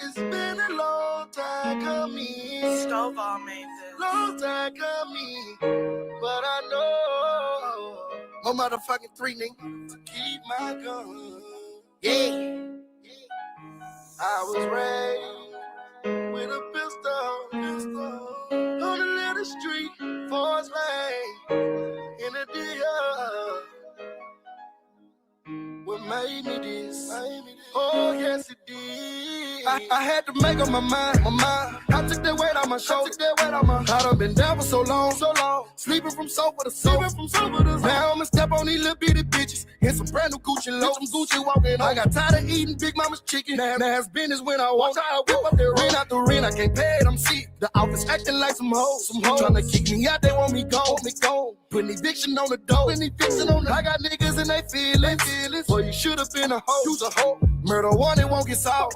It's been a long time coming. Stovall made this. Long time coming. But I know my motherfucking 3 niggas to keep my gun. Yeah. I was raised with a pistol on the little street, Forest Lane, in the deal. What made me this? Oh, yes, it did. I had to make up my mind. I took that weight on my shoulder. I done been down for so long. Sleeping from sofa to sofa. Now I'ma step on these little bitty bitches in some brand new Gucci low. Some Gucci walking. I got tired of eating Big Mama's chicken. Now it's business when I walk. I whip up that rent out the rent. I can't pay it. I'm sick. The office acting like some hoes. Tryna kick me out. They want me gone. Putting eviction on the door. I got niggas and they feelings. Well, you should have been a hoe. You's a hoe. Murder one, it won't get solved.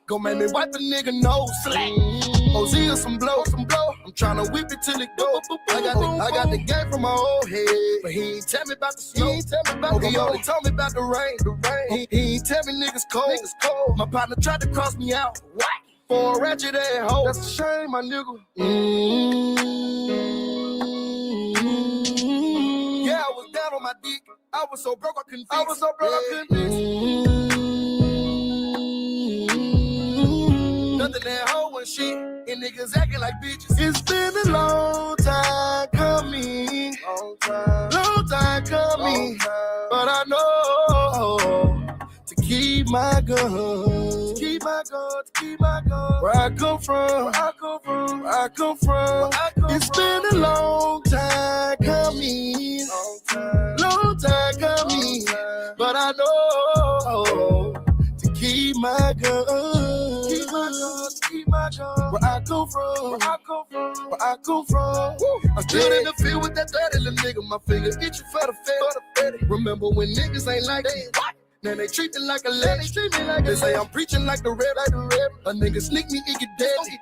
Gon' make me wipe a nigga nose. Ozzy some blow. I'm tryna whip it till it go. I got the game from my old head, but he ain't tell me about the snow. He only told me about the rain. He ain't tell me niggas cold. My partner tried to cross me out. What? For a ratchet ass hoe. That's a shame, my nigga. Yeah, I was down on my dick. I was so broke I couldn't fix. Nothing that hoe and shit, and niggas acting like bitches. It's been a long time coming. Long time coming. But I know to keep my gun. Where I come from. It's been a long time coming. Long time coming. But I know to keep my gun. Where I come from. I'm still in the field with that 30 little nigga. My finger itching for the fed. Remember when niggas ain't like that? Now they treat me like a lady. They say I'm preaching like the red. A nigga sneak me, it get deadly.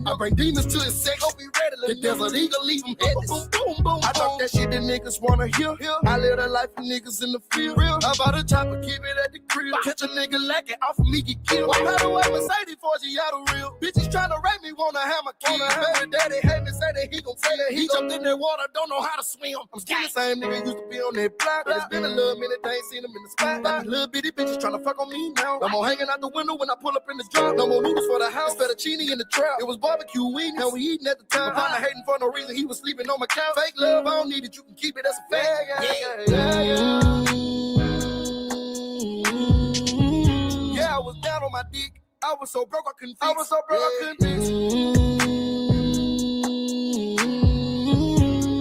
I bring demons to his sex. The desert eagle leave him headless. I talk that shit that niggas wanna hear. I live that life for niggas in the field. I bought a chopper, keep it at the crib. Catch a nigga lacking off of me, get killed. How do I Mercedes for you, y'all the real? Bitches tryna rape me, wanna have my kid. Baby daddy hate me, say that he gon' say that he jumped in that water, don't know how to swim. I'm still the same nigga used to be on that block. But it's been a little minute, they ain't seen him in the spot. Little bitty bitches tryna fuck on me now. No more hanging out the window when I pull up in the drop. No more noodles for the house, fettuccine in the trap. It was barbecue eating, and we eating at the time. My partner hating for no reason, he was sleeping on my couch. Fake love, I don't need it, you can keep it, that's a fact. Yeah, I was down on my dick. I was so broke I couldn't fix.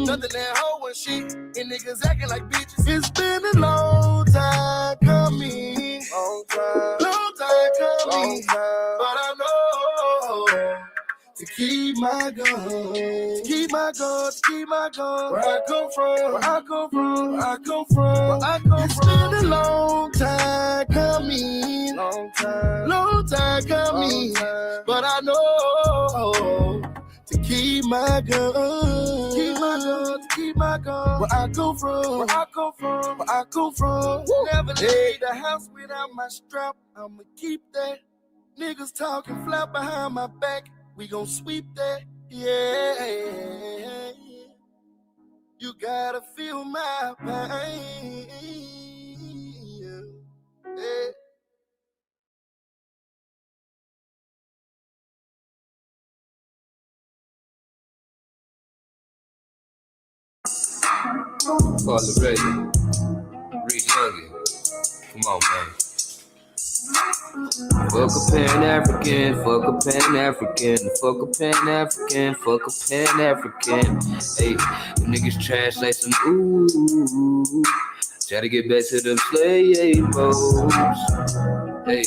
Nothing that hoe and shit, and niggas acting like bitches. It's been a long time coming. Long time coming. But I know to keep my gun. Where I come from. It's been a long time coming. Long time coming. But I know to keep my gun. Where I come from. Never leave the house without my strap. I'ma keep that. Niggas talking flat behind my back. We gon' sweep that. Yeah. You gotta feel my pain. Yeah. Father Reggie, Reed Youngin. Come on, man. Fuck a Pan-African. Hey, them niggas trash like some ooh. Try to get back to them slave hoes. Hey.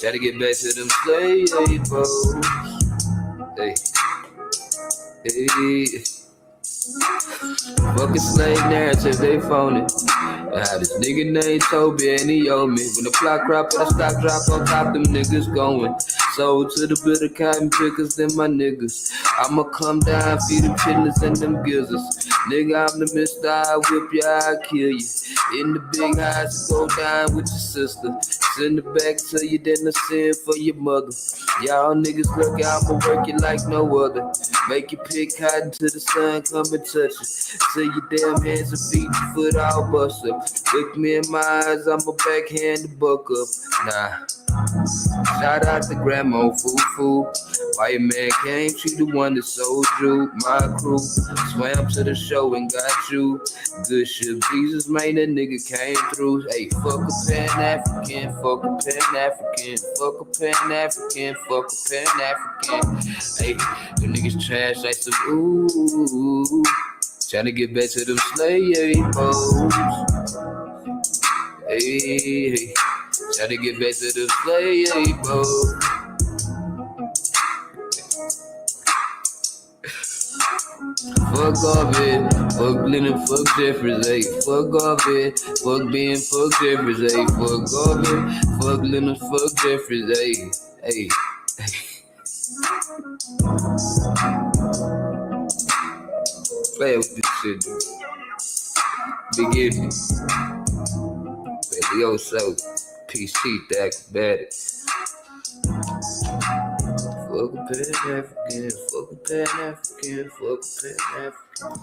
Try to get back to them slave hoes. Hey. Fucking slave narrative, they phony. I had this nigga named Toby and he owe me. When the clock drop and the stock drop on top, them niggas going. Sold to the bitter cotton pickers, them my niggas. I'ma come down, feed them chitlins and them gizzards. Nigga, I'm the mister, I whip you, I kill you. In the big house, go down with your sister. Send it back to you, then I send for your mother. Y'all niggas look out, I'ma work you like no other. Make you pick cotton till the sun come and touch it. Till your damn hands and feet, your foot all bust up. Look me in my eyes, I'ma backhand the buck up. Nah. Shout out to Grandma Foo. Why your man came, she the one that sold you. My crew swam to the show and got you. Good shit, Jesus, man, that nigga came through. Hey, fuck a Pan-African, fuck a Pan-African, fuck a Pan-African, fuck a Pan-African. Hey, them niggas trash like some ooh. Tryna get back to them slave hoes. Hey. Tryna get back to the slave boat. Fuck off it, fuck Glenn, fuck Jeffries, ayy. Fuck off it, fuck Ben, fuck Jeffries, ayy. Fuck off it, fuck Glenn, fuck Jeffries, ayy. Ayy. Play with this shit, dude. Big Izzy. Baby, yo, so. PC that bad. Fuck a Pan-African, fuck a Pan-African, fuck a Pan-African.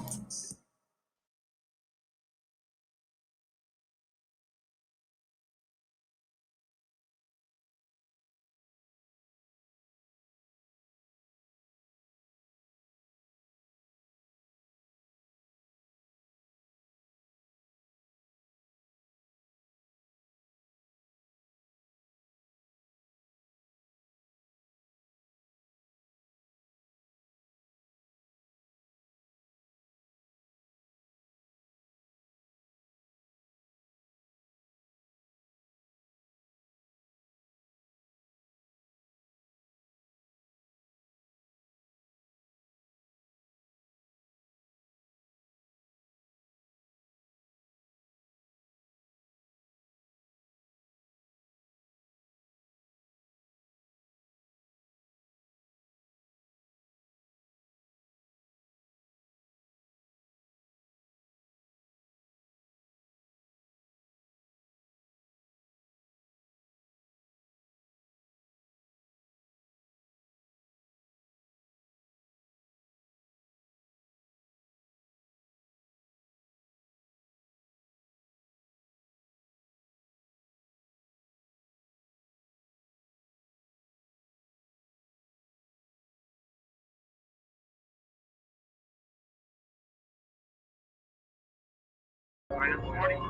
Good morning.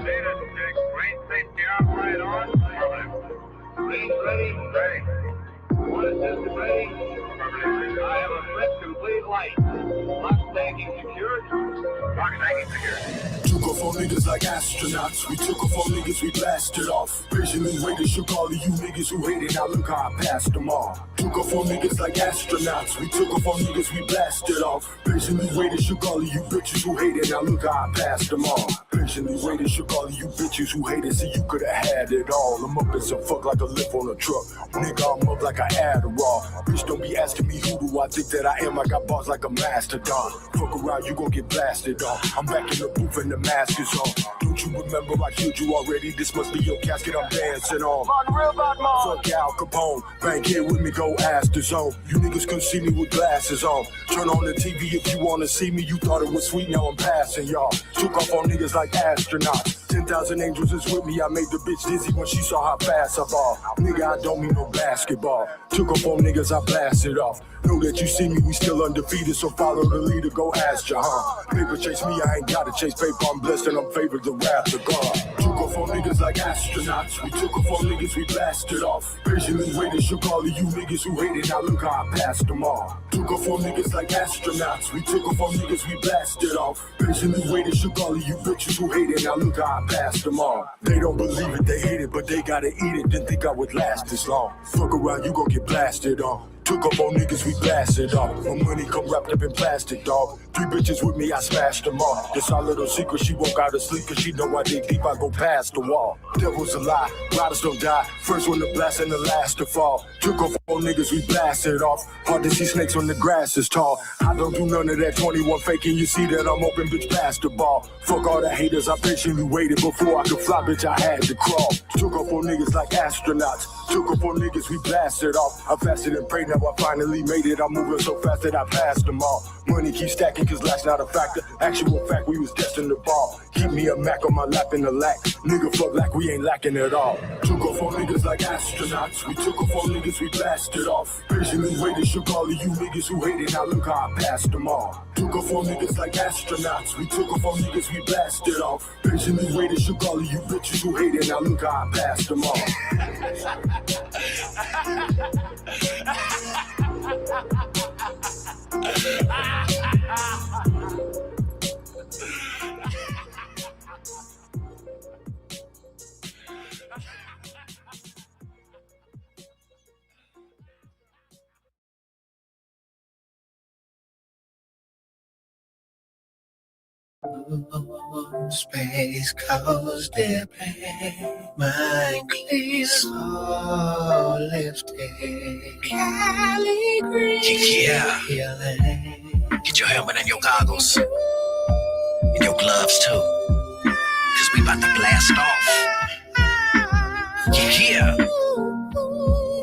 Data check. Green safety operate on. Green ready. Ready. One assistant ready. I have a flip complete light. Lock stacking secured. Lock stacking secured. Took off on niggas like astronauts. We took off on niggas, we blasted off. Patiently waited, shook all of you niggas who hated. Now look how I passed them all. Took off on niggas like astronauts. We took off on niggas, we blasted off. Patiently waited, shook all of you bitches who hated. Now look how I passed them all. Patiently waited, shook all of you bitches who hated. See, you could've had it all. I'm up in some fuck like a lift on a truck. Nigga, I'm up like I Adderall. Bitch, don't be asking me who do I think that I am. I got bars like a mastodon. Fuck around, you gon' get blasted off. I'm back in the booth and the mask is on. Don't you remember I killed you already? This must be your casket I'm dancing on. Fuck Al Capone. Bang here with me, go ask the zone. You niggas couldn't see me with glasses on. Turn on the TV if you wanna see me. You thought it was sweet, now I'm passing y'all. Took off on niggas like astronauts. 10,000 angels is with me. I made the bitch dizzy when she saw how fast I ball. Nigga, I don't mean no basketball. Took off on niggas, I blasted off. Know that you see me, we still undefeated, so follow the leader, go ask Jahan. Paper chase me, I ain't gotta chase paper, I'm blessed and I'm favored, the wrath of God. Took off on niggas like astronauts, we took off on niggas, we blasted off. Patiently waited, shook all of you niggas who hated, now look how I passed them all. Took off on niggas like astronauts, we took off on niggas, we blasted off. Patiently waited, shook all of you bitches who hated, now look how I passed them all. They don't believe it, they hate it, but they gotta eat it, didn't think I would last this long. Fuck around, you gon' get blasted on. Took up on niggas, we blasted off. My money come wrapped up in plastic, dog. 3 bitches with me, I smashed them all. It's our little secret, she woke out of sleep, cause she know I dig deep, I go past the wall. Devil's a lie, riders don't die. First one to blast and the last to fall. Took off on niggas, we blasted off. Hard to see snakes when the grass is tall. I don't do none of that 21 faking, you see that I'm open, bitch, past the ball. Fuck all the haters, I patiently waited before I could fly, bitch, I had to crawl. Took off on niggas like astronauts. Took up on niggas, we blasted off. I fasted and prayed, now I finally made it. I'm moving so fast that I passed them all. Money keeps stacking, cause life's not a factor. Actual fact, we was destined to ball. Keep me a Mac on my lap in the lack. Nigga fuck like we ain't lacking at all. Took off on niggas like astronauts. We took off on niggas, we blasted off. Patiently waited, shook all of you niggas who hated. Now look how I passed them all. Took off on niggas like astronauts. We took off on niggas, we blasted off. Patiently waited, shook all of you bitches who hated. Now look how I passed them all. Space Coast dipping, mind clear, soul lifted, Cali green, Yeah. healing. Get your helmet and your goggles. And your gloves too. Cause we about to blast off. Yeah.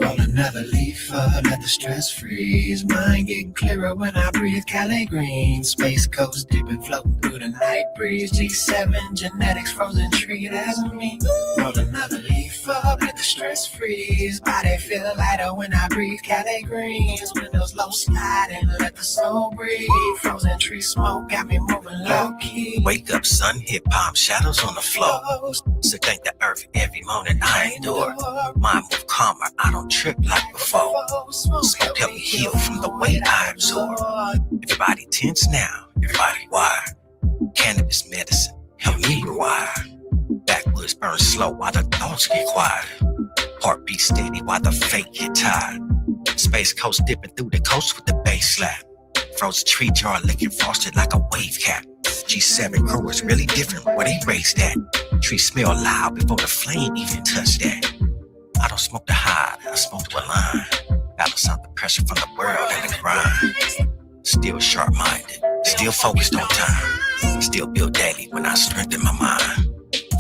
Roll another leaf up, let the stress freeze. Mind getting clearer when I breathe. Cali green, Space Coast dipping, floating through the night breeze. G7 genetics, frozen tree, that's me. Roll another leaf up, let the stress freeze. Body feel lighter when I breathe. Cali greens, windows low sliding, let the snow breathe. Frozen tree smoke got me moving low key. Wake up, sun hit palm shadows on the floor. So thank the earth every morning I endure. Mind move calmer, I don't trip like before. Smoke help me heal from the weight I absorb. Everybody tense now, everybody wired. Cannabis medicine, help me rewire. Backwoods burn slow while the thoughts get quiet. Heartbeat steady while the fake get tired. Space Coast dipping through the coast with the bass slap. Frozen tree jar licking frosted like a wave cap. G7 growers really different where they raised at. Trees smell loud before the flame even touched that. I don't smoke the hide, I smoke the line. Balance out the pressure from the world and the grind. Still sharp-minded, still focused on time. Still build daily when I strengthen my mind.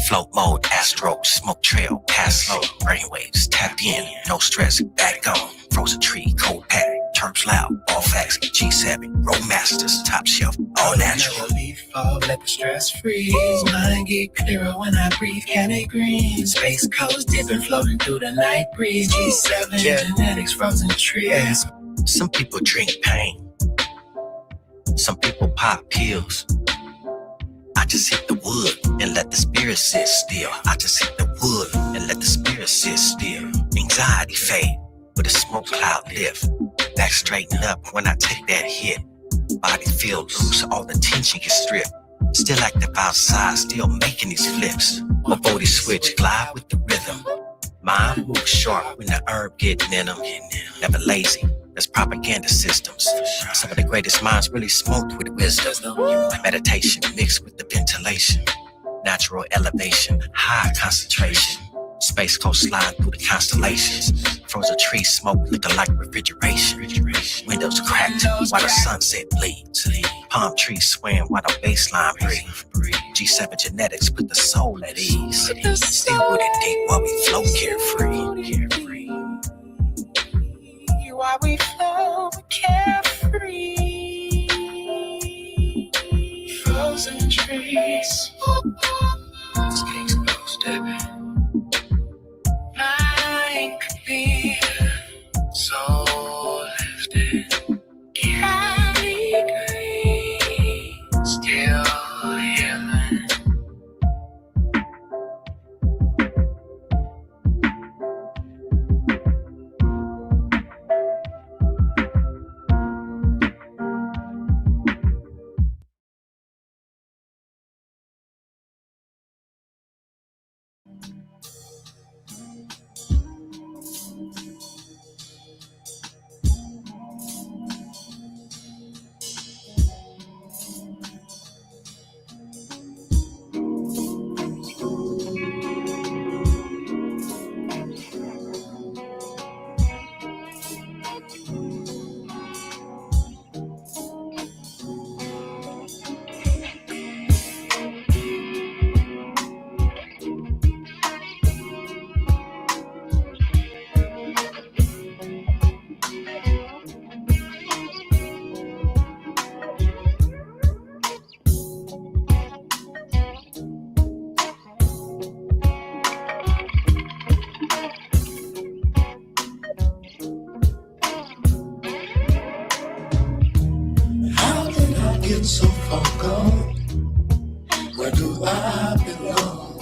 Float mode, astro, smoke trail, pass slow. Brainwaves, tapped in, no stress, back on. Frozen tree, cold pack, chirps loud, all facts. G7, road masters, top shelf, all natural. Leaf fall, let the stress freeze. Mind get clearer when I breathe. Cali green, Space Coast dipping, floating through the night breeze. G7 genetics, frozen trees. Some people drink pain. Some people pop pills. I just hit the wood and let the spirit sit still. I just hit the wood and let the spirit sit still. Anxiety fade with a smoke cloud lift. Back straighten up when I take that hit. Body feel loose, all the tension gets stripped. Still active outside, still making these flips. Before they switch, glide with the rhythm. Mind moves sharp when the herb getting in them. Never lazy, that's propaganda systems. Some of the greatest minds really smoked with wisdom. Meditation mixed with the ventilation. Natural elevation, high concentration. Space Coast slide through the constellations. Frozen tree smoke looking like refrigeration. Windows cracked while the sunset bleeds. Palm trees swaying while the baseline breathe. G7 genetics put the soul at ease. Still with it deep while we flow carefree. While we flow carefree. Frozen trees. Space Coast dipping. Mind clear, soul lifted, Cali green, still healing. How did I get so far gone? Where do I belong?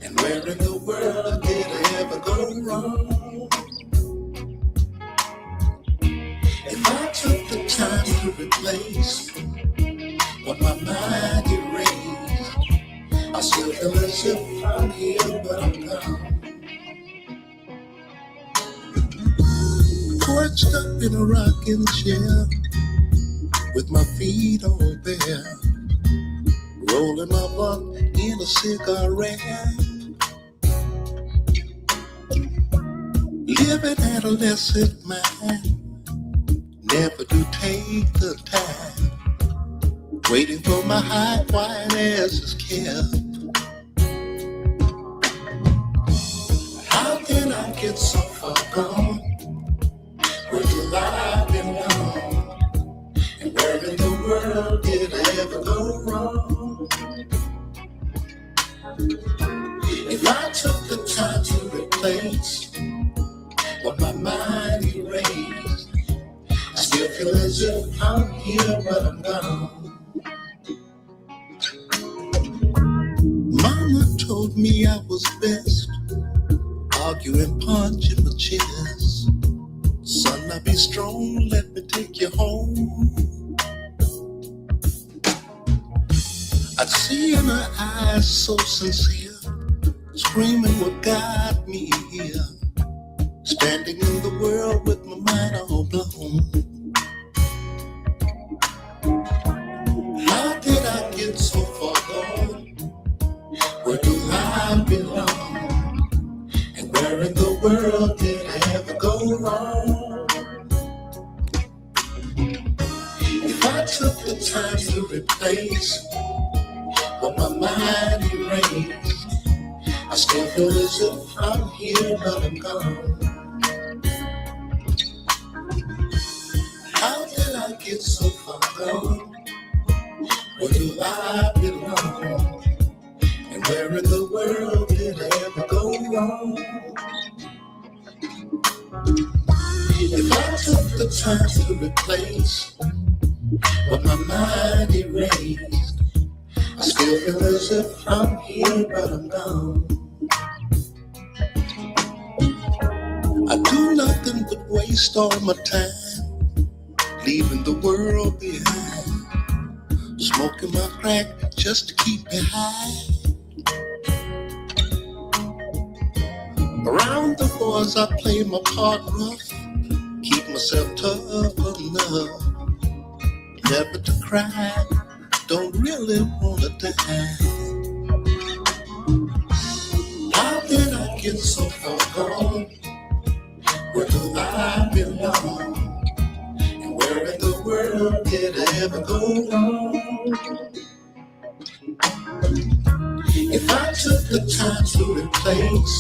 And where in the world did I ever go wrong? If I took the time to replace what my mind erased, I still feel as if I'm here, but I'm gone. Perched up in a rocking chair, with my feet on bare, rolling my blunt in a cigarette, living adolescent mind, never do take the time, waiting for my high white ass is kept. How can I get so far gone? Where do I belong? And where in the world did I ever go wrong? If I took the time to replace what my mind erased, I still feel as if I'm here, but I'm gone. Mama told me I was best, arguing, punching my chest. Son, I be strong, let me take you home. I'd see in her eyes so sincere, screaming what got me here, standing in the world with my mind all blown. How did I get so far gone? Where do I belong? And where in the world did I ever go wrong? If I took the time to replace what my mind erased, I still feel as if I'm here, but I'm gone. How did I get so far gone? Where do I belong? And where in the world did I ever go wrong? If I took the time to replace what my mind erased, I still feel as if I'm here, but I'm gone. I do nothing but waste all my time, leaving the world behind, smoking my crack just to keep me high. Around the boys I play my part rough, keep myself tough enough, never to cry, don't really wanna die. How did I get so far gone? Where do I belong? And where in the world did I ever go wrong? If I took the time to replace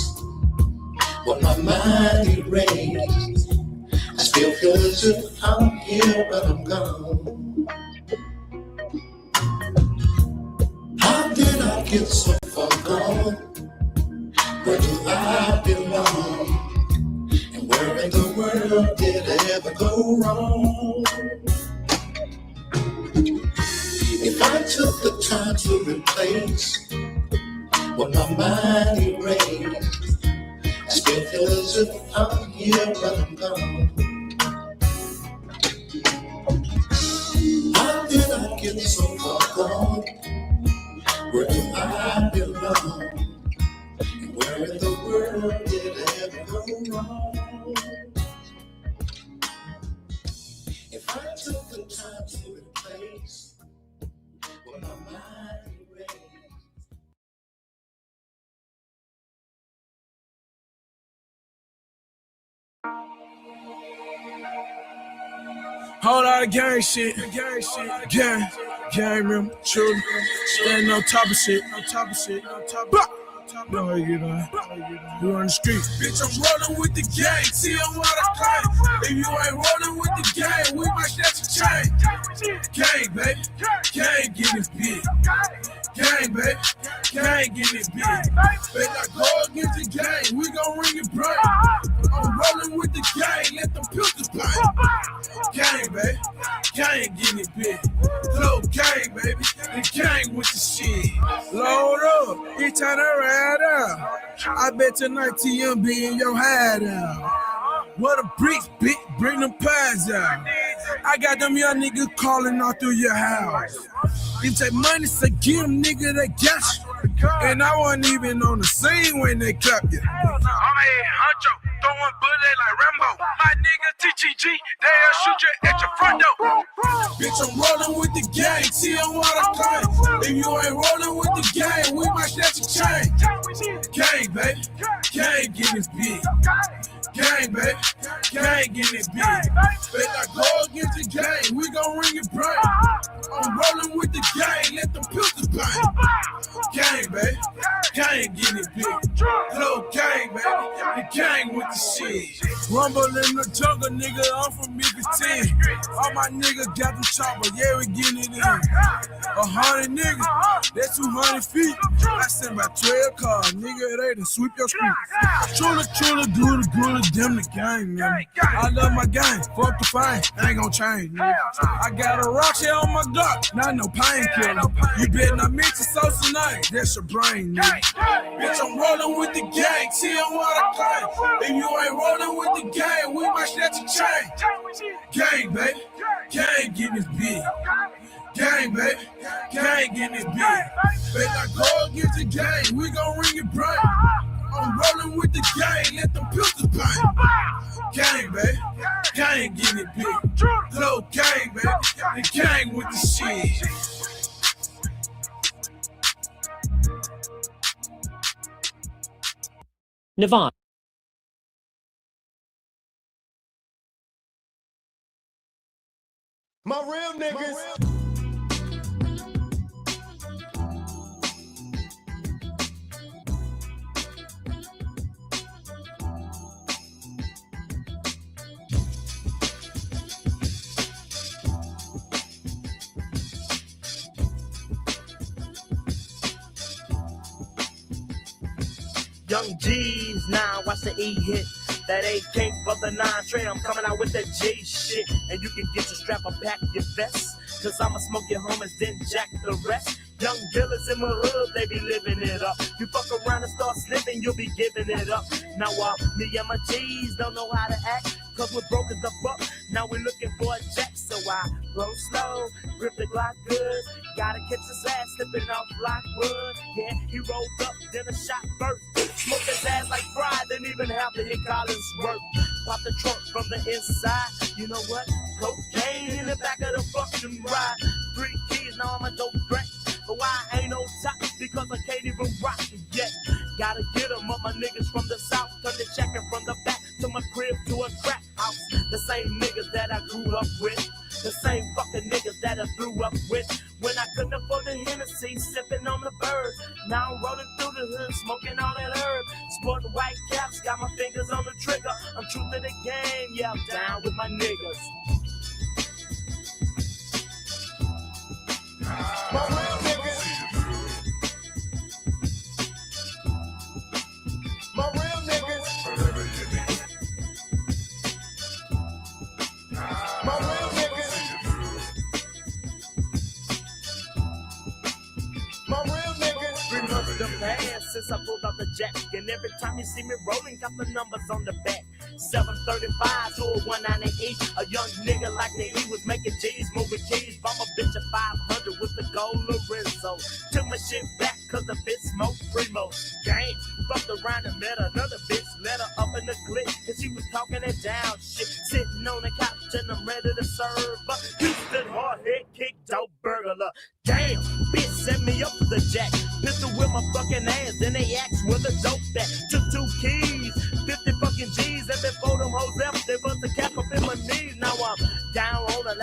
what my mind erased, I still feel as if I'm here, but I'm gone. How did I get so far gone? Where do I belong? And where in the world did I ever go wrong? If I took the time to replace what my mind erased, I still feel as if I'm here, but I'm gone. How did I get so far gone? Where do I belong? And where in the world did I ever go wrong? If I took the time to replace what my mind erased. Whole lot of gang shit. Gang, remember, truly. Standing on top of shit. You know how you get on. You on the street. Bitch, I'm rolling with the gang. See them what I claim. If you ain't rolling with the gang, we might snatch a chain. Gang, baby. Gang getting big. Gang, baby. Gang getting big. Better not go against the gang. We gon' ring it bright. I'm rolling with the gang. Let them pistols bang. Gang, baby. Gang getting big. Little gang, baby. The gang with the shit. Load up. Each time I ride out. I bet tonight TM be in your hideout. What a bricks, bitch. Bring them pies out. I got them young niggas calling all through your house. You take money, say give them nigga they got you. And I wasn't even on the scene when they clapped you. I'm a honcho, throwing bullet like Rambo. My nigga TTG, they'll shoot you at your front door. Bitch, I'm rolling with the gang, see them what I claim. If you ain't rolling with the gang, we might snatch a chain. Gang, baby, gang getting big. Gang, baby, gang getting big. Better not go against the gang, we gon' ring it bright. I'm rolling with the gang, let them pistols bang. Gang, baby, gang getting big. Little gang, baby, the gang with the shit. Rumble in the jungle, nigga, I'm from Memphis 10. All my niggas got them chopper, yeah, we getting it in. 100 niggas, that's 200 feet. I sent about 12 cars, nigga, they done sweep your street. Truly, good, them the gang, man. I love my gang, fuck the fame, ain't gon' change, nigga. I got a rock here on my Glock, not no painkiller. You better not mix your sauce tonight, that's your brain, nigga. Bitch, I'm rolling with the gang, see them what I claim. If you ain't rolling with the gang, we might snatch a chain. Gang, baby, gang getting big. Gang, baby, gang getting big. Better not go against the gang, we gon' ring it bright. I'm rolling with the gang, let them pistols bang. Gang, baby, gang getting big. Little gang, baby, the gang with the shit. Nirvana. My real niggas. Young G's, now watch the E hit. That AK for the 9 tray, I'm coming out with that J shit. And you can get your strap or pack your vest. Cause I'ma smoke your homies, then jack the rest. Young dealers in my hood, they be living it up. You fuck around and start slipping, you'll be giving it up. Now me and my G's don't know how to act. Cause we're broke as the fuck, now we're looking for a jack. So I roll slow, grip the Glock good. Gotta catch his ass slipping off like wood. Yeah, he rolled up, then a shot first. Smoke his ass like fried, didn't even have to hit Collins work. Pop the trunk from the inside. You know what? Cocaine in the back of the fucking ride. 3 keys, now I'm a dope threat. But why I ain't no top? Because I can't even rock it yet. Gotta get 'em up, my niggas from the south. Turn the checker from the back to my crib to a crack house. The same niggas that I grew up with. The same fucking niggas that I threw up with. When I couldn't afford the Hennessy, sipping on the bird. Now I'm rolling through the hood, smoking all that herb. Sporting white caps, got my fingers on the trigger. I'm true to the game, yeah, I'm down with my niggas. My real niggas. My real niggas. My real niggas. My real niggas. 3 months to pass since I pulled out the jack. And every time you see me rolling, got the numbers on the back. 735 to a 198. A young nigga like me, he was making G's, moving keys. Bought my bitch a 500 with the gold Lorenzo. Took my shit back cause the bitch smoked Primo. Gang, fucked around and met another bitch. Let her up in the clip cause she was talking that down shit. Sitting on the couch and I'm ready to serve. But Houston hard head kick, dope burglar. Damn, bitch sent me up to the jack. Pistol with my fucking ass, then they asked where the dope at. Took 2 keys, 50 fucking G's, and before them hoes left, they bust the cap up in my knees. Now I'm down on the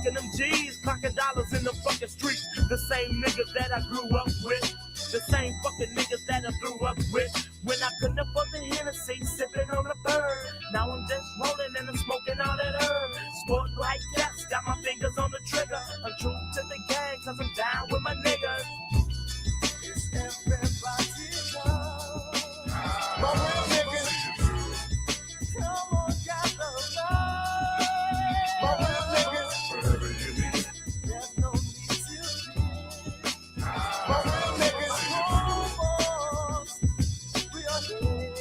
stacking them G's, clocking dollars in the fucking street. The same niggas that I grew up with, the same fucking niggas that I grew up with. When I couldn't afford the Hennessy, sipping on the bird. Now I'm just rolling and I'm smoking all that herb. Sport like cats, got my fingers on the trigger. I'm true to the gang, cause I'm down with my niggas. It's everybody's love. My real niggas. Come on, got the love. My real niggas. There's no need to fear. My real niggas. We are here.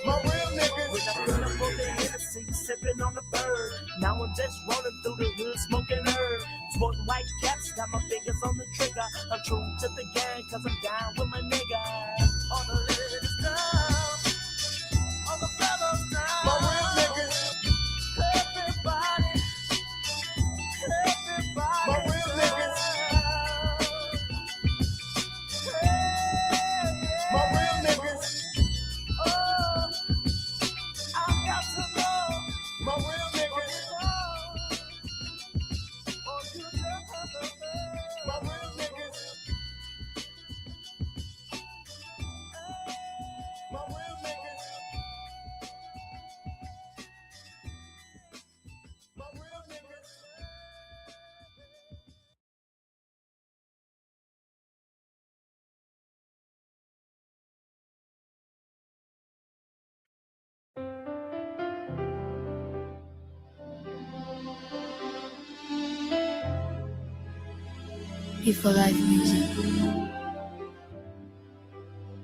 My real niggas. When I pull up on the Hennessy, sipping on the bird. Now I'm just rolling through the hood, smoking herb. Sporting white caps, got my fingers on the trigger. I'm true to the gang, cause I'm down with my niggas. All the ladies down, all the fellas down. My real niggas. Everybody, everybody. My real niggas. My real niggas. Oh, I got to know. My real niggas. My real niggas. My real niggas. My real niggas. Before life music,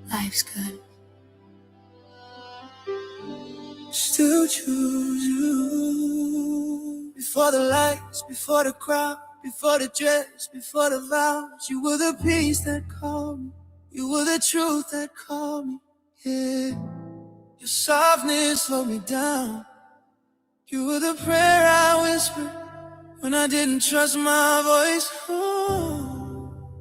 life's good. Still choose you. Before the lights, before the crowd, before the dress, before the vows. You were the peace that called me. You were the truth that called me. Yeah. Your softness slowed me down. You were the prayer I whispered when I didn't trust my voice. Oh.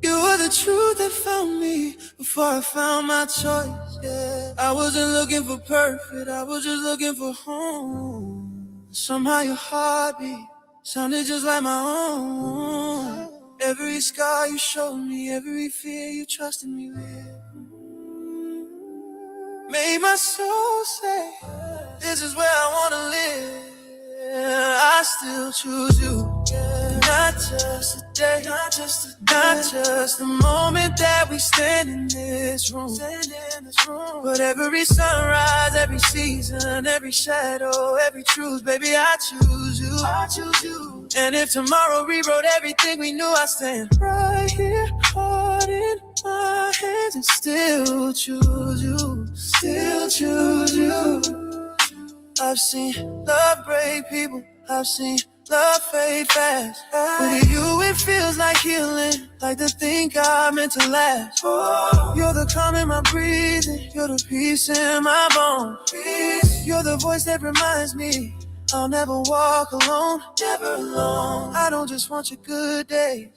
You were the truth that found me before I found my choice. Yeah. I wasn't looking for perfect, I was just looking for home. Somehow your heartbeat sounded just like my own. Every scar you showed me, every fear you trusted me with, made my soul say, this is where I wanna live. I still choose you. Not just a day, not just the moment that we stand in this room. But every sunrise, every season, every shadow, every truth, baby, I choose you. I choose you. And if tomorrow rewrote everything we knew, I stand right here, heart in my hands, and still choose you. Still choose you. I've seen love break people, I've seen love fade fast. With you it feels like healing, like the thing God meant to last. Oh, you're the calm in my breathing, you're the peace in my bones. You're the voice that reminds me I'll never walk alone, never alone. I don't just want your good days,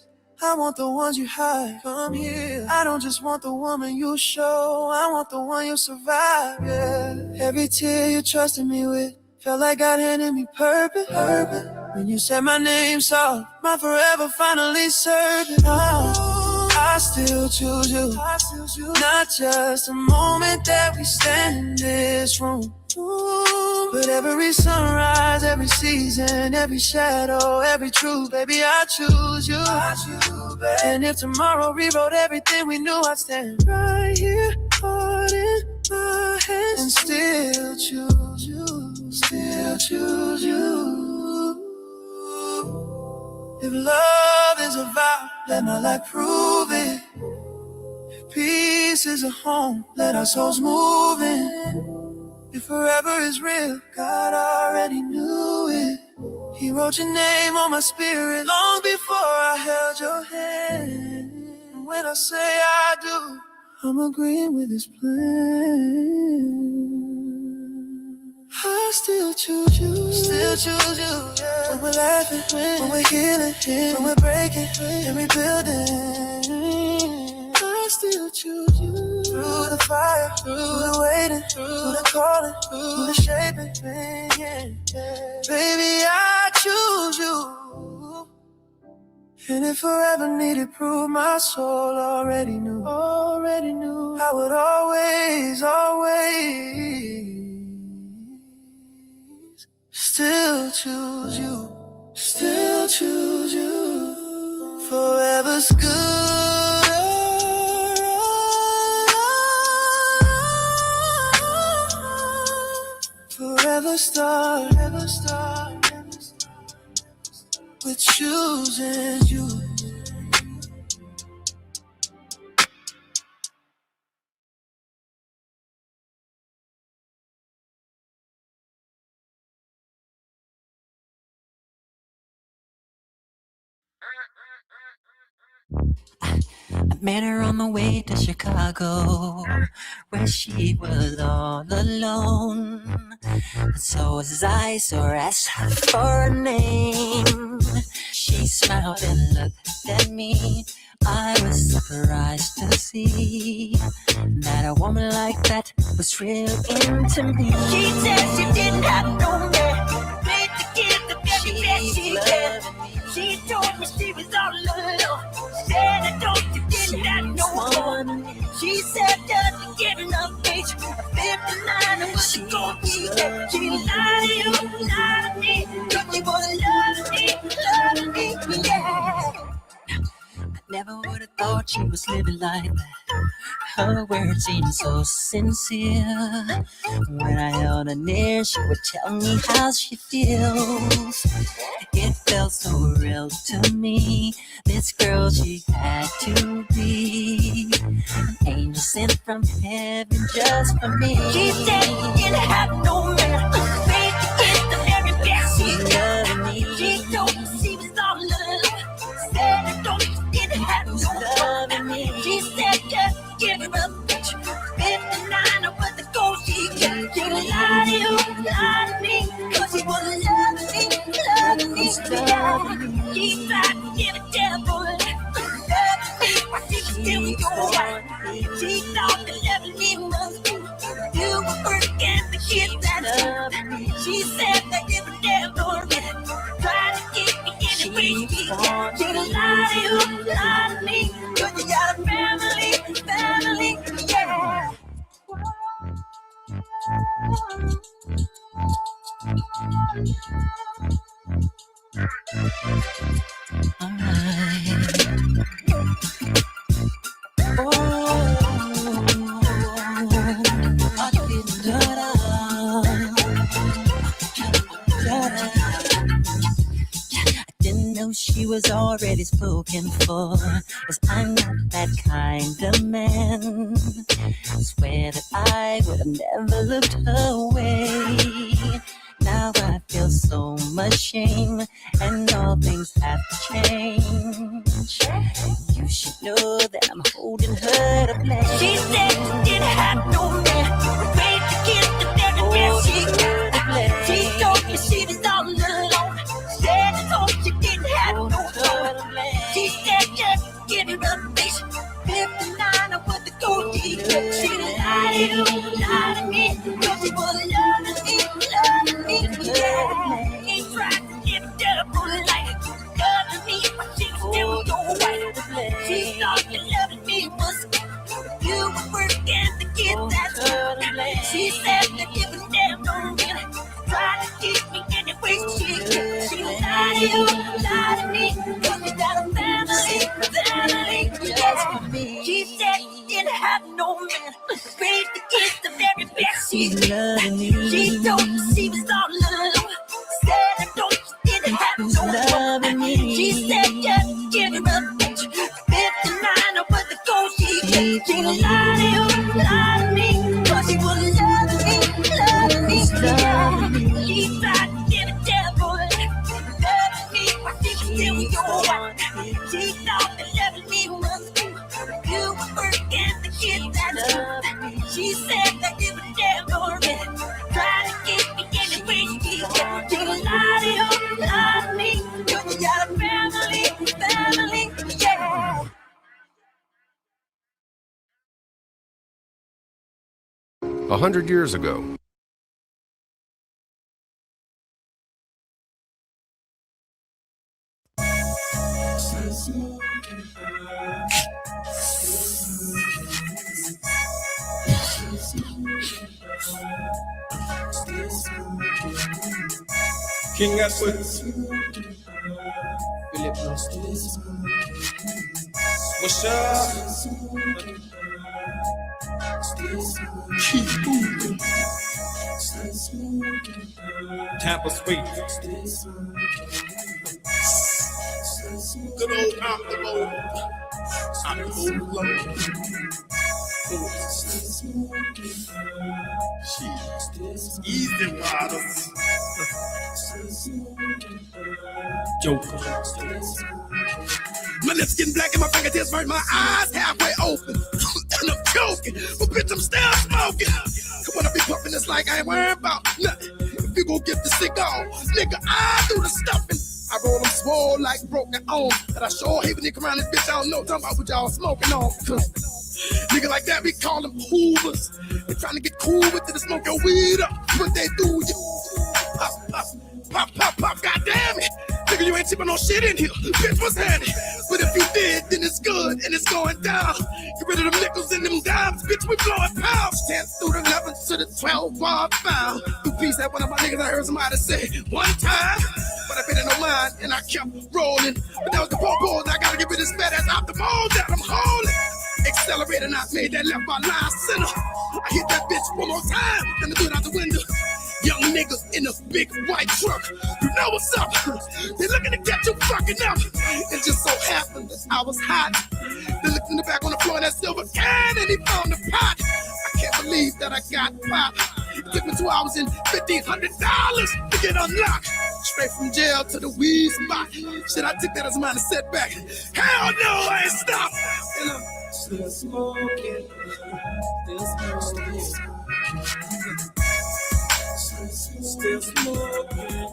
I want the ones you hide from here. I don't just want the woman you show, I want the one you survive, yeah. Every tear you trusted me with felt like God handed me purpose. When you said my name soft, my forever finally certain. I still choose you. Not just a moment that we stand in this room, but every sunrise, every season, every shadow, every truth, baby, I choose you. And if tomorrow rewrote everything we knew, I'd stand right here, heart in my hands, and still choose you. Still choose you. If love is a vow, let my life prove it. If peace is a home, let our souls move in. If forever is real, God already knew it. He wrote your name on my spirit long before I held your hand. And when I say I do, I'm agreeing with his plan. I still choose you. Still choose you, yeah. When we're laughing, when we're healing, when we're breaking and rebuilding. I still choose you. Through the fire, through the waiting, through the calling, through the shaping, yeah. Baby, I choose you. And if forever needed proof, my soul already knew. I would always still choose you. Forever's good. Forever start with choosing you. I met her on my way to Chicago, where she was all alone. So as I saw her ask her for a name, she smiled and looked at me. I was surprised to see that a woman like that was real into me. She said she didn't have no man, made to give the very best she can. She told me she was all alone. Said I don't you didn't have no one. She said just giving up age 59 and what she gon' be. She lied to you, lied to me, but she was loving me, yeah. Never would have thought she was living like that. Her words seemed so sincere. When I held her near, she would tell me how she feels. It felt so real to me. This girl, she had to be an angel sent from heaven just for me. She said she didn't have no man, made to get the very best she loved me. She told me she was all alone. Said I don't have no loving me. She said just give her a bitch 59 over the gold she got. She lied to me, cause she was loving me, yeah. She tried to give a devil loving me, but she was still your wife. She thought the loving me was you were working the kid that loved. She said that you were devil trying to get me in the way she got. She lied to me, cause you got a family, yeah. She was already spoken for, 'cause I'm not that kind of man. I swear that I would have never looked her way. Now I feel so much shame, and all things have to change. You should know that I'm holding her to blame. She said she didn't have no man, afraid to get the very best she got. She told me she was all alone. Said I told she didn't have no one. She said just give her a bitch 59 over the gold she got. She lied to me, cause she was loving me, yeah. He tried to give a double life, loving me, but she was still your wife. She thought that loving me was you were working to get that stuff. She said that you was never really trying to keep me in the way she could. She lied to me, cause you got a family, yeah. She said she didn't have no man, afraid to get the very best she could. She told me she was all alone. Said I don't, she didn't have no one. She said just give her a bitch 59 over the gold she got. She lied to me, cause she was loving me, yeah. She tried to give a devil loving me, but she was still your wife. She thought that loving me was you were working the kid that love. She said that you were devil trying to get me in the way she got. She lied to me, cause you got a family, yeah. 100 years ago. King Edward. What's up? Keep moving. Tampa Sweet. Good old Optimo. Easy Waters. Joker. My lips getting black and my fingertips burn, my eyes halfway open. And I'm joking, but bitch, I'm still smoking. When I be puffing, it's like I ain't worried about nothing. If you gon' get the sick on, nigga, I do the stuffing. I roll them swole like broken arms. But I sure hate when they come around this bitch, I don't know, talking about what y'all smoking on. Nigga like that, we call them hoovers. They trying to get cool with it to smoke your weed up. What they do, you pop, pop, pop, pop, pop, goddamn it. Nigga, you ain't tipping no shit in here. Bitch, what's handy? But if you did, then it's good and it's going down. Get rid of them nickels and them dimes. Bitch, we blowing pounds. 10 through the 11 to the 12 bar found. You piece that one of my niggas I heard somebody say one time. But I paid it no mind and I kept rolling. But that was the pole and I gotta get rid of this fat ass out the mold that I'm holding. Accelerator, I made that left by line center. I hit that bitch one more time and I threw it out the window. Young niggas in a big white truck. You know what's up? They looking to get you fucking up. It just so happened that I was hot. They looked in the back on the floor of that silver can and he found the pot. I can't believe that I got popped. It took me 2 hours and $1,500 to get unlocked. Straight from jail to the weed spot. Shit, I took that as a minor setback. Hell no, I ain't stopped. And I'm still smoking. Still smoking. Still smoking.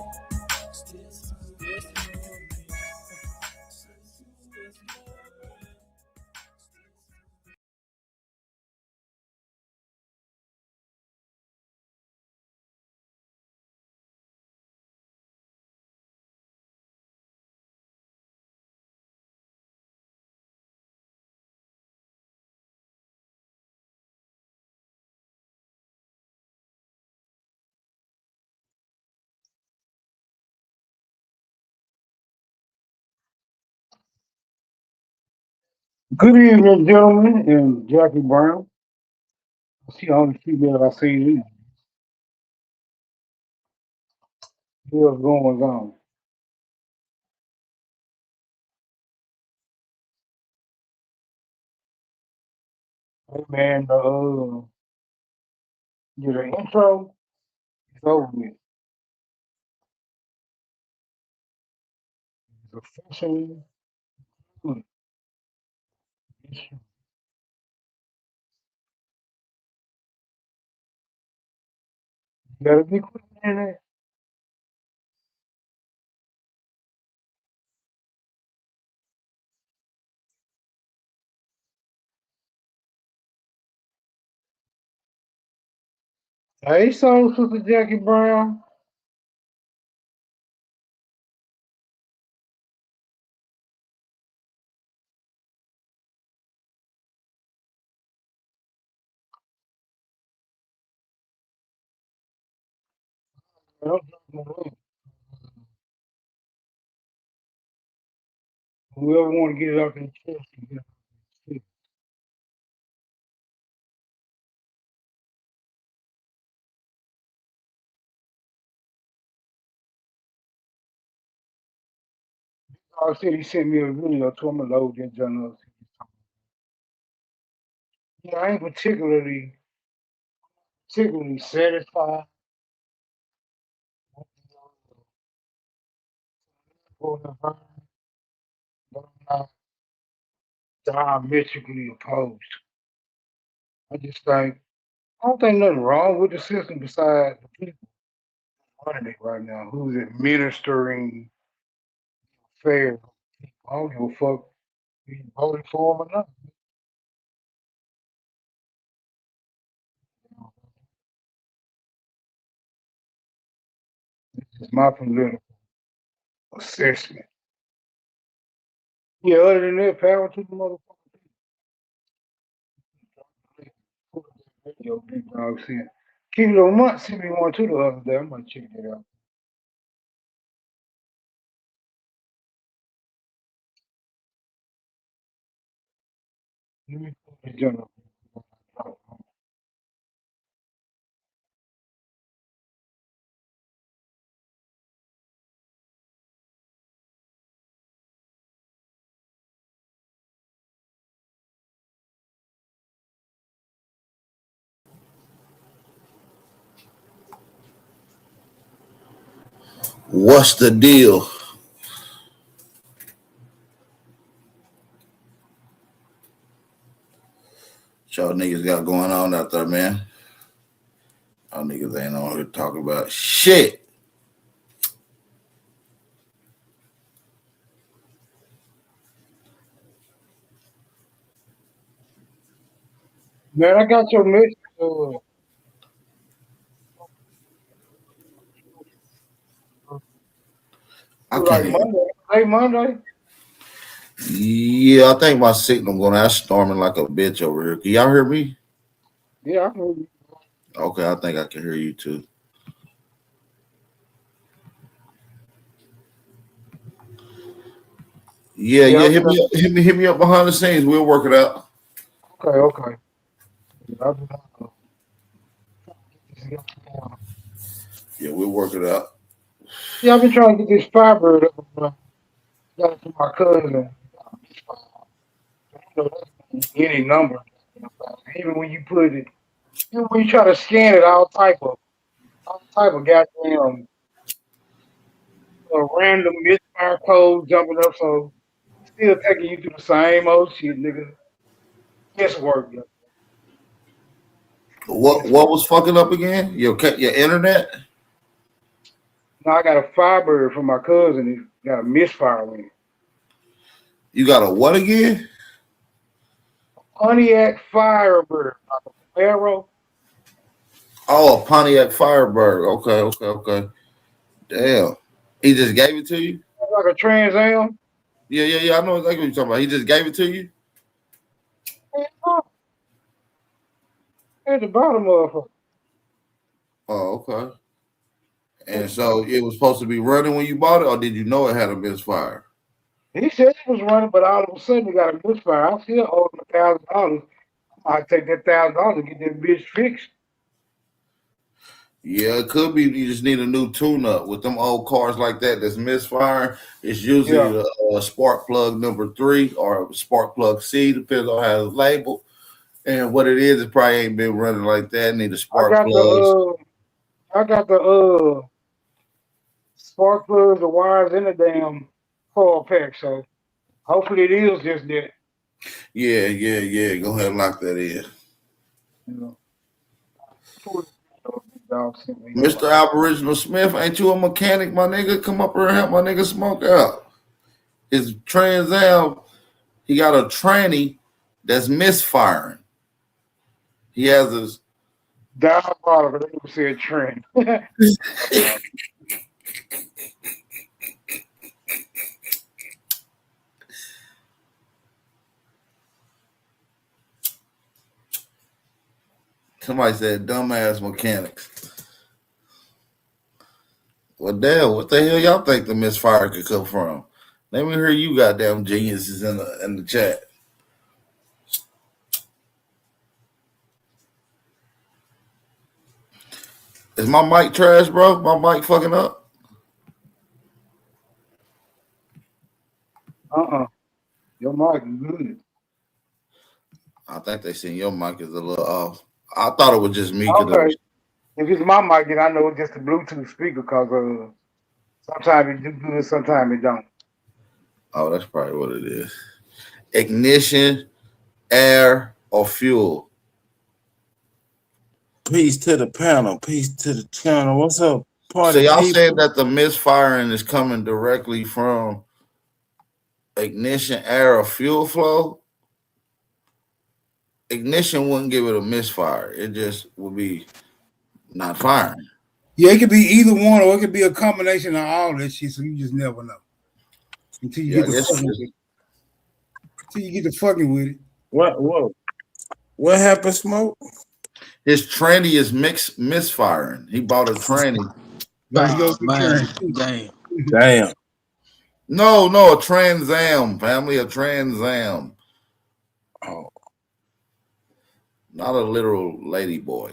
Good evening, gentlemen, and Jackie Brown. I see all the female I seen. What's going on? Hey man, the intro is over with. It's officially good. You gotta be quick in there. Hey, so Sister Jackie Brown. Whoever want to get it off their chest, can get it off their chest. I said he sent me a video, told me to load that journal. Yeah, I ain't particularly satisfied with the environment, but I'm not diametrically opposed. I just think I don't think nothing wrong with the system besides the people running it right now, who's administering fair. I don't give a fuck if you voted for them or not. It's my political assessment. Yeah, other than that, power to the motherfucker. Yo, big dog sent. Kilo Mutt sent me one too the other day. I'm gonna check that out. Let me put the joint up. What's the deal? Y'all niggas got going on out there, man. Y'all niggas ain't on here talking about shit. Man, I got your message. I Like can't. Monday. Hey, Monday. Yeah, I think my signal going out storming like a bitch over here. Can y'all hear me? Yeah, I heard you. Okay, I think I can hear you too. Yeah, hit me up behind the scenes. We'll work it out. Okay. Yeah, we'll work it out. Yeah, I've been trying to get this Firebird up. Got it from my cousin. You know, that's any number. Even when you put it, even when you try to scan it, all type of goddamn random misfire code jumping up. So still taking you through the same old shit, nigga. Guesswork. What was fucking up again? Your internet? No, I got a Firebird from my cousin. He got a misfire with it. You got a what again? Pontiac Firebird, like a Pharaoh. Oh, a Pontiac Firebird. Okay. Damn. He just gave it to you? Like a Trans Am. Yeah. I know exactly what you're talking about. He just gave it to you? At the bottom of it. Oh, okay. And so it was supposed to be running when you bought it, or did you know it had a misfire? He said it was running, but all of a sudden it got a misfire. I still owe him $1,000. I take that $1,000 to get that bitch fixed. Yeah, it could be you just need a new tune-up. With them old cars like that that's misfiring, it's usually a spark plug number 3 or spark plug C, depends on how it's labeled. And what it is, it probably ain't been running like that. Need a spark plug. I got the spark plugs, the wires in the damn coil pack. So hopefully it is just that. Yeah. Go ahead and lock that in. Mr. Aboriginal Smith, ain't you a mechanic, my nigga? Come up here and help my nigga smoke out. His Trans Am, he got a tranny that's misfiring. He has his diabolical. They would say a trend. Somebody said dumbass mechanics. Well, damn, what the hell y'all think the misfire could come from? Let me hear you goddamn geniuses in the chat. Is my mic trash, bro? My mic fucking up? Your mic is good. I think they saying your mic is a little off. I thought it was just me. Okay. If it's my mic, then I know it's just a Bluetooth speaker because sometimes it do good, sometimes it don't. Oh, that's probably what it is. Ignition, air, or fuel. Peace to the panel. Peace to the channel. What's up, party? So y'all saying that the misfiring is coming directly from ignition, air, or fuel flow? Ignition wouldn't give it a misfire. It just would be not firing. Yeah, it could be either one, or it could be a combination of all that shit. So you just never know until you get the. till you get to fucking with it. What happened, Smoke? His tranny is misfiring. He bought a tranny. Damn. No, a Trans Am, family, a Trans Am. Oh. Not a literal lady boy.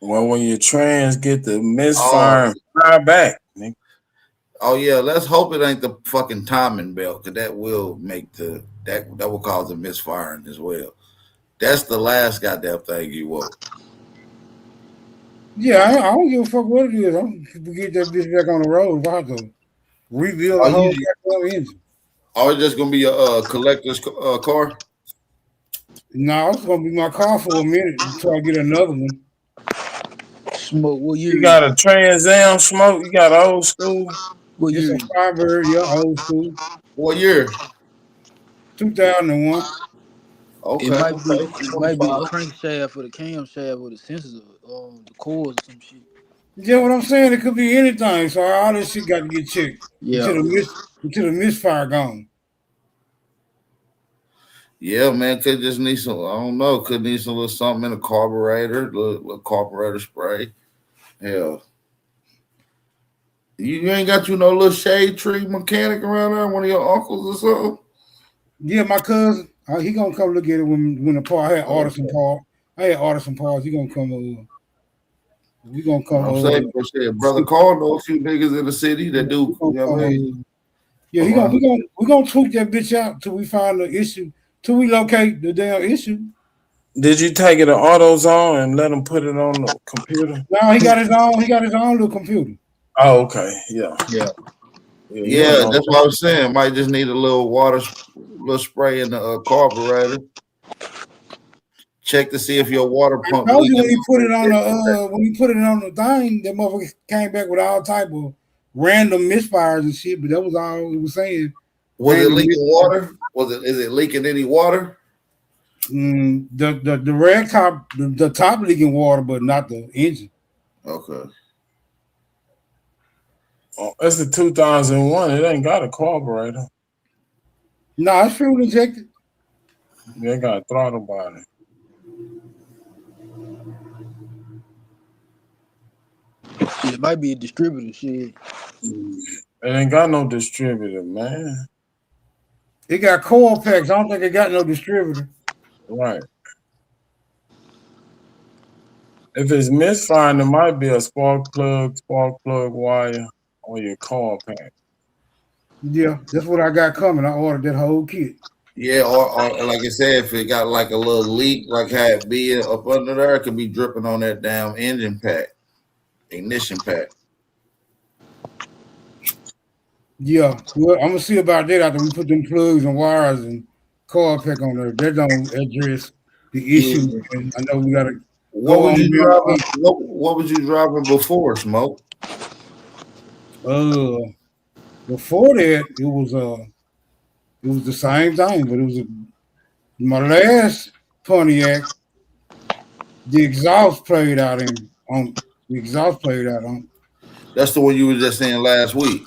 Well, when you're trans, get the misfire fire back. Nigga. Oh yeah, let's hope it ain't the fucking timing belt, because that will make that will cause a misfiring as well. That's the last goddamn thing you want. Yeah, I don't give a fuck what it is. I'm gonna get that bitch back on the road. If I have to rebuild the whole goddamn engine. Oh, it's just gonna be a collector's car? No, it's gonna be my car for a minute until I get another one. Smoke, what year? You got a Trans Am, Smoke? You got old school? What year? It's a Firebird, yeah, old school. What year? 2001. Okay. It might be the crankshaft or the camshaft or the sensors or the coils or some shit. Yeah, what I'm saying, it could be anything. So all this shit got to get checked. Yeah. Until the misfire gone. Yeah, man, could just need some, I don't know, could need some little something in the carburetor, little carburetor spray. Hell. You ain't got no little shade tree mechanic around there, one of your uncles or something? Yeah, my cousin, he gonna come look at it when the part. I had ordered some parts. He gonna come over. We gonna come I'm over. saying, Brother Carl knows a few niggas in the city that do. You know what I mean? Yeah, we gonna tweak that bitch out till we find the issue, till we locate the damn issue. Did you take it to AutoZone and let him put it on the computer? No, he got his own. He got his own little computer. Oh, okay. Yeah. Yeah, that's what I was saying. Might just need a little little spray in the carburetor. Check to see if your water pump. I told you when he put it on the thing, that motherfucker came back with all type of random misfires and shit. But that was all it was saying. Was it leaking water? Is it leaking any water? The rag top, the top leaking water, but not the engine. Okay. Oh, that's the 2001. It ain't got a carburetor. No, it's fuel injected. They got a throttle body. Shit, it might be a distributor. Shit. It ain't got no distributor, man. It got coil packs. I don't think it got no distributor. Right. If it's misfiring, it might be a spark plug wire, or your car pack. Yeah, that's what I got coming. I ordered that whole kit. Yeah, or like I said, if it got like a little leak, like how it be up under there, it could be dripping on that damn engine pack, ignition pack. Yeah, well, I'm gonna see about that after we put them plugs and wires and car pack on there. That don't address the issue. And I know we gotta. What was you driving before, Smoke? Before that, it was the same thing, but it was my last Pontiac. The exhaust played out on. That's the one you were just saying last week.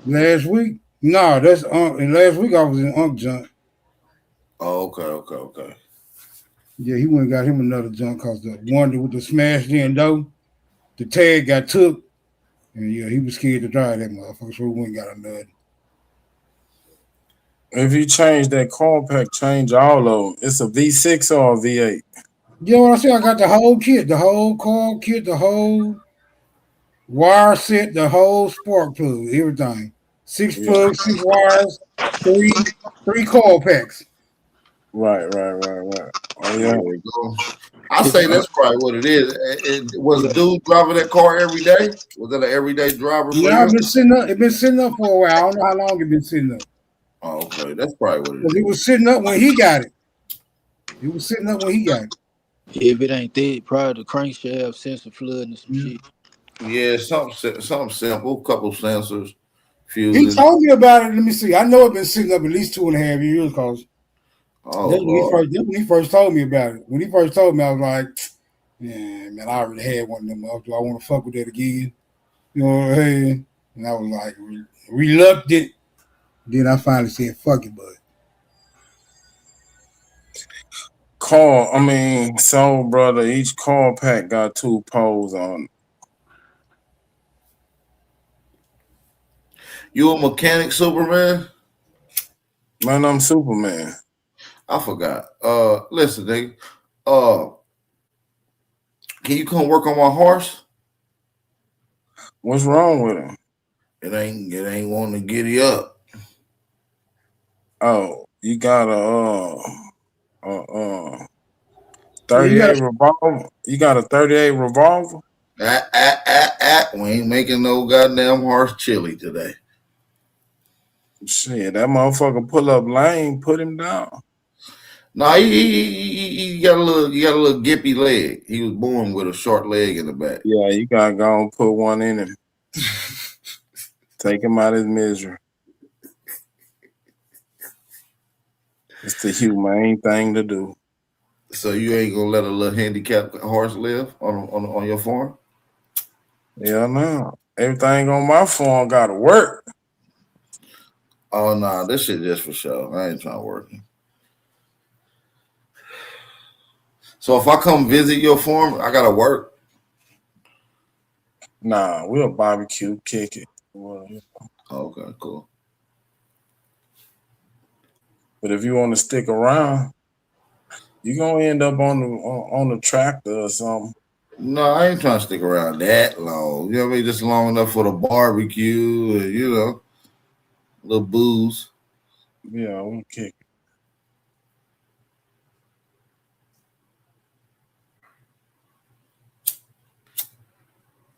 Last week? No, that's and last week I was in Unk junk. Oh, okay. Yeah, he went and got him another junk because the one with the smashed in door, the tag got took, and yeah, he was scared to drive that motherfucker, so he went and got another. If you change that car pack, change all of them. It's a V6 or a V8. Yeah, what I said, I got the whole kit, the whole car kit, the whole wire set, the whole spark plug, everything. 6 plugs, 6 wires, three coil packs. Right. Oh, yeah. I say that's probably what it is. Was the dude driving that car every day? Was it an everyday driver? Yeah, it's been sitting up for a while. I don't know how long it been sitting up. Oh, okay, that's probably what it is. It was sitting up when he got it. If it ain't that, probably the crankshaft, sensor flooding, and some shit. Yeah, something simple, couple sensors, fuses. He told me about it. Let me see. I know it's been sitting up at least 2.5 years because that's when he first told me about it. When he first told me, I was like, yeah, man, I already had one of them. Do I want to fuck with that again? You know what I'm saying? And I was like reluctant. Then I finally said, fuck it, bud. So brother, each car pack got 2 poles on it. You a mechanic, Superman? Man, I'm Superman. I forgot. Listen, nigga. Can you come work on my horse? What's wrong with him? It ain't wanting to giddy up. Oh, you got a 38 revolver? You got a 38 revolver? We ain't making no goddamn horse chili today. Shit, that motherfucker pull up lane, put him down. No, he got a little gippy leg. He was born with a short leg in the back. Yeah, you gotta go and put one in him. Take him out of his misery. It's the humane thing to do. So you ain't gonna let a little handicapped horse live on your farm? Yeah, no. Everything on my farm gotta work. Oh no, this shit just for show. I ain't trying to work. So if I come visit your farm, I gotta work. Nah, we'll barbecue, kick it. Okay, cool. But if you want to stick around, you're gonna end up on the tractor or something. No, I ain't trying to stick around that long. You know what I mean? Just long enough for the barbecue, you know, little booze. Yeah, we'll kick it.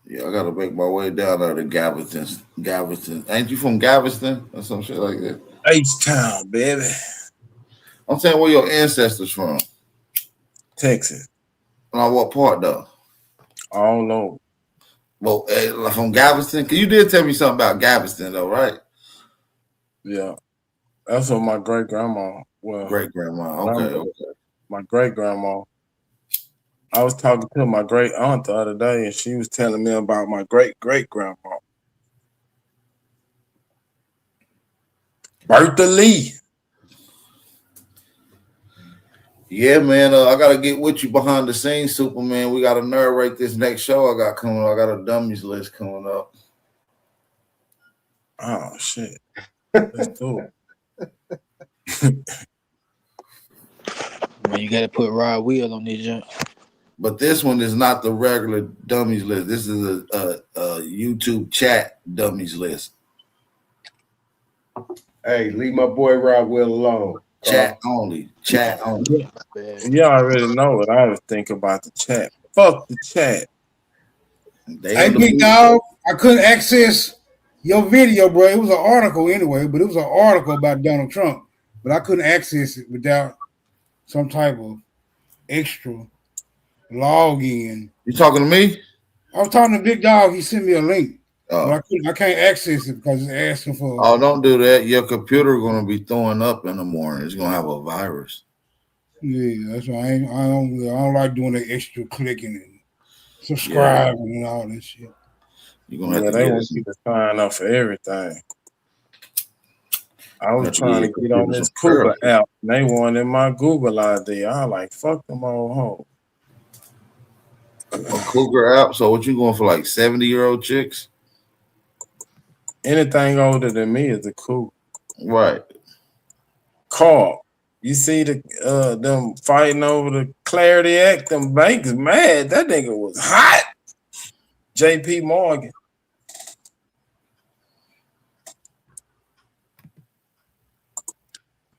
Yeah, I gotta make my way down there to Galveston. Ain't you from Galveston or some shit like that? H-Town, baby. I'm saying where your ancestors from? Texas. On what part though? All over. Well, from Galveston? Cause you did tell me something about Galveston though, right? Yeah. That's what my great grandma was. Great grandma. Okay. My great grandma. I was talking to my great aunt the other day, and she was telling me about my great great grandma, Bertha Lee. Yeah, man. I gotta get with you behind the scenes, Superman. We gotta narrate this next show I got coming up. I got a dummies list coming up. Oh shit. Let's do it. Man, you gotta put Rod Wheel on this jump. But this one is not the regular dummies list. This is a YouTube chat dummies list. Hey, leave my boy Rod Will alone. Chat only. Chat only. You already know what I was thinking about the chat. Fuck the chat. Hey, big dog, I couldn't access your video, bro. It was an article anyway, but it was an article about Donald Trump. But I couldn't access it without some type of extra login. You talking to me? I was talking to Big Dog. He sent me a link. But I can't access it because it's asking for. Oh, don't do that. Your computer gonna be throwing up in the morning. It's gonna have a virus. Yeah, that's why I don't like doing the extra clicking and subscribing and all this shit. You're gonna have to they want you to sign up for everything. I was trying to get on this Cougar app, and they wanted my Google ID. I was like, fuck them old hoes. A Cougar app. So what you going for, like 70-year-old chicks? Anything older than me is a Cougar. Right. Carl, you see them fighting over the Clarity Act? Them banks mad. That nigga was hot. JP Morgan.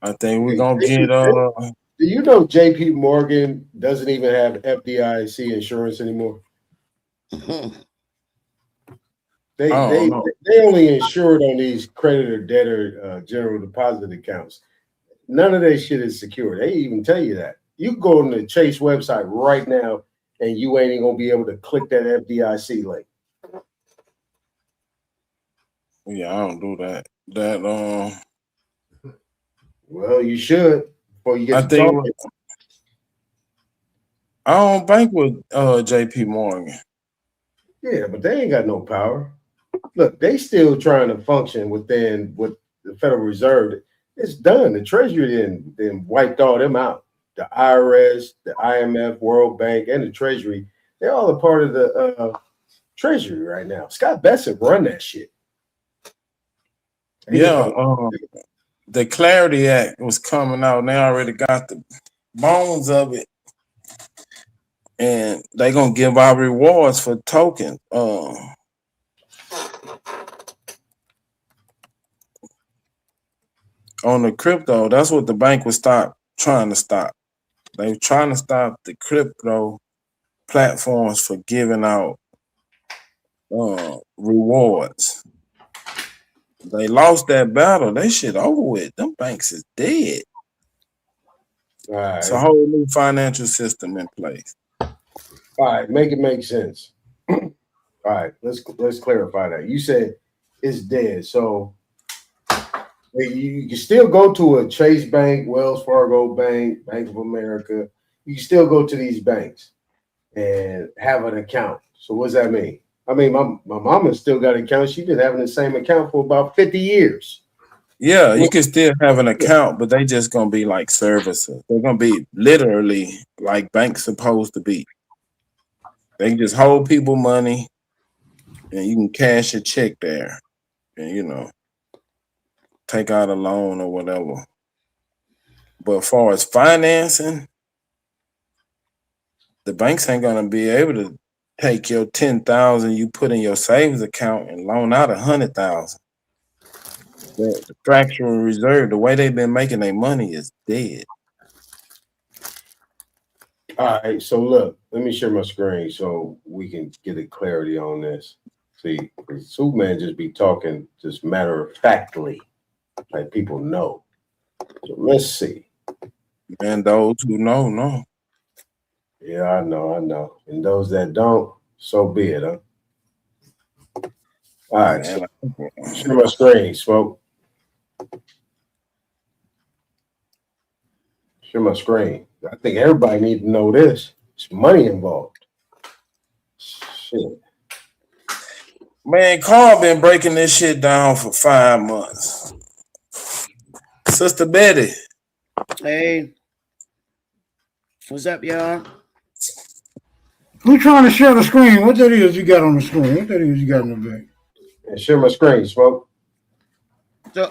I think we're gonna get Do you know JP Morgan doesn't even have FDIC insurance anymore? They only insured on these creditor debtor general deposit accounts. None of that shit is secure. They even tell you that. You can go on the Chase website right now and you ain't even gonna be able to click that FDIC link. Yeah, I don't do that. Well, you should before you get to talking. I don't bank with JP Morgan. Yeah, but they ain't got no power. Look, they still trying to function within what the Federal Reserve, it's done. The Treasury then wiped all them out. The IRS, the IMF, World Bank, and the Treasury, they're all a part of the Treasury right now. Scott Bessent run that shit. Yeah, the Clarity Act was coming out, and they already got the bones of it, and they gonna give out rewards for tokens. On the crypto, that's what the bank was trying to stop. They were trying to stop the crypto platforms for giving out rewards. They lost that battle. They shit over with. Them banks is dead. All right. It's a whole new financial system in place. All right, make it make sense. All right, let's clarify that. You said it's dead. So you can still go to a Chase Bank, Wells Fargo Bank, Bank of America. You can still go to these banks and have an account. So what does that mean? I mean, my mama's still got an account. She's been having the same account for about 50 years. Yeah, you can still have an account, but they just gonna be like services. They're gonna be literally like banks supposed to be. They can just hold people money, and you can cash a check there, and take out a loan or whatever. But as far as financing, the banks ain't gonna be able to take your 10,000 you put in your savings account and loan out 100,000. The fractional reserve, the way they've been making their money, is dead. All right, so look, let me share my screen so we can get a clarity on this. See, Superman just be talking just matter of factly, like people know. So let's see. And those who know. Yeah, I know. And those that don't, so be it, huh? All right, so share my screen, Smoke. Share my screen. I think everybody needs to know this. It's money involved. Shit. Man, Carl been breaking this shit down for 5 months. Sister Betty. Hey. What's up, y'all? Who trying to share the screen? What that is you got on the screen? What that is you got in the back? Yeah, share my screen, Smoke. So,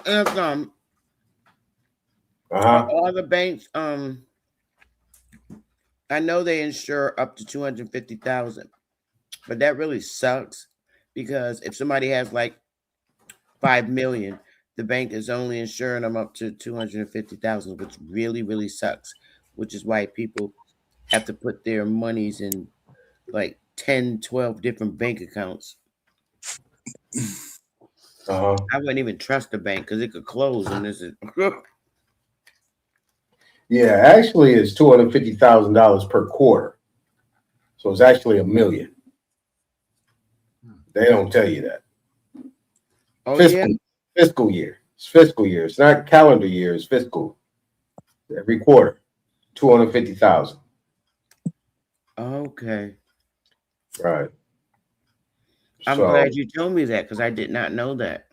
all the banks, I know they insure up to 250,000, but that really sucks because if somebody has like 5 million, the bank is only insuring them up to 250,000, which really, really sucks. Which is why people have to put their monies in like 10, 12 different bank accounts. I wouldn't even trust the bank because it could close and this is. Yeah, actually, it's $250,000 per quarter, so it's actually $1 million. They don't tell you that. Oh, fiscal year. It's fiscal year. It's not calendar year. It's fiscal. Every quarter, 250,000. Okay. Right. I'm glad you told me that because I did not know that.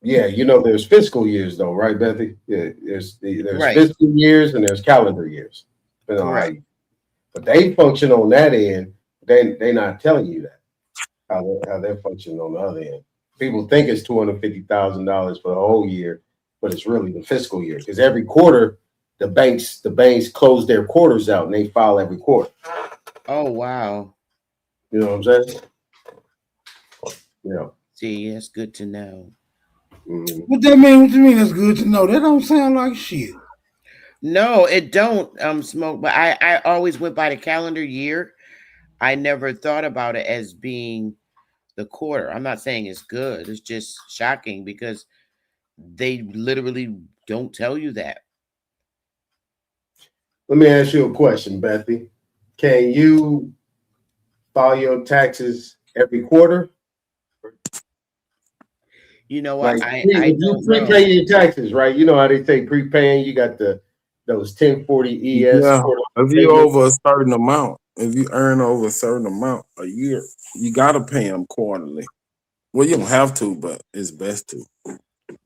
Yeah, there's fiscal years though, right, Bethy? Yeah, there's right. Fiscal years and there's calendar years. Right. But they function on that end. They not telling you that how they're functioning on the other end. People think it's $250,000 for the whole year, but it's really the fiscal year because every quarter the banks close their quarters out and they file every quarter. Oh wow! You know what I'm saying? Yeah. See, that's good to know. What that mean? What you mean? That's good to know. That don't sound like shit. No, it don't. Smoke. But I always went by the calendar year. I never thought about it as being the quarter. I'm not saying it's good. It's just shocking because they literally don't tell you that. Let me ask you a question, Bethy. Can you file your taxes every quarter? You know what? Like, you prepay your taxes, right? You know how they say prepaying. You got those 1040 ES. Yeah, if you over a certain amount, if you earn over a certain amount a year, you gotta pay them quarterly. Well, you don't have to, but it's best to.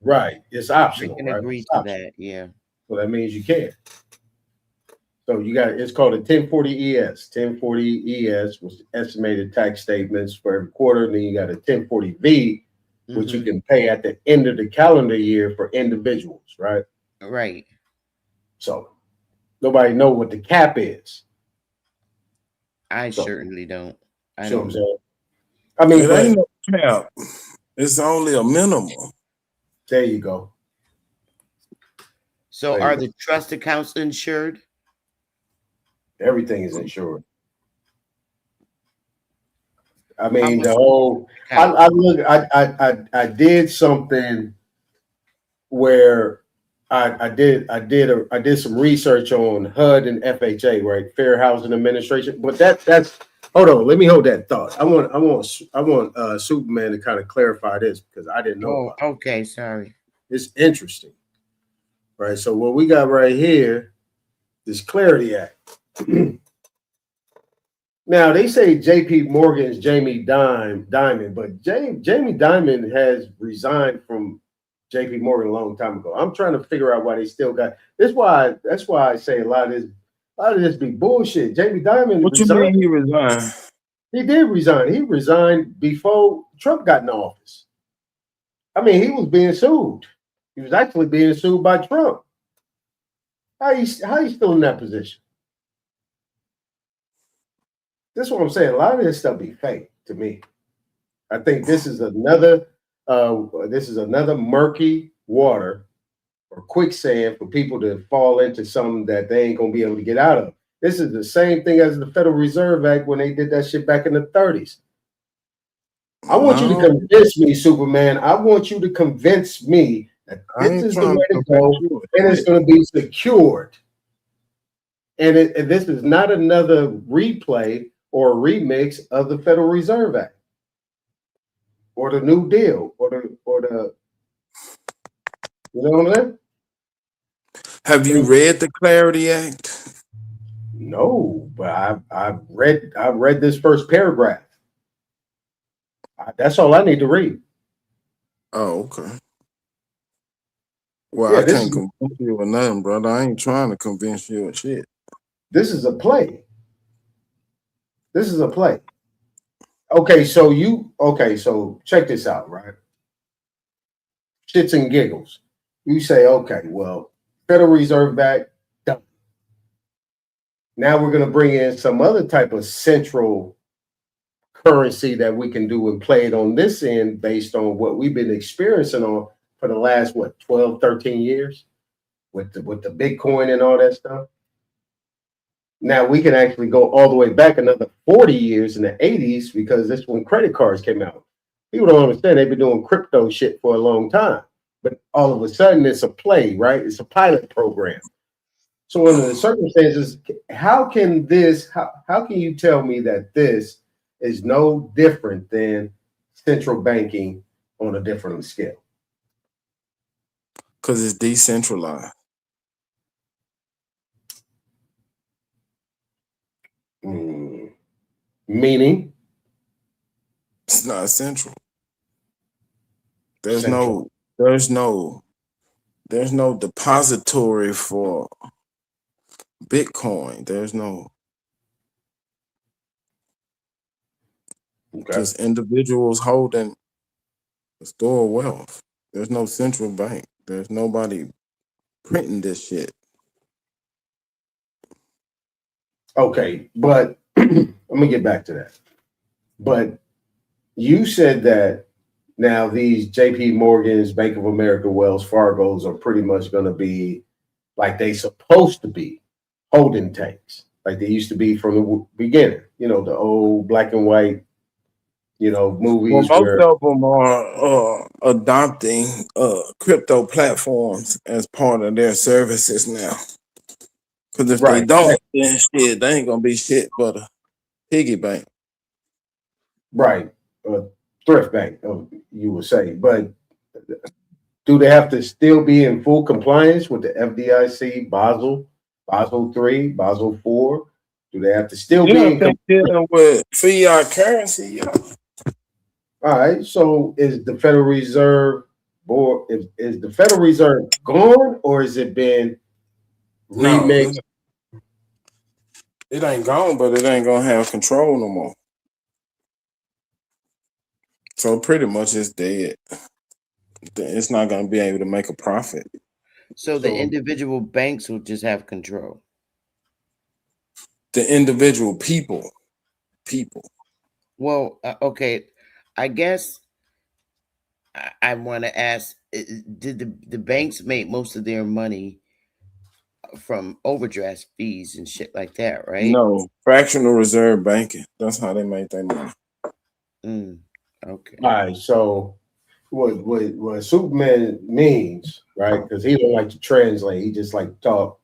Right. It's We optional, can right? agree It's to optional. that. Yeah. So that means you can. So you got it's called a 1040 ES. 1040 ES was estimated tax statements for every quarter. And then you got a 1040V, which you can pay at the end of the calendar year for individuals, right? Right. So nobody know what the cap is. I So, certainly don't. I see what I'm don't. saying? I mean, It but ain't no cap. It's only a minimum. there you go. So There you are go. the trust accounts insured? Everything is insured. I How mean, much the whole. I did something where I did some research on HUD and FHA, right? Fair Housing Administration. But that's hold on. Let me hold that thought. I want Superman to kind of clarify this because I didn't know Oh, about it. okay. Sorry. It's interesting, right? So what we got right here, this Clarity Act. Now they say J.P. Morgan's Jamie Dimon, but Jamie Dimon has resigned from J.P. Morgan a long time ago. I'm trying to figure out why they still got. That's why I say a lot of this be bullshit. Jamie Dimon. What resigned. you mean he resigned? He did resign. He resigned before Trump got in office. I mean, he was being sued. He was actually being sued by Trump. How you still in that position? This is what I'm saying. A lot of this stuff be fake to me. I think this is another murky water or quicksand for people to fall into something that they ain't gonna be able to get out of. This is the same thing as the Federal Reserve Act when they did that shit back in the 30s. I want you to convince me, Superman. I want you to convince me that this is the way to go and it's going to be secured. And this is not another replay or remix of the Federal Reserve Act or the New Deal or the you know what I'm saying? Have you read the Clarity Act? No, but I've read this first paragraph. That's all I need to read. Oh, okay. Well, Yeah, I can't convince you with nothing, brother. I ain't trying to convince you of shit. This is a play. This is a play. Okay, so check this out, right? Shits and giggles. You say, okay, well, Federal Reserve Act, done. Now we're going to bring in some other type of central currency that we can do and play it on this end based on what we've been experiencing on for the last, 12, 13 years with the Bitcoin and all that stuff. Now we can actually go all the way back another 40 years in the 80s because that's when credit cards came out. People don't understand they've been doing crypto shit for a long time, but all of a sudden it's a play, right? It's a pilot program. So under the circumstances, how can you tell me that this is no different than central banking on a different scale? Because it's decentralized. Meaning? It's not central. Central. There's no depository for Bitcoin. There's no just individuals holding a store of wealth. There's no central bank. There's nobody printing this shit. Okay, but let me get back to that. But you said that now these JP Morgans, Bank of America, Wells Fargo's are pretty much going to be like they supposed to be, holding tanks, like they used to be from the beginning. You know, the old black and white, movies. Well, most of them are adopting crypto platforms as part of their services now. Because if they don't, then shit, they ain't gonna be shit but a piggy bank. Right. Thrift bank, you would say. But do they have to still be in full compliance with the FDIC, Basel III, Basel IV? Do they have to still be in compliance with fiat currency? Yeah. All right. So is the Federal Reserve board, is the Federal Reserve gone or has it been remixed? It ain't gone, but it ain't gonna have control no more. So pretty much it's dead. It's not gonna be able to make a profit. So the individual banks will just have control. The individual people. Well, okay. I guess I want to ask: did the banks make most of their money from overdraft fees and shit like that, right? No, fractional reserve banking. That's how they make their money. Okay. All right. So what Superman means, right? Because he don't like to translate. He just like to talk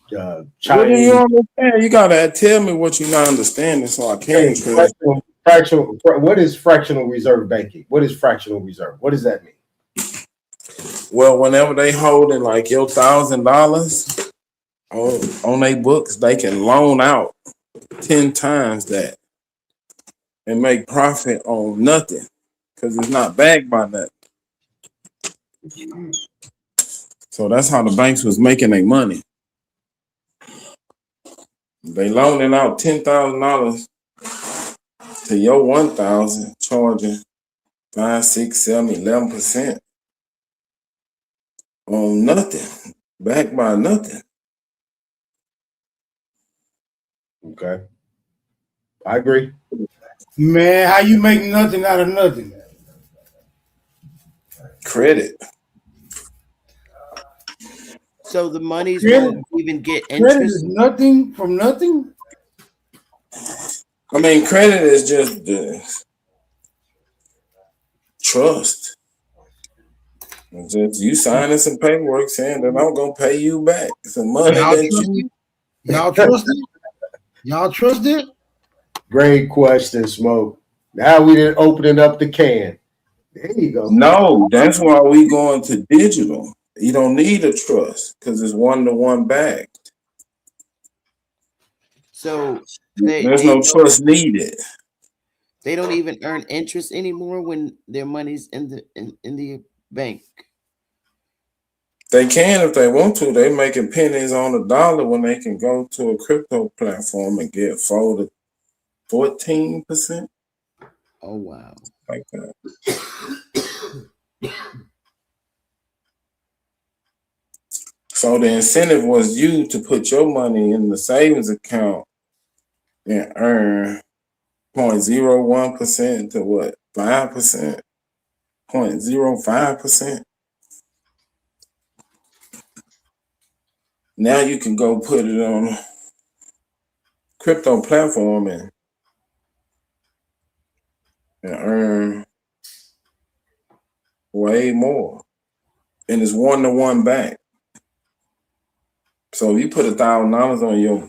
What Chinese. do you understand? You gotta tell me what you're not understanding so I can. Fractional. What is fractional reserve banking? What is fractional reserve? What does that mean? Well, whenever they holding like your $1,000 on their books, they can loan out 10 times that and make profit on nothing because it's not backed by nothing. So that's how the banks was making their money. They loaning out $10,000 to your 1,000, charging 5, 6, 7, 11% on nothing, backed by nothing. Okay, I agree. Man, how you make nothing out of nothing? Credit. So the monies won't even get interest. Credit is nothing from nothing. I mean, credit is just the trust. It's just you signing some paperwork saying that I'm gonna pay you back some money Y'all trust it? Y'all trust it? Great question, Smoke. Now we didn't open up the can. There you go. No, that's why we going to digital. You don't need a trust because it's one-to-one backed. So there's no trust needed. They don't even earn interest anymore when their money's in the bank. They can if they want to. They making pennies on the dollar when they can go to a crypto platform and get 4 to 14%. Oh wow. Like that. So the incentive was you to put your money in the savings account and earn 0.01% to what? 5%, 0.05%. Now you can go put it on a crypto platform and earn way more. And it's one-to-one back. So if you put $1,000 on your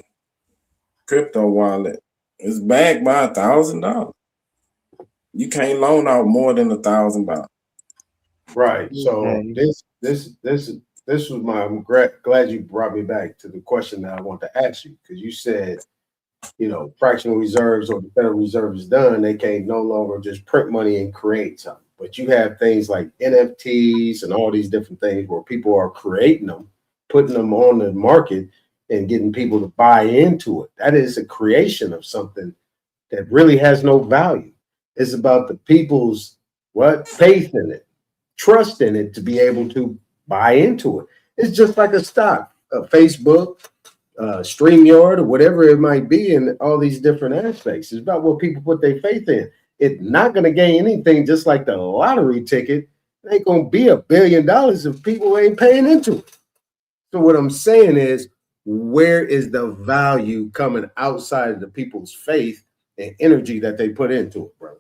crypto wallet, it's backed by $1,000. You can't loan out more than $1,000. Right. So this was my. I'm glad you brought me back to the question that I want to ask you, because you said, fractional reserves or the Federal Reserve is done. They can't no longer just print money and create something. But you have things like NFTs and all these different things where people are creating them, putting them on the market and getting people to buy into it. That is a creation of something that really has no value. It's about the people's faith in it, trust in it to be able to buy into it. It's just like a stock, a Facebook, StreamYard, or whatever it might be in all these different aspects. It's about what people put their faith in. It's not going to gain anything, just like the lottery ticket. It ain't going to be $1 billion if people ain't paying into it. So what I'm saying is, where is the value coming outside of the people's faith and energy that they put into it, bro?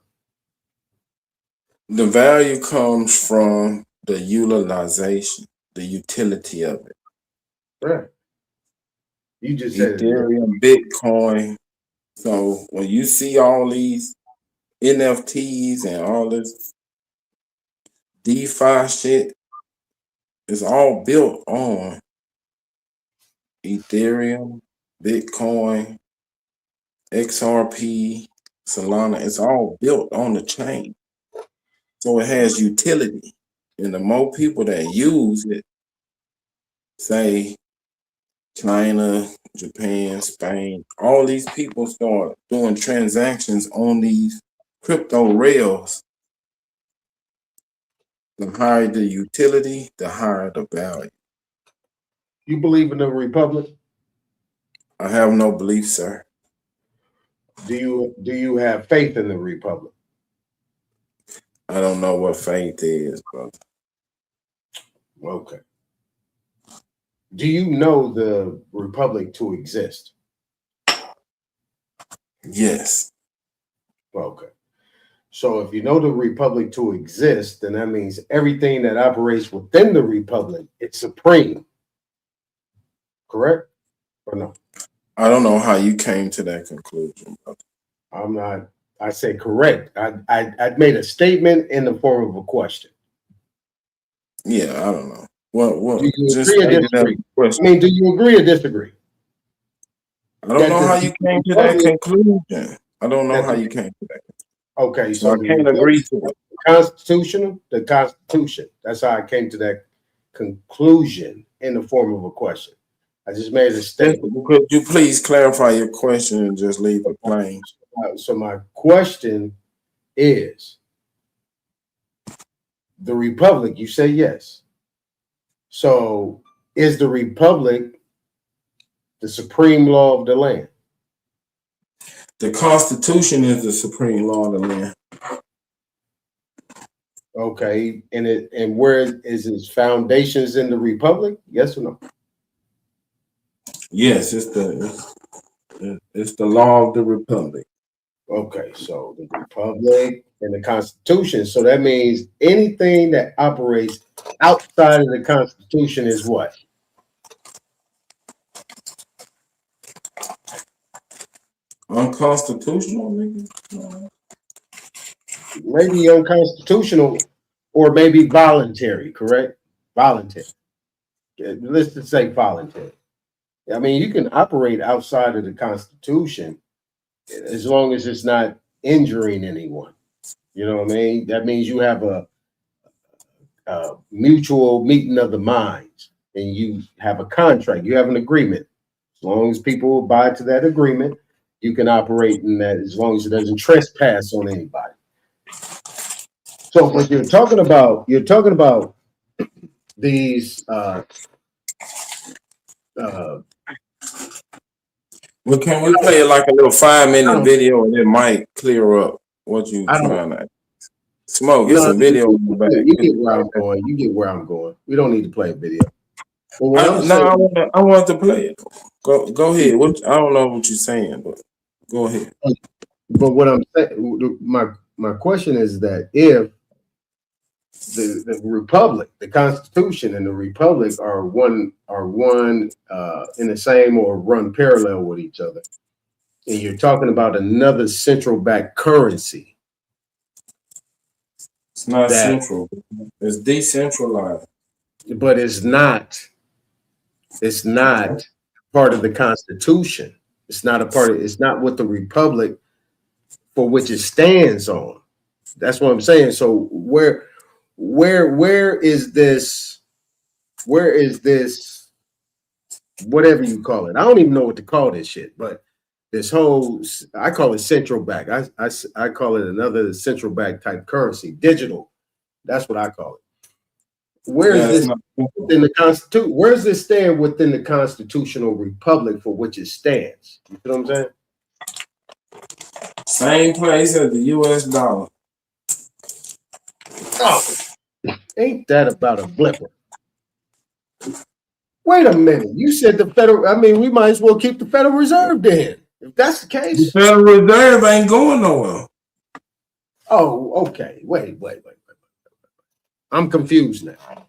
The value comes from the utilization, the utility of it. Right. You just said Ethereum, Bitcoin. So when you see all these NFTs and all this DeFi shit, it's all built on Ethereum, Bitcoin, XRP, Solana. It's all built on the chain. So it has utility. And the more people that use it, say China, Japan, Spain, all these people start doing transactions on these crypto rails, the higher the utility, the higher the value. You believe in the republic? I have no belief, sir. Do you have faith in the republic? I don't know what faith is, brother. Okay. Do you know the republic to exist? Yes. Okay. So if you know the republic to exist, then that means everything that operates within the republic, it's supreme. Correct? Or no? I don't know how you came to that conclusion, brother. I'm not. I say correct. I made a statement in the form of a question. Yeah, I don't know. Well, do you just agree or disagree? I question. mean, do you agree or disagree? I don't know how you came to that conclusion. I don't know how you came to that. Okay, So I can't agree to it. Constitution, the Constitution. That's how I came to that conclusion in the form of a question. I just made a statement. Could you please clarify your question and just leave it plain? So my question is, the republic, you say yes. So is the republic the supreme law of the land? The Constitution is the supreme law of the land. Okay, and where is its foundations in the republic? Yes or no? Yes, it's the law of the republic. Okay, so the republic and the Constitution. So that means anything that operates outside of the Constitution is what? Unconstitutional, nigga? Maybe unconstitutional or maybe voluntary, correct? Voluntary. Let's just say voluntary. I mean, you can operate outside of the Constitution as long as it's not injuring anyone. You know what I mean? That means you have a mutual meeting of the minds and you have a contract, you have an agreement. As long as people abide to that agreement, you can operate in that as long as it doesn't trespass on anybody. So what you're talking about these well, can we play it like a little 5-minute video and it might clear up what you trying to smoke? It's a video. You get where I'm going. You get where I'm going. We don't need to play a video. I want to play it. Go ahead. I don't know what you're saying, but go ahead. But what I'm saying, my question is that if the republic, the Constitution, and the republic are one in the same or run parallel with each other, and you're talking about another central bank currency. It's not central. It's decentralized. But it's not part of the Constitution. It's not what the republic for which it stands on. That's what I'm saying. So where is this whatever you call it? I don't even know what to call this shit, but this whole, I call it central bank. I call it another central bank type currency, digital. That's what I call it. Where is this within the Constitution? Where does this stand within the constitutional republic for which it stands? You know what I'm saying? Same place as the U.S. dollar. Oh, ain't that about a blipper? Wait a minute. You said the federal, I mean, we might as well keep the Federal Reserve then. If that's the case. The Federal Reserve ain't going nowhere. Oh, okay. Wait. I'm confused now.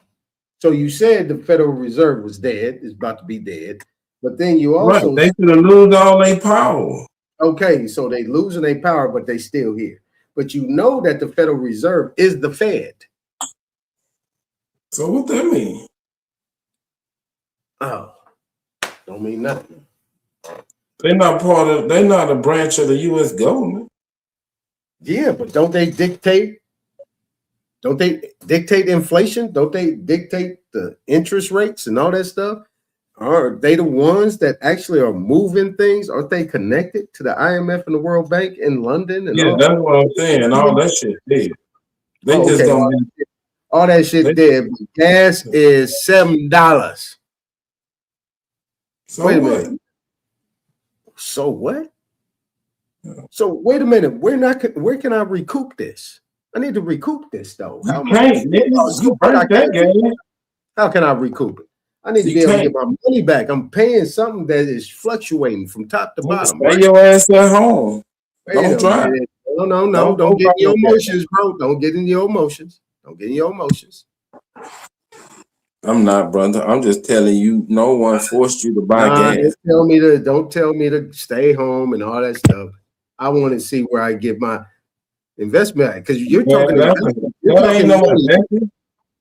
So you said the Federal Reserve was dead, is about to be dead, but then you also they should have lose all their power. Okay, so they losing their power, but they still here. But you know that the Federal Reserve is the Fed. So what that mean? Oh, don't mean nothing. They're not a branch of the U.S. government. Yeah, but don't they dictate Don't they dictate inflation? Don't they dictate the interest rates and all that stuff? Are they the ones that actually are moving things? Aren't they connected to the IMF and the World Bank in London? And Yeah, all that's what I'm saying. All that shit dead. They Oh, just okay. don't. All that shit dead. Gas is $7. So Wait a what? minute. So what? So wait a minute. Where can I recoup this? I need to recoup this though. You can't, nigga. You burnt that gas. How can I recoup it? I need to You be able to can't. get my money back. I'm paying something that is fluctuating from top to bottom. Stay your ass at home. Wait Don't a drive. minute. No. Don't Don't get in your drive. emotions, bro. Don't get in your emotions. Don't get in your emotions. I'm not, brother. I'm just telling you, no one forced you to buy Nah, gas. don't tell me to stay home and all that stuff. I want to see where I get my investment because you're talking. That ain't no investment.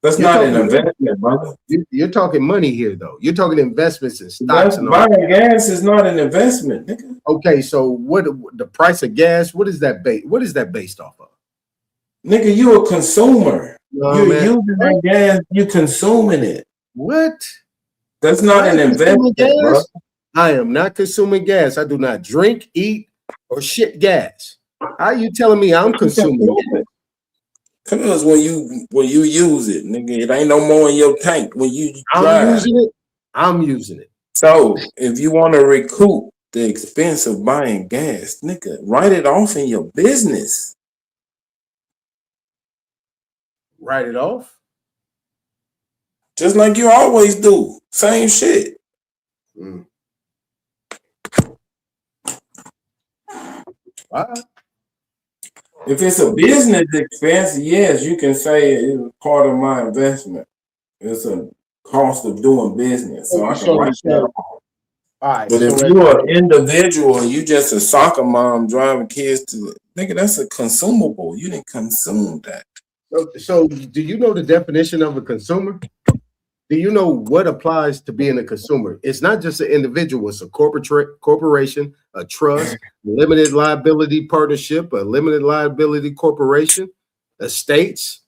That's not an investment, brother. You're talking money here, though. You're talking investments and stocks and all. Buying gas is not an investment, nigga. Okay, so what the price of gas? What is that based off of? Nigga, you a consumer. No, You're man. using that gas. You consuming it. What? That's not I an ain't consuming investment, bro. gas. I am not consuming gas. I do not drink, eat, or shit gas. How are you telling me I'm consuming gas? Because when you use it, nigga, it ain't no more in your tank when you drive. I'm using it. So if you want to recoup the expense of buying gas, nigga, write it off in your business. Write it off. Just like you always do. Same shit. Mm. All right. If it's a business expense, yes, you can say it's part of my investment. It's a cost of doing business. So I can write that off. All right. But if you're an individual and you just a soccer mom driving kids to nigga, that's a consumable. You didn't consume that. So do you know the definition of a consumer? Do you know what applies to being a consumer? It's not just an individual, it's a corporation, a trust, limited liability partnership, a limited liability corporation, estates.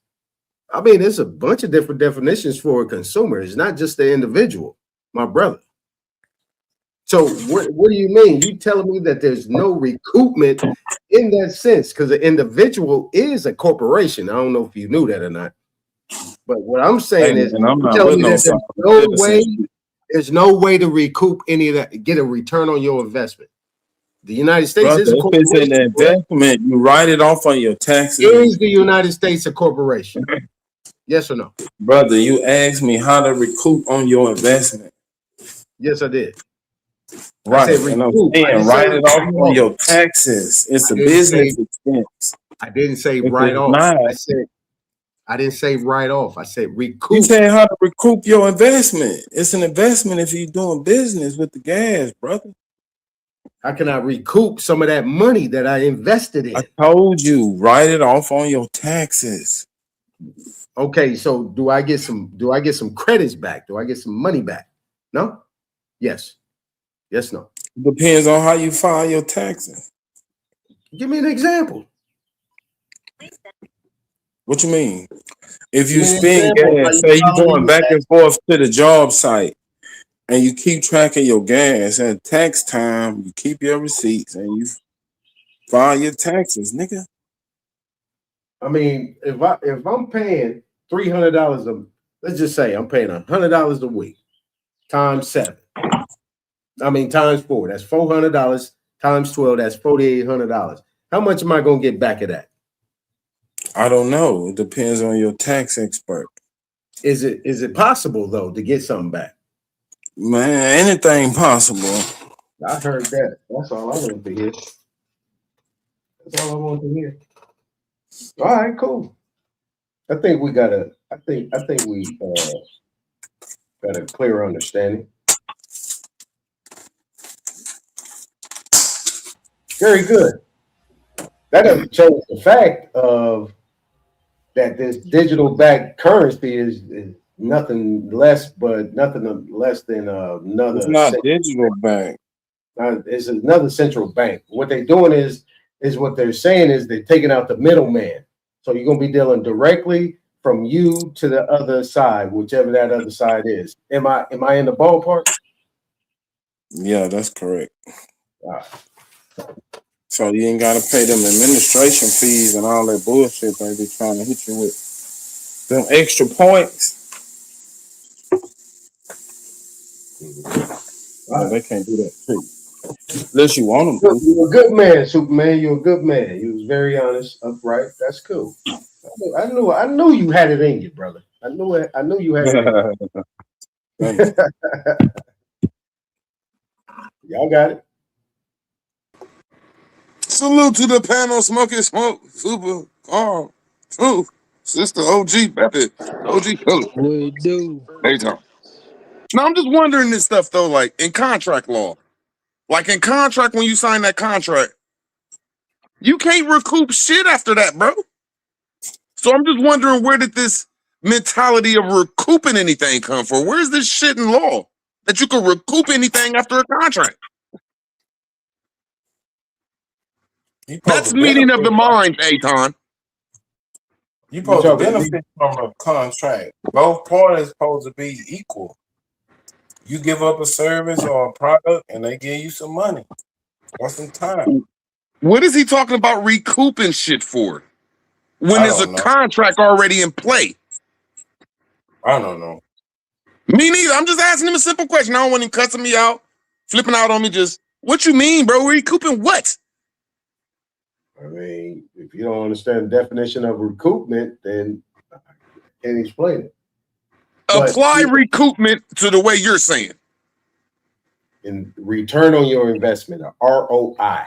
I mean, there's a bunch of different definitions for a consumer. It's not just the individual, my brother. So what do you mean? You telling me that there's no recoupment in that sense? Because an individual is a corporation. I don't know if you knew that or not. But what I'm saying is, and I'm not telling me with that there's no way to recoup any of that, get a return on your investment. The United States Brother, is a if it's corporation. an investment, you write it off on your taxes. Is the United States a corporation? Yes or no? Brother, you asked me how to recoup on your investment. Yes, I did. Right, I said and I'm recoup. I saying didn't write say it off recoup. on your taxes. It's a I didn't business say- expense. I didn't say If write it's off. not- I didn't say write off. I said You recoup. saying how to recoup your investment. It's an investment if you're doing business with the gas, brother. How can I recoup some of that money that I invested in? I told you, write it off on your taxes. Okay, so do I get some credits back? Do I get some money back? No? Yes. Yes, no. Depends on how you file your taxes. Give me an example. What you mean? If you Give me an spend example of how gas, you say you're file going your back and forth to the job site and you keep track of your gas at tax time, you keep your receipts and you file your taxes, nigga. I mean, if I'm paying $300 let's just say I'm paying $100 a week times 7. I mean times 4. That's $400 times 12. That's $4,800. How much am I gonna get back of that? I don't know. It depends on your tax expert. Is it possible though to get something back? Man, anything possible. I heard that. That's all I wanted to hear. That's all I wanted to hear. All right, cool. I think we got a clear understanding. Very good. That doesn't change the fact of that this digital backed currency is nothing less than another. It's not digital bank. It's another central bank. What they're doing is what they're saying is they're taking out the middleman. So you're gonna be dealing directly from you to the other side, whichever that other side is. Am I in the ballpark? Yeah, that's correct. So you ain't gotta pay them administration fees and all that bullshit they be trying to hit you with. Them extra points. They can't do that too. Unless you want them to. You're a good man, Superman. You're a good man. You was very honest, upright. That's cool. I knew you had it in you, brother. I knew you had it in you. Y'all got it. Salute to the panel, Smoking Smoke, Super Carl, Truth, Sister OG Peppy, OG Color. We do. Hey, Tom. Now I'm just wondering this stuff though, like in contract law. Like in contract, when you sign that contract, you can't recoup shit after that, bro. So I'm just wondering, where did this mentality of recouping anything come from? Where's this shit in law that you can recoup anything after a contract? That's meeting of the mind, Aton. You supposed to benefit from a contract. Both parties supposed to be equal. You give up a service or a product, and they give you some money or some time. What is he talking about recouping shit for? When there's a contract already in play? I don't know. Me neither. I'm just asking him a simple question. I don't want him cussing me out, flipping out on me. Just, what you mean, bro? Recouping what? I mean, if you don't understand the definition of recoupment, then I can't explain it. Apply recoupment to the way you're saying. In return on your investment, ROI.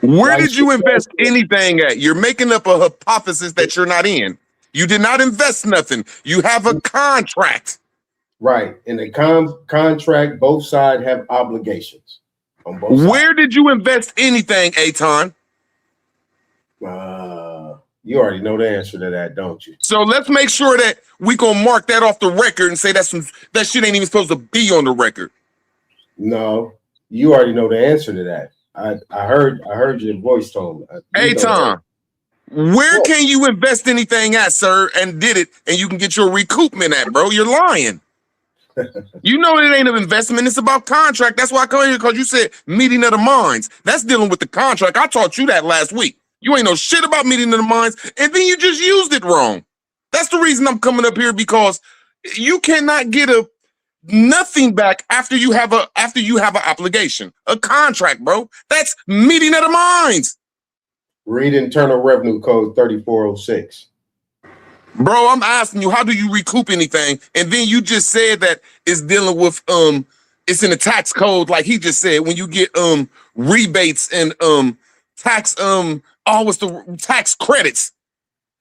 Where did you invest anything at? You're making up a hypothesis that you're not in. You did not invest nothing. You have a contract. Right. In the contract, both sides have obligations on both sides. Where did you invest anything, Aton? You already know the answer to that, don't you? So let's make sure that we gonna mark that off the record and say that shit ain't even supposed to be on the record. No, you already know the answer to that. I heard your voice tone. Aton, where can you invest anything at, sir, and did it, and you can get your recoupment at, bro? You're lying. You know it ain't an investment. It's about contract. That's why I come here, because you said meeting of the minds. That's dealing with the contract. I taught you that last week. You ain't know shit about meeting of the minds, and then you just used it wrong. That's the reason I'm coming up here, because you cannot get nothing back after you have an obligation, a contract, bro. That's meeting of the minds. Read Internal Revenue Code 3406. Bro, I'm asking you, how do you recoup anything? And then you just said that it's dealing with it's in the tax code, like he just said, when you get rebates and tax what's the tax credits.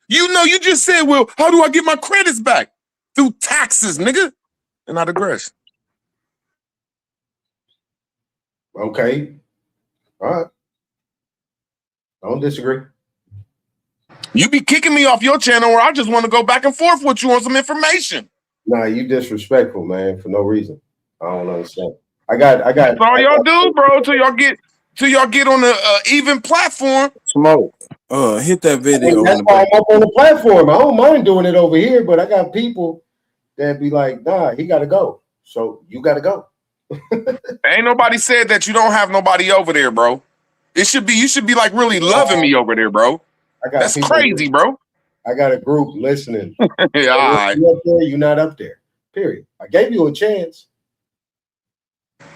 You know, you just said, well, how do I get my credits back? Through taxes, nigga. And I digress. Okay. All right. I don't disagree. You be kicking me off your channel where I just want to go back and forth with you on some information. Nah, you disrespectful, man, for no reason. I don't understand. I got. That's all y'all do, bro, till y'all get on the even platform. Smoke. Hit that video. That's why I'm up on the platform. I don't mind doing it over here, but I got people that be like, nah, he got to go. So you got to go. Ain't nobody said that you don't have nobody over there, bro. You should be like really loving me over there, bro. That's crazy, bro. I got a group listening. Yeah, all right. You up there, you're not up there. Period. I gave you a chance.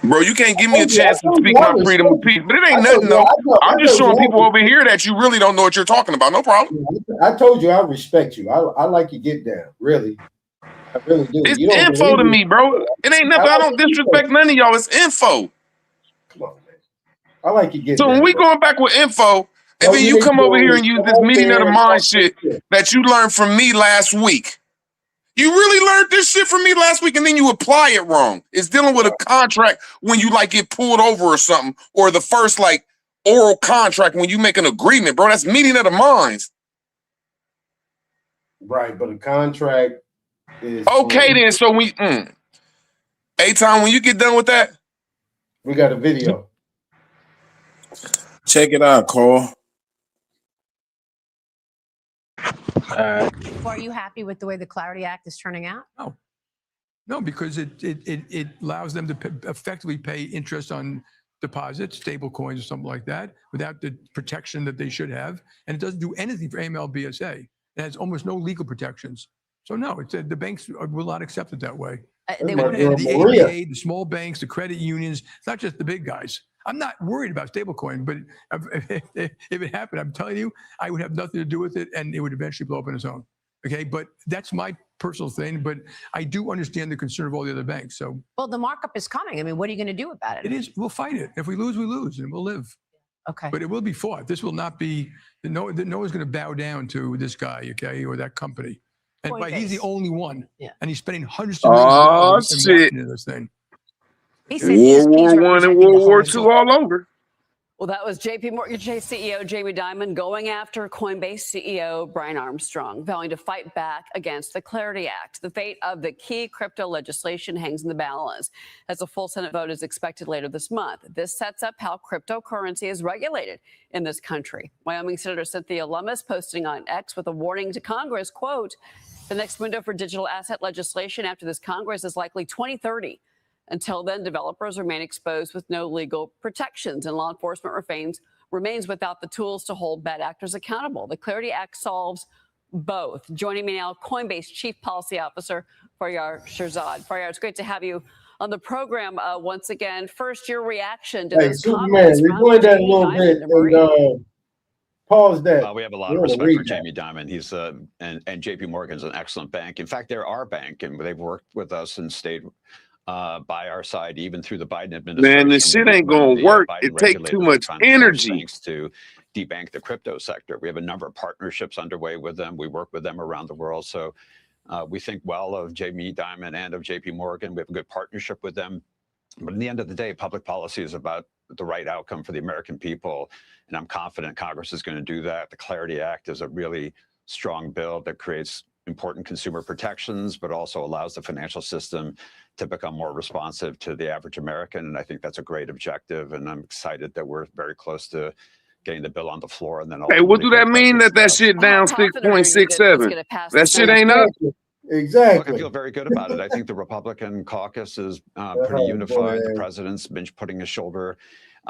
Bro, you can't give me a chance to speak my freedom of speech. But it ain't nothing, though. I'm just showing people over here that you really don't know what you're talking about. No problem. I told you I respect you. I like you get down. Really. I really do. It's info to me, bro. It ain't nothing. I don't disrespect none of y'all. It's info. Come on, man. I like you get down. So when we going back with info, and then you come over here and use this meeting of the mind shit that you learned from me last week. You really learned this shit from me last week, and then you apply it wrong. It's dealing with a contract when you like get pulled over or something, or the first like oral contract when you make an agreement, bro. That's meeting of the minds. Right, but a contract is okay. Then so we, Aton, when you get done with that, we got a video. Check it out, Cole. right. Well, are you happy with the way the Clarity Act is turning out? No, because it allows them to effectively pay interest on deposits, stable coins or something like that, without the protection that they should have. And it doesn't do anything for AML BSA. It has almost no legal protections. So no, the banks will not accept it that way. They And would the ABA, the small banks, the credit unions, it's not just the big guys. I'm not worried about stablecoin, but if it happened, I'm telling you, I would have nothing to do with it, and it would eventually blow up on its own. Okay, but that's my personal thing. But I do understand the concern of all the other banks. So, well, the markup is coming. I mean, what are you going to do about it? It is. We'll fight it. If we lose, we lose, and we'll live. Okay. But it will be fought. This will not be. No one's going to bow down to this guy, okay, or that company. And but he's the only one. Yeah. And he's spending hundreds of millions of dollars in this thing. World War I and World War II all over. Well, that was JP Morgan Chase CEO Jamie Dimon going after Coinbase CEO Brian Armstrong, vowing to fight back against the Clarity Act. The fate of the key crypto legislation hangs in the balance as a full Senate vote is expected later this month. This sets up how cryptocurrency is regulated in this country. Wyoming Senator Cynthia Lummis posting on X with a warning to Congress, quote, the next window for digital asset legislation after this Congress is likely 2030. Until then, developers remain exposed with no legal protections, and law enforcement remains without the tools to hold bad actors accountable. The Clarity Act solves both. Joining me now, Coinbase Chief Policy Officer Faryar Shirzad. Faryar, it's great to have you on the program once again. First, your reaction to those comments. Rewind that a little bit and pause that. We have a lot of respect for Jamie Dimon. He's and JP Morgan's an excellent bank. In fact, they're our bank, and they've worked with us and stayed by our side, even through the Biden administration. Man, this shit ain't gonna work. It takes too much energy. Banks to debank the crypto sector. We have a number of partnerships underway with them. We work with them around the world. So we think well of Jamie Dimon and of JP Morgan. We have a good partnership with them. But in the end of the day, public policy is about the right outcome for the American people. And I'm confident Congress is going to do that. The Clarity Act is a really strong bill that creates important consumer protections, but also allows the financial system to become more responsive to the average American. And I think that's a great objective. And I'm excited that we're very close to getting the bill on the floor. And then, hey, what do that mean that shit down 6.67? That shit ain't up. Exactly. Look, I feel very good about it. I think the Republican caucus is pretty unified. The president's been putting his shoulder.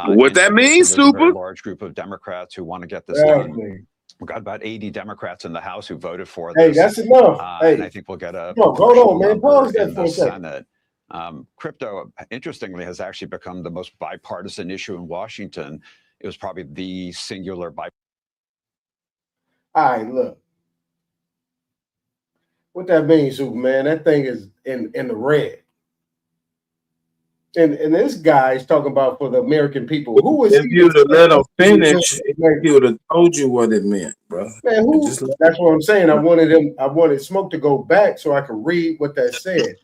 What that means, Super? A large group of Democrats who want to get this done. We've got about 80 Democrats in the House who voted for this. Hey, that's enough. And I think we'll get a hold on, man. Pause that in for the a second. Senate. Crypto, interestingly, has actually become the most bipartisan issue in Washington. It was probably the singular All right, look. What that means, Superman, that thing is in the red. And this guy's talking about for the American people. Who is if you'd have let him finish, he would have told you what it meant, bro. Man, that's what I'm saying. I wanted Smoke to go back so I could read what that said.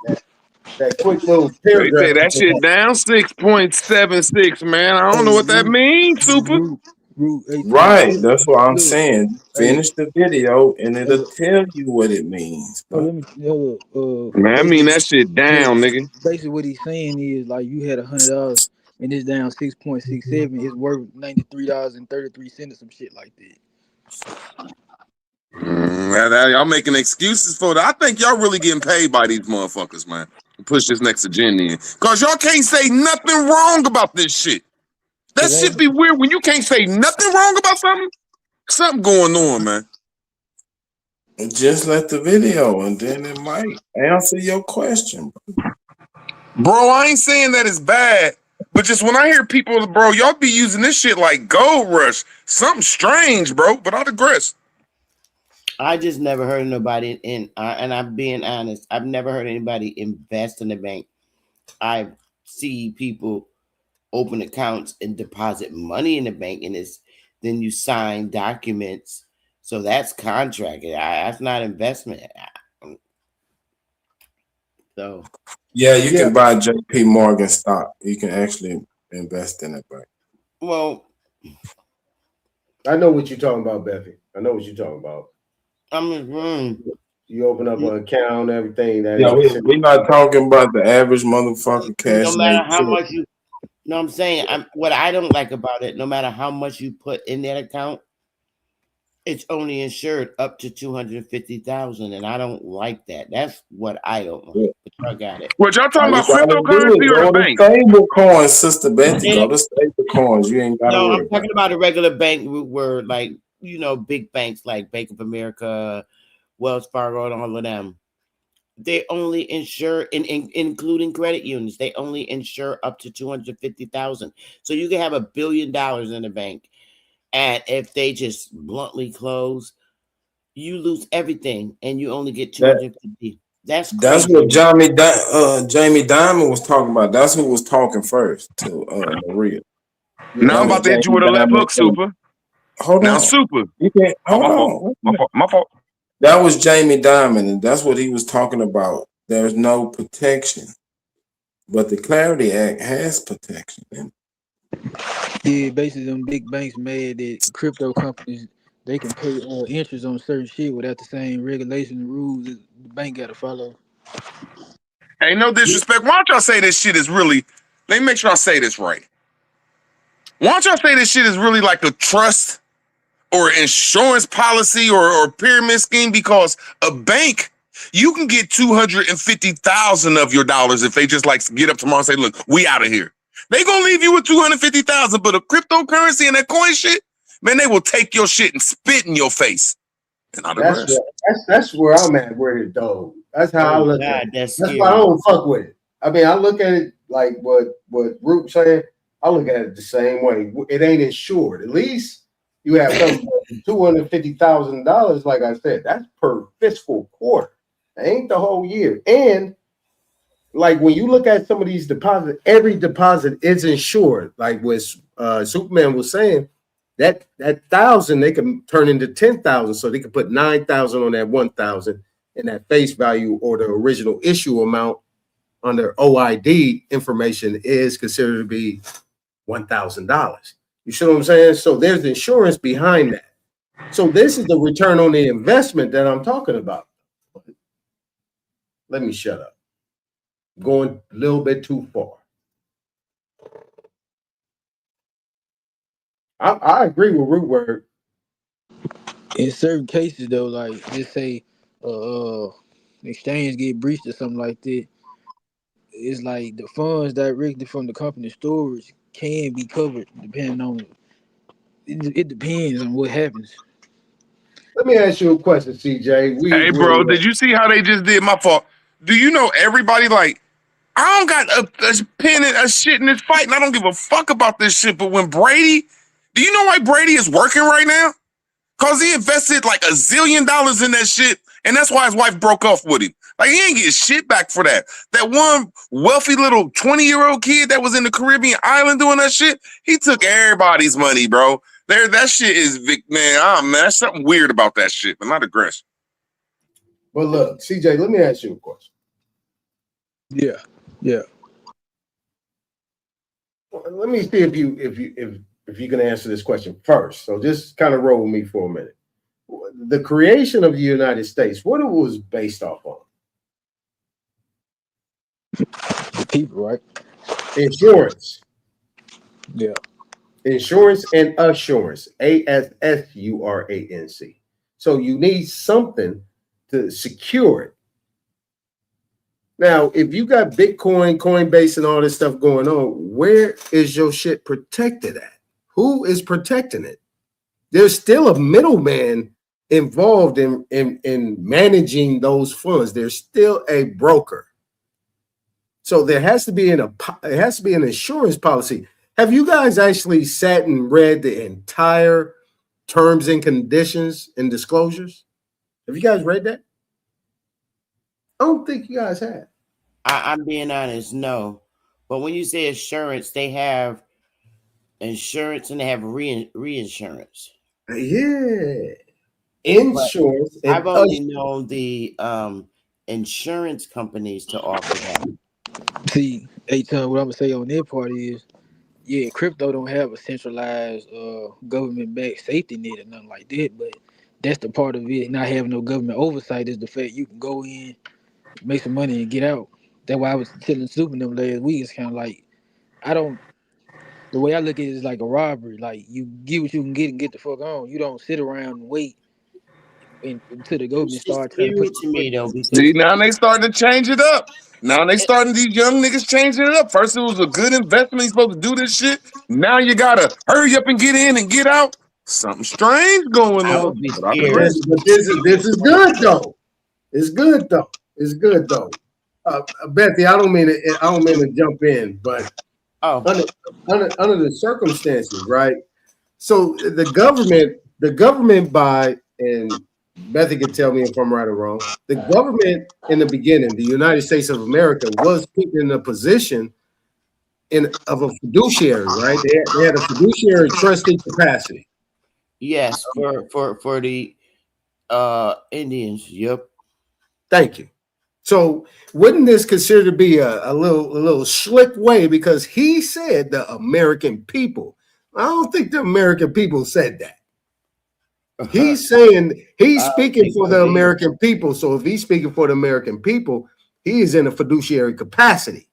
That quick little paragraph. They say that shit down 6.76, man. I don't know what that means, Super. Right, that's what I'm saying. Finish the video and it'll tell you what it means. Man, I mean that shit down, nigga. Basically, what he's saying is like you had $100 and it's down 6.67. It's worth $93.33 or some shit like that. Y'all making excuses for that. I think y'all really getting paid by these motherfuckers, man. Push this next agenda in, cause y'all can't say nothing wrong about this shit. That shit be weird when you can't say nothing wrong about something. Something going on, man. Just let the video and then it might answer your question. Bro, I ain't saying that it's bad, but just when I hear people, bro, y'all be using this shit like Gold Rush. Something strange, bro, but I digress. I just never heard of nobody and I'm being honest, I've never heard anybody invest in the bank. I see people open accounts and deposit money in the bank, and then you sign documents. So that's contracted. That's not investment. So yeah, you can buy JP Morgan stock. You can actually invest in it, bank. Well, I know what you're talking about, Beffy. I know what you're talking about. You open up an account, everything. We're not talking about the average motherfucker cash. No matter how much you. No, I'm saying what I don't like about it, no matter how much you put in that account, It's only insured up to 250,000, and I don't like that. That's what I don't like. But y'all got it. What y'all talking about? All you gotta do Cryptocurrency is or the go to bank? stable coins, Sister Betty. Go to stable coins. You ain't gotta No, worry I'm talking about a regular bank where, like, big banks like Bank of America, Wells Fargo, and all of them. They only insure, including credit unions, they only insure up to 250,000. So you can have $1 billion in the bank, and if they just bluntly close, you lose everything, and you only get 250. That's That's crazy. what Jamie Dimon was talking about. That's who was talking first to Maria. Now I'm about to hit you with a left hook, Super. Hold Now, on. Super. You can't, hold My on. fault. My fault. That was Jamie Dimon, and that's what he was talking about. There's no protection, but the Clarity Act has protection. Yeah, basically, them big banks made that crypto companies they can pay interest on certain shit without the same regulations and rules that the bank got to follow. Ain't no disrespect. Why don't y'all say this shit is really? Let me make sure I say this right. Why don't y'all say this shit is really like a trust or insurance policy or pyramid scheme? Because a bank, you can get 250,000 of your dollars if they just like get up tomorrow and say, "Look, we out of here." They gonna leave you with 250,000, but a cryptocurrency and that coin shit, man, they will take your shit and spit in your face. And I digress. That's where I'm at with it, though. That's how I look at it. That's why I don't fuck with it. I mean, I look at it like what Root saying. I look at it the same way. It ain't insured. At least you have something $250,000. Like I said, that's per fiscal quarter. That ain't the whole year. And like when you look at some of these deposits, every deposit is insured. Like what Superman was saying, that 1,000 they can turn into 10,000, so they can put 9,000 on that 1,000, and that face value or the original issue amount under OID information is considered to be $1,000. You see what I'm saying? So there's insurance behind that. So this is the return on the investment that I'm talking about. Let me shut up. Going a little bit too far. I agree with Rootword. In certain cases, though, like let's say exchange get breached or something like that, it's like the funds directly from the company storage can be covered depending on it depends on what happens. Let me ask you a question, CJ. Hey, bro, did you see how they just did? My fault. Do you know everybody like? I don't got a pin and a shit in this fight, and I don't give a fuck about this shit. But when Brady, do you know why Brady is working right now? Cause he invested like $1 zillion in that shit, and that's why his wife broke off with him. Like he ain't getting shit back for that. That one wealthy little 20-year-old kid that was in the Caribbean island doing that shit, he took everybody's money, bro. That shit is man. That's something weird about that shit, but not aggressive. But look, CJ, let me ask you a question. Yeah. Let me see if you can answer this question first. So just kind of roll with me for a minute. The creation of the United States, what it was based off on? The people, right? Insurance. Yeah. Insurance and assurance. ASSURANC. So you need something to secure it. Now, if you got Bitcoin, Coinbase, and all this stuff going on, where is your shit protected at? Who is protecting it? There's still a middleman involved in managing those funds. There's still a broker. So there has to be an insurance policy. Have you guys actually sat and read the entire terms and conditions and disclosures? Have you guys read that? I don't think you guys have. I'm being honest, no. But when you say insurance, they have insurance and they have reinsurance. Yeah. Insurance. I've only known the insurance companies to offer that. See, Tom, what I'm gonna say on that part is, yeah, crypto don't have a centralized government-backed safety net or nothing like that, but that's the part of it. Not having no government oversight is the fact you can go in, make some money, and get out. That's why I was telling Super them last week. It's kind of like I don't The way I look at it is like a robbery. Like you get what you can get and get the fuck on. You don't sit around and wait until the government start trying to put. To me though, See, now they starting to change it up. Now they starting, these young niggas changing it up. First it was a good investment. You supposed to do this shit. Now you gotta hurry up and get in and get out. Something strange going on. But this is good though. It's good though. It's good though. Bethy, I don't mean to jump in, but under the circumstances, right? So the government by, and Bethy can tell me if I'm right or wrong. The government in the beginning, the United States of America, was put in a position of a fiduciary, right? They had a fiduciary trustee capacity. Yes, for the Indians. Yep. Thank you. So wouldn't this consider to be a little slick way, because he said the American people? I don't think the American people said that. He's saying he's speaking for the American people. So if he's speaking for the American people, he is in a fiduciary capacity.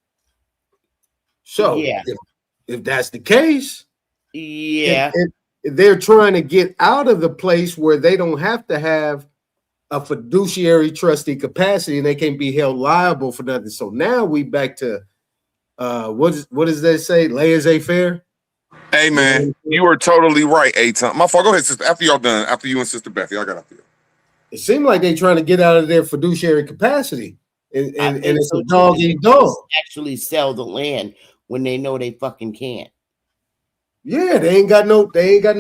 So yeah, if that's the case, yeah, if they're trying to get out of the place where they don't have to have a fiduciary trustee capacity and they can't be held liable for nothing. So now we back to what does they say? Laissez-faire? Hey man, you are totally right, A-Tom. My fault. Go ahead, sister. After y'all done, after you and Sister Bethy, I got after you. It seemed like they're trying to get out of their fiduciary capacity. And it's a dog eat dog. Actually sell the land when they know they fucking can't. Yeah, they ain't got no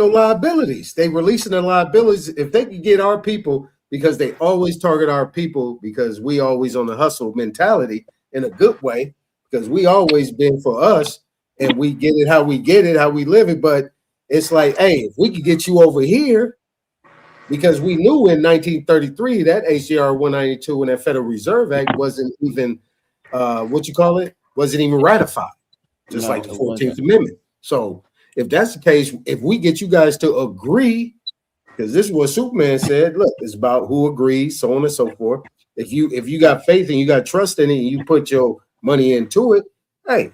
liabilities. They releasing their liabilities. If they could get our people, because they always target our people, because we always on the hustle mentality in a good way, because we always been for us and we get it, how we live it. But it's like, hey, if we could get you over here, because we knew in 1933 that HJR 192 and that Federal Reserve Act wasn't even wasn't even ratified, just like the 14th Amendment. So if that's the case, if we get you guys to agree, because this is what Superman said, look, it's about who agrees, so on and so forth. If you got faith and you got trust in it and you put your money into it, hey,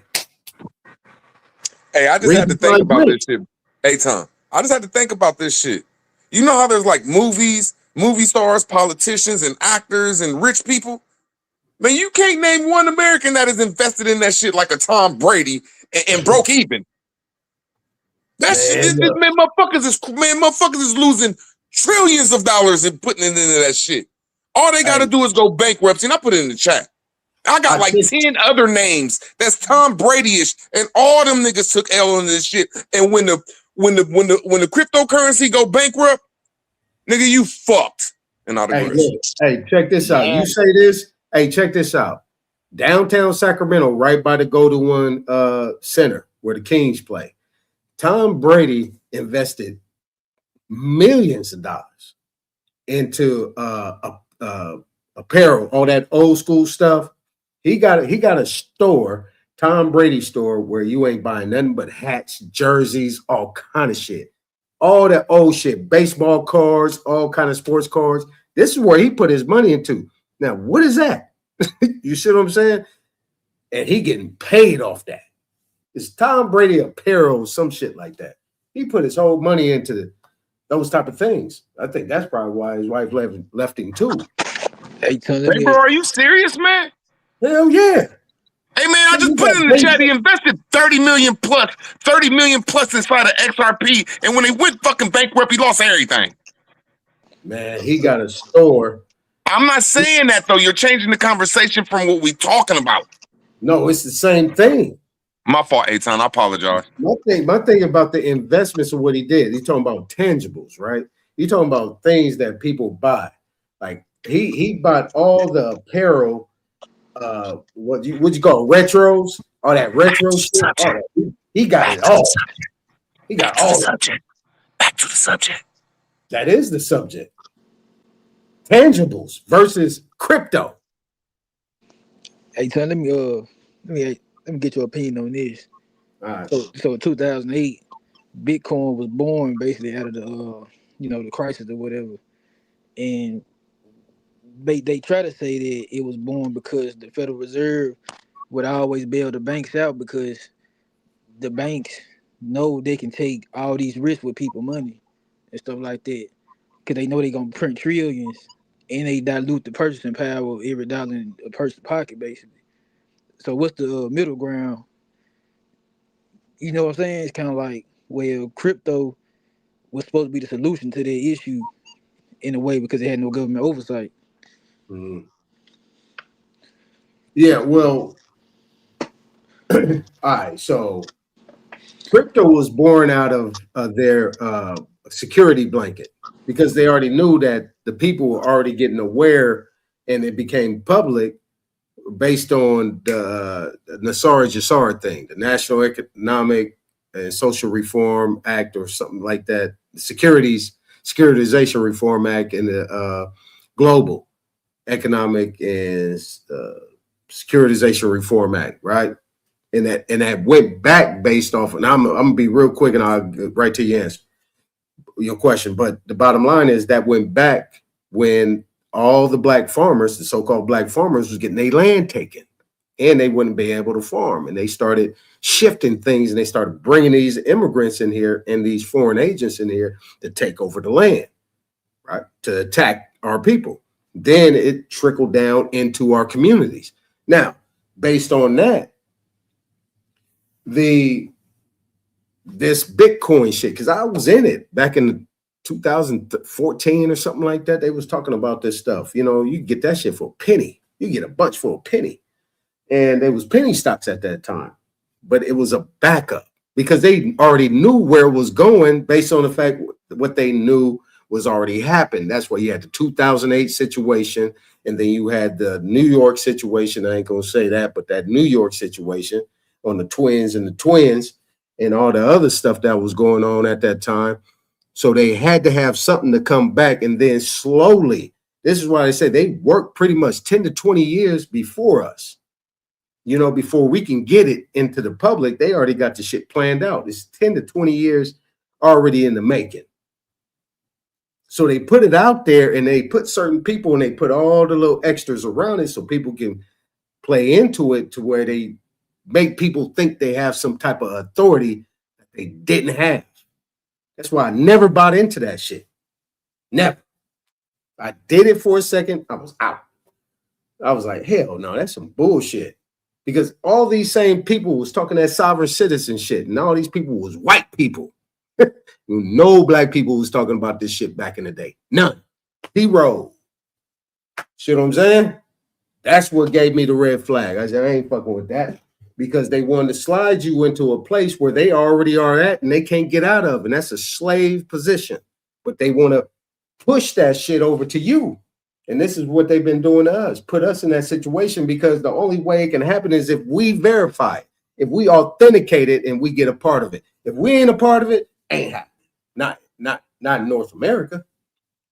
I just had to think about this shit. Hey, Tom, I just had to think about this shit. You know how there's like movies, movie stars, politicians, and actors and rich people? Man, you can't name one American that is invested in that shit like a Tom Brady and broke even. That shit, motherfuckers is losing trillions of dollars and putting it into that shit. All they got to do is go bankruptcy, and I put it in the chat. I got 10 other names that's Tom Brady-ish, and all them niggas took L on this shit. And when the cryptocurrency go bankrupt, nigga, you fucked. And all the hey, check this out. You say this. Hey, check this out. Downtown Sacramento, right by the Go to One Center where the Kings play. Tom Brady invested millions of dollars into apparel, all that old school stuff. He got a store, Tom Brady store, where you ain't buying nothing but hats, jerseys, all kind of shit. All that old shit, baseball cards, all kind of sports cards. This is where he put his money into. Now, what is that? You see what I'm saying? And he getting paid off that. It's Tom Brady apparel, some shit like that. He put his whole money into those type of things. I think that's probably why his wife left him too. Hey, bro, are you serious, man? Hell yeah. Hey man, I just put it in the chat. He invested 30 million plus inside of XRP, and when he went fucking bankrupt, he lost everything. Man, he got a store. I'm not saying that though. You're changing the conversation from what we're talking about. No, it's the same thing. My fault, Eitan. I apologize. My thing about the investments of what he did, he's talking about tangibles, right? He's talking about things that people buy. Like he bought all the apparel. What you call retros? All that retro shit. All that. He got it all. He got all subject. Back to the subject. That is the subject. Tangibles versus crypto. Hey, Tom, let me get your opinion on this. All right. So in 2008, Bitcoin was born basically out of the the crisis or whatever, and they try to say that it was born because the Federal Reserve would always bail the banks out because the banks know they can take all these risks with people money and stuff like that, because they know they're gonna print trillions and they dilute the purchasing power of every dollar in a person's pocket, basically. So what's the middle ground? You know what I'm saying? It's kind of like, well, crypto was supposed to be the solution to that issue in a way because it had no government oversight. Mhm. Yeah, well, all right. So crypto was born out of their security blanket because they already knew that the people were already getting aware, and it became public based on the Nassar Jassar thing, the National Economic and Social Reform Act or something like that, the Securitization Reform Act, and the Global Economic and Securitization Reform Act, right? And that went back based off, and I'm gonna be real quick and I'll get right to your question. But the bottom line is that went back when all the black farmers, the so-called black farmers, was getting their land taken and they wouldn't be able to farm. And they started shifting things and they started bringing these immigrants in here and these foreign agents in here to take over the land, right? To attack our people. Then it trickled down into our communities. Now, based on that, this Bitcoin shit, because I was in it back in 2014 or something like that. They was talking about this stuff. You know, you get that shit for a penny. You get a bunch for a penny. And there was penny stocks at that time. But it was a backup because they already knew where it was going based on the fact what they knew was already happened. That's why you had the 2008 situation. And then you had the New York situation. I ain't going to say that, but that New York situation on the twins and all the other stuff that was going on at that time. So they had to have something to come back. And then slowly, this is why I say they worked pretty much 10 to 20 years before us. You know, before we can get it into the public, they already got the shit planned out. It's 10 to 20 years already in the making. So they put it out there and they put certain people and they put all the little extras around it so people can play into it to where they make people think they have some type of authority that they didn't have. That's why I never bought into that shit. Never. I did it for a second. I was out. I was like, hell no, that's some bullshit. Because all these same people was talking that sovereign citizen shit, and all these people was white people. No black people was talking about this shit back in the day. None. Zero. See what I'm saying? That's what gave me the red flag. I said, I ain't fucking with that. Because they wanted to slide you into a place where they already are at and they can't get out of. And that's a slave position. But they want to push that shit over to you. And this is what they've been doing to us. Put us in that situation because the only way it can happen is if we verify it, if we authenticate it and we get a part of it. If we ain't a part of it, ain't happening. Not in North America.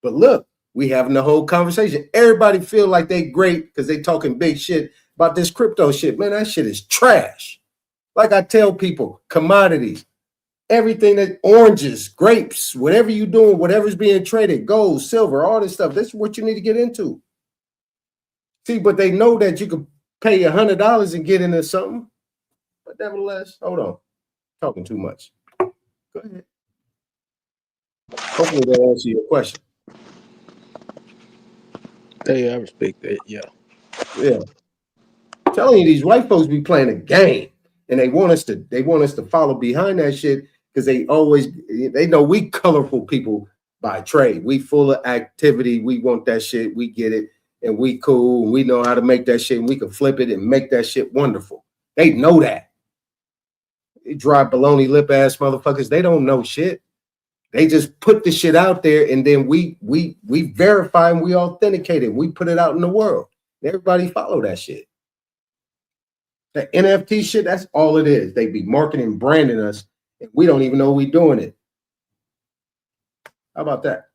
But look, we having the whole conversation. Everybody feel like they great because they talking big shit about this crypto shit. Man, that shit is trash. Like I tell people, commodities, everything that oranges, grapes, whatever you doing, whatever's being traded, gold, silver, all this stuff. This is what you need to get into. See, but they know that you could pay $100 and get into something. But nevertheless, hold on. Talking too much. Go ahead. Hopefully that answers your question. Hey, I respect that. Yeah. Yeah. I'm telling you, these white folks be playing a game, and they want us to follow behind that shit because they know we colorful people by trade. We full of activity. We want that shit. We get it, and we cool. And we know how to make that shit, and we can flip it and make that shit wonderful. They know that. They dry baloney lip ass motherfuckers. They don't know shit. They just put the shit out there, and then we verify and we authenticate it. We put it out in the world. Everybody follow that shit. The NFT shit, that's all it is. They be marketing and branding us, and we don't even know we doing it. How about that?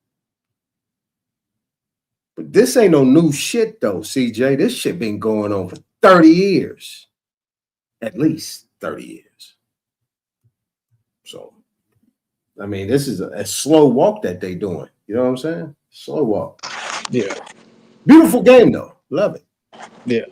But this ain't no new shit, though, CJ. This shit been going on for 30 years. At least 30 years. So, I mean, this is a slow walk that they doing. You know what I'm saying? Slow walk. Yeah. Beautiful game, though. Love it. Yeah.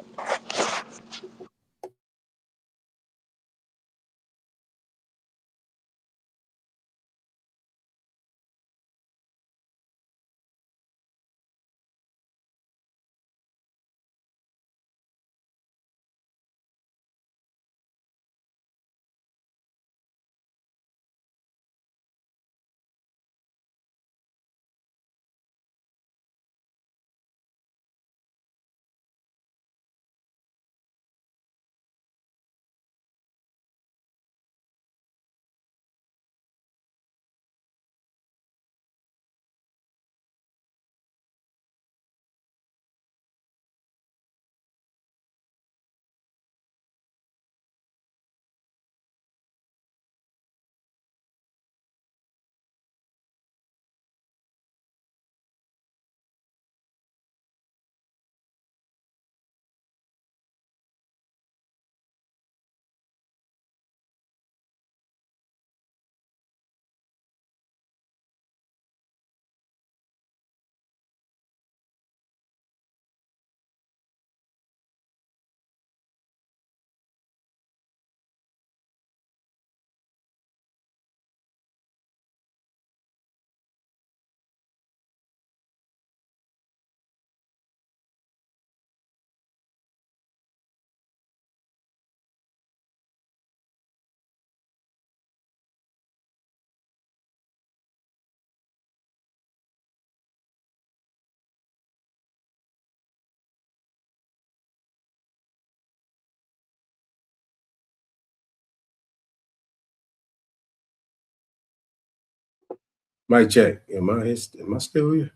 Mic check. Am I still here?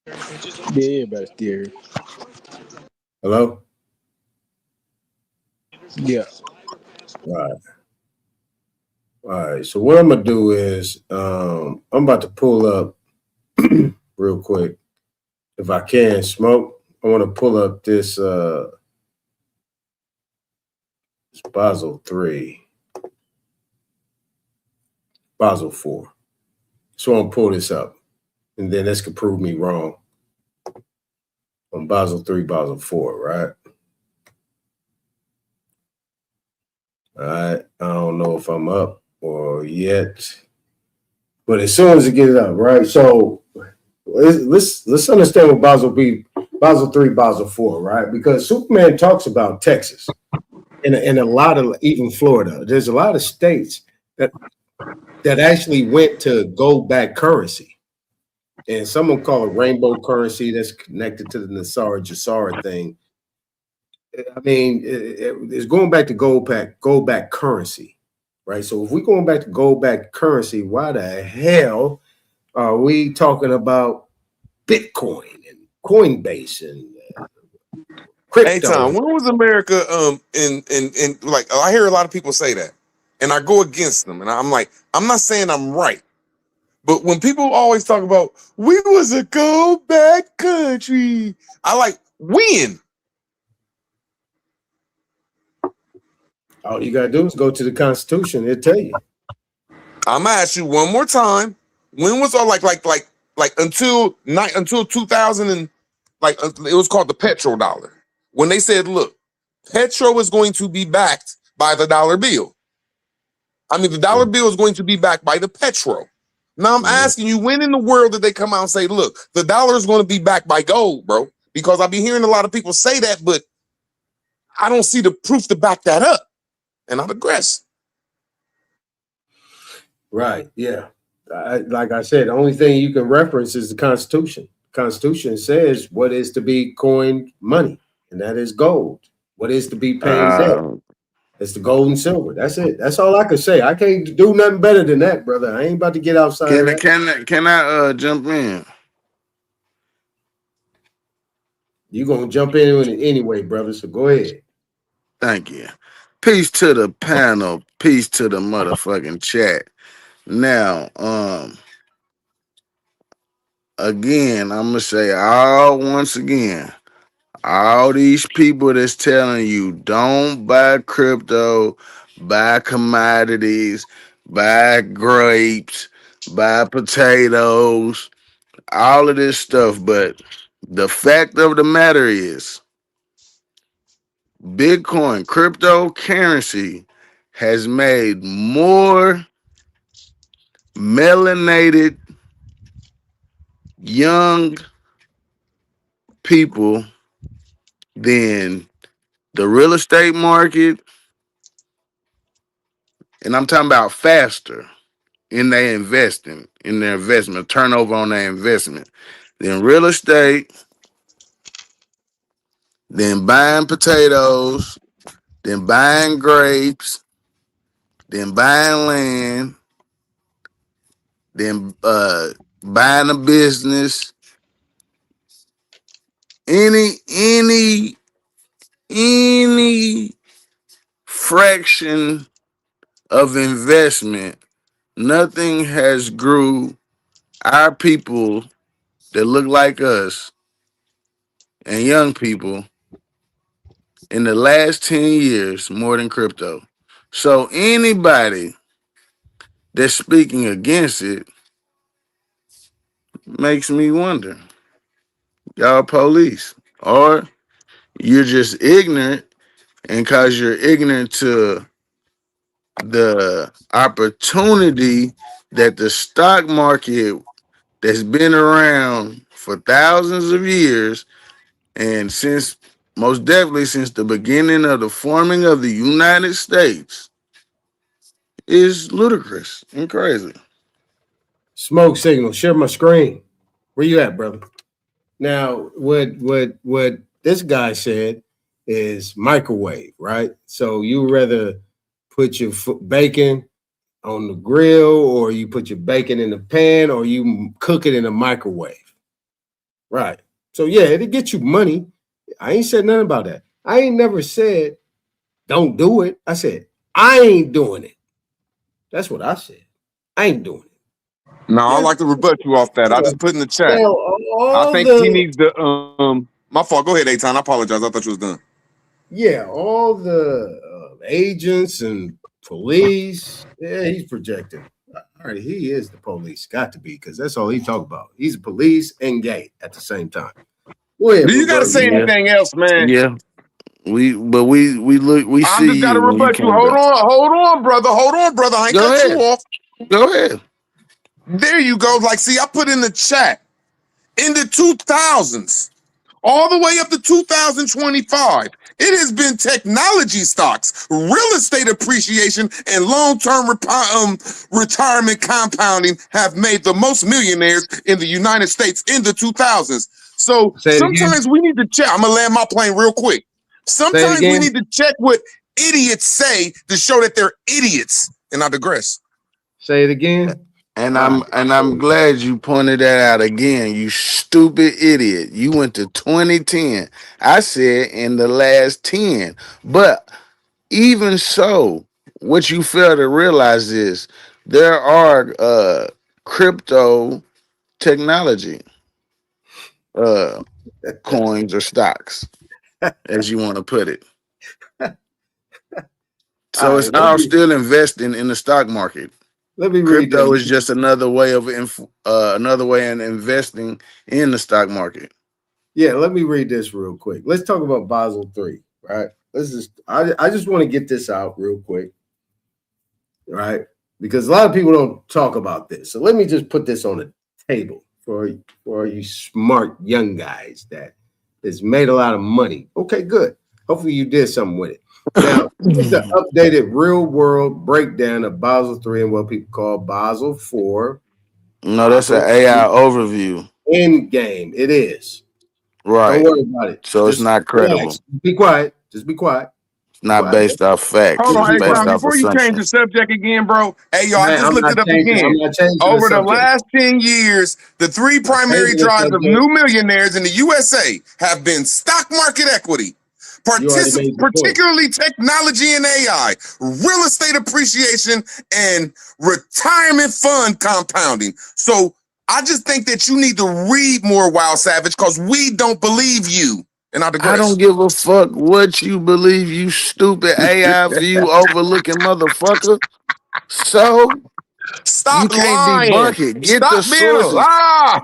Yeah, everybody's still here. Hello? Yeah. All right. So what I'm gonna do is I'm about to pull up real quick. If I can, Smoke, I want to pull up this Basel 3, Basel 4. So I'm gonna pull this up, and then this could prove me wrong on Basel 3, Basel 4, right? All right. I don't know if I'm up or yet, but as soon as it gets up, right? So let's understand what Basel 3, Basel 4, right? Because Superman talks about Texas and a lot of, even Florida. There's a lot of states that actually went to gold-backed currency, and someone call it rainbow currency. That's connected to the Nassar Jassara thing. I mean, it's going back to gold-backed currency, right? So if we're going back to gold-backed currency, why the hell are we talking about Bitcoin and Coinbase and crypto? Hey, Tom, when was America in like I hear a lot of people say that, and I go against them, and I'm like, I'm not saying I'm right, but when people always talk about we was a gold back country, I like when. All you gotta do is go to the Constitution. It'll tell you. I'm gonna ask you one more time. When was all like until 2000 and it was called the petrodollar. When they said, look, petro is going to be backed by the dollar bill. I mean, the dollar bill is going to be backed by the petro. Now I'm asking you, when in the world did they come out and say, look, the dollar is going to be backed by gold, bro? Because I've been hearing a lot of people say that, but I don't see the proof to back that up. And I digress. Right. Yeah. Like I said, the only thing you can reference is the Constitution. Constitution says what is to be coined money, and that is gold. What is to be paid debt? It's the gold and silver. That's it. That's all I can say. I can't do nothing better than that, brother. I ain't about to get outside. Can I jump in? You're gonna jump in anyway, brother. So go ahead. Thank you. Peace to the panel. Peace to the motherfucking chat. Now, again, I'm gonna say once again, all these people that's telling you don't buy crypto, buy commodities, buy grapes, buy potatoes, all of this stuff. But the fact of the matter is, Bitcoin, cryptocurrency, has made more melanated young people than the real estate market, and I'm talking about faster in their investment, turnover on their investment, than real estate, then buying potatoes, then buying grapes, then buying land, then buying a business. Any fraction of investment, nothing has grew our people that look like us and young people in the last 10 years more than crypto. So anybody that's speaking against it makes me wonder, y'all police, or you're just ignorant, and because you're ignorant to the opportunity that the stock market that's been around for thousands of years, and most definitely since the beginning of the forming of the United States, is ludicrous and crazy. Smoke signal, share my screen. Where you at, brother? Now, what this guy said is microwave, right? So you rather put your bacon on the grill, or you put your bacon in the pan, or you cook it in a microwave. Right. So yeah, it'll get you money. I ain't said nothing about that. I ain't never said don't do it. I said I ain't doing it. That's what I said. I ain't doing it. No, I'd like to rebut you off that. I just put in the chat. I think he needs to. My fault. Go ahead, Eitan. I apologize. I thought you was done. Yeah, all the agents and police. Yeah, he's projecting. All right, he is the police. Got to be, because that's all he talk about. He's police and gay at the same time. Do you got to say anything else, man? Yeah. We see. I just got to rebut you. Hold on, brother. I ain't cut you off. Go ahead. There you go. Like, see, I put in the chat in the 2000s, all the way up to 2025. It has been technology stocks, real estate appreciation, and long-term retirement compounding have made the most millionaires in the United States in the 2000s. So sometimes we need to check. I'm gonna land my plane real quick. Sometimes we need to check what idiots say to show that they're idiots. And I digress. Say it again. And I'm glad you pointed that out again, you stupid idiot. You went to 2010. I said in the last 10. But even so, what you fail to realize is there are crypto technology coins or stocks, as you want to put it. So it's all still investing in the stock market. Let me read crypto is just another way of investing in the stock market. Yeah, let me read this real quick. Let's talk about Basel III, right? I just want to get this out real quick, right? Because a lot of people don't talk about this. So let me just put this on the table for you smart young guys that has made a lot of money. Okay, good. Hopefully you did something with it. Now, it's the updated real world breakdown of Basel III and what people call Basel IV. No, that's an AI overview. End game. It is. Right. Don't worry about it. So it's not credible. Be quiet. Just be quiet. It's not based off facts. Hold on, it's based off before you change the subject again, bro. Hey, y'all, I just looked it up again. Over the last 10 years, the three primary drivers of new millionaires in the USA have been stock market equity, particularly technology and AI, real estate appreciation, and retirement fund compounding. So I just think that you need to read more, Wild Savage, because we don't believe you. And I don't give a fuck what you believe, you stupid AI view overlooking motherfucker. So stop you can't lying. Debunk it. Get Stop the sources.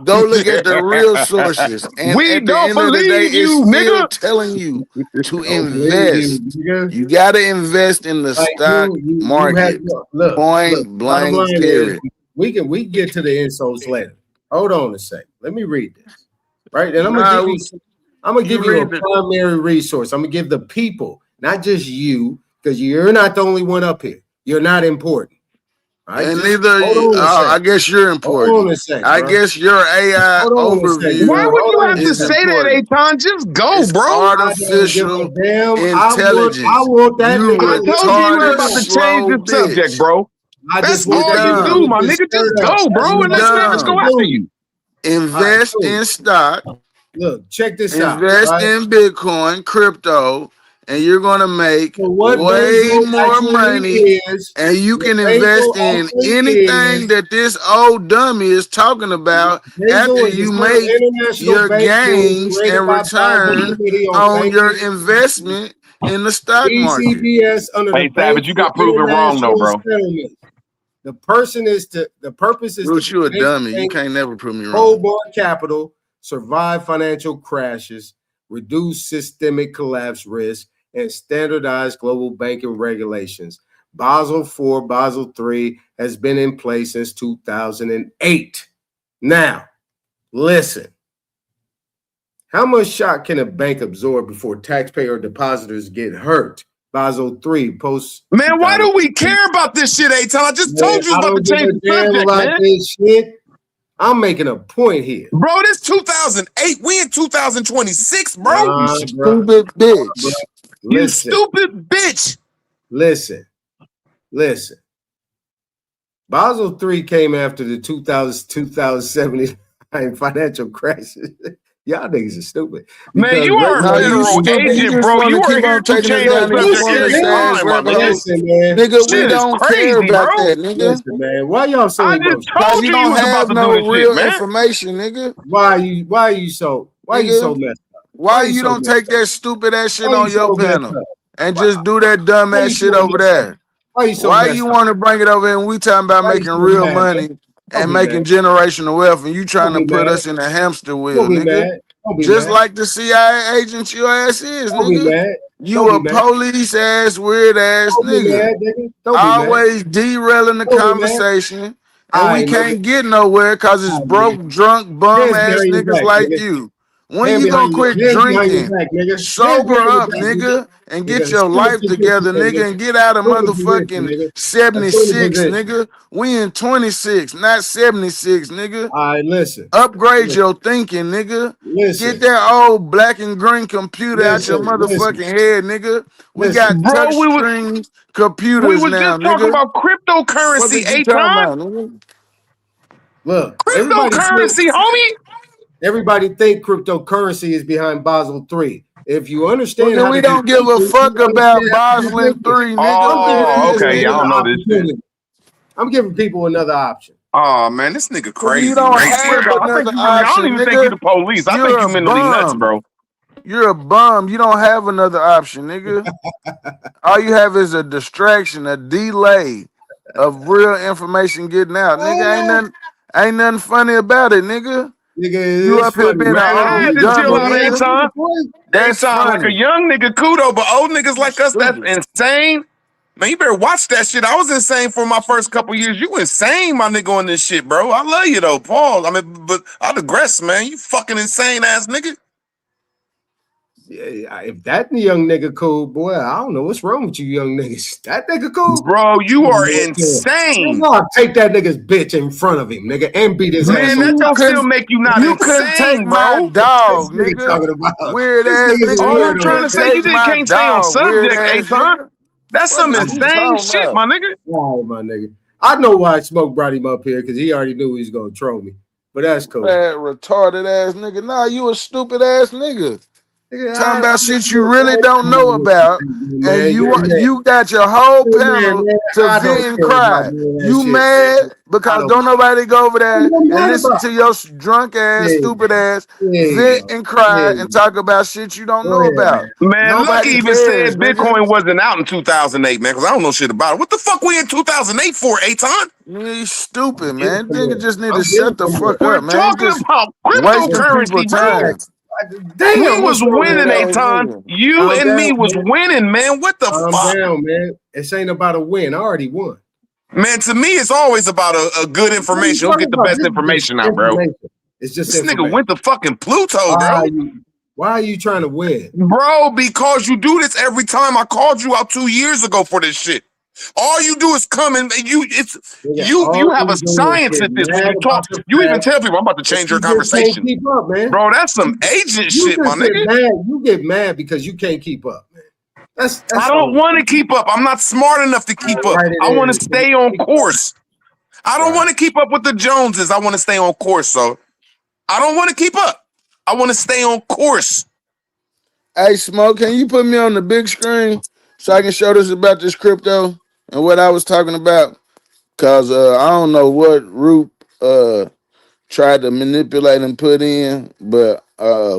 Go look at the real sources. And we at the don't end of the day, you, it's still nigga. telling you to invest. You got to invest in the stock market. Point blank period. We can get to the insults later. Hold on a second. Let me read this. Right, and I'm gonna give you a primary resource. I'm gonna give the people, not just you, because you're not the only one up here. You're not important. Right? And neither I guess you're important. Hold on a second, I guess your AI overview. Why would you have to say that, Eitan? Just go, it's bro. Artificial intelligence. I want that. I told you were about to change the subject, bro. That's all you do, my nigga. Just go, bro, and let's go after you. Invest in stock. Look, check this out. Invest in Bitcoin, crypto, and you're going to make way more money. And you can invest in anything that this old dummy is talking about after you make your gains and return on your investment in the stock market. Hey, Savage, you got proven wrong, though, bro. The purpose is Bruce, you a dummy. You can't never prove me wrong. Hold more capital, survive financial crashes, reduce systemic collapse risk, and standardize global banking regulations. Basel IV, Basel III has been in place since 2008. Now, listen. How much shock can a bank absorb before taxpayer depositors get hurt? Basel III post. Man, why do we care about this shit, Eitan? I just told you about to change the subject, man. This shit. I'm making a point here. Bro, this 2008. We in 2026, bro. You stupid bitch. You stupid bitch. Listen. Basel III came after the 2007 financial crisis. Y'all niggas are stupid. Man, you are a federal agent, bro. You are here to change the subject every time, my nigga. Listen, man. Nigga, we Shit is don't care crazy, about bro. that, nigga. Listen, man. Why y'all so I just emotional? told You you you don't was about have to no do this real shit, man. information, nigga. Why are you so Nigga, messed up? Why you so don't messed take up? that stupid ass shit Why on you your so messed panel up? and just do that dumb Why ass you shit so over messed up? there? Why you so Why messed you up? want to bring it over and we talking about Why you making so real mad, man? money Don't and be making mad. generational wealth and you trying to Don't be put mad. us in a hamster wheel, Don't be nigga? mad. Don't be Just mad. like the CIA agent your ass is, Don't be nigga. mad. You Don't a be mad. police ass, weird ass Don't be nigga. mad, nigga. Don't be mad. Always derailing the Don't be mad. conversation. All And we right, nigga. can't get nowhere because it's All right, broke, nigga. drunk, bum Hands ass behind your niggas back, like nigga. you. When you gonna quit Hands behind your drinking? back, nigga. Hands Sober behind your up, back, nigga, and nigga. get your Assume life the together, position, nigga, and get out of Assume the position, motherfucking nigga. Assume the 76, position. nigga. We in 26, not 76, nigga. All right, listen. Upgrade your thinking, nigga. Listen. Get that old black and green computer out your motherfucking head, nigga. We got Bro, touch we screen computers was now, just talking nigga. about What cryptocurrency, did you talking Aton. about, nigga? Look, Cryptocurrency, homie. everybody think cryptocurrency is behind Basel III. If you understand Nigga, how we to do don't give a business, fuck you about understand how to do Basel III, business. nigga. Oh, Weird ass okay. Y'all nigga. know this shit. I'm giving people another option. Oh man, this nigga You crazy, don't man. I swear have to God, I think another you really. I don't option, even think you nigga. the police. I think You're you a mentally nuts, bum. bro. You're a bum. You don't have another option, nigga. All you have is a distraction, a delay of real information getting out. Nigga, ain't nothing funny about it, nigga. Nigga, You it's up here funny. being Man, an I old had to chill dummy, out, nigga. Aton. That's Aton, like a funny. young nigga, kudo, but old niggas like us, that's Stupid. insane. Man, you better watch that shit. I was insane for my first couple years. You insane, my nigga, on this shit, bro. I love you though, Paul. I mean, but I digress, man. You fucking insane ass nigga. Yeah, if that young nigga cool, boy, I don't know what's wrong with you young niggas. That nigga cool? Bro, you are insane. No, take that nigga's bitch in front of him, nigga, and beat his ass. Man, that don't still make you not You couldn't take insane, my bro. dog, This nigga nigga. talking about Weird this ass nigga's a nigga. All You I'm trying to couldn't say, you take just my can't stay on dog, weird subject, ass Aton. nigga. That's some What is you insane talking shit, about? my nigga. All right, my nigga. I know why Smoke brought him up here because he already knew he was gonna troll me. But that's cool. Bad, retarded ass nigga. Nah, you a stupid ass nigga. Talking about shit you really don't know about, and you got your whole panel to vent and cry. You mad because don't nobody go over there and listen to your drunk ass, stupid ass vent and cry and talk about shit you don't know about. Man, Lucky Nobody even cares, said nigga. Bitcoin wasn't out in 2008, man, because I don't know shit about it. What the fuck we in 2008 for, Aton? You stupid, man. Nigga just need to shut the fuck We're up, man. talking Just about wasting people cryptocurrency, bro. time. Damn, We was winning, Weird ass Aton. nigga. You Calm and me down, was man. winning, man. What the Calm fuck? down, man. This ain't about a win. I already won. Man, to me, it's always about a good information. Who get the best information out, bro? It's just This nigga information. went to fucking Pluto, bro. Why are you trying to win? Bro, because you do this every time. I called you out 2 years ago for this shit. All you do is come and you have a science at this. When you talk, you even tell people I'm about to change your conversation. Keep up, man. Bro, that's some agent shit, my nigga. You get mad because you can't keep up, man. That's I don't want to keep up. I'm not smart enough to keep up. I want to stay on course. I don't want to keep up with the Joneses. I want to stay on course. So I don't want to keep up. I want to stay on course. Hey, Smoke, can you put me on the big screen so I can show this about this crypto and what I was talking about? Cause I don't know what Roop tried to manipulate and put in, but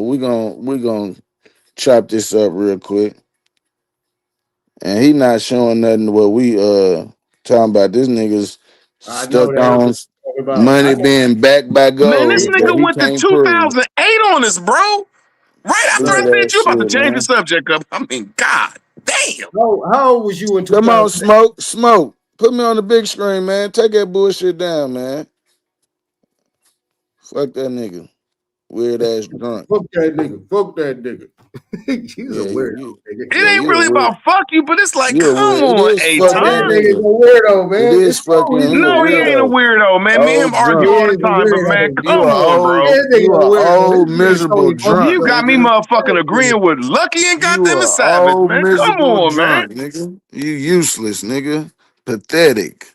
we gonna chop this up real quick. And he not showing nothing what we talking about. This nigga's stuck on money being backed by gold. Man, this that nigga he went to can't prove. 2008 on us, bro. Right after I said you about to change the subject up. I mean, God damn. How old was you in 2008? Come on, Smoke. Put me on the big screen, man. Take that bullshit down, man. Fuck that nigga. Weird ass drunk. Fuck that nigga. He's a weirdo. It ain't really about fuck you, but it's like, You're come on, A That nigga's a weirdo, man. It is fucking. No, he ain't a weirdo, man. Me and him argue all the time, but man, come on, bro. You are old, miserable drunk. You got me motherfucking agreeing with Lucky and goddamn Savage, man. Come on, man. Nigga. You useless, nigga. Pathetic.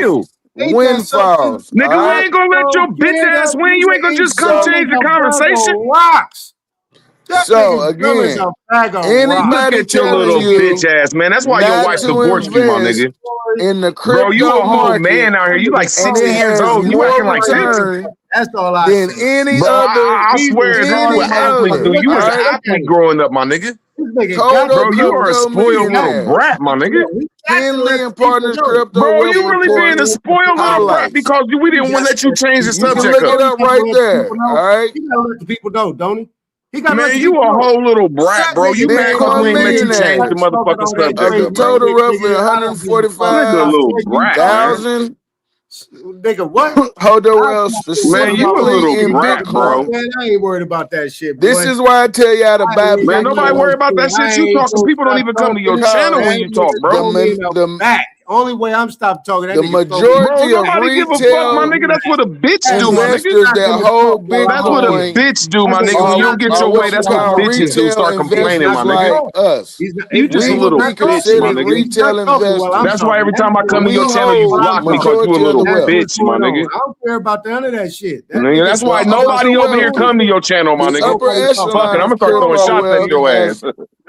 deal? Windfalls. Nigga, all we right? ain't gonna let your bitch ass win. You ain't gonna just come change the conversation. Rocks. So again, Look anybody at your telling little you bitch ass, man. That's why your not wife to divorced you, my invest nigga. in the Bro, you crypto a whole market, man out here. You like and 60 it years has old. You more acting like this. return That's all I than say. any Bro, other. I swear, if you were any athlete, other. dude, you was all an right? athlete growing up, my nigga. Total Bro, you are a crypto spoiled little millionaires. brat, my nigga. 10 million partners crypto Bro, wealth you really report being a spoiled little brat highlights. because we didn't want to let you change the You can subject look up. it up right there. All right. He gotta let the people know, don't he? He gotta let Man, the you people a know. whole little brat, bro. You mad because we Bitcoin ain't let you change the millionaires. motherfucking Of subject the up, bro. total roughly Nigga, a little brat, man. 145,000 Nigga, what? Hodo wealth Man, you a specifically little in brat, bro. Bitcoin. Man, I ain't worried about that shit, boy. This is why I tell y'all to buy Man, nobody Bitcoin. worry about that shit. You talking, people don't even come to your channel when you talk, bro. Back. Only way I'm stopped talking. That The nigga told me- Bro, majority of nobody give a fuck, my retail nigga. That's what a bitch do, my nigga. investors that hold That's what a Bitcoin bitch do, my nigga. When you don't get are your way, what you that's what call bitches do. retail Start complaining, investors my nigga. like us. You just a We little would be bitch, my considered nigga. retail investors. That's why every time I come to We your channel, you hold block me because you a majority of the little wealth. bitch, my nigga. I don't care about none of that shit. That Nigga, that's why The nobody over here wealth, come to your channel, my the nigga. upper Fuck it, echelon I'm gonna of start throwing crypto shots at wealth your has ass.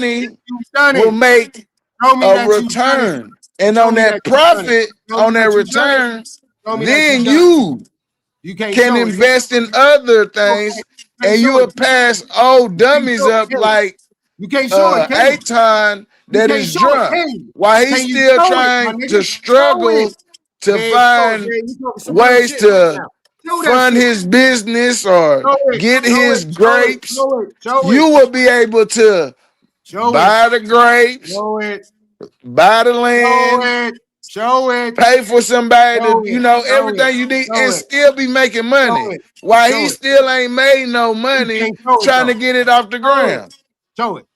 money will make a return. And on that profit, on that return, then you can invest in other things, and you will pass old dummies up like Aton that is drunk while he's still trying to struggle to find ways to fund his business or get his grapes. You will be able to buy the grapes, buy the land, Show it. Pay for somebody Show to, it. Show everything it. you need, Show and it. still be making Show money. it. While Show he it. still ain't made no You money can't show it trying to though. get it off the Show it. ground. Show it.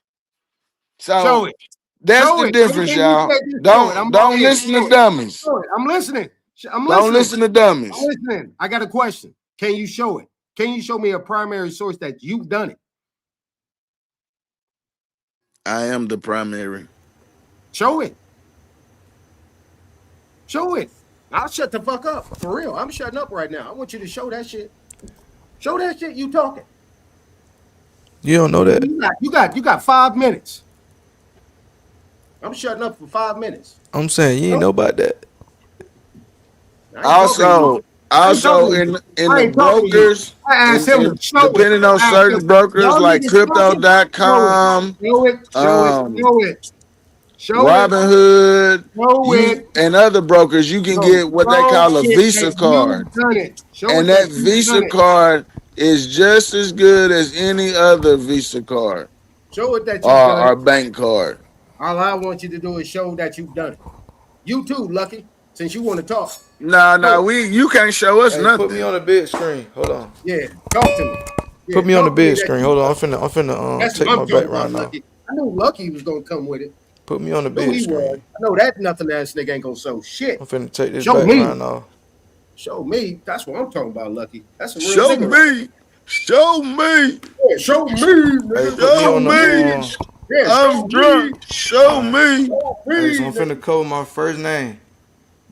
So Show it. that's Show the it. difference, Everything you y'all. said, just show it. I'm Don't right here. listen Show to it. dummies. Show it. I'm listening. I'm Don't listening. listen to dummies. I'm listening. I got a question. Can you show it? Can you show me a primary source that you've done it? I am the primary. Show it. Show it. I'll shut the fuck up. For real. I'm shutting up right now. I want you to show that shit. Show that shit you talking. You don't know that. You got 5 minutes. I'm shutting up for 5 minutes. I'm saying you ain't know about that. Also in the brokers, depending on certain brokers like Crypto.com, Robinhood, and other brokers, you can get what they call a Visa card. And that Visa card is just as good as any other Visa card Show it that you've done or it. bank card. All I want you to do is show that you've done it. You too, Lucky, since you want to talk. Nah, you can't show us nothing. Put me on the big screen. Hold on. Yeah, talk to me. Yeah, Put me on the talk to me big that screen. you- Hold on. I'm finna That's take what my I'm talking background about, now. Lucky. I knew Lucky was gonna come with it. Put me on the Who big he screen. was. I know that nothing ass nigga ain't gonna show shit. I'm finna take this Show background me. off. Show me. That's what I'm talking about, Lucky. That's a real Show nigga. me. Show me. Yeah, show me. Nigga. Hey, put me Show on the me. Yeah, I'm drunk. Show me. Hey, so I'm finna code my first name.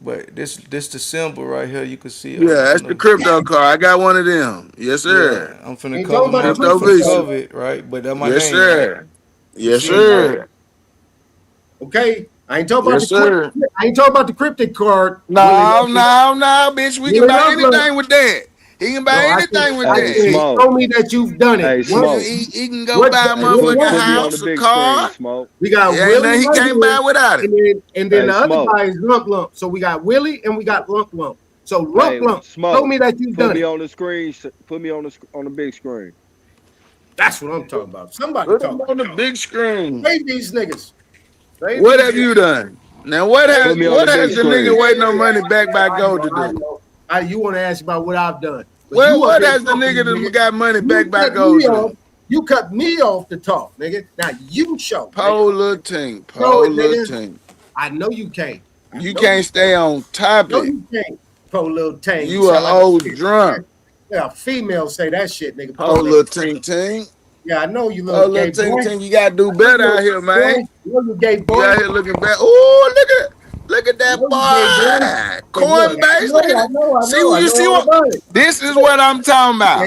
But this the symbol right here. You can see it. Yeah, that's the crypto card. I got one of them. Yes, sir. Yeah, I'm finna Ain't cover talking about my the crypto finna Visa. cover it, right? But that's my Yes, name. sir. Right? Yes, See? sir. Okay, I ain't talking about Yes, the sir. I ain't talking about the cryptic card. No, bitch. We can Willie buy Love. anything with that. He can buy No, anything with I that. said, show me that you've done it. Hey, Smoke. He can go buy a motherfucking house, a car. Smoke. We got Yeah, Willie. nothing he right can't here, buy without it. And then Hey, the other Smoke. guy is Lump Lump. So we got Willie and we got Lump Lump. So Lump Hey, Lump, Smoke. show me that you've Put done me it. on the screen. Put me on the big screen. That's what I'm talking about. Somebody Put talk him on the big screen. Pay these niggas. Pay What these have you niggas. done? Now, what has Put me on the big the nigga screen. waiting on money back by gold to I do? know. You want to ask about what I've done. But Well, you up what here has the talking, nigga that nigga. got money You back by cut gold me do? off. You cut me off the talk, nigga. Now you show. Polar tank. Show it, Polar nigga. tank. I know you can't. You can't stay on No, topic. you can't. Polar tank. You a sound like old shit. drunk. Yeah, females say that shit, nigga. Polar tank tank. Yeah, I know you little Polar gay tank boy. tank. You gotta do better out here, man. You gay You boy. out here looking bad. Oh, look at that boy. Coinbase. Look at it. See what you see? What? This is what I'm talking about.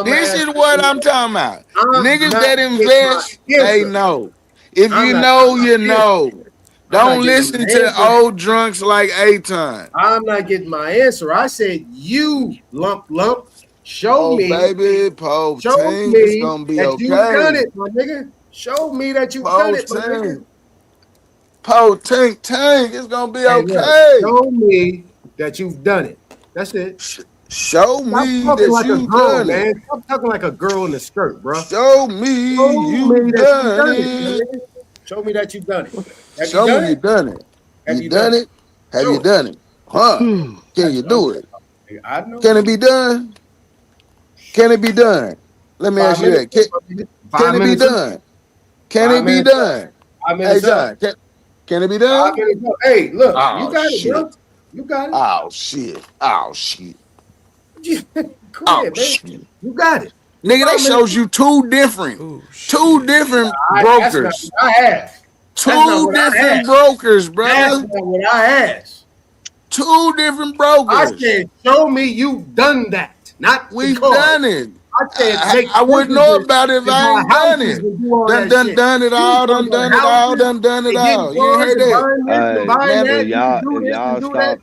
This is what I'm talking about. Niggas that invest, they know. If you know, you know. Don't listen to old drunks like Aton. I'm not getting my answer. I said you Lump Lump. Show me, baby, Poe show Tank, me it's gonna be that okay. you've done it, my nigga. Show me that you've done it, my nigga. Poe Tank, it's gonna be Hey, okay. look, show me that you've done it. That's it. Show me Stop that talking like a you've girl, done man. it. Stop talking like a girl in a skirt, bro. Show me you've done it. nigga. Show me that you've done it. Have Show you done me it? you done it. Have You done it? Have you Sure. done it? Huh? Can you do it? I know. Can it be done? Can it be done? Let me ask you that. Can it be done? Can it be done? Hey, John, can it be done? Hey, look, Oh, you got shit. it, bro. You got it. Oh, shit. Oh, shit. Go Oh, ahead, man. shit. You got it. Nigga, they shows you two different brokers. That's not what I asked. Two different brokers, brother. That's not what I asked. Two different brokers. I said, show me you've done that. Not We've because. done it. I said, I wouldn't know about it if I ain't done it. Done it all, done it all. You ain't heard that? Hey,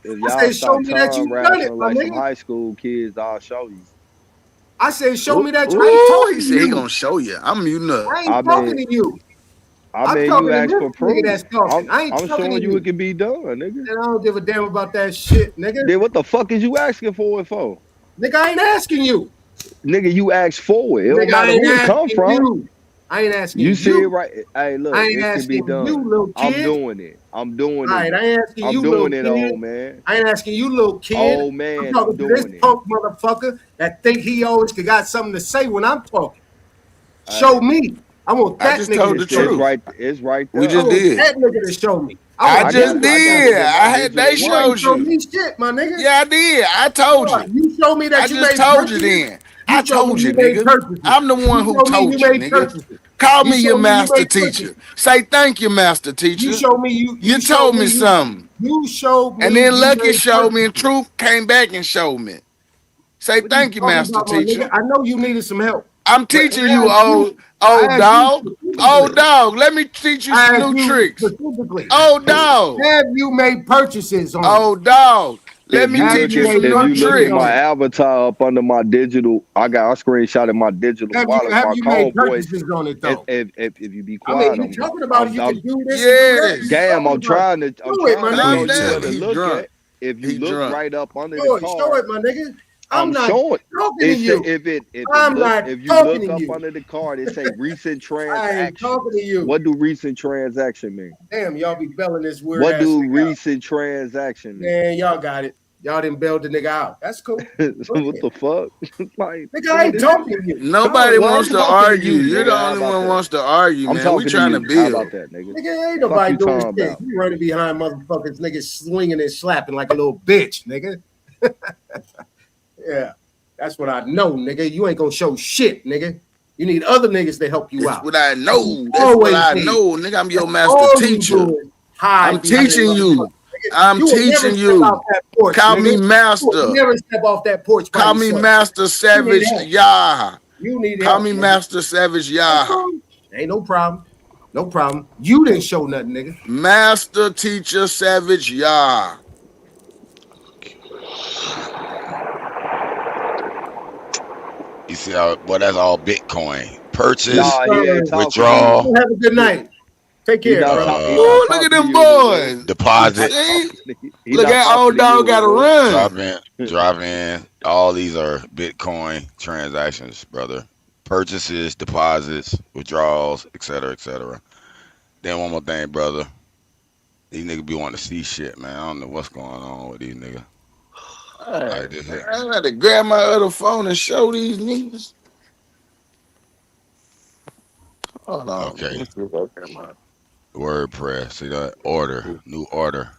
if y'all stop tongue wrestling like some high school kids, I'll show you. I said, show me that you Ooh, ain't talking he to said he you. gonna show you. I'm muting up. I ain't talking to you. I mean, talking you to asked this for nigga proof. that's talking. I ain't I'm talking showing to you it can be done, nigga. And I don't give a damn about that shit, nigga. Then what the fuck is you asking for it for? Nigga, I ain't asking you. Nigga, you asked for it. It don't Nigga, I matter ain't who it come asking from. you. I ain't asking you. You see it right. Hey, look, I ain't it can be asking done. you, little I'm kid. doing it. I'm doing All right, it. I ain't asking I'm you, little doing it, kid. old man. I ain't asking you, little kid. Old I'm man, talking I'm to this doing it. punk motherfucker that think he always got something to say when I'm talking. Show me. I want that just nigga told to the show truth. me. It's right We there. I just want did. that nigga to show me. I just did. They You ain't showed show you. me shit, my nigga. Yeah, I did. I told you. You show me that I you just made told you purchases. then. I show me told you, made nigga. purchases. I'm the one who show me told you you, made nigga. purchases. Call You me show your me you master made teacher. purchases. Say thank you, master teacher. You show me You told me something. You showed me. And then you Lucky made showed me, and purchases. Truth came back and showed me. Say What thank you, talking master about, my teacher. nigga? I know you needed some help. I'm But teaching I you, asked old dog. specifically. Old dog, let me teach you I some asked new you tricks. specifically. Old dog. Have you made purchases on it? Old dog, let If me you teach look you at some new my tricks. avatar up under my digital, I screenshotted my digital wallet. Have My you made homeboys. purchases on it though? If you be I mean, quiet, you talking about you can do this and do that. You Damn, talking I'm about trying to show it, my show nigga. you where to He look drunk. at. If you He look drunk. right up under the Show card, it, my nigga. I'm not showing. talking to you. If you look up under the card, it say recent I ain't transaction. talking to you. What do recent transaction mean? Damn, y'all be belling this weird What ass do nigga out. recent transaction mean? Man, y'all got it. Y'all didn't bail the nigga out. That's cool. What the fuck? Like, nigga, I ain't talking to you. Nobody Well, wants I'm to talking to argue. you, You're nigga. the How only about one that? wants to argue, I'm man. talking We trying to to you. How build. about that, nigga? Nigga, ain't Fuck nobody you doing talking shit. about? You running behind motherfuckers, niggas swinging and slapping like a little bitch, nigga. Yeah, that's what I know, nigga. You ain't gonna show shit, nigga. You need other niggas to help you That's out. what I know. That's what I know, nigga. I'm your master All teacher. you do is hide I'm behind teaching motherfuckers, you. nigga. I'm You will never teaching step you. out that porch, Call nigga. me You master. will never step off that porch by Call me yourself. Master Savage help. Yah. You need Call help. me nigga. Master Savage Yah. Ain't no problem. No problem. You didn't show nothing, nigga. Master Teacher Savage Yah. You see how that's all Bitcoin. Purchase, Nah, he ain't talking to withdraw. you. Have a good night. Take He care, not bro. talking. Ooh, look at them boys. Deposit. Look at old dog got to run. Drop in. All these are Bitcoin transactions, brother. Purchases, deposits, withdrawals, etc., etc. Then one more thing, brother. These niggas be wanting to see shit, man. I don't know what's going on with these niggas. Like this here. I got to grab my other phone and show these niggas. Hold on. Okay. Let's see if I can my- WordPress. See that? Order. New order.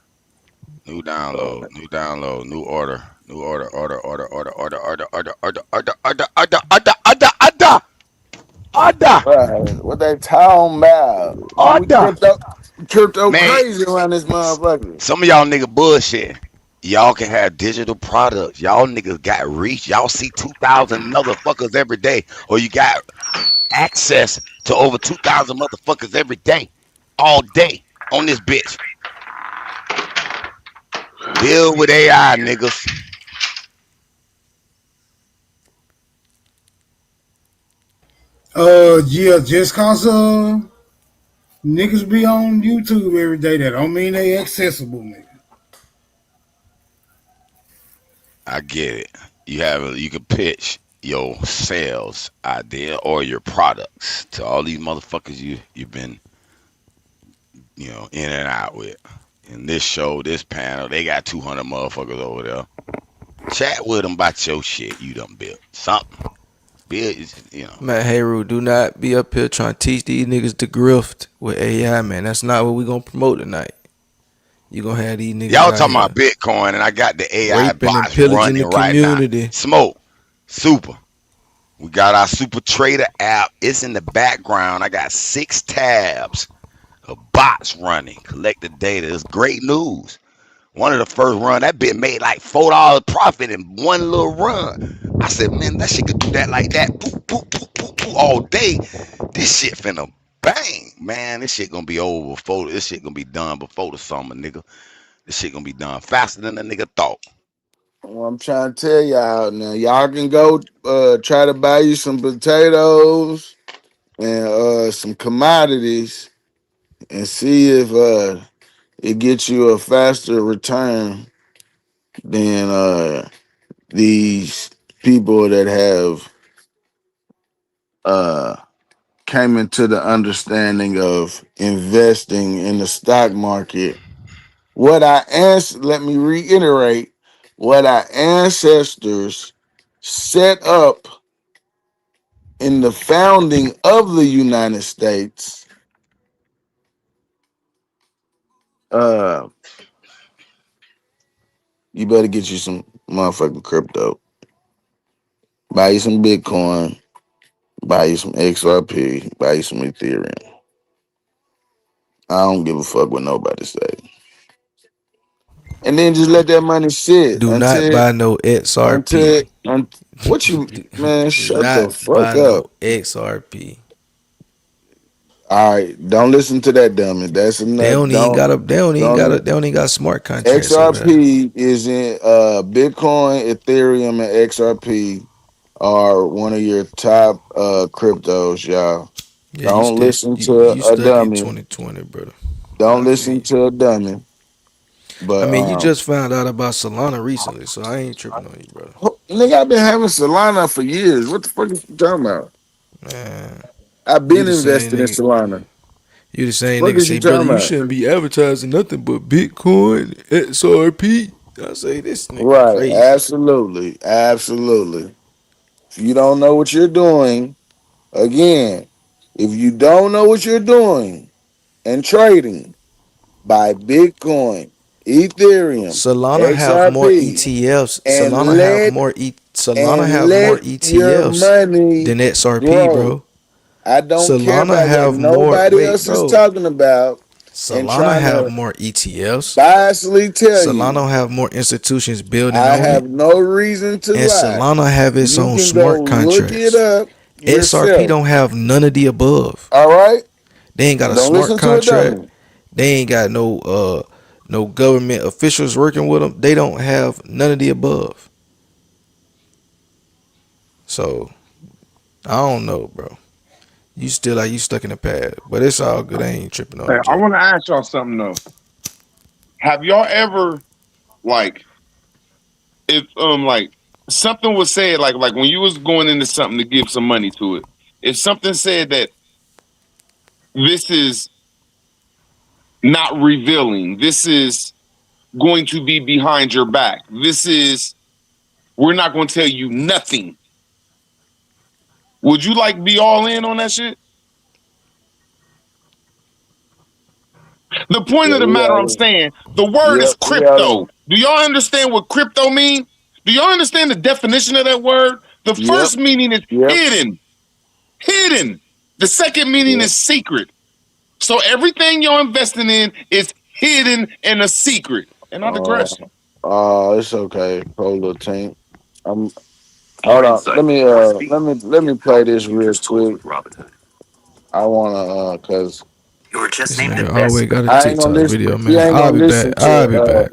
New download. New download. New order. New order. Order. What they talking about? We crypto Man, crazy around this motherfucker. some of y'all nigga bullshit. Y'all can have digital products. Y'all niggas got reach. Y'all see 2,000 motherfuckers every day. Or you got access to over 2,000 motherfuckers every day. All day on this bitch. Deal with AI, niggas. Yeah, just cause niggas be on YouTube every day, that don't mean they accessible, nigga. I get it. You can pitch your sales idea or your products to all these motherfuckers you've been, in and out with. In this show, this panel, they got 200 motherfuckers over there. Chat with them about your shit you done built. Something. Man, hey, Rue, do not be up here trying to teach these niggas to grift with AI, man. That's not what we gonna promote tonight. You gonna have these niggas Y'all out talking here about Bitcoin, and I got the AI raping and bots pillaging running the right now. community. Smoke. Super. We got our Super Trader app. It's in the background. I got 6 tabs of bots running, collecting data. It's great news. One of the first run, that bit made like $4 profit in one little run. I said, man, that shit could do that like that, boop, boop, boop, boop, boop, all day. This shit finna bang, man. This shit gonna be over before. This shit gonna be done before the summer, nigga. This shit gonna be done faster than the nigga thought. Well, I'm trying to tell y'all now. Y'all can go try to buy you some potatoes and some commodities and see if it gets you a faster return than these people that have came into the understanding of investing in the stock market, let me reiterate, what our ancestors set up in the founding of the United States, you better get you some motherfucking crypto. Buy you some Bitcoin, buy you some XRP, buy you some Ethereum. I don't give a fuck what nobody say. And then just let that money sit Do not buy no XRP. What you, man, shut the Not fuck buy up. no XRP. All right, don't listen to that dummy. That's enough. They don't even got smart contracts. XRP is in Bitcoin, Ethereum, and XRP are one of your top cryptos, y'all. Yeah, don't listen to a dummy. 2020, brother. Don't listen to a dummy. But I mean, you just found out about Solana recently, so I ain't tripping on you, brother. Nigga, I've been having Solana for years. What the fuck are you talking about? Man, I've been invested in Solana. You the same nigga say, brother, you shouldn't be advertising nothing but Bitcoin, XRP. I say this nigga crazy. Absolutely. If you don't know what you're doing, again, if you don't know what you're doing and trading, buy Bitcoin, Ethereum, Solana XRP, have more ETFs. and Solana have more ETFs than XRP, bro. I don't care about what nobody else is talking about. Solana have more ETFs. Biasly tell Solana have more institutions building I on have it. no reason to and lie. Solana have its own smart contracts. Look it up yourself. XRP don't have none of the above. All right. They ain't got a smart contract. They ain't got no government officials working with them. They don't have none of the above. So I don't know, bro. You still like you stuck in the past, but it's all good. I ain't tripping on Hey, it. I want to ask y'all something though. Have y'all ever if something was said like when you was going into something to give some money to it, if something said that this is not revealing, this is going to be behind your back, we're not going to tell you nothing, would you be all in on that shit? The point of the matter, I'm saying, the word is crypto. Do y'all understand what crypto means? Do y'all understand the definition of that word? The first meaning is hidden. Hidden. The second meaning is secret. So everything you're investing in is hidden and a secret. And not aggression. It's okay, Polo Tank. Hold on. Let me play this real quick. I wanna cause You were just named the best. Got a TikTok video, man. I'll be back.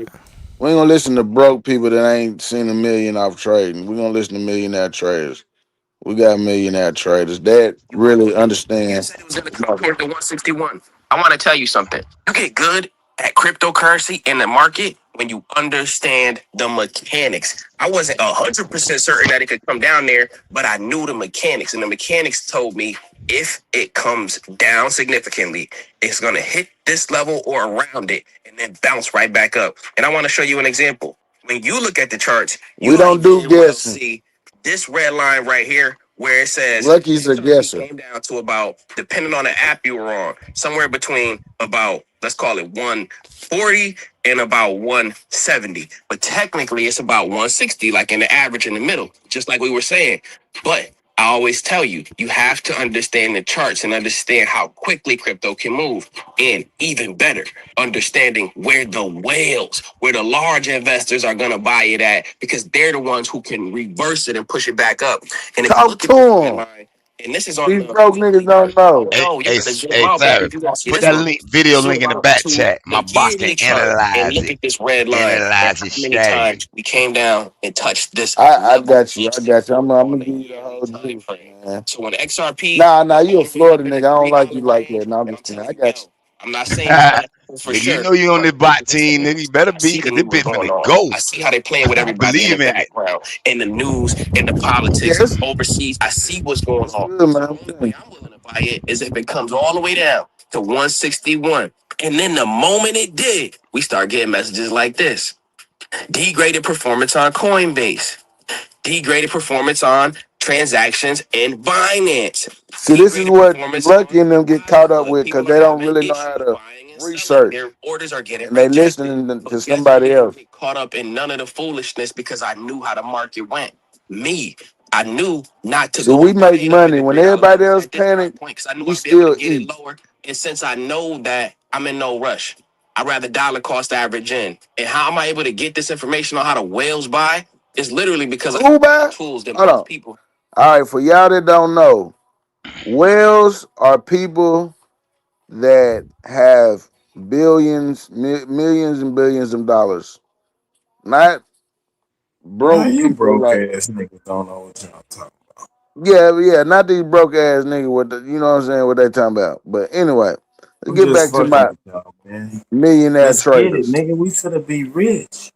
We ain't gonna listen to broke people that ain't seen a million off trading. We're gonna listen to millionaire traders. We got millionaire traders that really understand. It was gonna compare to 161. I want to tell you something. You get good at cryptocurrency in the market when you understand the mechanics. I wasn't 100% certain that it could come down there, but I knew the mechanics, and the mechanics told me if it comes down significantly, it's gonna hit this level or around it, and then bounce right back up. And I want to show you an example. When you look at the charts, we don't do guessing. See this red line right here, where it says Lucky's a guesser. Came down to about, depending on the app you were on, somewhere between about, let's call it 140 and about 170. But technically it's about 160, like in the average in the middle, just like we were saying. But I always tell you, you have to understand the charts and understand how quickly crypto can move. And even better, understanding where the whales, where the large investors are going to buy it at, because they're the ones who can reverse it and push it back up. And if you look at the line, and this is on these broke niggas don't know. Hey, Flav, put that video link in the back chat. My boss can analyze look it. at this red line. Analyze it Many times we came down and touched this. I got you. I'm gonna give you the whole juice, man. So when XRP, nah, you a Florida nigga. I don't like you like that. No, I'm just kidding. I got you. I'm not saying for nigga, sure. You know you on this bot team, nigga. You better be, because this bitch finna go. I see how they playing with everybody in the background, in the news, in the politics, overseas. I see what's going on. Good, man. by it is if it comes all the way down to 161. And then the moment it did, we start getting messages like this. Degraded performance on Coinbase. Degraded performance on transactions in Binance. See, this is what Lucky and them get caught up with because they don't really know how to research. Their orders are getting And they listening to somebody else. caught up in none of the foolishness because I knew how the market went. I knew not to So we make money when everybody else panic. We still eat. lower. And since I know that I'm in no rush, I'd rather dollar cost average in. And how am I able to get this information on how the whales buy? It's literally because of tools that most people. All right, for y'all that don't know, whales are people that have billions, millions, and billions of dollars. Not broke you people broke ass niggas don't know what y'all talking about. Yeah, not these broke ass niggas with the, you know what I'm saying, what they talking about. But anyway, let's get back to my millionaire traders. Nigga, we should be rich.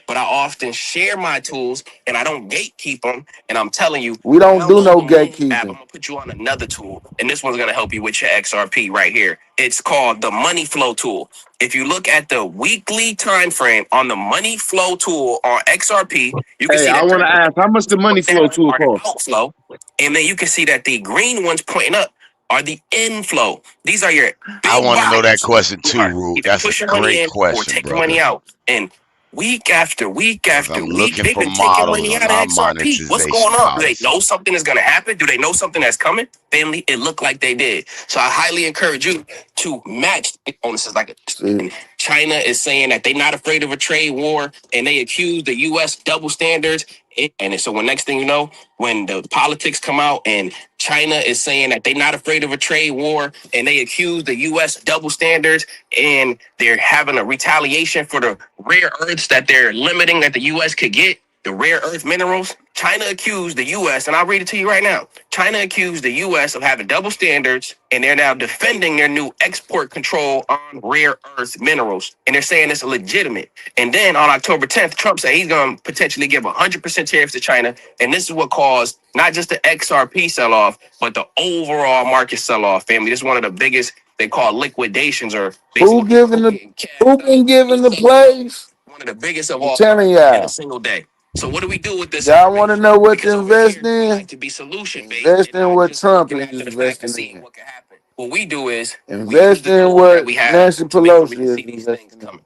But I often share my tools and I don't gatekeep them. And I'm telling you, we don't do no gatekeeping. I'm gonna put you on another tool, and this one's gonna help you with your XRP right here. It's called the Money Flow tool. If you look at the weekly time frame on the Money Flow tool on XRP, you can see that. I want to ask, how much the Money Flow tool cost? Outflow, and then you can see that the green ones pointing up are the inflow. These are your. I want to know that question too, Rube. That's a great question, or take brother. money out and. Week after week after I'm week, looking they've for been taking models money on out our of XRP. What's monetization going on? Do they policy. know something is going to happen? Do they know something that's coming? Family, it looked like they did. So I highly encourage you to match. This is like China is saying that they're not afraid of a trade war, and they accuse the U.S. double standards. And so when next thing you know, when the politics come out and China is saying that they're not afraid of a trade war, and they accuse the U.S. double standards, and they're having a retaliation for the rare earths that they're limiting that the U.S. could get, the rare earth minerals. China accused the U.S., and I'll read it to you right now. China accused the U.S. of having double standards, and they're now defending their new export control on rare earth minerals. And they're saying it's legitimate. And then on October 10th, Trump said he's going to potentially give 100% tariffs to China. And this is what caused not just the XRP sell-off, but the overall market sell-off, family. This is one of the biggest, they call liquidations, or who been giving the plays? One of the biggest of all telling in y'all. a single day. So what do we do with this? Y'all want to know what to invest in? To be solution based. Invest in what Trump is investing in. What we do is invest in what Nancy Pelosi is investing in.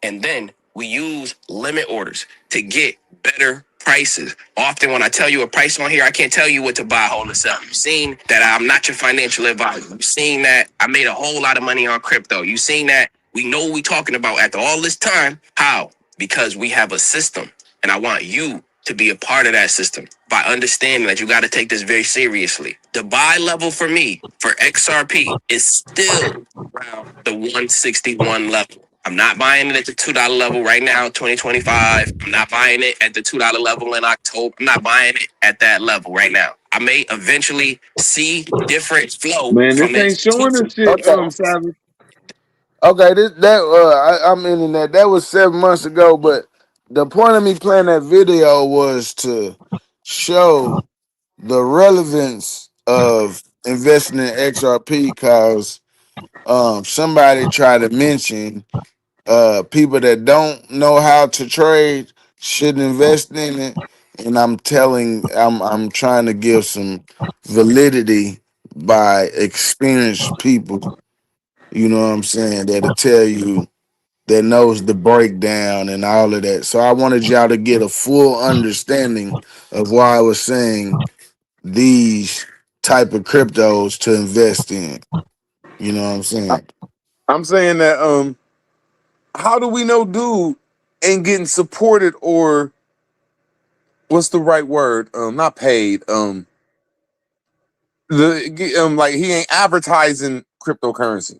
And then we use limit orders to get better prices. Often when I tell you a price on here, I can't tell you what to buy, hold, or sell. You've seen that I'm not your financial advisor. You've seen that I made a whole lot of money on crypto. You've seen that we know what we're talking about after all this time. How? Because we have a system. And I want you to be a part of that system by understanding that you got to take this very seriously. The buy level for me, for XRP, is still around the 161 level. I'm not buying it at the $2 level right now, 2025. I'm not buying it at the $2 level in October. I'm not buying it at that level right now. I may eventually see different flow. Man, from this ain't showing the shit, Savage. Okay, I'm in that. That was 7 months ago, but the point of me playing that video was to show the relevance of investing in XRP because somebody tried to mention people that don't know how to trade should invest in it. And I'm trying to give some validity by experienced people, you know what I'm saying, that'll tell you, that knows the breakdown and all of that. So I wanted y'all to get a full understanding of why I was saying these type of cryptos to invest in. You know what I'm saying? I'm saying that how do we know dude ain't getting supported, or what's the right word? Not paid. Like he ain't advertising cryptocurrency.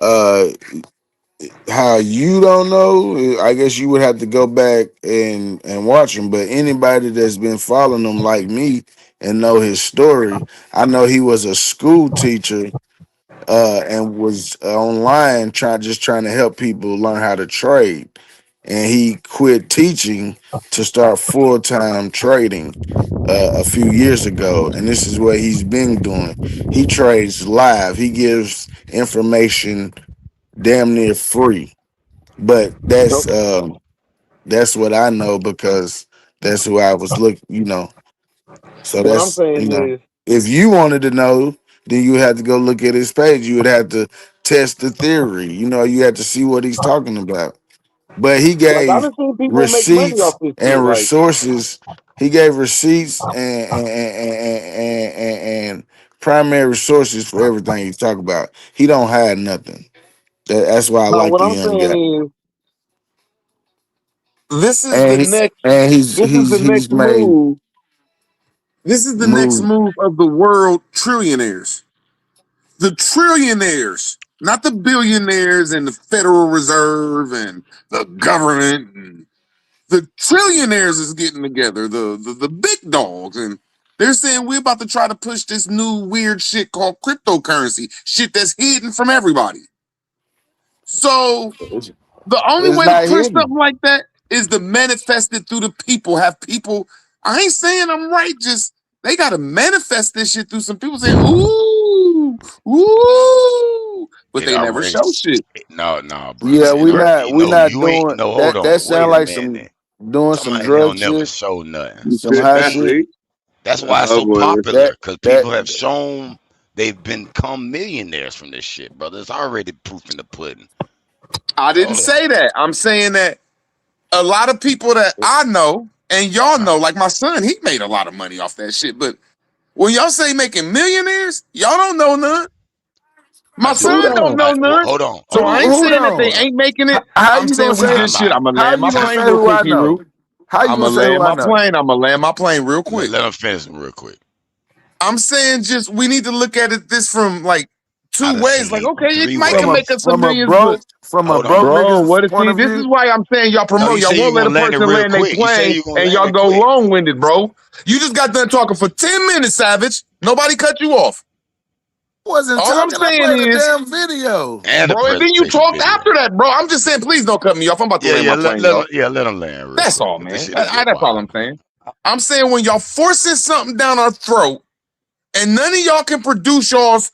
How you don't know, I guess you would have to go back and watch him. But anybody that's been following him like me and know his story, I know he was a school teacher and was online trying to help people learn how to trade. And he quit teaching to start full-time trading. a few years ago, and this is what he's been doing. He trades live. He gives information damn near free. But that's what I know because that's who I was looking. So What I'm that's saying is, if you wanted to know, then you had to go look at his page. You would have to test the theory. You had to see what he's talking about. But he like, I gave done seen people make money receipts off this shit. and Like, resources. He gave receipts and primary resources for everything he's talking about. He don't hide nothing. That's why I no, like what the I'm young guy. saying is, this is And the next. This is the he's next made move. This is the next moves. move of the world trillionaires. The trillionaires, not the billionaires and the Federal Reserve and the government. And the trillionaires is getting together, the big dogs, and they're saying we're about to try to push this new weird shit called cryptocurrency, shit that's hidden from everybody. So the only It's way to not push hidden. something like that is to manifest it through the people. Have people, I ain't saying I'm right, just they gotta manifest this shit through some people saying, ooh, but It they never already. show shit. No, bro. Yeah, It we already. not You ain't. doing No, hold that. on. That sound Wait a like some minute. doing some Somebody drug don't never shit, show nothing. some high shit. See? That's why it's so Boy. popular, because That people have shown they've become millionaires from this shit, brother. It's already proof in the pudding. I didn't say that. I'm saying that a lot of people that I know and y'all know, like my son, he made a lot of money off that shit. But when y'all say making millionaires, y'all don't know none. My son don't know none. Hold on. So I ain't Hold saying that they on. ain't making it. How I'm you saying gonna we say? good shit. I'm gonna How land my you gonna plane say real who quick, I know? Hero. How you I'm gonna gonna say who land I my know? plane. I'm gonna land my plane real quick. Let them finish them real quick. I'm saying just we need to look at it this from like I two done ways. Like, seen okay, it 3 might ways. can make us some millions, but from a Hold on. broke bro, nigga's what if point see? of This is view. why I'm saying y'all No, promote. you Y'all say you won't let gonna a land it person real land their quick. You say plane, you gonna and land y'all it go quick. long winded, bro. You just got done talking for 10 minutes, Savage. Nobody cut you off. Wasn't All I'm talking. I saying played a is, damn video. And the bro, and then you presentation talked video. after that, bro. I'm just saying, please don't cut me off. I'm about to land my plane, bro. Let them land real That's quick. all, 'Cause this man. shit is getting That's all wild. I'm saying. I'm saying when y'all forcing something down our throat, and none of y'all can produce y'all's.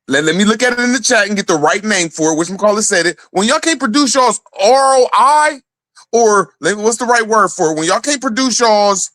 Let me look at it in the chat and get the right name for it. Which McCullough said it. When y'all can't produce y'all's ROI, or what's the right word for it? When y'all can't produce y'all's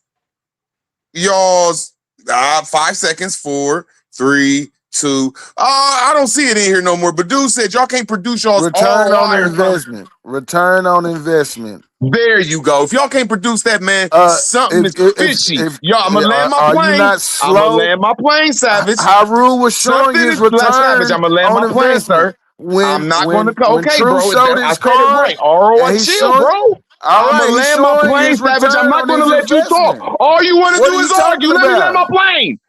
5 seconds, 4, 3, 2. I don't see it in here no more. But dude said y'all can't produce y'all's Return on ROI or something. investment. Return on investment. There you go. If y'all can't produce that, man, something is fishy. If Y'all, I'm gonna land my are you plane. not I'm gonna slow? land my plane, Savage. Hyrule was showing Something his is Savage. return I'm gonna land on my plane, investment sir. I'm not gonna. when Okay, True bro. showed I his said it right. card ROI, and he's chill, showing. bro. All I'm right, gonna he's land my showing plane, his Savage. I'm return not on gonna his let you talk. investment. All you want to What do are you is argue. talking Let me land my about? plane.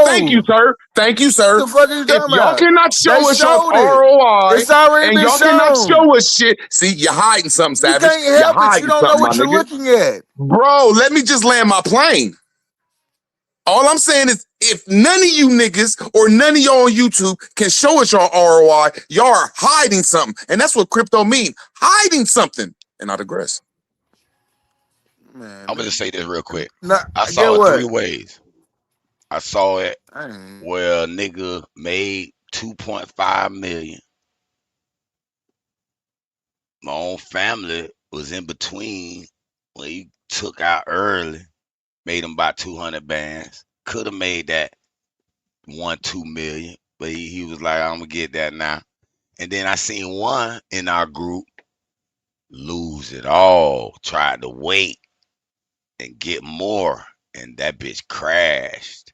Thank you, No. sir. Thank you, sir. What the fuck are you If talking y'all about? cannot They show us y'all's showed it. ROI It's already and been y'all cannot shown. show us shit, see, you're hiding something, You Savage. can't You're help it. You hiding don't know something, my what you're nigga. looking at. Bro, let me just land my plane. All I'm saying is, if none of you niggas or none of y'all on YouTube can show us your ROI, y'all are hiding something. And that's what crypto mean. Hiding something. And I digress. Man, I'm gonna just say this real quick. I get saw it 3 what? ways. I saw it where a nigga made 2.5 million. My own family was in between when he took out early, made him about 200 bands. Could have made that 2 million, but he was like, I'm gonna get that now. And then I seen one in our group lose it all, tried to wait and get more, and that bitch crashed.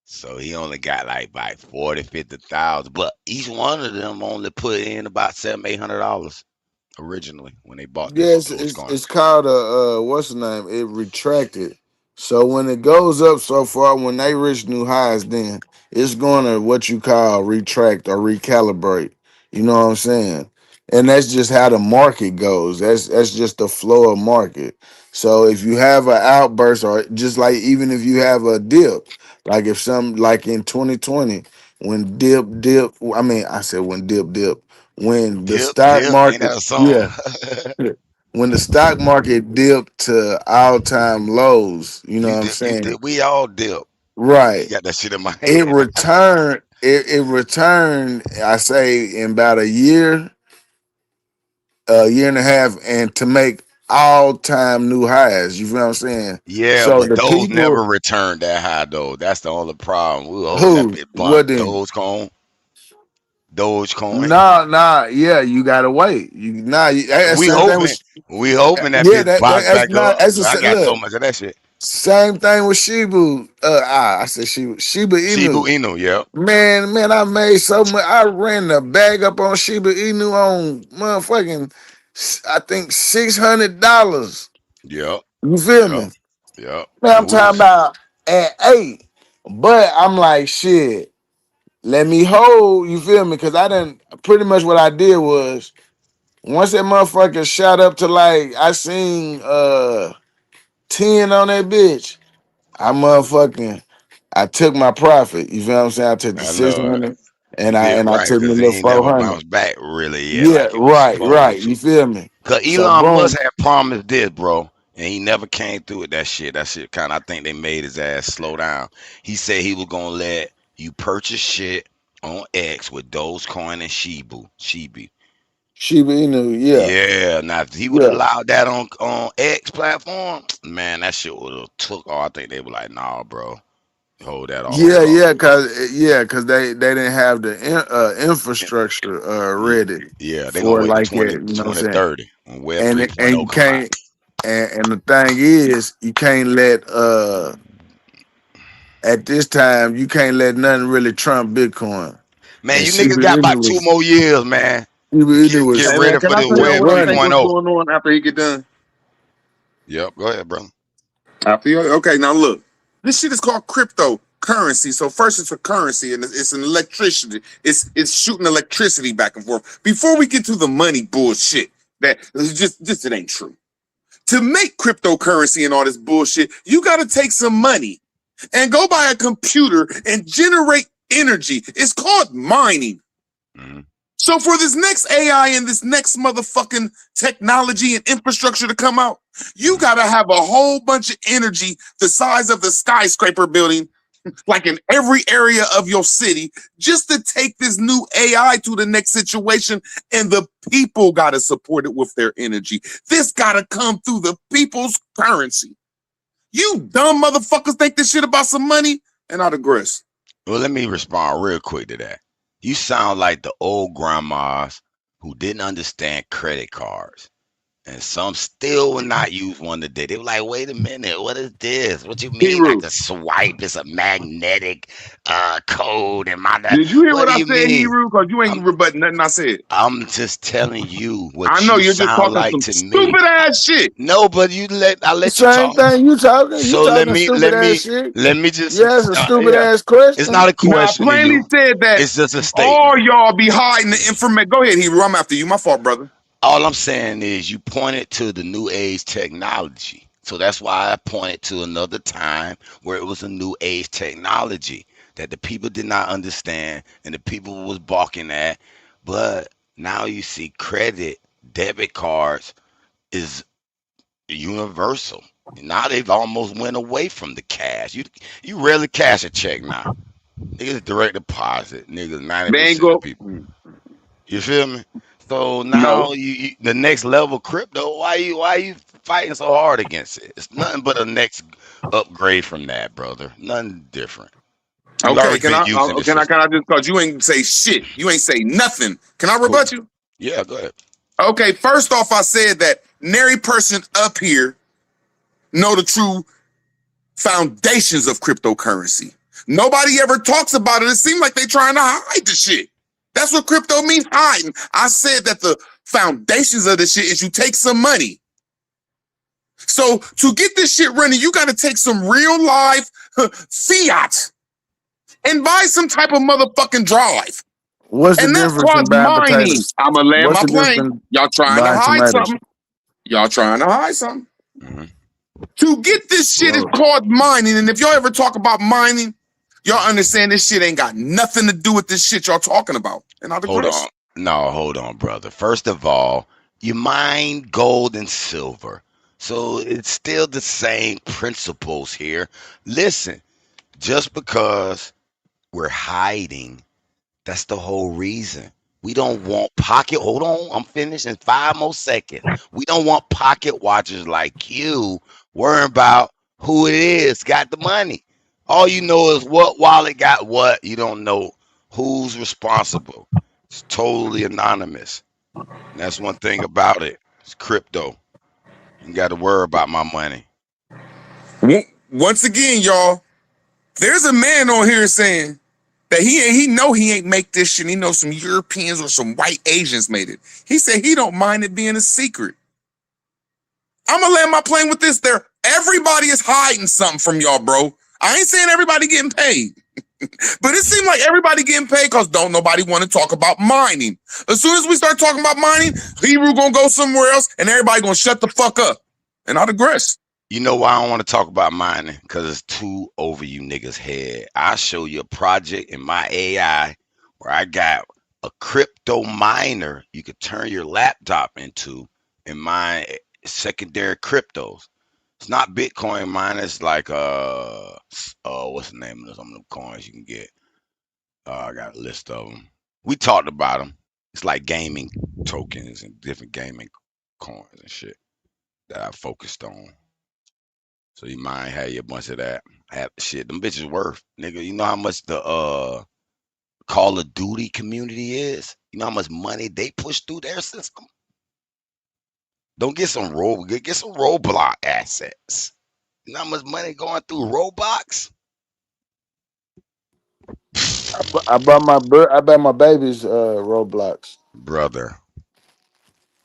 So he only got like 40, 50,000. But each one of them only put in about $700-800 originally when they bought this Yes, Dogecoin. it's called what's the name? It retracted. So when it goes up so far, when they reach new highs, then it's gonna what you call retract or recalibrate. You know what I'm saying? And that's just how the market goes. That's just the flow of market. So if you have an outburst, or just like even if you have a dip, like if some like in 2020, when I said when dip, when the Dip, stock dip, ain't market, that a song? yeah. when the stock market dipped to all-time lows, you know what I'm saying? We all dip. Right. You got that shit in my head. It returned. It returned. I say in about a year and a half, and to make all-time new highs. You feel what I'm saying? Yeah, So but the those people never returned that high though. That's the only problem. We were hoping that who bit what bump. then? Dogecoin. Nah. Yeah, you gotta wait. That's We same thing hoping. with. We hoping that Yeah, bitch bounce that's back not. up. That's I got so look. much of that shit. Same thing with Shiba. I said Shiba Shiba Inu. Inu, yeah. Man, I made so much. I ran the bag up on Shiba Inu on motherfucking, I think $600. Yep. You feel me? Yep. Man, I'm And we talking was about at 8. But I'm like, shit, let me hold, you feel me? Because I didn't, pretty much what I did was, once that motherfucker shot up to like, I seen 10 on that bitch, I took my profit. You feel what I'm saying? I took the I know it. 600 You and did I right took me a because he little ain't never 400. bounced back really yet Yeah, like he was supposed right. You to. feel me? Cause So Elon boom. Musk had promised this, bro, and he never came through with that shit. That shit kind of, I think they made his ass slow down. He said he was gonna let you purchase shit on X with Dogecoin and Shiba Inu, yeah. Yeah, now if he would have allowed that on X platform, man, that shit would have took. Oh, I think they were like, nah, bro, hold that off. Cause they didn't have the infrastructure ready Yeah, they're gonna for wait to like it. You know what I'm saying? 2030 when Web And 3.0 you come out. can't. And the thing is, you can't let at this time you can't let nothing really trump Bitcoin. Man, And you Shiba niggas got about Inu 2 more years, man. was Get Hey ready man, can for I this tell y'all Web what I think what's 3.0. going on after he get done? Yep, go ahead, bro. After you, okay, now look, this shit is called cryptocurrency. So first, it's a currency and it's an electricity. It's shooting electricity back and forth. Before we get to the money bullshit, that just it ain't true. To make cryptocurrency and all this bullshit, you got to take some money and go buy a computer and generate energy. It's called mining. So for this next AI and this next motherfucking technology and infrastructure to come out, you got to have a whole bunch of energy the size of the skyscraper building, like in every area of your city, just to take this new AI to the next situation. And the people got to support it with their energy. This got to come through the people's currency. You dumb motherfuckers think this shit about some money? And I digress. Well, let me respond real quick to that. You sound like the old grandmas who didn't understand credit cards. And some still will not use one today. They were like, wait a minute, what is this? What you mean I can swipe? It's a magnetic code in my... Did you hear what do I you said, mean? Hero? Because you ain't rebutting nothing I said. I'm just telling you what I know you you're just sound talking like some to me. stupid ass shit. No, but I let The you same talk. thing you talking. So You talking stupid ass shit. let me just Yeah, it's a stupid ass question. It's not a Now, I question to plainly you. said that It's just a statement. all y'all be hiding the information. Go ahead, Hero. I'm after you. My fault, brother. All I'm saying is you pointed to the new age technology. So that's why I pointed to another time where it was a new age technology that the people did not understand and the people was balking at. But now you see credit, debit cards is universal. Now they've almost went away from the cash. You rarely cash a check now. Niggas direct deposit. Niggas 90% of people. You feel me? So now you the next level crypto. Why you fighting so hard against it? It's nothing but a next upgrade from that, brother. Nothing different. We've Okay, already been using this can I system. just cause you ain't say shit. You ain't say nothing. Can I rebut you? Yeah, go ahead. Okay, first off, I said that nary person up here know the true foundations of cryptocurrency. Nobody ever talks about it. It seems like they trying to hide the shit. That's what crypto means, hiding. I said that the foundations of the shit is you take some money. So to get this shit running, you got to take some real live fiat and buy some type of motherfucking drive. What's the And that's difference in called buying mining. potatoes? I'm going to land What's my the plane. difference Y'all trying to buying hide tomatoes? something. Y'all trying to hide something. To get this shit is called mining. And if y'all ever talk about mining, y'all understand this shit ain't got nothing to do with this shit y'all talking about. And I'll digress. Hold on, brother. First of all, You mine gold and silver. So it's still the same principles here. Listen, just because we're hiding, that's the whole reason. We don't want pocket. Hold on, I'm finished in 5 more seconds. We don't want pocket watchers like you worrying about who it is got the money. All you know is what wallet got what. You don't know who's responsible. It's totally anonymous. And that's one thing about it. It's crypto. You got to worry about my money. Once again, y'all, there's a man on here saying that he ain't make this shit. He knows some Europeans or some white Asians made it. He said he don't mind it being a secret. I'm gonna land my plane with this. Everybody is hiding something from y'all, bro. I ain't saying everybody getting paid, but it seems like everybody getting paid because don't nobody want to talk about mining. As soon as we start talking about mining, Hebrew gonna go somewhere else, and everybody gonna shut the fuck up. And I digress. You know why I don't want to talk about mining? Because it's too over you niggas' head. I'll show you a project in my AI where I got a crypto miner you could turn your laptop into and mine secondary cryptos. It's not Bitcoin mining. It's like what's the name of some of them coins you can get? I got a list of them. We talked about them. It's like gaming tokens and different gaming coins and shit that I focused on. So you might have you a bunch of that. Have shit. Them bitches worth, nigga. You know how much the Call of Duty community is? You know how much money they push through their system? Don't get some Roblox assets. You know how much money going through Roblox? I bought my baby's Roblox. Brother,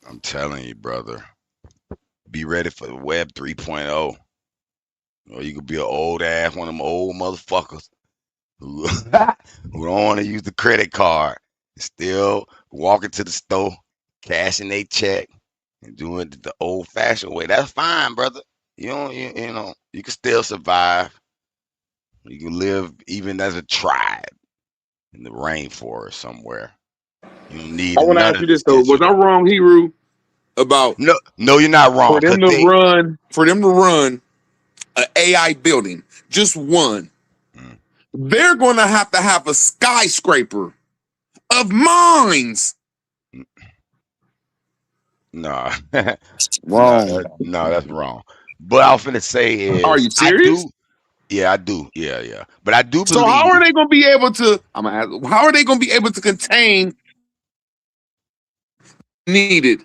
I'm telling you, brother. Be ready for the Web 3.0. Or you could be an old ass, one of them old motherfuckers who don't want to use the credit card. Still walking to the store, cashing their check, and doing it the old fashioned way. That's fine, brother. You know, you can still survive. You can live even as a tribe in the rainforest somewhere. You don't need I want to none ask you of this this though: was I digital. wrong, Hebrew, about No, you're not wrong. for them to run an AI building, just one? They're going to have a skyscraper of mines. No, Wrong. no, that's wrong. But I was finna say is, Are you serious? I do. Yeah. But I do So how believe. are they going to be able to? How are they going to be able to contain needed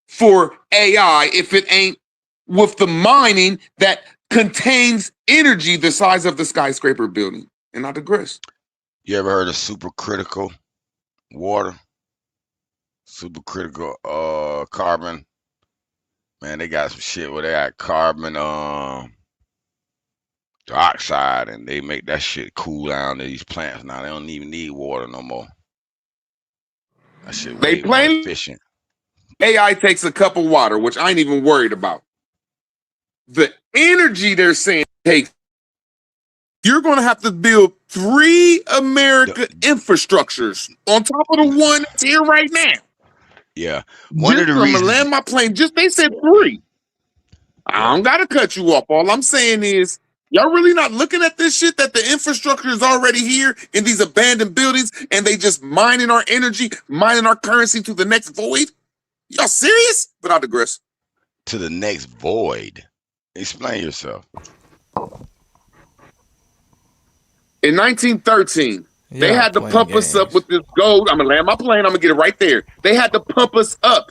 for AI if it ain't with the mining that contains energy the size of the skyscraper building? And I digress. You ever heard of supercritical water? Supercritical carbon. Man, they got some shit where they got carbon dioxide, and they make that shit cool down to these plants. Now they don't even need water no more. That shit way more efficient. AI takes a cup of water, which I ain't even worried about. The energy they're saying takes. You're going to have to build 3 America infrastructures on top of the one that's here right now. Yeah. One of the I'm reasons. gonna land my plane. They said 3. I don't gotta cut you off. All I'm saying is, y'all really not looking at this shit that the infrastructure is already here in these abandoned buildings, and they just mining our energy, mining our currency to the next void. Y'all serious? But I digress. To the next void. Explain yourself. In 1913, they had to pump us up with this gold. I'm gonna land my plane. I'm gonna get it right there. They had to pump us up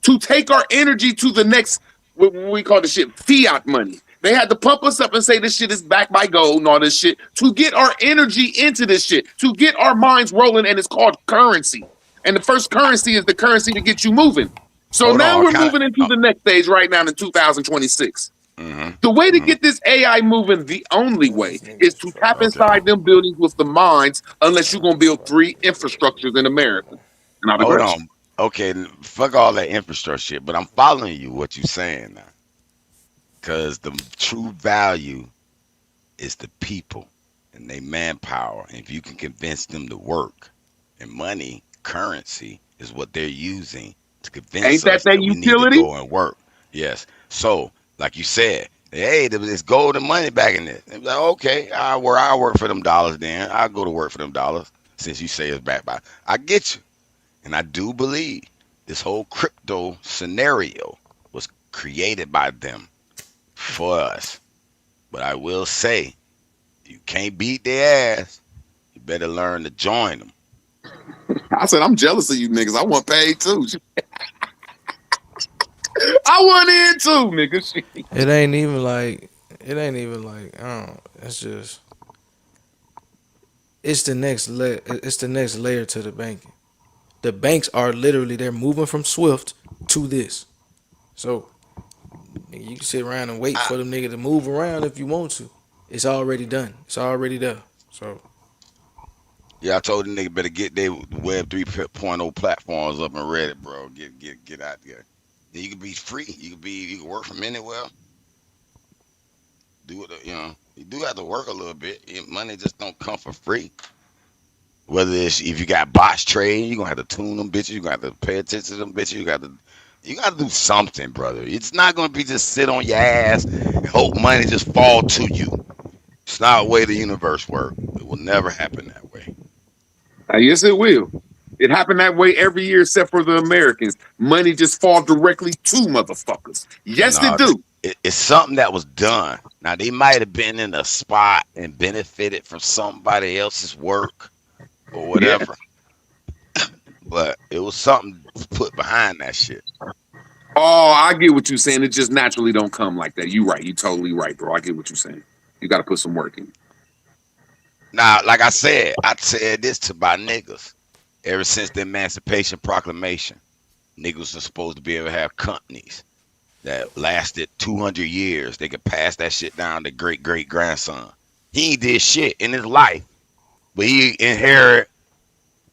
to take our energy to the next, what we call the shit, fiat money. They had to pump us up and say this shit is backed by gold and all this shit to get our energy into this shit, to get our minds rolling, and it's called currency. And the first currency is the currency to get you moving. So now we're moving into the next stage right now in 2026. The way to get this AI moving, the only way, is to tap inside them buildings with the mines, unless you're going to build 3 infrastructures in America. And I Hold digress. on. Okay, fuck all that infrastructure shit, but I'm following you, what you saying now. Because the true value is the people and their manpower. And if you can convince them to work, and money, currency, is what they're using to convince Ain't that us that we need to utility? go and work. Yes. So, like you said, hey, there's gold and money back in it. Like, okay, I'll work for them dollars then. I'll go to work for them dollars since you say it's back by. I get you. And I do believe this whole crypto scenario was created by them for us. But I will say, you can't beat their ass. You better learn to join them. I said, I'm jealous of you niggas. I want paid too. I want in too, nigga. It ain't even like, I don't, it's just, it's the next layer to the banking. The banks are literally, they're moving from Swift to this. So you can sit around and wait for them niggas to move around if you want to. It's already done. It's already there. So yeah, I told the nigga better get their Web 3.0 platforms up and ready, bro. Get out there. Then you can be free. You can work from anywhere. Do it, you do have to work a little bit. Money just don't come for free. Whether it's if you got bots trading, you're gonna have to tune them bitches, you're gonna have to pay attention to them bitches, you gotta do something, brother. It's not gonna be just sit on your ass and hope money just fall to you. It's not the way the universe works. It will never happen that way. Yes, it will. It happened that way every year except for the Americans. Money just fall directly to motherfuckers. Yes, it do. It's something that was done. Now, they might have been in a spot and benefited from somebody else's work or whatever. Yeah. But it was something put behind that shit. Oh, I get what you're saying. It just naturally don't come like that. You right. You totally right, bro. I get what you're saying. You got to put some work in. Now, like I said this to my niggas. Ever since the Emancipation Proclamation, niggas are supposed to be able to have companies that lasted 200 years. They could pass that shit down to great-great-grandson. He ain't did shit in his life, but he inherited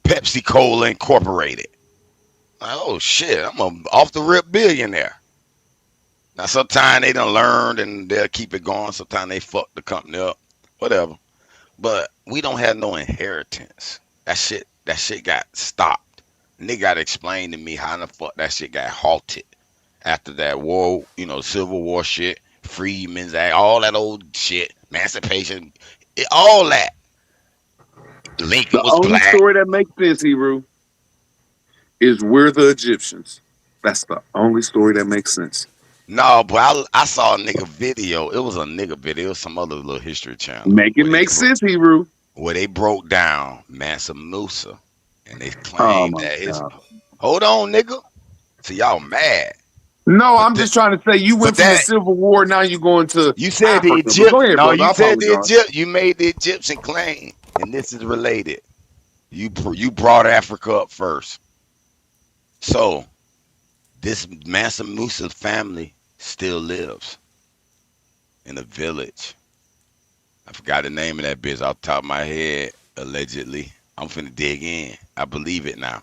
Pepsi Cola Incorporated. Like, oh shit, I'm a off the rip billionaire. Now sometimes they done learned and they'll keep it going. Sometimes they fuck the company up, whatever. But we don't have no inheritance. That shit got stopped. And they gotta explain to me how the fuck that shit got halted after that war, Civil War shit, Freedmen's Act, all that old shit, emancipation, all that. Lincoln was black. The only story that makes sense, Hebrew, is we're the Egyptians. That's the only story that makes sense. No, but I saw a nigga video. It was a nigga video. It was some other little history channel. Make it make sense, Hebrew. Where they broke down Mansa Musa, and they claimed that his. Hold on, nigga. So y'all mad? No, I'm just trying to say you went from the Civil War. Now you're going to. You said Africa. the Egyptian. Go ahead, no, brother. you said the Egyptian. You made the Egyptian claim, and this is related. You brought Africa up first. So this Mansa Musa family still lives in a village. I forgot the name of that bitch off the top of my head, allegedly. I'm finna dig in. I believe it now.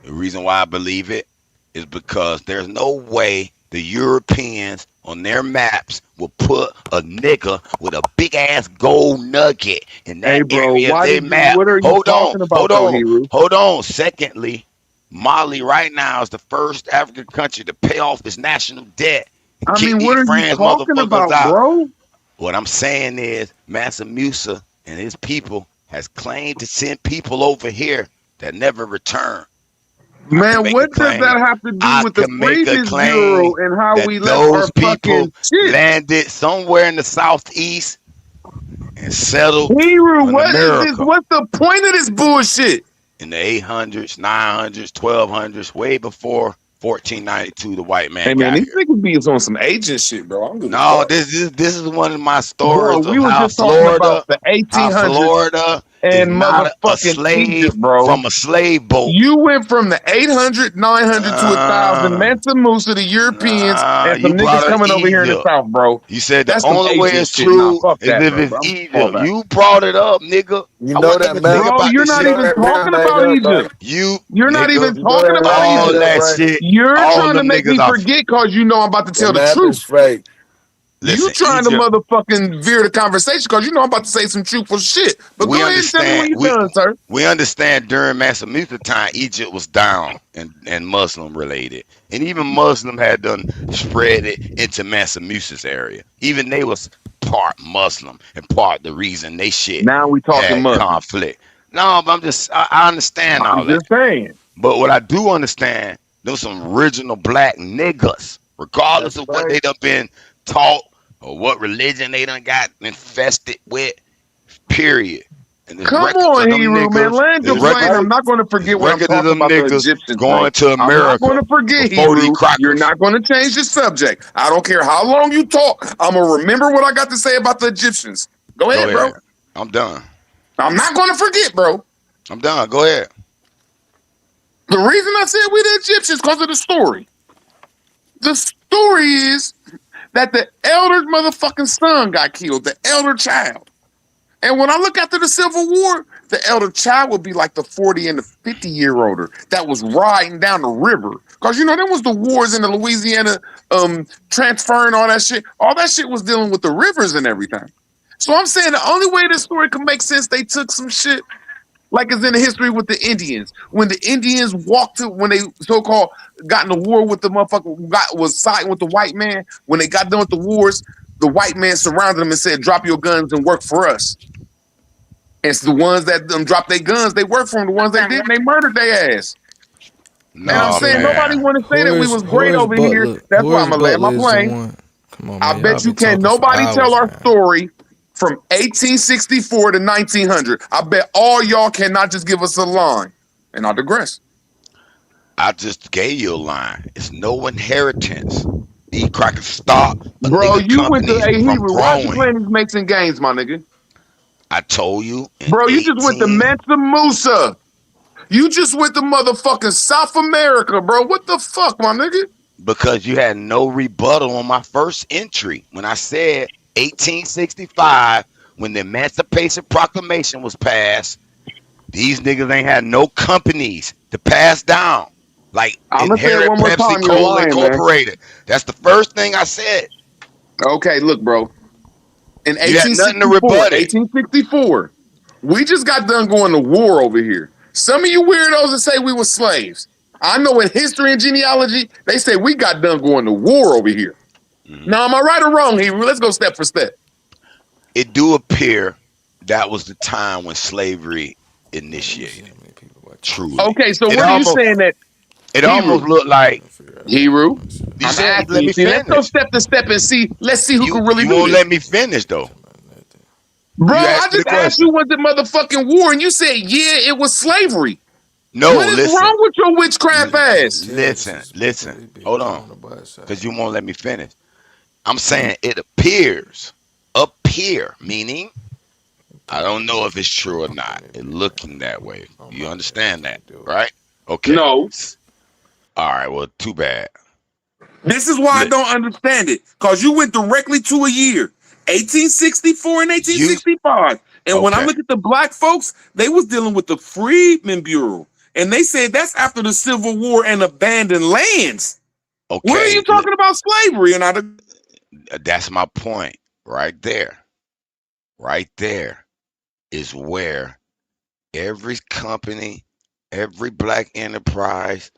The reason why I believe it is because there's no way the Europeans on their maps will put a nigga with a big ass gold nugget in that area of their map. What are you talking about? Hold on. Secondly, Mali right now is the first African country to pay off its national debt. I mean, what are you talking about, bro? What I'm saying is Mansa Musa and his people has claimed to send people over here that never return. Man, what does that have to do with the Freedmen's Bureau and how we left our fucking shit? Landed somewhere in the southeast and settled. Hebrew, what is this? What's the point of this bullshit? In the 800s, 900s, 1200s, way before 1492, the white man. Hey man, these niggas be on some agent shit, bro. This is one of my stories. Bro, we were just talking about the 1800s. Florida and motherfucking Egypt, bro. From a slave boat. You went from the 800, 900 to 1,000. Mansa Musa, the Europeans, and some niggas coming over here in the South, bro. You said the only way it's true is if it's Egypt. You brought it up, nigga. You know that, man. Bro, you're not even talking about Egypt. You're not even talking about Egypt. That shit. You're trying to make me forget because you know I'm about to tell the truth. You trying to motherfucking veer the conversation because you know I'm about to say some truthful shit. But go ahead and tell me when you're done, sir. We understand during Massamusa time, Egypt was down and Muslim related. And even Muslim had done spread it into Massamusa's area. Even they was part Muslim and part the reason they shit now we talking had Muslim. conflict. No, but I understand all that. I'm just saying. But what I do understand, those some original black niggas, regardless of what they done been taught or what religion they done got infested with, period. And come on, Hero, man. Land your plane. I'm not going to forget what I'm talking about the Egyptians going to America. I'm not going to forget, Hero. You're not going to change the subject. I don't care how long you talk. I'm going to remember what I got to say about the Egyptians. Go ahead, bro. I'm done. I'm not going to forget, bro. I'm done. Go ahead. The reason I said we the Egyptians because of the story. The story is that the elder motherfucking son got killed, the elder child. And when I look after the Civil War, the elder child would be like the 40 and the 50-year-older that was riding down the river. Because, you know, there was the wars in the Louisiana transferring all that shit. All that shit was dealing with the rivers and everything. So I'm saying the only way this story can make sense, they took some shit like it's in the history with the Indians. When the Indians when they so-called got in the war with the motherfucker, was siding with the white man, when they got done with the wars, the white man surrounded them and said, drop your guns and work for us. And it's the ones that dropped their guns, they worked for them. The ones that didn't, they murdered their ass. No, and I'm saying nobody want to say that we was great over here. That's why I'm going to land my plane. Come on, I man, bet you can't nobody tell our story from 1864 to 1900. I bet all y'all cannot just give us a line. And I digress. I just gave you a line. It's no inheritance. These crackers stop. Bro, you went to Hebrew. Why you playing these mates and games, my nigga? I told you. Bro, you just went to Mansa Musa. You just went to motherfucking South America, bro. What the fuck, my nigga? Because you had no rebuttal on my first entry when I said 1865, when the Emancipation Proclamation was passed, these niggas ain't had no companies to pass down. Like Inherit Pepsi Cola Incorporated. Man. That's the first thing I said. Okay, look, bro. In 1864, we just got done going to war over here. Some of you weirdos that say we were slaves. I know in history and genealogy, they say we got done going to war over here. Now, am I right or wrong, Hebrew? Let's go step for step. It do appear that was the time when slavery initiated. Truly. Okay, so what are you saying that? It almost looked like Hebrew. You said, let me finish. Let's go step to step and see. Let's see who can really do it. You won't let me finish though. Bro, I just asked you was it motherfucking war, and you said, yeah, it was slavery. No, what is wrong with your witchcraft ass? Listen. Hold on. Because you won't let me finish. I'm saying it appears, meaning I don't know if it's true or not. It's looking that way. You understand that, right? Okay. No. All right, well, too bad. This is why I don't understand it. Because you went directly to a year. 1864 and 1865. And when I look at the black folks, they was dealing with the Freedmen Bureau. And they said that's after the Civil War and abandoned lands. Okay. What are you talking about slavery? And that's my point right there. Right there is where every company, every black enterprise,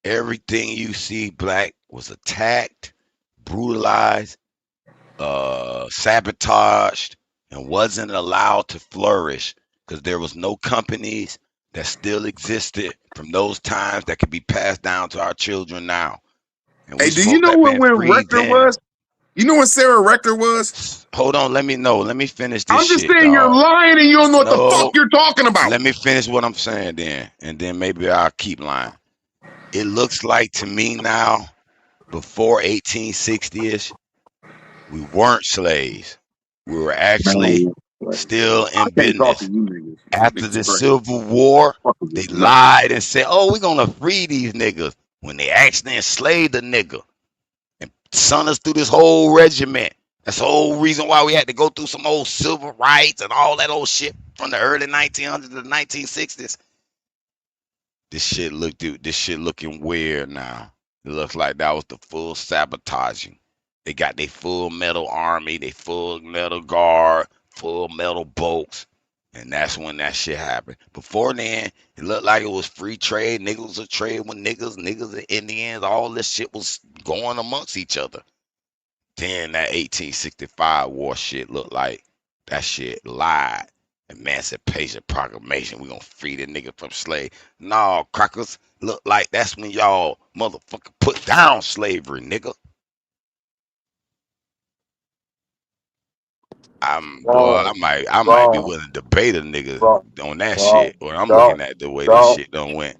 everything you see black was attacked, brutalized, sabotaged, and wasn't allowed to flourish because there was no companies that still existed from those times that could be passed down to our children now. Hey, do you know when Rector was? You know when Sarah Rector was? Hold on, let me finish this. I'm just saying you're lying and you don't know what the fuck you're talking about. Let me finish what I'm saying then, and then maybe I'll keep lying. It looks like to me now, before 1860-ish, we weren't slaves. We were actually still in business. After the Civil War, they lied and said, oh, we're going to free these niggas, when they actually enslaved the nigga and sent us through this whole regiment. That's the whole reason why we had to go through some old civil rights and all that old shit from the early 1900s to the 1960s. This shit looking weird now. It looks like that was the full sabotaging They got their full metal army, they full metal guard, full metal bolts. And that's when that shit happened. Before then, it looked like it was free trade. Niggas would trade with niggas and Indians. All this shit was going amongst each other. Then that 1865 war shit looked like that shit lied. Emancipation Proclamation. We gonna free the nigga from slave. No, crackers. Look like that's when y'all motherfucker put down slavery, nigga. Boy, I might be willing to debate a nigga on that shit. When I'm looking at the way this shit done went.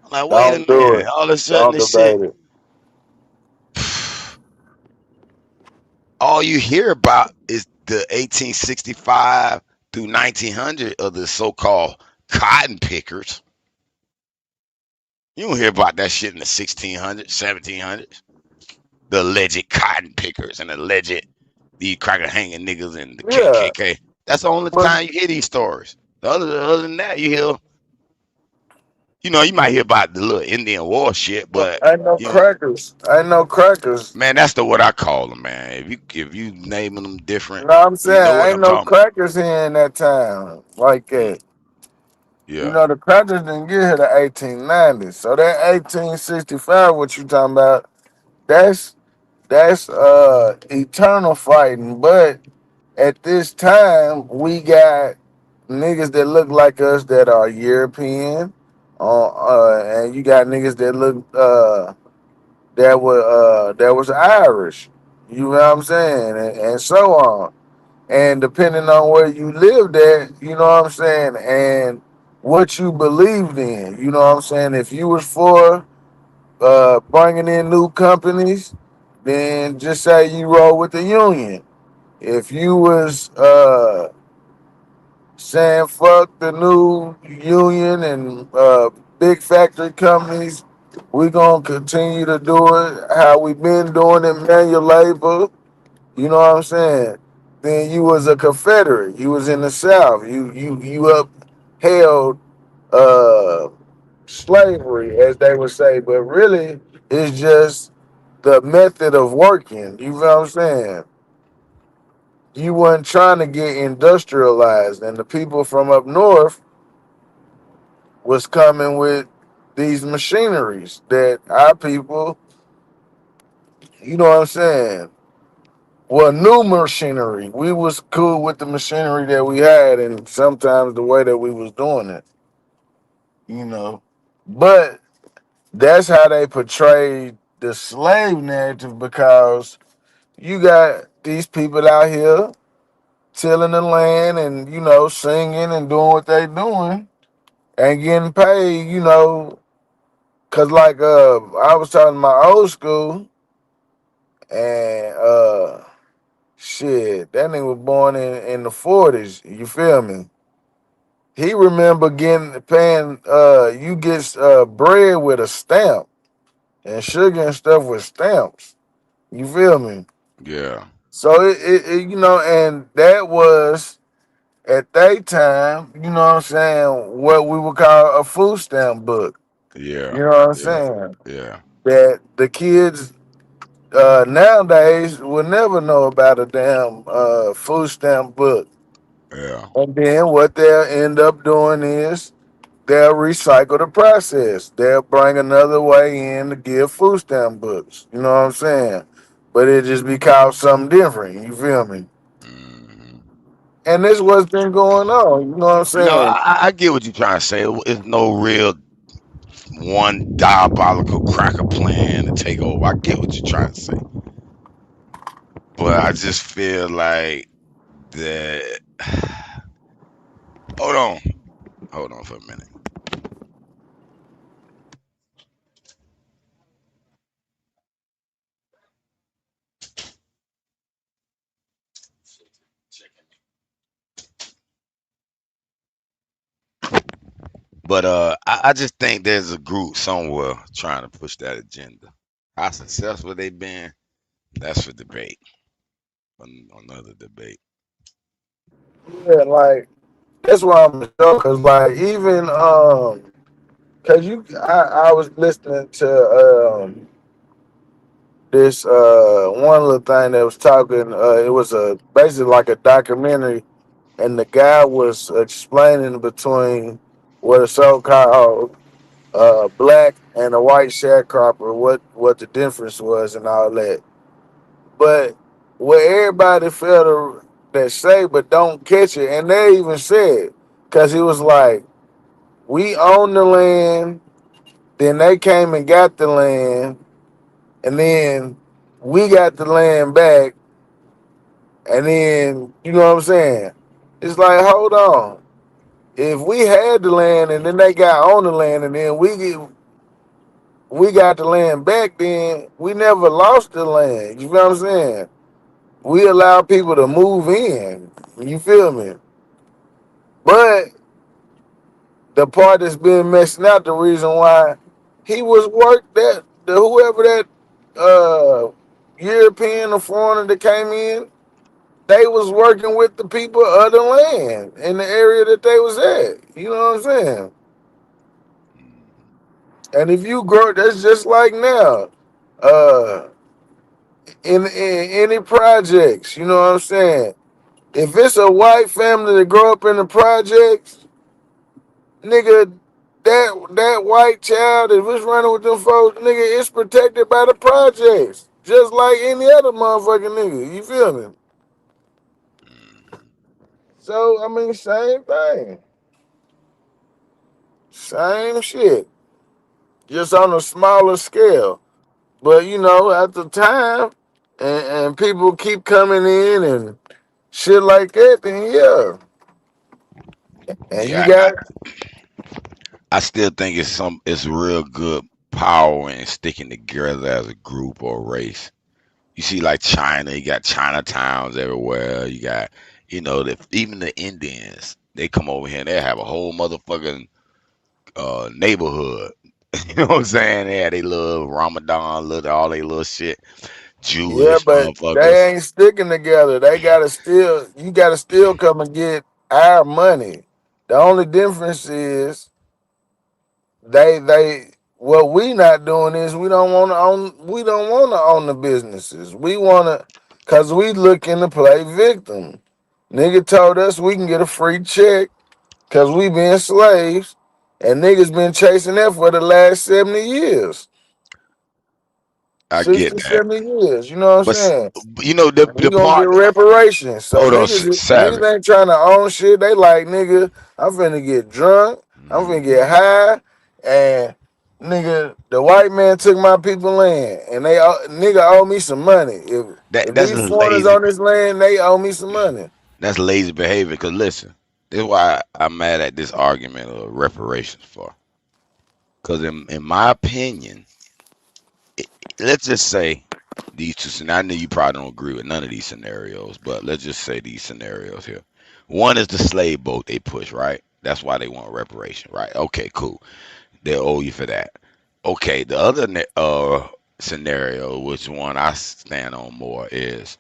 I'm like, wait a minute. All of a sudden this shit. All you hear about is the 1865 through 1900 of the so-called cotton pickers. You don't hear about that shit in the 1600s, 1700s. The alleged cotton pickers and alleged these cracker hanging niggas and the KKK. That's the only time you hear these stories. Other than that, you hear, you might hear about the little Indian war shit, but ain't no crackers. Ain't no crackers. Man, that's what I call them, man. If you naming them different, No, I'm saying ain't no crackers here in that time like that. Yeah. The crackers didn't get here the 1890s. So that 1865, what you talking about, that's eternal fighting. But at this time, we got niggas that look like us that are European, and you got niggas that look that was Irish. You know what I'm saying, and so on. And depending on where you lived at, you know what I'm saying, and what you believed in, you know what I'm saying. If you was for bringing in new companies, then just say you roll with the union. If you was saying fuck the new union and big factory companies, we gonna continue to do it how we been doing it, manual labor. You know what I'm saying? Then you was a Confederate. You was in the South. You upheld slavery, as they would say, but really it's just the method of working. You know what I'm saying? You weren't trying to get industrialized, and the people from up north was coming with these machineries that our people, you know what I'm saying? Well, new machinery. We was cool with the machinery that we had, and sometimes the way that we was doing it, But that's how they portrayed the slave narrative, because you got these people out here tilling the land and, singing and doing what they doing and getting paid, because like I was talking to my old school, and shit, that nigga was born in the 40s. You feel me? He remember paying you get bread with a stamp and sugar and stuff with stamps. You feel me? Yeah. So it and that was at that time, you know what I'm saying, what we would call a food stamp book. Yeah. You know what I'm saying? Yeah. That the kids nowadays will never know about a damn food stamp book. Yeah. And then what they'll end up doing is they'll recycle the process. They'll bring another way in to give food stamp books. You know what I'm saying? But it just be called something different. You feel me? Mm-hmm. And this what's been going on. You know what I'm saying? No, I get what you're trying to say. It's no real one diabolical cracker plan to take over. I get what you're trying to say. But I just feel like that. Hold on for a minute. But I just think there's a group somewhere trying to push that agenda. How successful they've been, that's for debate. Another debate. Yeah, like that's why I'm shocked, cause like even cause I was listening to this one little thing that was talking. It was basically like a documentary, and the guy was explaining between what a so-called black and a white sharecropper, what the difference was and all that. But what everybody failed that say, but don't catch it, and they even said, because he was like, we own the land, then they came and got the land, and then we got the land back, and then you know what I'm saying? It's like, hold on. If we had the land and then they got on the land and then we got the land back, then we never lost the land. You feel what I'm saying? We allow people to move in. You feel me? But the part that's been messing out, the reason why he was worked that whoever that European or foreigner that came in, they was working with the people of the land in the area that they was at. You know what I'm saying? And if you grow, that's just like now. In any projects, you know what I'm saying? If it's a white family that grow up in the projects, nigga, that white child, if it's running with them folks, nigga, it's protected by the projects. Just like any other motherfucking nigga. You feel me? So, I mean, same thing. Same shit. Just on a smaller scale. But, you know, at the time, and people keep coming in and shit like that, then yeah. And you Yeah, got I still think it's real good power in sticking together as a group or race. You see, like China, you got Chinatowns everywhere. You got, even the Indians. They come over here and they have a whole motherfucking neighborhood. You know what I'm saying? Yeah, they love Ramadan, love all they little shit. yeah, Jewish but they motherfuckers. ain't sticking together. They gotta still, you gotta still come and get our money. The only difference is they what we not doing is we don't want to own the businesses. We wanna, cause we looking to play victim. Nigga told us we can get a free check cause we been slaves, and niggas been chasing that for the last 70 years. I get 60, that. 70 years, you know what I'm But saying? the We gonna get part, reparations. So hold on, niggas Savage. ain't trying to own shit. They like, nigga, I'm finna get drunk. I'm finna get high. And nigga, the white man took my people land. And nigga owe me some money. If That's these foreigners lazy. on this land, they owe me some money. That's lazy behavior. Cause listen, this is why I'm mad at this argument of reparations for. Cause in my opinion, let's just say these two scenarios. I know you probably don't agree with none of these scenarios, but let's just say these scenarios here. One is the slave boat they push, right? That's why they want reparation, right? Okay, cool. They'll owe you for that. Okay, the other scenario, which one I stand on more, is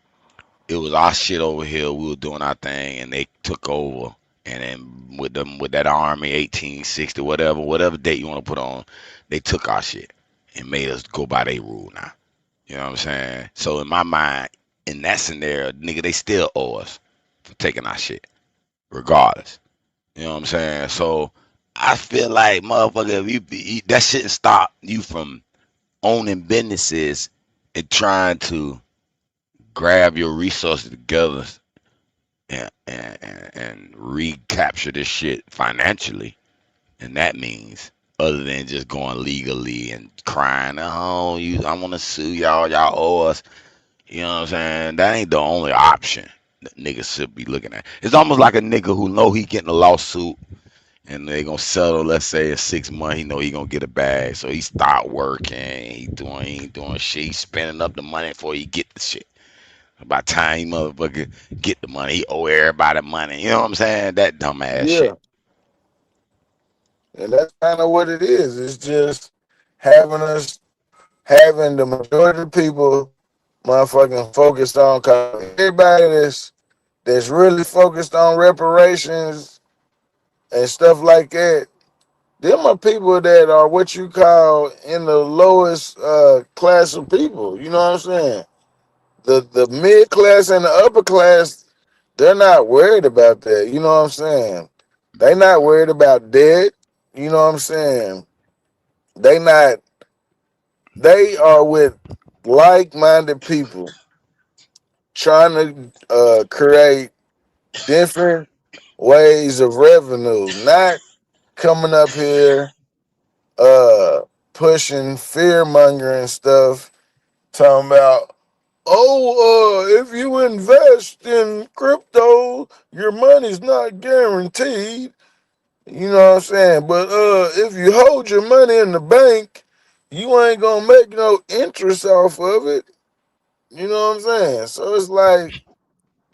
it was our shit over here. We were doing our thing, and they took over. And then with that army, 1860, whatever date you want to put on, they took our shit and made us go by their rule now. You know what I'm saying? So in my mind, in that scenario, nigga, they still owe us for taking our shit, regardless. You know what I'm saying? So I feel like, motherfucker, that shouldn't stop you from owning businesses and trying to grab your resources together and recapture this shit financially. And that means other than just going legally and crying, oh, I want to sue y'all owe us. You know what I'm saying? That ain't the only option that niggas should be looking at. It's almost like a nigga who know he getting a lawsuit and they gonna settle, let's say, in 6 months. He know he gonna get a bag, so he start working. He ain't doing shit. He spending up the money before he get the shit. By the time he motherfucker get the money, he owe everybody money. You know what I'm saying? That dumbass Yeah. shit. And that's kind of what it is. It's just having the majority of people motherfucking focused on, cause everybody that's really focused on reparations and stuff like that, them are people that are what you call in the lowest class of people. You know what I'm saying? The mid class and the upper class, they're not worried about that. You know what I'm saying? They not worried about debt. You know what I'm saying? They are with like-minded people trying to create different ways of revenue, not coming up here pushing fear mongering stuff, talking about, oh, if you invest in crypto, your money's not guaranteed. You know what I'm saying? But if you hold your money in the bank, you ain't gonna make no interest off of it. You know what I'm saying? So it's like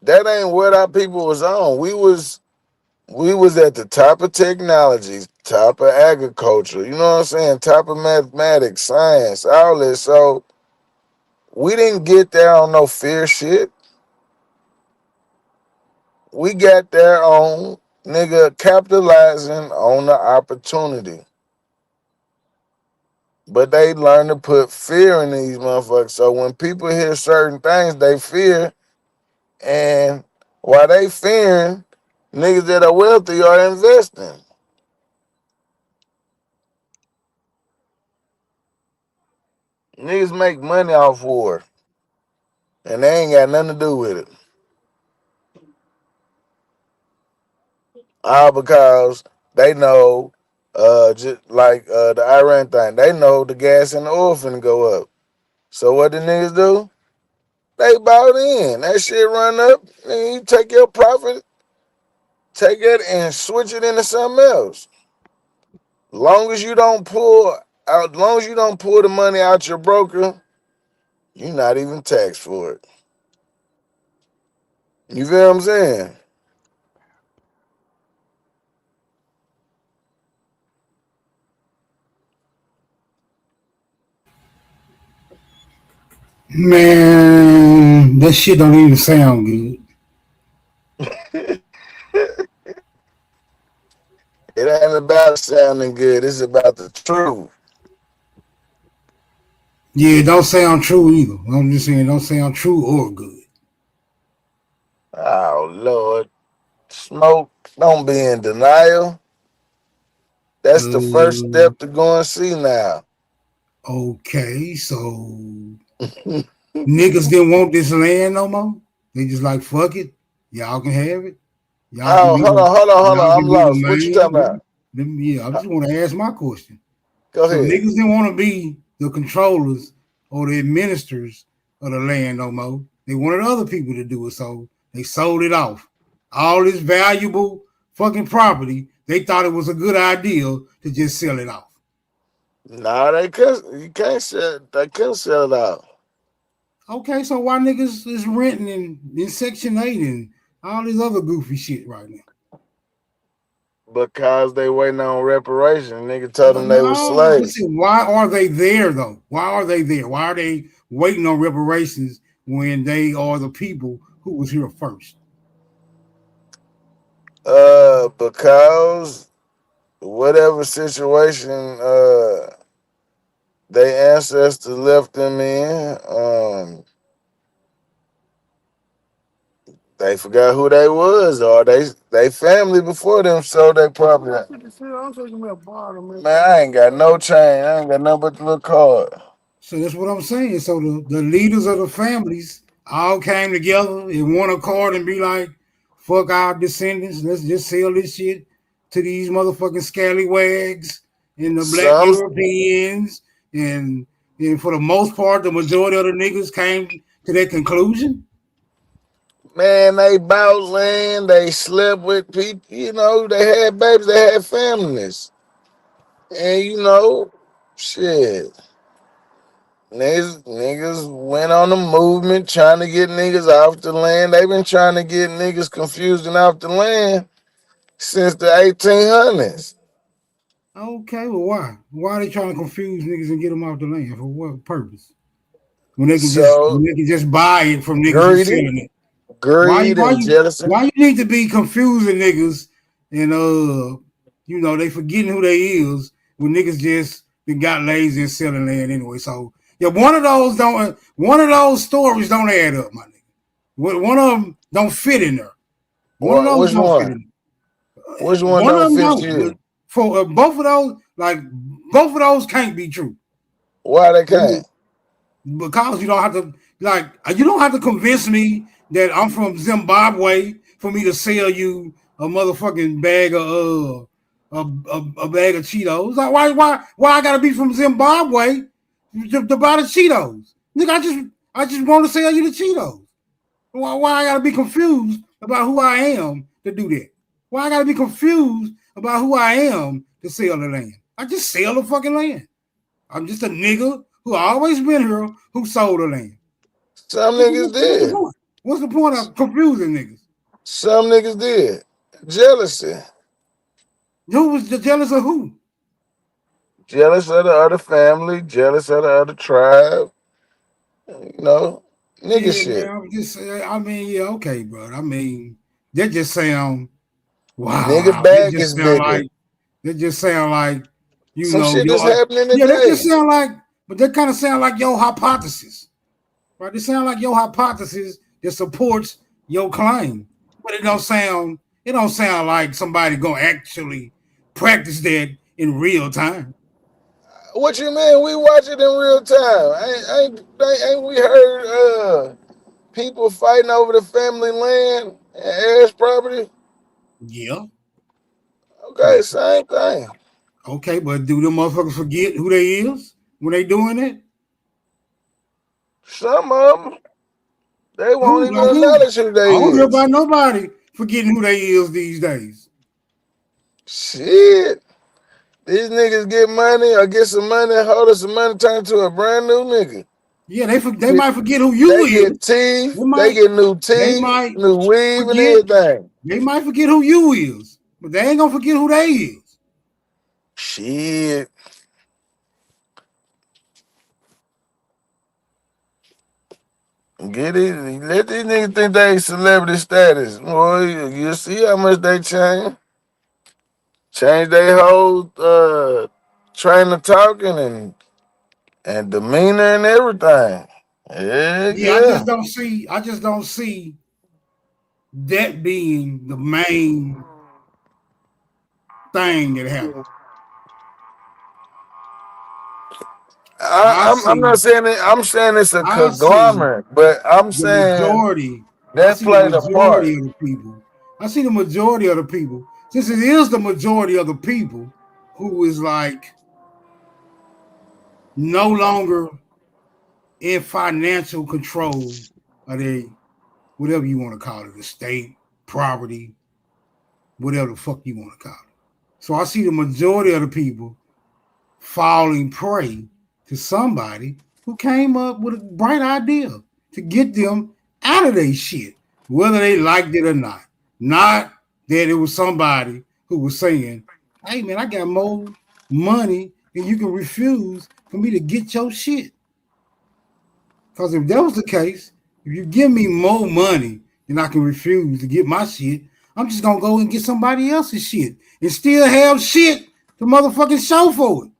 that ain't what our people was on. We was at the top of technology, top of agriculture, you know what I'm saying? Top of mathematics, science, all this. So we didn't get there on no fear shit. We got there on nigga capitalizing on the opportunity. But they learn to put fear in these motherfuckers. So when people hear certain things, they fear. And while they fearing, niggas that are wealthy are investing. Niggas make money off war. And they ain't got nothing to do with it. All because they know, just like the Iran thing, they know the gas and the oil finna go up. So what the niggas do? They bought in. That shit run up, and you take your profit, take it and switch it into something else. Long as you don't pull the money out your broker, you're not even taxed for it. You feel what I'm saying? Man, that shit don't even sound good. It ain't about sounding good. It's about the truth. Yeah, it don't sound true either. I'm just saying, it don't sound true or good. Oh, Lord. Smoke, don't be in denial. That's the first step to go and see now. Okay, so niggas didn't want this land no more. They just like, fuck it. Y'all can have it. Y'all hold on. I'm lost. What you talking about? Yeah, I just want to ask my question. Go so ahead. Niggas didn't want to be the controllers or the administrators of the land no more. They wanted other people to do it, so they sold it off. All this valuable fucking property, they thought it was a good idea to just sell it off. Nah, they couldn't sell it out. Okay, so why niggas is renting in Section 8 and all this other goofy shit right now? Because they waiting on reparation. Nigga told them they were slaves. Listen, why are they there though? Why are they there? Why are they waiting on reparations when they are the people who was here first? Because whatever situation their ancestors left them in, they forgot who they was, or they family before them sold their property. Man, I ain't got no chain. I ain't got nothing but the little card. So that's what I'm saying. So the leaders of the families all came together in one accord and be like, fuck our descendants. Let's just sell this shit to these motherfucking scallywags and the black Europeans. And for the most part, the majority of the niggas came to that conclusion. Man, they bought land, they slept with people, they had babies, they had families. And shit. Niggas went on the movement trying to get niggas off the land. They've been trying to get niggas confused and off the land since the 1800s. Okay, well, why? Why are they trying to confuse niggas and get them off the land? For what purpose? When they can just buy it from niggas who's selling it. Greed and jealousy. Why you need to be confusing niggas and you know, they forgetting who they is when niggas just got lazy and selling land anyway. So yeah, one of those stories don't add up, my nigga. One of them don't fit in there. One of those don't fit in there. Which one don't fit you? For both of those, both of those can't be true. Why they can't? Because you don't have to convince me that I'm from Zimbabwe for me to sell you a motherfucking bag of a bag of Cheetos. Like why I gotta be from Zimbabwe to buy the Cheetos? Nigga, I just want to sell you the Cheetos. Why I gotta be confused about who I am to do that? Why I gotta be confused about who I am to sell the land? I just sell the fucking land. I'm just a nigga who always been here who sold the land. Some niggas did. What's the point of confusing niggas? Some niggas did. Jealousy. Who was jealous of who? Jealous of the other family, jealous of the other tribe. You know, nigga shit. Okay, bro. I mean, that just sound wow. Nigga bag is nigga. That just sound like some shit that's happening today. Yeah, that just sound like, but that kind of sound like your hypothesis. Right? It sound like your hypothesis that supports your claim. But it don't sound like somebody gonna actually practice that in real time. What you mean? We watch it in real time. Ain't we heard people fighting over the family land and heirs property? Yeah. Okay, same thing. Okay, but do them motherfuckers forget who they is when they doing it? Some of them, they won't even acknowledge who they is. I don't hear about nobody forgetting who they is these days. Shit. These niggas get money or get some money, hold us some money, turn to a brand new nigga. Yeah, they might forget who you is. They get teeth, they get new teeth, new weave and everything. They might forget who you is, but they ain't gonna forget who they is. Shit. Let these niggas think they celebrity status. Boy, you see how much they change. Change their whole train of talking and demeanor and everything. Yeah. I just don't see that being the main thing that happened. I'm not saying it. I'm saying it's a conglomerate, but I'm saying majority. That played a part. I see the majority of the people. Since it is the majority of the people who is like no longer in financial control of their whatever you want to call it, estate, property, whatever the fuck you want to call it. So I see the majority of the people falling prey to somebody who came up with a bright idea to get them out of their shit, whether they liked it or not. Not that it was somebody who was saying, hey man, I got more money than you can refuse for me to get your shit. Because if that was the case, if you give me more money than I can refuse to get my shit, I'm just gonna go and get somebody else's shit and still have shit to motherfucking show for it.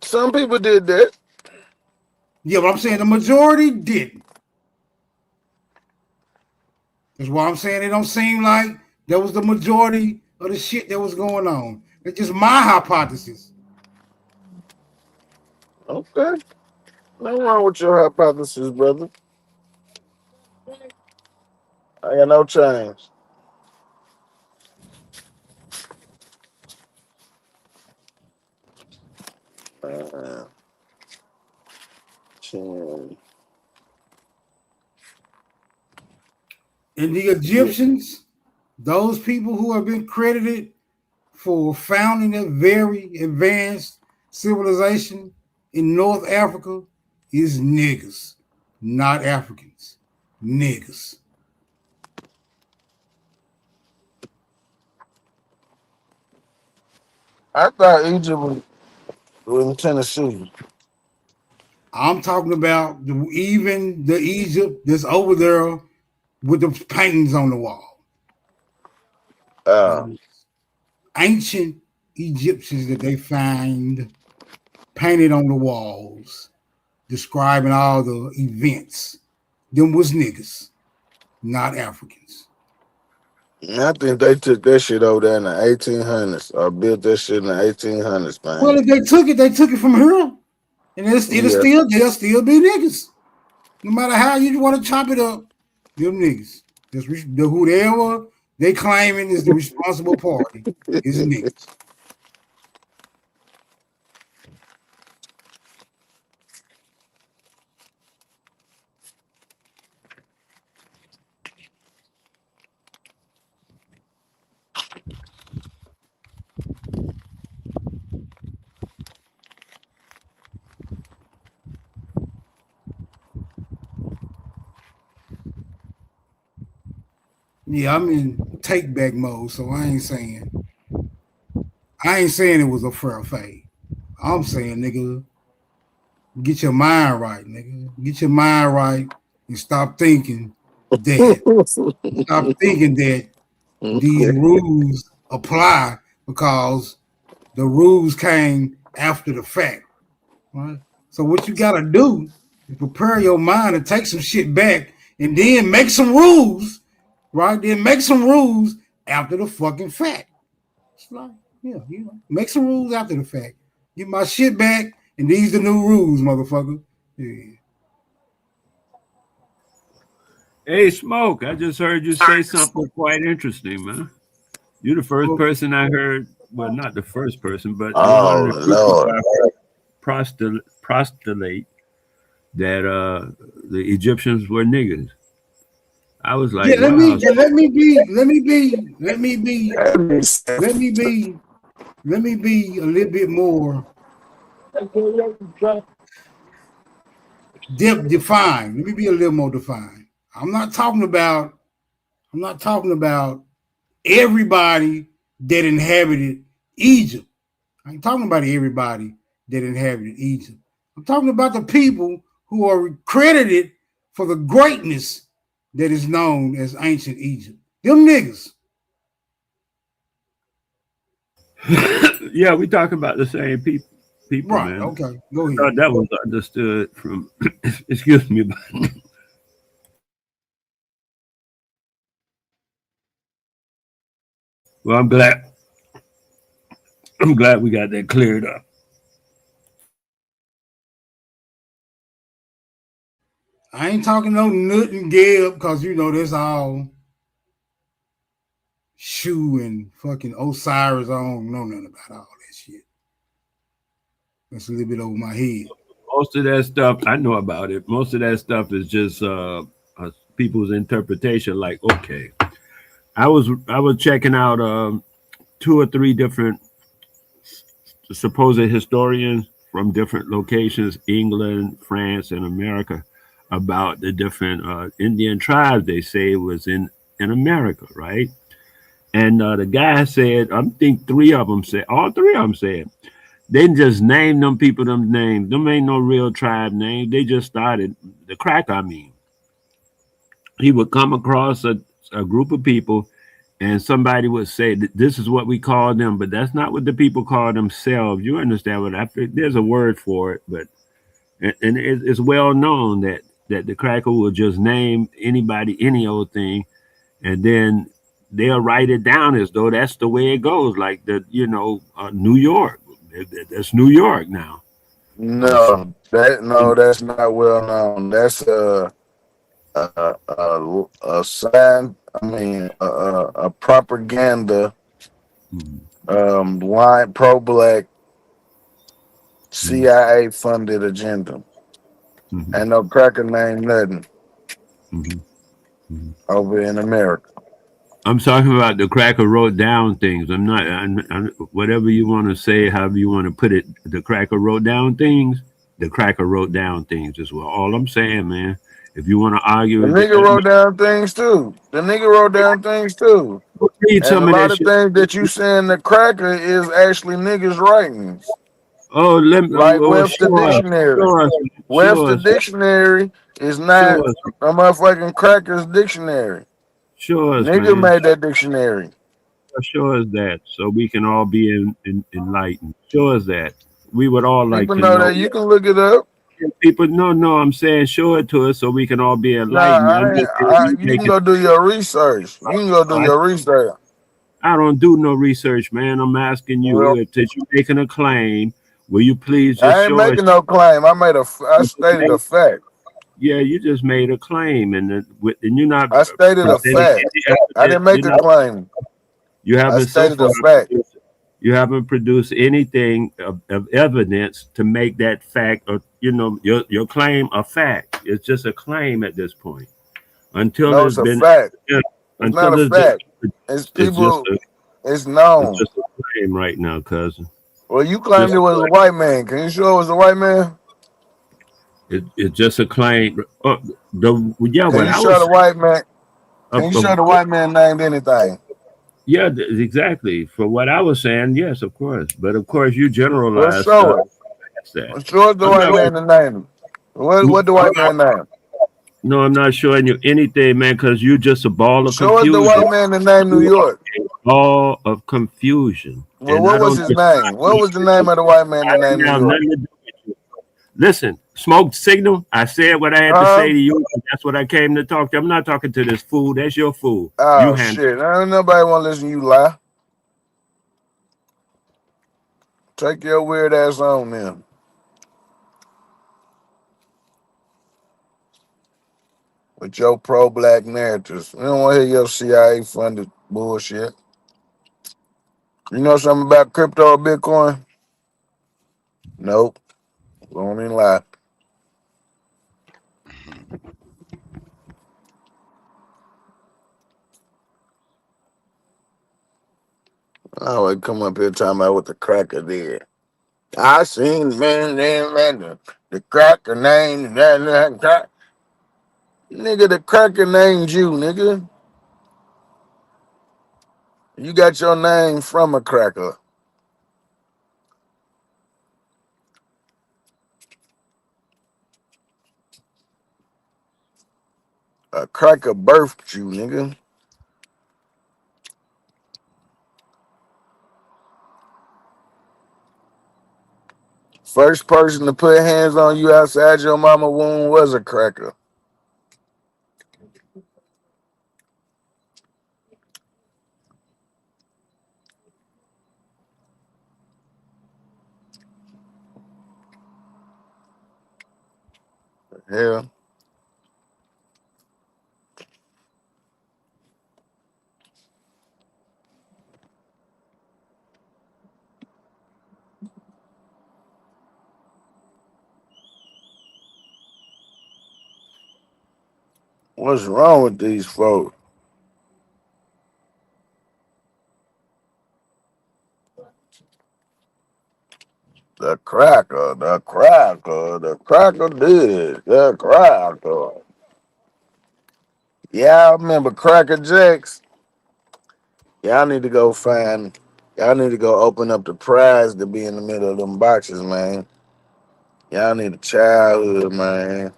Some people did that. Yeah, but I'm saying the majority didn't. That's why I'm saying it don't seem like that was the majority of the shit that was going on. It's just my hypothesis. Okay. Nothing wrong with your hypothesis, brother. I got no change. And the Egyptians, those people who have been credited for founding a very advanced civilization in North Africa, is niggas, not Africans. Niggas. I thought Egypt was in Tennessee. I'm talking about even the Egypt that's over there with the paintings on the wall. ancient Egyptians that they find painted on the walls, describing all the events. Them was niggas, not Africans. I think they took that shit over there in the 1800s or built that shit in the 1800s, man. Well, if they took it from here, and they'll still be niggas. No matter how you want to chop it up, them niggas. Whoever they claiming is the responsible party is niggas. Yeah, I'm in take back mode, so I ain't saying it was a fair fight. I'm saying, nigga, get your mind right, nigga. Get your mind right and stop thinking that these rules apply because the rules came after the fact. Right? So what you gotta do is prepare your mind to take some shit back and then make some rules. Right, then make some rules after the fucking fact. It's like, make some rules after the fact. Get my shit back, and these the new rules, motherfucker. Yeah. Hey, Smoke, I just heard you say something quite interesting, man. You're the first person I heard, well, not the first person, but postulate that the Egyptians were niggas. I was like, let me be a little bit more defined. Let me be a little more defined. I'm not talking about everybody that inhabited Egypt. I ain't talking about everybody that inhabited Egypt. I'm talking about the people who are credited for the greatness that is known as ancient Egypt. Them niggas. Yeah, we talking about the same people, right, man. Okay, go ahead. That was understood from, excuse me. Well, I'm glad we got that cleared up. I ain't talking no Nut and Geb because that's all Shu and fucking Osiris. I don't know nothing about all that shit. That's a little bit over my head. Most of that stuff, I know about it. Most of that stuff is just people's interpretation. Like, okay, I was checking out 2 or 3 different supposed historians from different locations, England, France, and America, about the different Indian tribes they say was in America, right? And the guy said, I think 3 of them said, all 3 of them said, they just named them people them names. Them ain't no real tribe name. They just started the crack. I mean, he would come across a group of people and somebody would say, this is what we call them, but that's not what the people call themselves. You understand what there's a word for it, but and it's well known that the cracker will just name anybody, any old thing, and then they'll write it down as though that's the way it goes. Like New York, that's New York now. No, that's not well known. That's a sign. I mean, a propaganda, white pro-black, CIA funded agenda. Ain't no cracker named nothing over in America. I'm talking about the cracker wrote down things. I'm whatever you want to say, however you want to put it. The cracker wrote down things. The cracker wrote down things as well. All I'm saying, man, if you want to argue, the nigga wrote down things too. And a lot of things that you saying the cracker is actually niggas' writings. Oh, Webster Dictionary. Webster Dictionary is not a motherfucking cracker's dictionary. Sure, nigga made that dictionary. Show us that so we can all be enlightened. Show us that. We would all like People to know know. that. You can look it up. People, no, I'm saying show it to us so we can all be Nah, enlightened. I'm just saying you you can making. go do your research. You can go do your research. I don't do no research, man. I'm asking Well, you, if you're making a claim, will you please just I ain't show us? making no claim. I stated a fact. Yeah, you just made a claim, and you're not. I stated a presenting fact. any I didn't make evidence. a claim. You I haven't so stated far. a fact. You haven't produced anything of evidence to make that fact, or your claim a fact. It's just a claim at this point. Until No, it's it's a been, fact. yeah, It's not until a it's been, fact. It's people. It's known. It's just a claim right now, cousin. Well, you claimed Just it was a white man. Can you show it was a white man? It's just a claim. Can What you I show was the white man? Can saying, you show the white man named anything? yeah, exactly. For what I was saying, yes, of course. But of course, you Well, generalize show it. that. Show us the I'm white not. man the name. What the white man name? No, I'm not showing you anything, man, because you're just a ball of Show us the confusion. white man the name New York. Ball of confusion. Well, And what I was don't his name? What was the name of the white man I that didn't named New have York? nothing to do with you. Listen, smoke signal. I said what I had to say to you. And that's what I came to talk to. I'm not talking to this fool. That's your fool. You Oh handle. shit! Ain't nobody want to listen to you lie. Take your weird ass on then. With your pro-black narratives. We don't want to hear your CIA-funded bullshit. You know something about crypto or Bitcoin? Nope. Don't even lie. I always come up here talking about what the cracker did. I seen the cracker name that. Nigga, the cracker named you, nigga. You got your name from a cracker. A cracker birthed you, nigga. First person to put hands on you outside your mama womb was a cracker. Hell. What's wrong with these folks? The cracker did it. The cracker. Yeah, I remember Cracker Jacks. Y'all need to go open up the prize to be in the middle of them boxes, man. Y'all need a childhood, man.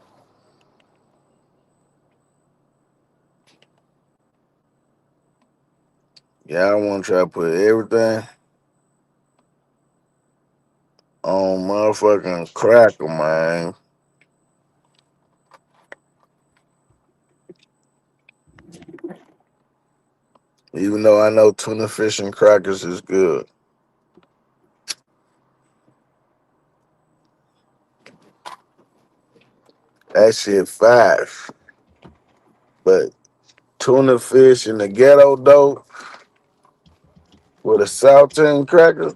Y'all want to try to put everything on motherfucking Cracker, man. Even though I know tuna fish and crackers is good. That shit five. But tuna fish in the ghetto dough with a saltine cracker.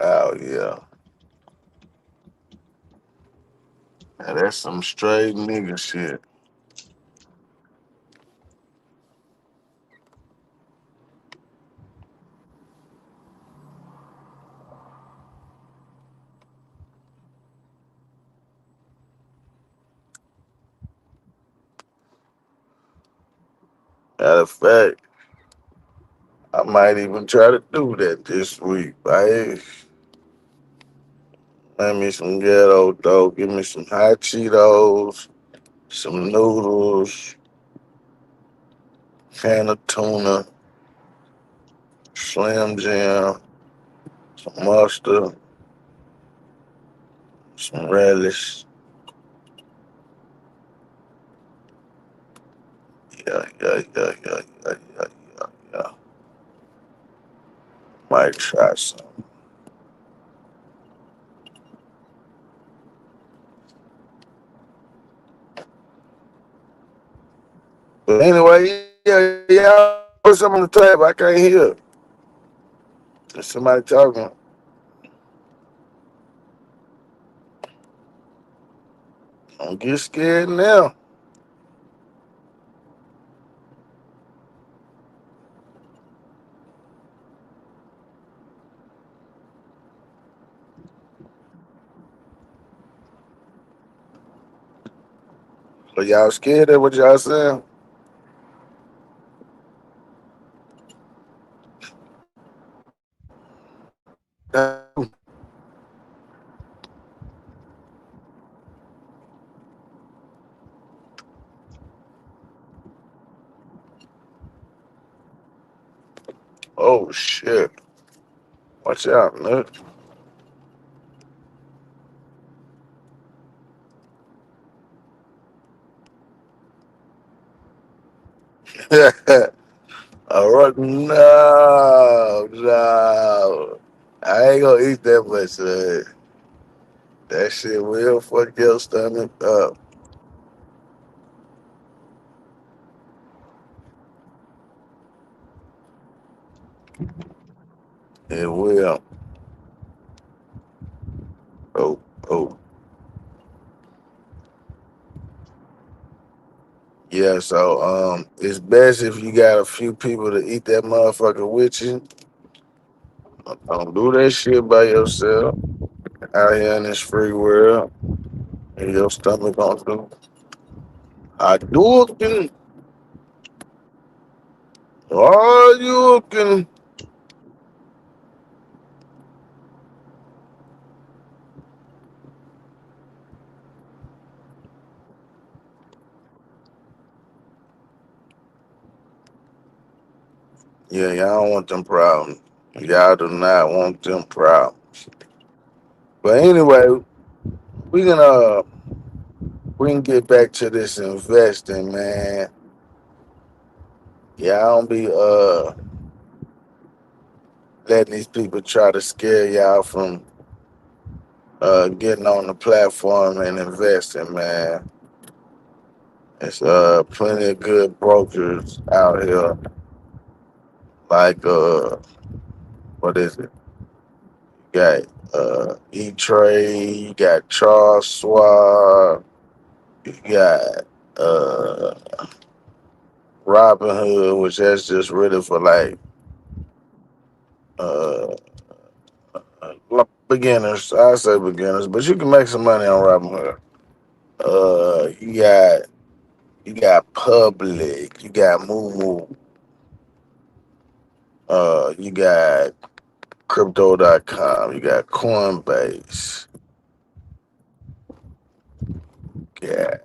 Oh yeah. Now, that's some straight nigga shit. Matter of fact, I might even try to do that this week. Right? Let me some ghetto dough. Give me some hot Cheetos, some noodles, can of tuna, Slim Jim, some mustard, some relish. Yeah. Might try some. But anyway, yeah, put something on the table. I can't hear. There's somebody talking. Don't get scared now. But y'all scared of what y'all saying? Oh shit. Watch out, man. All right, no. I ain't gonna eat that much. That shit will fuck your stomach up. It will. Oh. Yeah, so it's best if you got a few people to eat that motherfucker with you. Don't do that shit by yourself out here in this free world. And your stomach gonna do. I do it. All you can. Yeah, y'all don't want them problems. Y'all do not want them problems. But anyway, we can get back to this investing, man. Y'all don't be letting these people try to scare y'all from getting on the platform and investing, man. It's plenty of good brokers out here. Like what is it? You got E-Trade, you got Charles Schwab, you got Robinhood, which that's just really for like uh beginners. I say beginners, but you can make some money on Robinhood. You got Public, you got Moo, you got Crypto.com, you got Coinbase, yeah.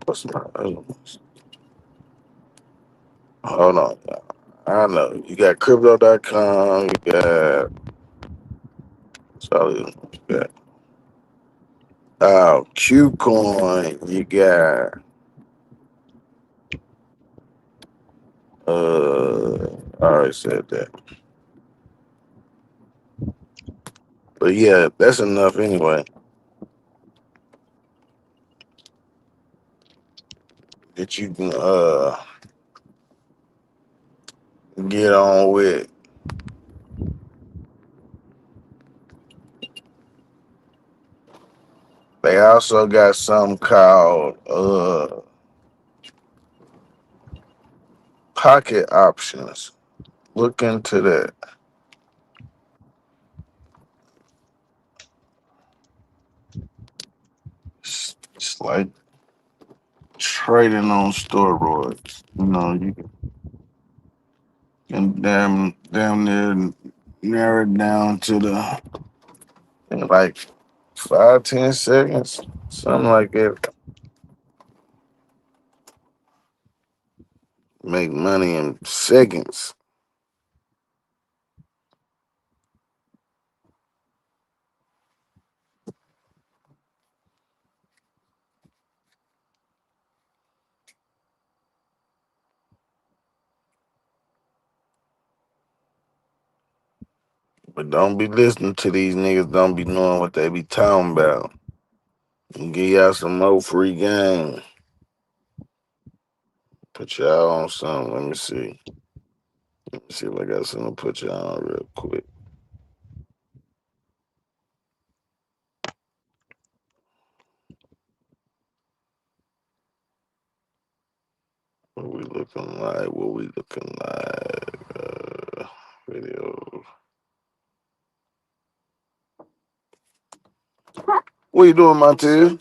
What's my other ones? Hold on. I know. You got Crypto.com, you got sorry, you got Qcoin, you got I already said that. But yeah, that's enough anyway. That you can get on with. They also got something called pocket options. Look into that. It's like trading on steroids. You know, you can damn near narrow it down to the like 5-10 seconds, something like that. Make money in seconds. But don't be listening to these niggas. Don't be knowing what they be talking about. And give y'all some more free game. Put y'all on something. Let me see. Let me see if I got something to put y'all on real quick. What we looking like? What we looking like? Video. What you doing, Montel?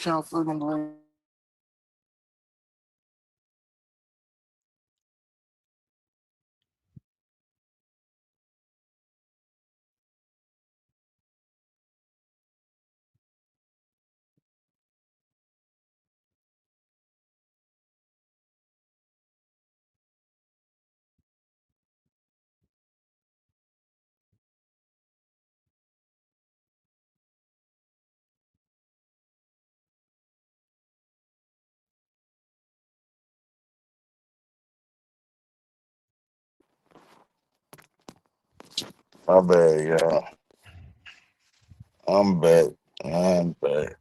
My bad, y'all. I'm back. I'm back.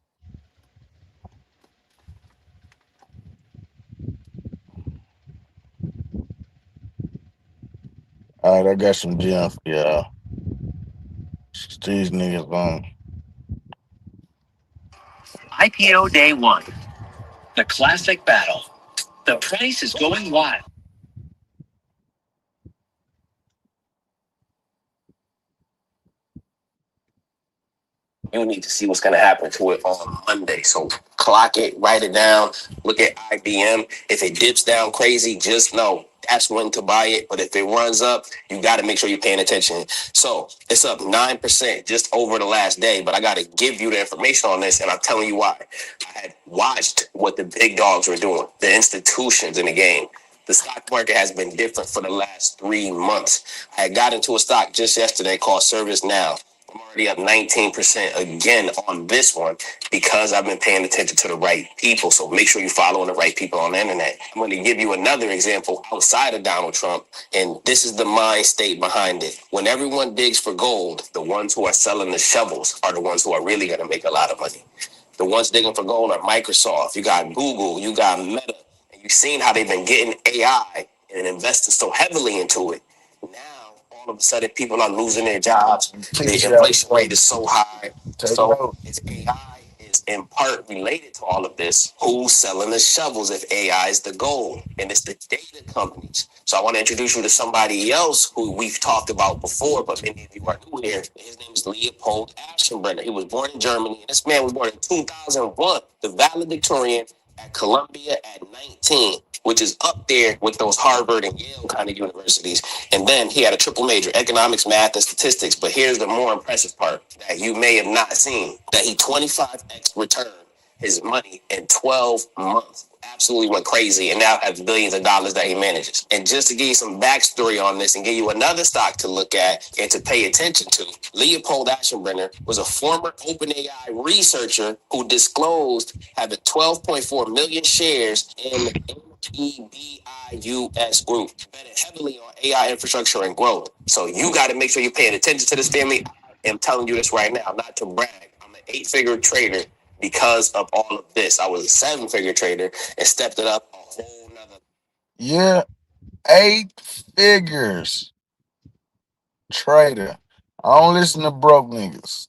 All right, I got some gems for y'all. These niggas on. IPO day one. The classic battle. The price is going wild. You need to see what's going to happen to it on Monday. So clock it, write it down, look at IBM. If it dips down crazy, just know that's when to buy it. But if it runs up, you got to make sure you're paying attention. So it's up 9% just over the last day. But I got to give you the information on this, and I'm telling you why. I had watched what the big dogs were doing, the institutions in the game. The stock market has been different for the last 3 months. I had got into a stock just yesterday called ServiceNow. I'm already up 19% again on this one because I've been paying attention to the right people. So make sure you're following the right people on the internet. I'm going to give you another example outside of Donald Trump, and this is the mind state behind it. When everyone digs for gold, the ones who are selling the shovels are the ones who are really going to make a lot of money. The ones digging for gold are Microsoft. You got Google. You got Meta. And you've seen how they've been getting AI and investing so heavily into it. Now, all of a sudden, people are losing their jobs. The inflation rate is so high. So it's AI is in part related to all of this. Who's selling the shovels if AI is the goal? And it's the data companies. So I want to introduce you to somebody else who we've talked about before, but many of you are new here. His name is Leopold Aschenbrenner. He was born in Germany. And this man was born in 2001, the valedictorian at Columbia at 19, which is up there with those Harvard and Yale kind of universities. And then he had a triple major, economics, math, and statistics. But here's the more impressive part that you may have not seen, that he 25x returned his money in 12 months. Absolutely went crazy and now has billions of dollars that he manages. And just to give you some backstory on this and give you another stock to look at and to pay attention to, Leopold Aschenbrenner was a former OpenAI researcher who disclosed having 12.4 million shares in EBIUS Group, betting heavily on AI infrastructure and growth. So you got to make sure you're paying attention to this, family. I am telling you this right now, not to brag. I'm an 8-figure trader because of all of this. I was a 7-figure trader and stepped it up a whole nother. Yeah, 8 figures. Trader. I don't listen to broke niggas.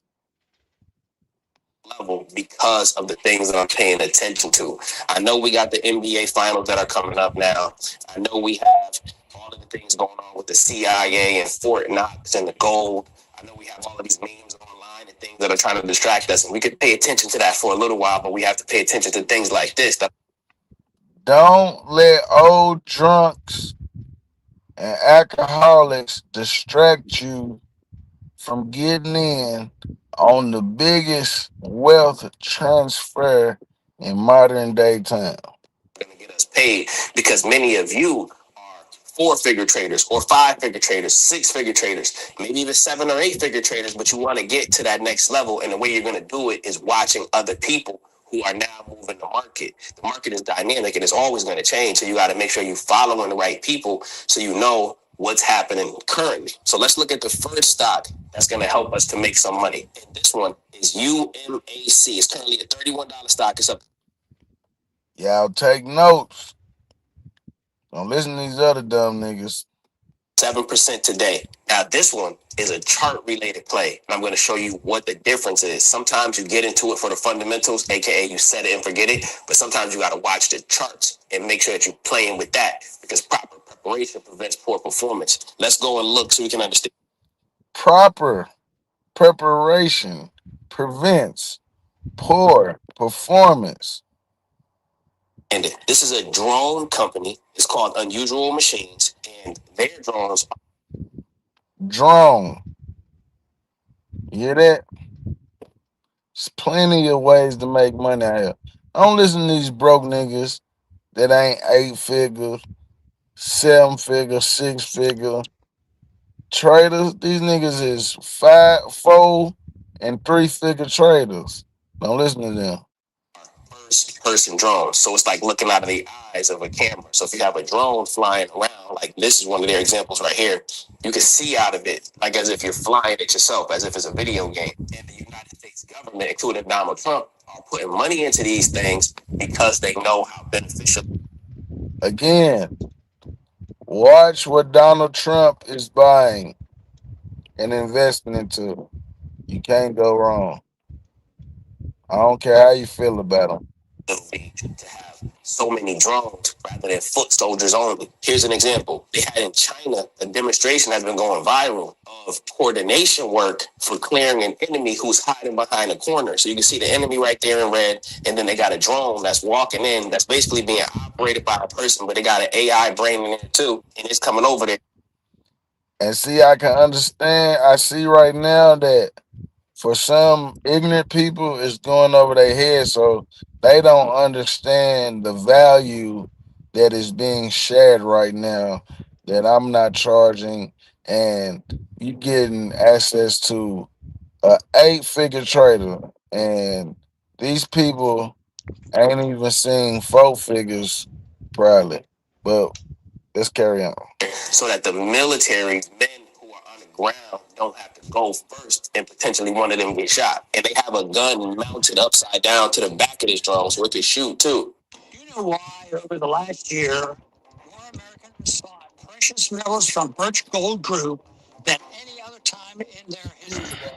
Level because of the things that I'm paying attention to. I know we got the NBA finals that are coming up now. I know we have all of the things going on with the CIA and Fort Knox and the gold. I know we have all of these memes online and things that are trying to distract us, and we could pay attention to that for a little while, but we have to pay attention to things like this. Don't let old drunks and alcoholics distract you from getting in on the biggest wealth transfer in modern day time. Get us paid because many of you are 4-figure traders or 5-figure traders, 6-figure traders, maybe even 7 or 8-figure traders, but you want to get to that next level. And the way you're going to do it is watching other people who are now moving the market. The market is dynamic and it's always going to change. So you got to make sure you're following the right people so you know what's happening currently. So let's look at the first stock that's going to help us to make some money. And this one is UMAC. It's currently a $31 stock. It's up. Y'all take notes. Don't listen to these other dumb niggas. 7% today. Now, this one is a chart-related play, and I'm going to show you what the difference is. Sometimes you get into it for the fundamentals, aka you set it and forget it, but sometimes you got to watch the charts and make sure that you're playing with that because proper preparation prevents poor performance. Let's go and look so we can understand. Proper preparation prevents poor performance. And this is a drone company. It's called Unusual Machines, and their drones. Drone. You hear that? There's plenty of ways to make money out here. Don't listen to these broke niggas that ain't 8-figure, 7-figure, 6-figure traders. These niggas is 5, 4, and 3-figure traders. Don't listen to them. First-person drones. So it's like looking out of the eyes of a camera. So if you have a drone flying around, like this is one of their examples right here, you can see out of it, like as if you're flying it yourself, as if it's a video game. And the United States government, including Donald Trump, are putting money into these things because they know how beneficial. Again, watch what Donald Trump is buying and investing into. You can't go wrong. I don't care how you feel about them. To have so many drones rather than foot soldiers only. Here's an example. They had in China a demonstration that's been going viral of coordination work for clearing an enemy who's hiding behind a corner. So you can see the enemy right there in red, and then they got a drone that's walking in that's basically being operated by a person, but they got an AI brain in there too, and it's coming over there. And see, I can understand. I see right now that for some ignorant people, it's going over their head, so they don't understand the value that is being shared right now that I'm not charging, and you getting access to a 8-figure trader, and these people ain't even seeing 4 figures probably. But let's carry on. So that the military men who are on the ground don't have to go first and potentially one of them get shot. And they have a gun mounted upside down to the back of this drone so it can shoot too. Do you know why over the last year more Americans sought precious metals from Birch Gold Group than any other time in their history?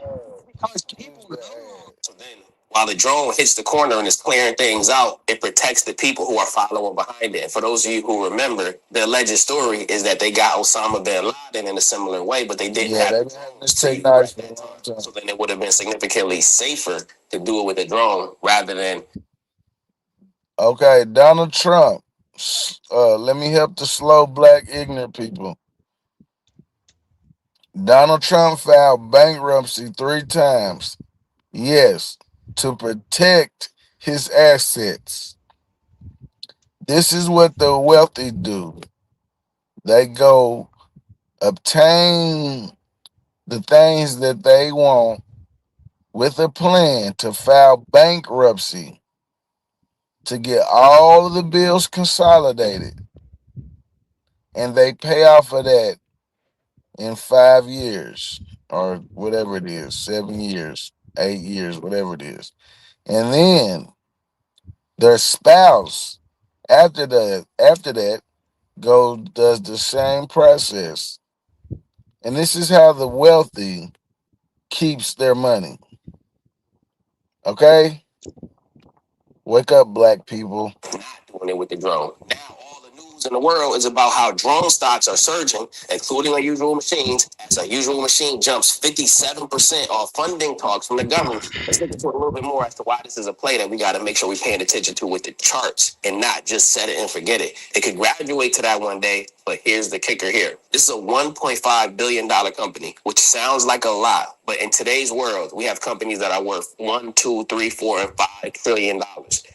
Because people know. So then while the drone hits the corner and is clearing things out, it protects the people who are following behind it. And for those of you who remember, the alleged story is that they got Osama bin Laden in a similar way, but they didn't have this technology. So then it would have been significantly safer to do it with a drone rather than. Okay, Donald Trump. Let me help the slow black ignorant people. Donald Trump filed bankruptcy 3 times. Yes, to protect his assets. This is what the wealthy do. They go obtain the things that they want with a plan to file bankruptcy to get all of the bills consolidated. And they pay off of that in 5 years or whatever it is, 7 years, 8 years, whatever it is. And then their spouse, after that, does the same process. And this is how the wealthy keeps their money. Okay? Wake up, black people. Not doing it with the drone. Now all the news news in the world is about how drone stocks are surging, including Unusual Machines, as Unusual Machine jumps 57% off funding talks from the government. Let's look into it a little bit more as to why this is a play that we got to make sure we're paying attention to with the charts and not just set it and forget it. It could graduate to that one day, but here's the kicker here. This is a $1.5 billion company, which sounds like a lot, but in today's world, we have companies that are worth $1, $2, $3, $4, and $5 trillion.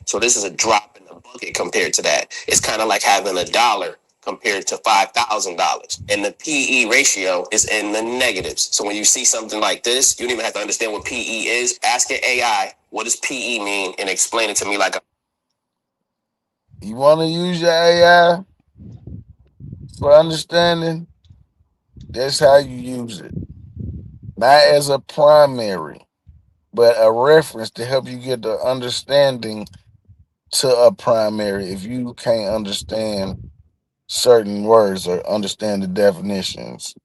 So this is a drop in the bucket compared to that. It's kind of like having $1 compared to $5,000. And the PE ratio is in the negatives. So when you see something like this, you don't even have to understand what PE is. Ask your AI, what does PE mean? And explain it to me like a... You want to use your AI for understanding? That's how you use it. Not as a primary, but a reference to help you get the understanding to a primary if you can't understand certain words or understand the definitions.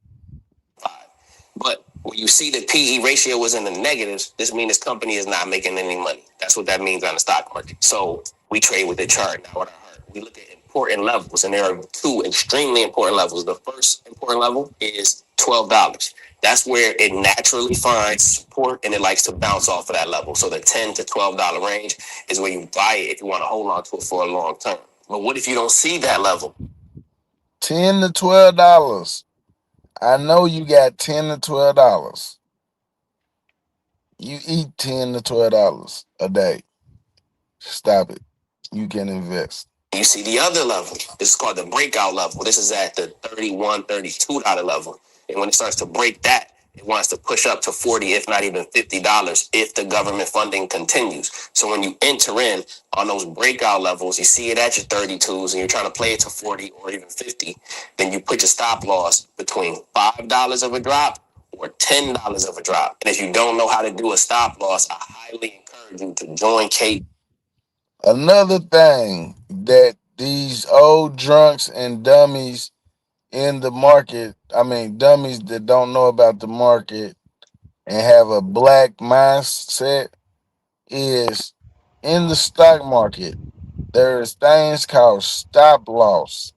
But when you see the PE ratio is in the negatives, this means this company is not making any money. That's what that means on the stock market. So we trade with the chart. Now, what I heard, we look at important levels, and there are two extremely important levels. The first important level is $12. That's where it naturally finds support, and it likes to bounce off of that level. So the $10 to $12 range is where you buy it if you want to hold on to it for a long term. But what if you don't see that level? $10 to $12. I know you got $10 to $12. You eat $10 to $12 a day. Stop it. You can invest. You see the other level. This is called the breakout level. This is at the $31, $32 level. And when it starts to break that, it wants to push up to $40, if not even $50, if the government funding continues. So when you enter in on those breakout levels, you see it at your 32s and you're trying to play it to 40 or even 50, then you put your stop loss between $5 of a drop or $10 of a drop. And if you don't know how to do a stop loss, I highly encourage you to join Kate. Another thing that these old drunks and dummies in the market, dummies that don't know about the market and have a black mindset, is in the stock market, there's things called stop loss.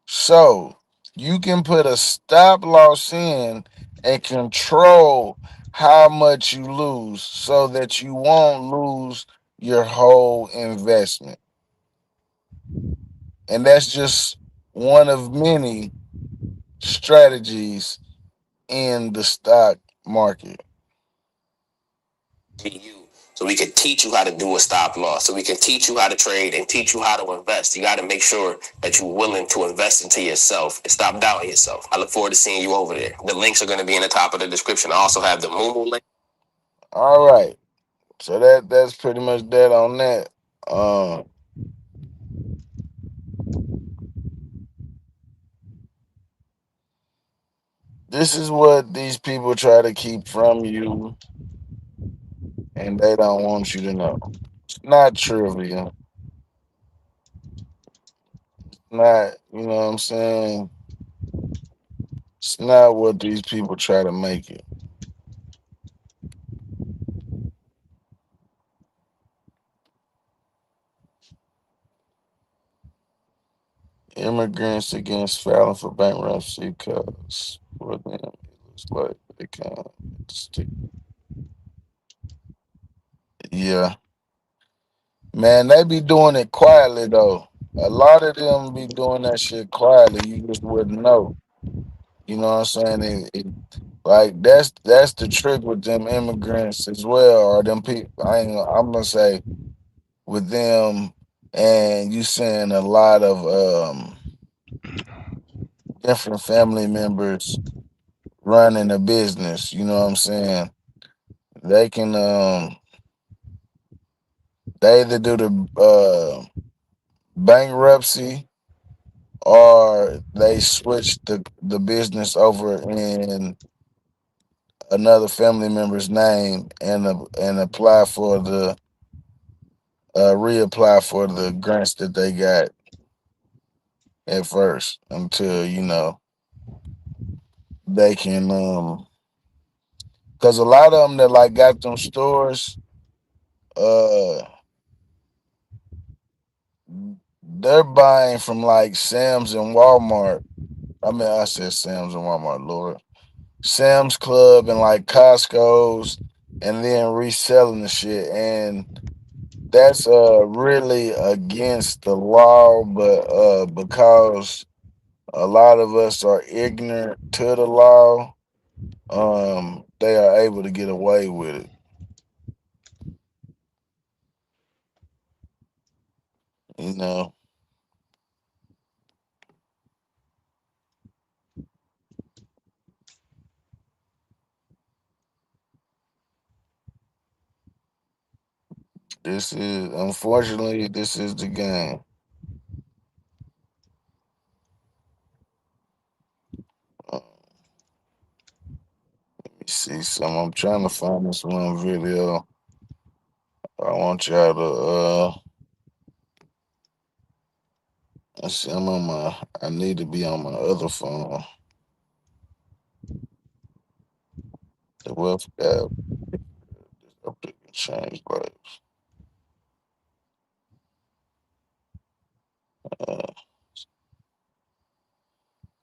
So you can put a stop loss in and control how much you lose so that you won't lose your whole investment. And that's just one of many strategies in the stock market. So we can teach you how to do a stop loss. So we can teach you how to trade and teach you how to invest. You got to make sure that you're willing to invest into yourself and stop doubting yourself. I look forward to seeing you over there. The links are going to be in the top of the description. I also have the Moomoo link. All right. So that's pretty much that on that. This is what these people try to keep from you, and they don't want you to know. It's not trivial. It's not, you know what I'm saying? It's not what these people try to make it. Immigrants against filing for bankruptcy because for them it looks like they can't stick. Yeah. Man, they be doing it quietly though. A lot of them be doing that shit quietly. You just wouldn't know. You know what I'm saying? Like that's the trick with them immigrants as well, or them people. I'm gonna say with them, and you seeing a lot of different family members running a business. You know what I'm saying? They can they either do the bankruptcy or they switch the business over in another family member's name and apply for the reapply for the grants that they got at first until they can because a lot of them that like got them stores they're buying from like Sam's and Walmart. I mean, I said Sam's and Walmart, Lord. Sam's Club and like Costco's, and then reselling the shit. And that's really against the law, but because a lot of us are ignorant to the law, they are able to get away with it. You know. This is, unfortunately, this is the game. Let me see some. I'm trying to find this one video. I want y'all to let's see, I'm on my, I need to be on my other phone. The wealth app. Change lives.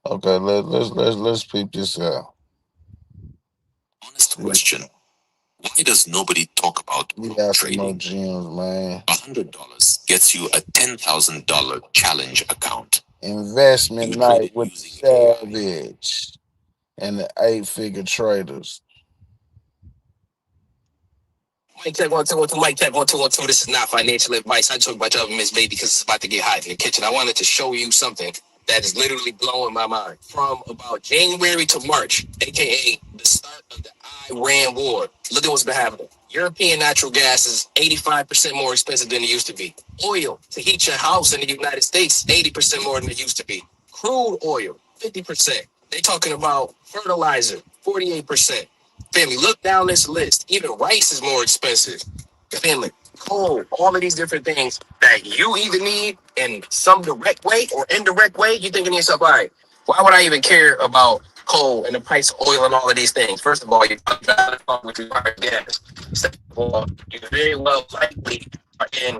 Okay, let's peep this out. Honest question. Why does nobody talk about trading? Gems, man. $100 gets you a $10,000 challenge account. Investment night with Savage and the 8-figure traders. Mic check 1 2 1 2. Mic check 1 2 1 2. This is not financial advice. I talk about Miss Baby because it's about to get hot in the kitchen. I wanted to show you something that is literally blowing my mind. From about January to March, aka the start of the Iran war, look at what's been happening. European natural gas is 85% more expensive than it used to be. Oil to heat your house in the United States, 80% more than it used to be. Crude oil, 50%. They talking about fertilizer, 48%. Family, look down this list. Even rice is more expensive. Family, coal, all of these different things that you either need in some direct way or indirect way. You're thinking to yourself, all right, why would I even care about coal and the price of oil and all of these things? First of all, you're not with required gas. Second of all, you very well likely are in,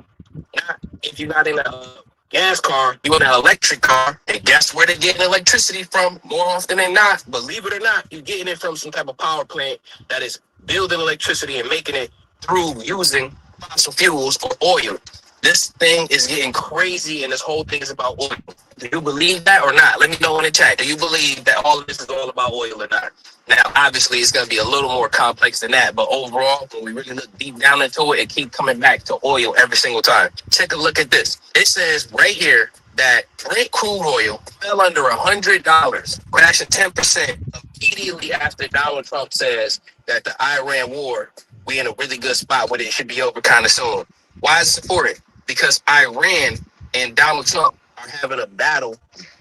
not if you're not in a gas car, you in an electric car, and guess where they're getting electricity from more often than not? Believe it or not, you're getting it from some type of power plant that is building electricity and making it through using fossil fuels or oil. This thing is getting crazy, and this whole thing is about oil. Do you believe that or not? Let me know in the chat. Do you believe that all of this is all about oil or not? Now, obviously, it's going to be a little more complex than that, but overall, when we really look deep down into it, it keeps coming back to oil every single time. Take a look at this. It says right here that Brent crude oil fell under $100, crashing 10% immediately after Donald Trump says that the Iran war, we in a really good spot where it should be over kind of soon. Why is it important? Because Iran and Donald Trump are having a battle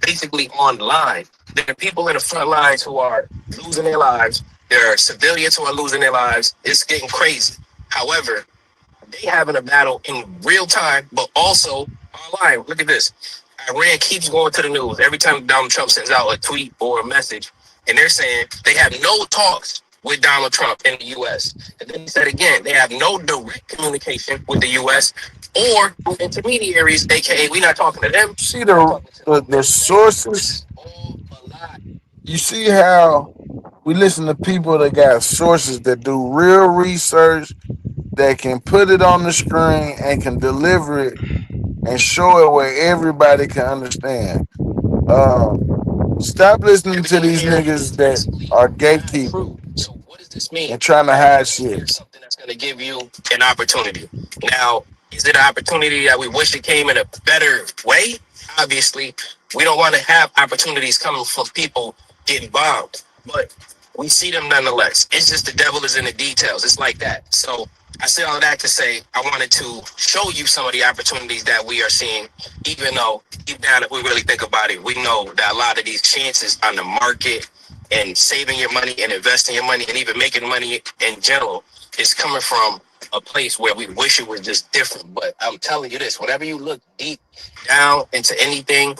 basically online. There are people in the front lines who are losing their lives. There are civilians who are losing their lives. It's getting crazy. However, they having a battle in real time, but also online. Look at this. Iran keeps going to the news every time Donald Trump sends out a tweet or a message, and they're saying they have no talks with Donald Trump in the U.S. And then he said again, they have no direct communication with the U.S. or intermediaries, aka we not talking to them. See the sources. You see how we listen to people that got sources that do real research, that can put it on the screen and can deliver it and show it where everybody can understand. Stop listening to these niggas that are gatekeepers and trying to hide shit. Something that's going to give you an opportunity. Now, is it an opportunity that we wish it came in a better way? Obviously, we don't want to have opportunities coming from people getting bombed, but we see them nonetheless. It's just the devil is in the details. It's like that. So I say all of that to say I wanted to show you some of the opportunities that we are seeing, even though deep down, if we really think about it, we know that a lot of these chances on the market and saving your money and investing your money and even making money in general is coming from a place where we wish it was just different. But I'm telling you this, whenever you look deep down into anything,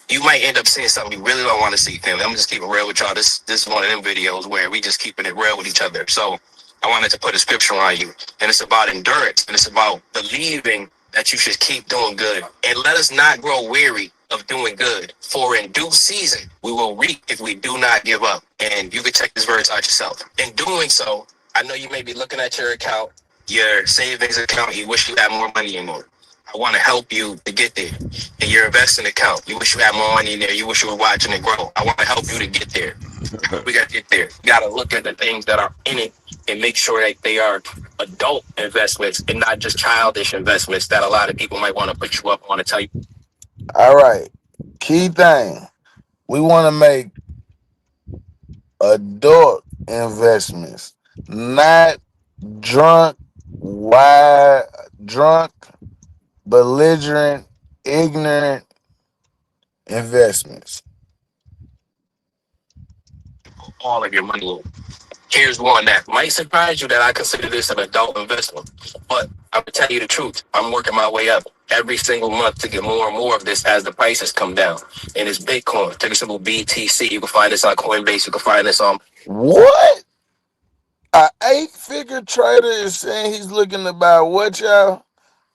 you might end up seeing something you really don't want to see, family. I'm just keeping it real with y'all. This is one of them videos where we just keeping it real with each other. So I wanted to put a scripture on you, and it's about endurance, and it's about believing that you should keep doing good. And let us not grow weary of doing good. For in due season, we will reap if we do not give up. And you can check this verse out yourself. In doing so, I know you may be looking at your account, your savings account. You wish you had more money in there. I want to help you to get there. In your investing account, you wish you had more money in there. You wish you were watching it grow. I want to help you to get there. We got to get there. You got to look at the things that are in it and make sure that they are adult investments and not just childish investments that a lot of people might want to put you up on to tell you. All right. Key thing. We want to make adult investments, not drunk, belligerent, ignorant investments. All of your money. Here's one that might surprise you that I consider this an adult investment, but I'm gonna tell you the truth. I'm working my way up every single month to get more and more of this as the prices come down. And it's Bitcoin, ticker symbol BTC. You can find this on Coinbase. You can find this on What? An 8-figure trader is saying he's looking to buy what, y'all?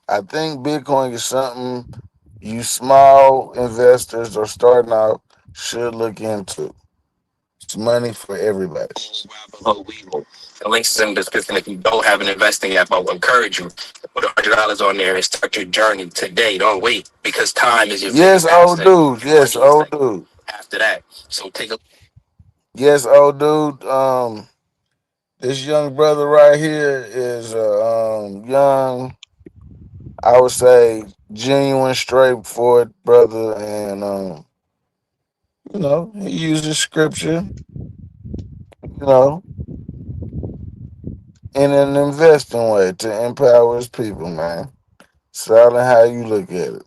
I think Bitcoin is something you small investors or starting out should look into. It's money for everybody. The links is in the description. If you don't have an investing app, I would encourage you to put $100 on there and start your journey today. Don't wait, because time is your Yes, biggest old asset. dude. Yes, old dude. After that, so take a Yes, old dude. This young brother right here is young, I would say genuine, straightforward brother, and you know, he uses scripture, you know, in an investing way to empower his people, man. It's all in how you look at it.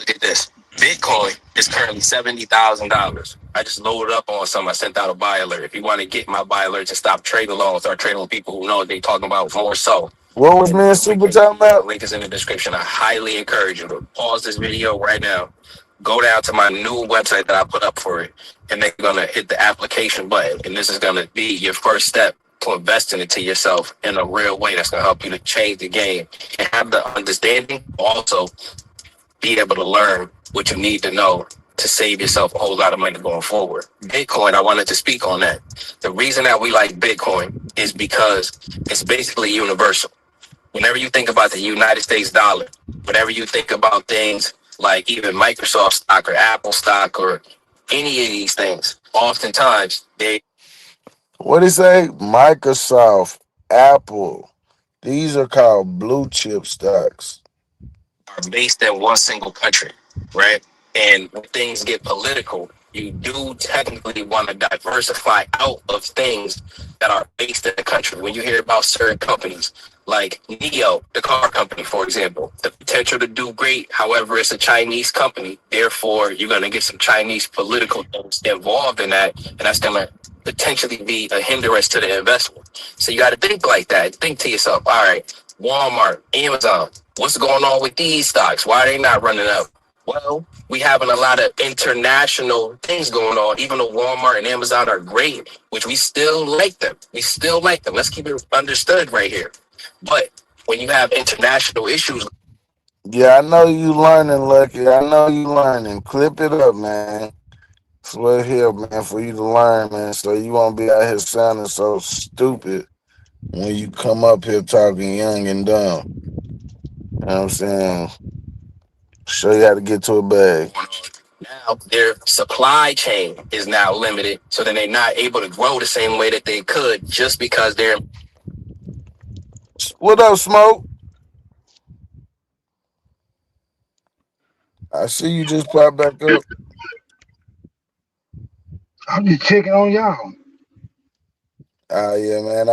look at this. Bitcoin is currently $70,000. I just loaded up on some. I sent out a buy alert. If you want to get my buy alert to stop trading low and start trading with people who know what they talking about more so. What was me and Super talking about? The link is in the description. I highly encourage you to pause this video right now. Go down to my new website that I put up for it, and then you're gonna hit the application button. And this is gonna be your first step to investing into yourself in a real way that's gonna help you to change the game and have the understanding. Also, be able to learn what you need to know to save yourself a whole lot of money going forward. Bitcoin, I wanted to speak on that. The reason that we like Bitcoin is because it's basically universal. Whenever you think about the United States dollar, whenever you think about things like even Microsoft stock or Apple stock or any of these things, oftentimes they What he say? Microsoft, Apple. These are called blue chip stocks. are based in one single country, right? And when things get political, you do technically want to diversify out of things that are based in the country. When you hear about certain companies like NIO, the car company, for example, the potential to do great. However, it's a Chinese company. Therefore, you're going to get some Chinese political things involved in that. And that's going to potentially be a hindrance to the investment. So you got to think like that. Think to yourself, all right, Walmart, Amazon, what's going on with these stocks? Why are they not running up? Well, we having a lot of international things going on. Even though Walmart and Amazon are great, which we still like them. We still like them. Let's keep it understood right here. But when you have international issues. Yeah, I know you learning, Lucky. I know you learning. Clip it up, man. It's right here, man, for you to learn, man. So you won't be out here sounding so stupid when you come up here talking young and dumb. You know what I'm saying? Show you how to get to a bag. Now their supply chain is now limited, so then they're not able to grow the same way that they could just because they're. What up, Smoke? I see you just pop back up. I'm just checking on y'all. Yeah, man.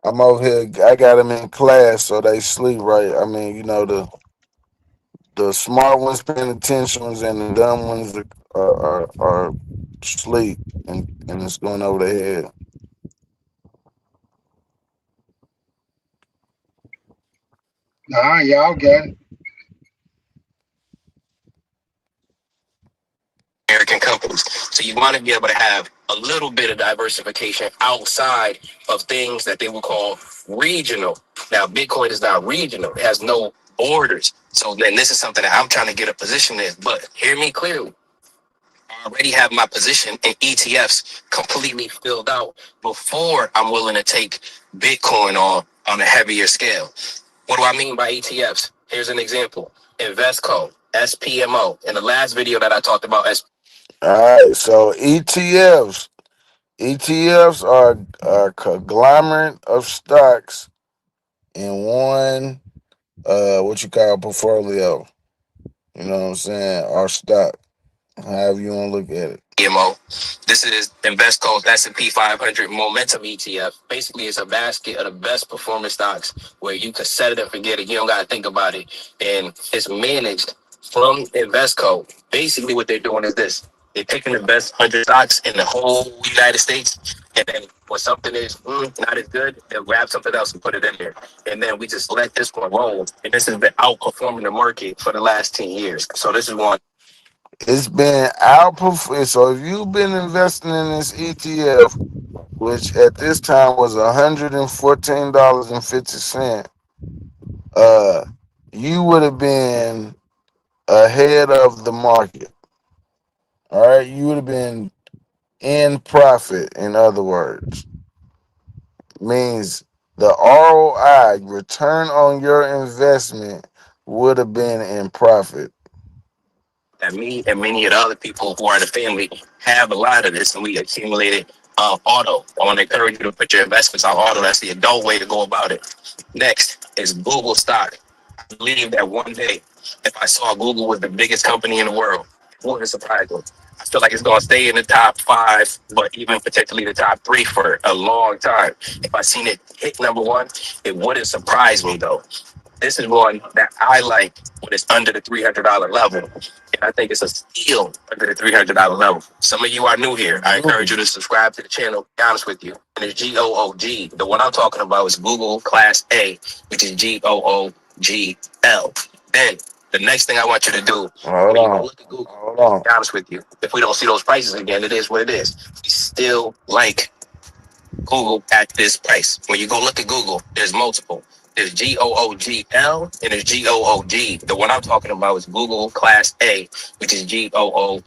I'm over here. I got them in class, so they sleep right. I mean, you know, the smart ones paying attention and the dumb ones are asleep, and it's going over their head. Nah, y'all got it. American companies. So you want to be able to have a little bit of diversification outside of things that they will call regional. Now, Bitcoin is not regional. It has no orders. So then this is something that I'm trying to get a position in. But hear me clearly. I already have my position in ETFs completely filled out before I'm willing to take Bitcoin on a heavier scale. What do I mean by ETFs? Here's an example. Investco, SPMO. In the last video that I talked about, All right, so ETFs are a conglomerate of stocks in one what you call portfolio. You know what I'm saying? Or stock. However you want to look at it. EMO. This is Investco's S&P 500 Momentum ETF. Basically, it's a basket of the best performing stocks where you can set it and forget it. You don't got to think about it. And it's managed from Investco. Basically, what they're doing is this. They're picking the best 100 stocks in the whole United States. And then when something is not as good, they'll grab something else and put it in there. And then we just let this one roll. And this has been outperforming the market for the last 10 years. So this is one. It's been outperformed. So if you've been investing in this ETF, which at this time was $114.50, you would have been ahead of the market. All right, you would have been in profit. In other words, means the ROI, return on your investment, would have been in profit. That me and many of the other people who are in the family have a lot of this, and we accumulated auto. I want to encourage you to put your investments on auto. That's the adult way to go about it. Next is Google stock. I believe that one day, if I saw Google was the biggest company in the world, it wouldn't surprise me. I feel like it's going to stay in the top 5, but even potentially the top 3 for a long time. If I seen it hit number 1, it wouldn't surprise me though. This is one that I like when it's under the $300 level. And I think it's a steal under the $300 level. Some of you are new here. I encourage you to subscribe to the channel, be honest with you. And it's GOOG. The one I'm talking about is Google Class A, which is GOOGL. Then the next thing I want you to do, when you go look at Google, be honest with you. If we don't see those prices again, it is what it is. We still like Google at this price. When you go look at Google, there's multiple. There's GOOGL and there's GOOG. The one I'm talking about is Google Class A, which is GOOGL.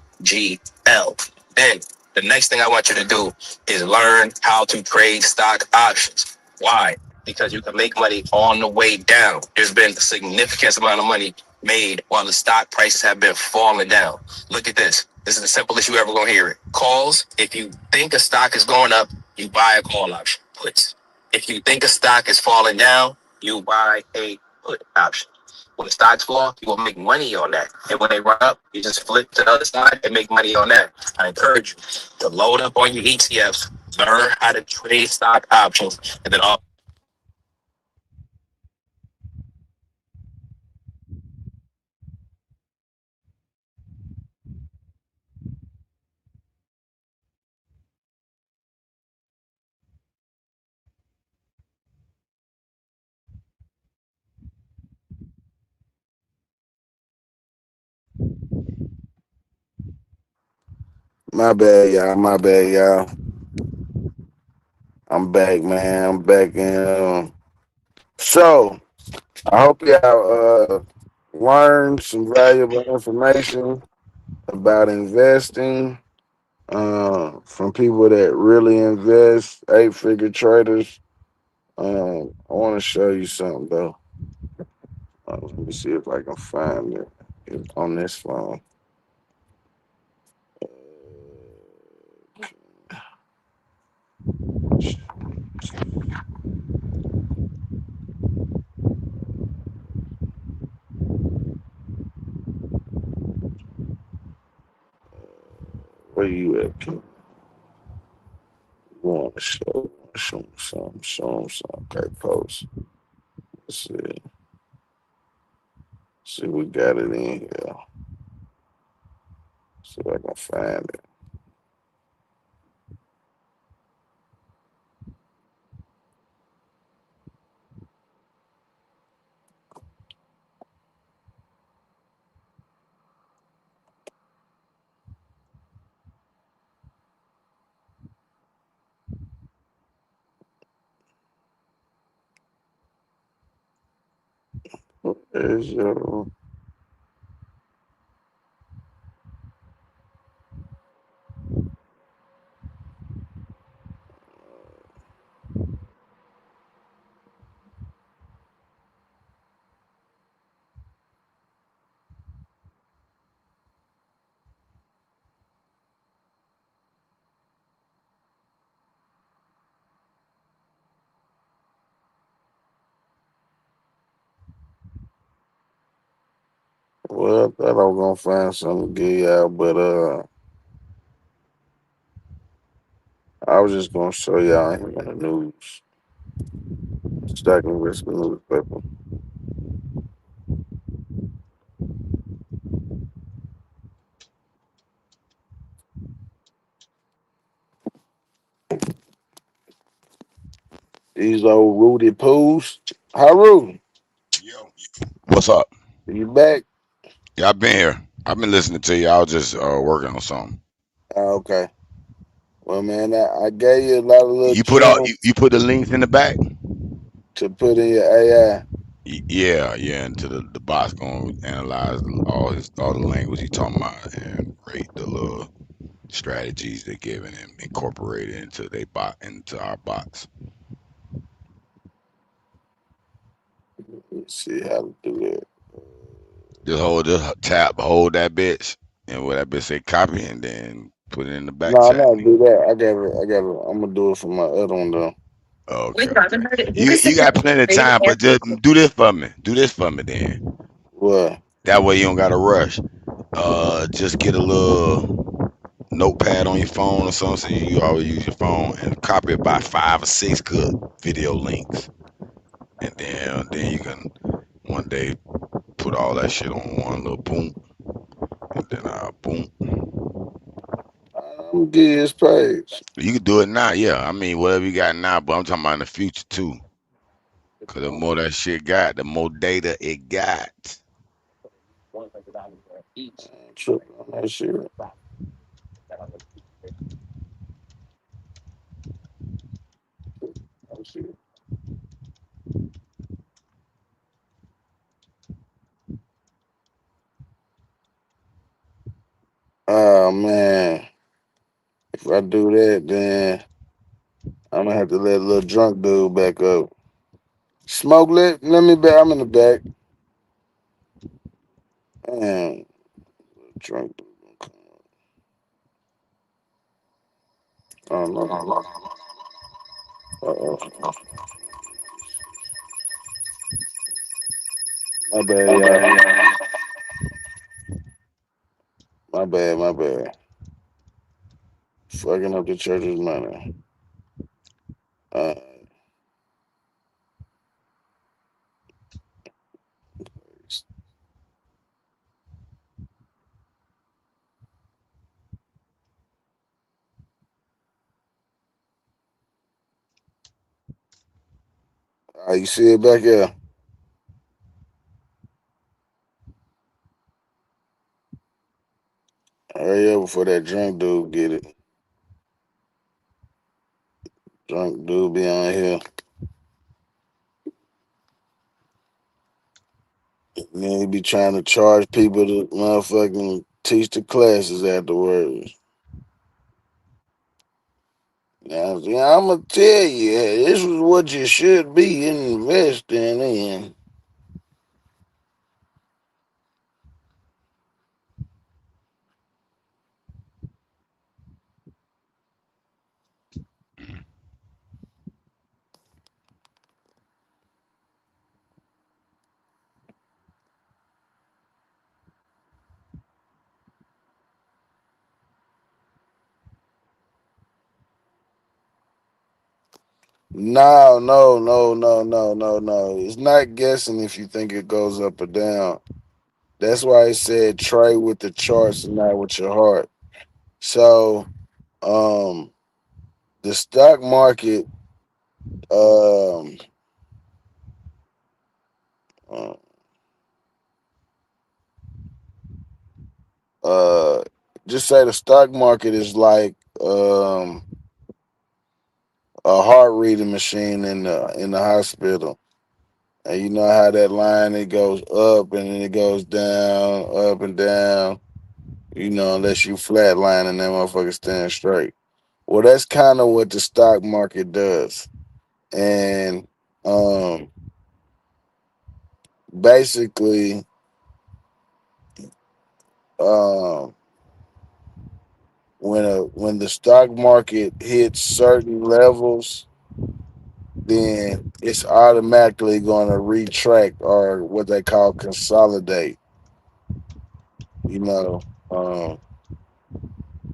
Then the next thing I want you to do is learn how to trade stock options. Why? Because you can make money on the way down. There's been a significant amount of money made while the stock prices have been falling down. Look at this. This is the simplest you ever gonna hear it. Calls, if you think a stock is going up, you buy a call option. Puts, if you think a stock is falling down, you buy a put option. When the stocks fall, you will make money on that. And when they run up, you just flip to the other side and make money on that. I encourage you to load up on your ETFs, learn how to trade stock options, and then all. My bad, y'all. My bad, y'all. I'm back, man. I'm back in. So I hope y'all learned some valuable information about investing from people that really invest, 8-figure traders. I want to show you something though. Let me see if I can find it on this phone. Where you at, kid? You want to show them something, show them something. Okay, post. Let's see. See, we got it in here. See if I can find it. Where's your well, I thought I was gonna find something to get y'all, but I was just gonna show y'all him in the news. Stacking risk newspaper. These old Rudy Poos. How Rudy? What's up? You back? Yeah, I've been here. I've been listening to you. I was just working on something. Okay. Well, man, I gave you a lot of little You put all gems you put the links in the back. to put in your AI. Yeah, into the bot's gonna analyze all the language he talking about and rate the little strategies they're giving and incorporate it into our bots. Let's see how to do that. Hold that bitch, and what that bitch say, copy, and then put it in the back No, I'm chat. not do that. I got it. I'm gonna do it for my other one though. Okay. You got plenty of time, but just do this for me. Do this for me then. What? That way you don't gotta rush. Just get a little notepad on your phone or something, so you always use your phone, and copy about 5 or 6 good video links, and then you can one day put all that shit on one little boom, and then boom. I'm get his page. You can do it now, yeah. I mean, whatever you got now, but I'm talking about in the future too. Cause the more that shit got, the more data it got. Tripping on that shit. Oh man. If I do that, then I'm gonna have to let a little drunk dude back up. Smoke, let me back. I'm in the back. Man, drunk dude. Oh no. Uh-oh. My bad, y'all. My bad. Fucking up the church's money. You see it back here? Hurry up before that drunk dude get it. Drunk dude be on here. And then he be trying to charge people to motherfucking teach the classes afterwards. Now, I'm gonna tell you, this is what you should be investing in. No. It's not guessing if you think it goes up or down. That's why I said trade with the charts and not with your heart. So, the stock market, just say the stock market is like a heart reading machine in the hospital. And you know how that line, it goes up and then it goes down, up and down. You know, unless you flatline and that motherfucker stand straight. Well, that's kind of what the stock market does. And basically, when the stock market hits certain levels, then it's automatically going to retract or what they call consolidate. You know,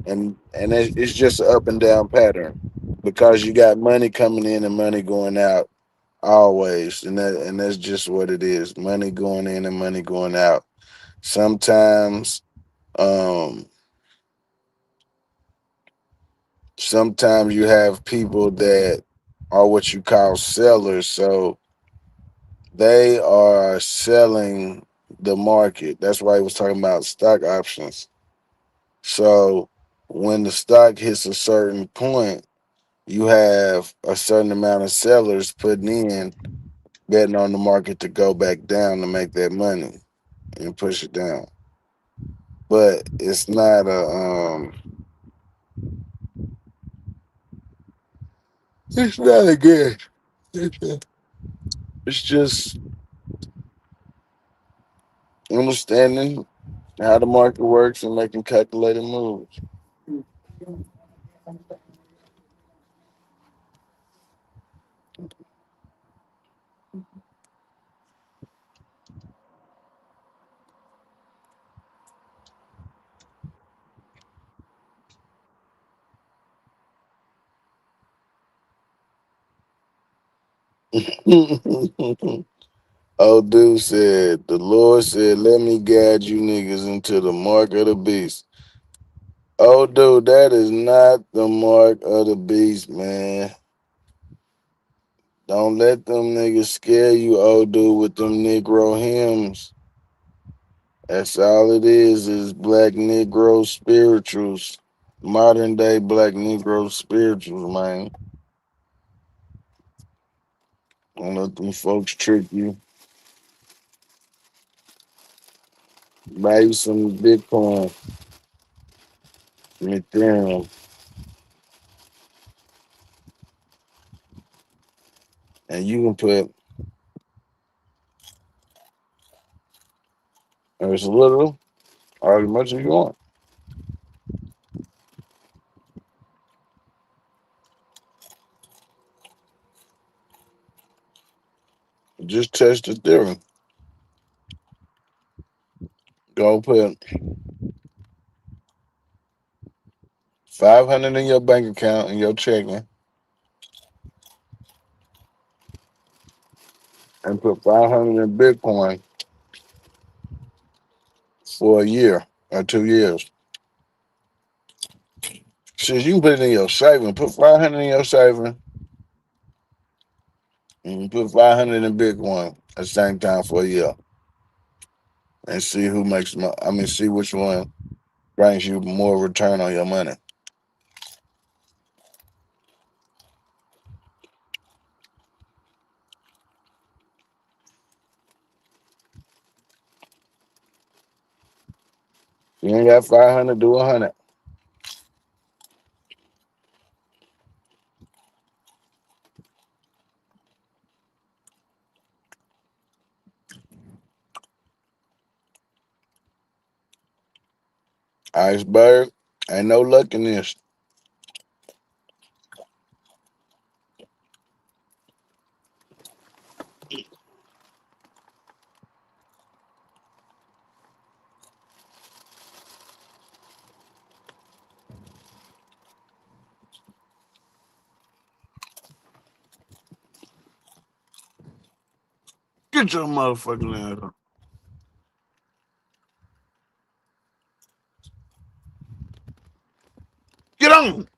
and it's just an up and down pattern because you got money coming in and money going out always, and that's just what it is. Money going in and money going out. Sometimes sometimes you have people that are what you call sellers, so they are selling the market. That's why he was talking about stock options. So when the stock hits a certain point, you have a certain amount of sellers putting in, betting on the market to go back down to make that money and push it down. But it's not it's not a good. It's just understanding how the market works and making calculated moves. Old dude said, the Lord said, let me guide you niggas into the mark of the beast. Oh, dude, that is not the mark of the beast, man. Don't let them niggas scare you, old dude, with them Negro hymns. That's all it is black Negro spirituals. Modern day black Negro spirituals, man. Don't let them folks trick you. Buy you some Bitcoin, some Ethereum, and you can put as little or as much as you want. Just test the theory. Go put 500 in your bank account in your checking, and put 500 in Bitcoin for a year or 2 years. Since you can put it in your saving, put 500 in your saving, and put 500 in Bitcoin at the same time for a year, and see who makes see which one brings you more return on your money. You ain't got 500, do 100. Iceberg, ain't no luck in this. Get your motherfucking ass up. Get on.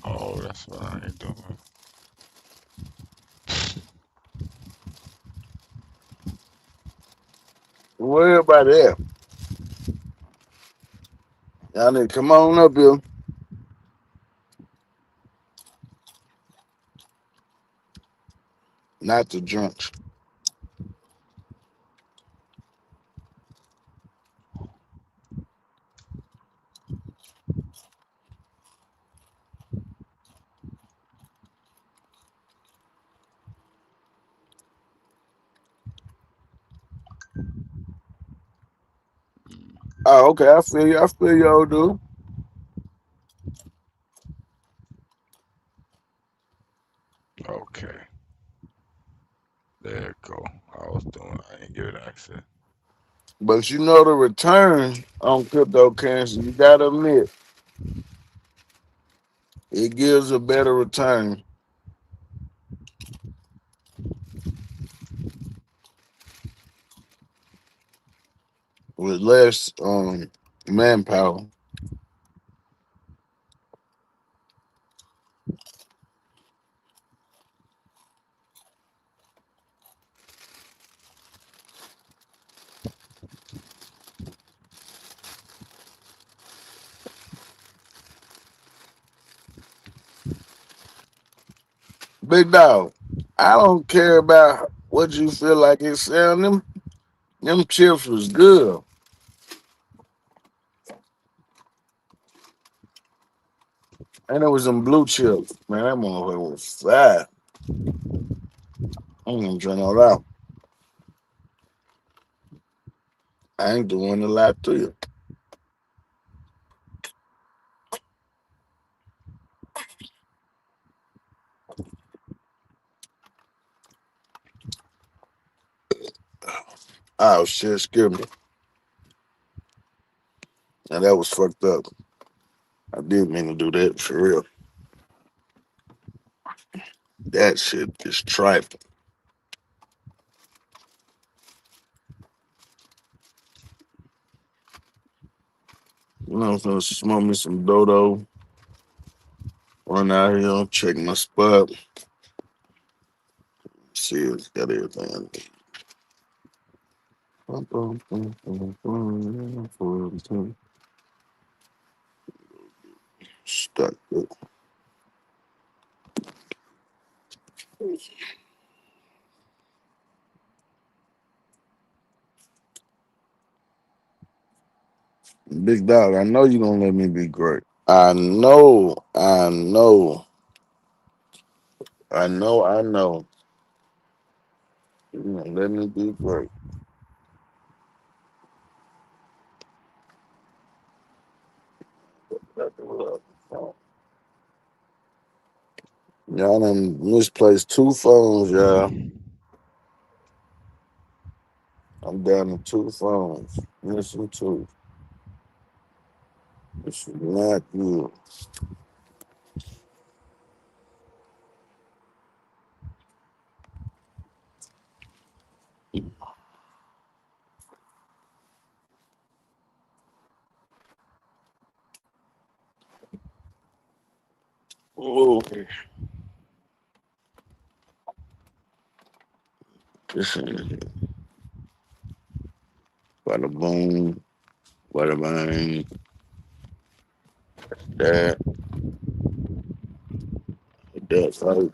Oh, that's what I ain't doing. Don't worry about that. Y'all need to come on up here. Not the drunks. Oh, okay. I feel you. I feel you, old dude. Okay. There it go. I was doing. I ain't give it access. But you know the return on cryptocurrency, you gotta admit, it gives a better return with less manpower. Big dog, I don't care about what you feel like it's selling. Them chips was good. And it was some blue chips. Man, that motherfucker was fat. I ain't gonna drink all that. I ain't doing a lot to you. Oh shit, scared me. Now that was fucked up. I did mean to do that for real. That shit is trifling. You know, I'm gonna smoke me some dodo. Run out here, check my spot. See if it's got everything. Stuck it. Big dog, I know you don't let me be great. I know. You don't let me be great. Y'all done misplaced 2 phones, y'all. I'm down to 2 phones. Missing 2. This is not good. Oh, this ain't bada boom, bada bang, that, right.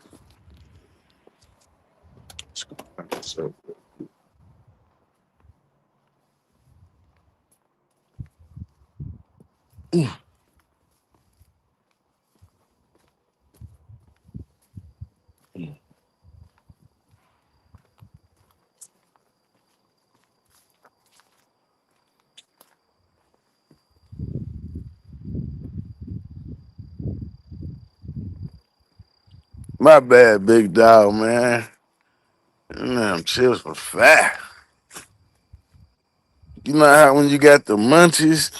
So, my bad, big dog, man. Them damn chips were fat. You know how when you got the munchies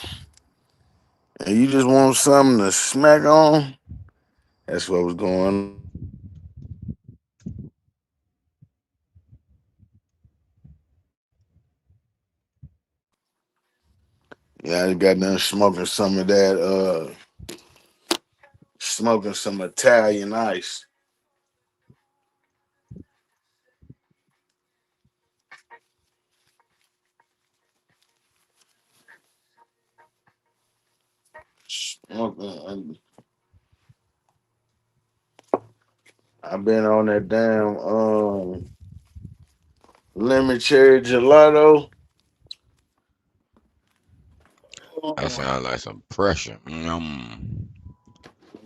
and you just want something to smack on? That's what was going on. Yeah, I got done smoking some of that, smoking some Italian ice. I've been on that damn lemon cherry gelato. That sounds like some pressure.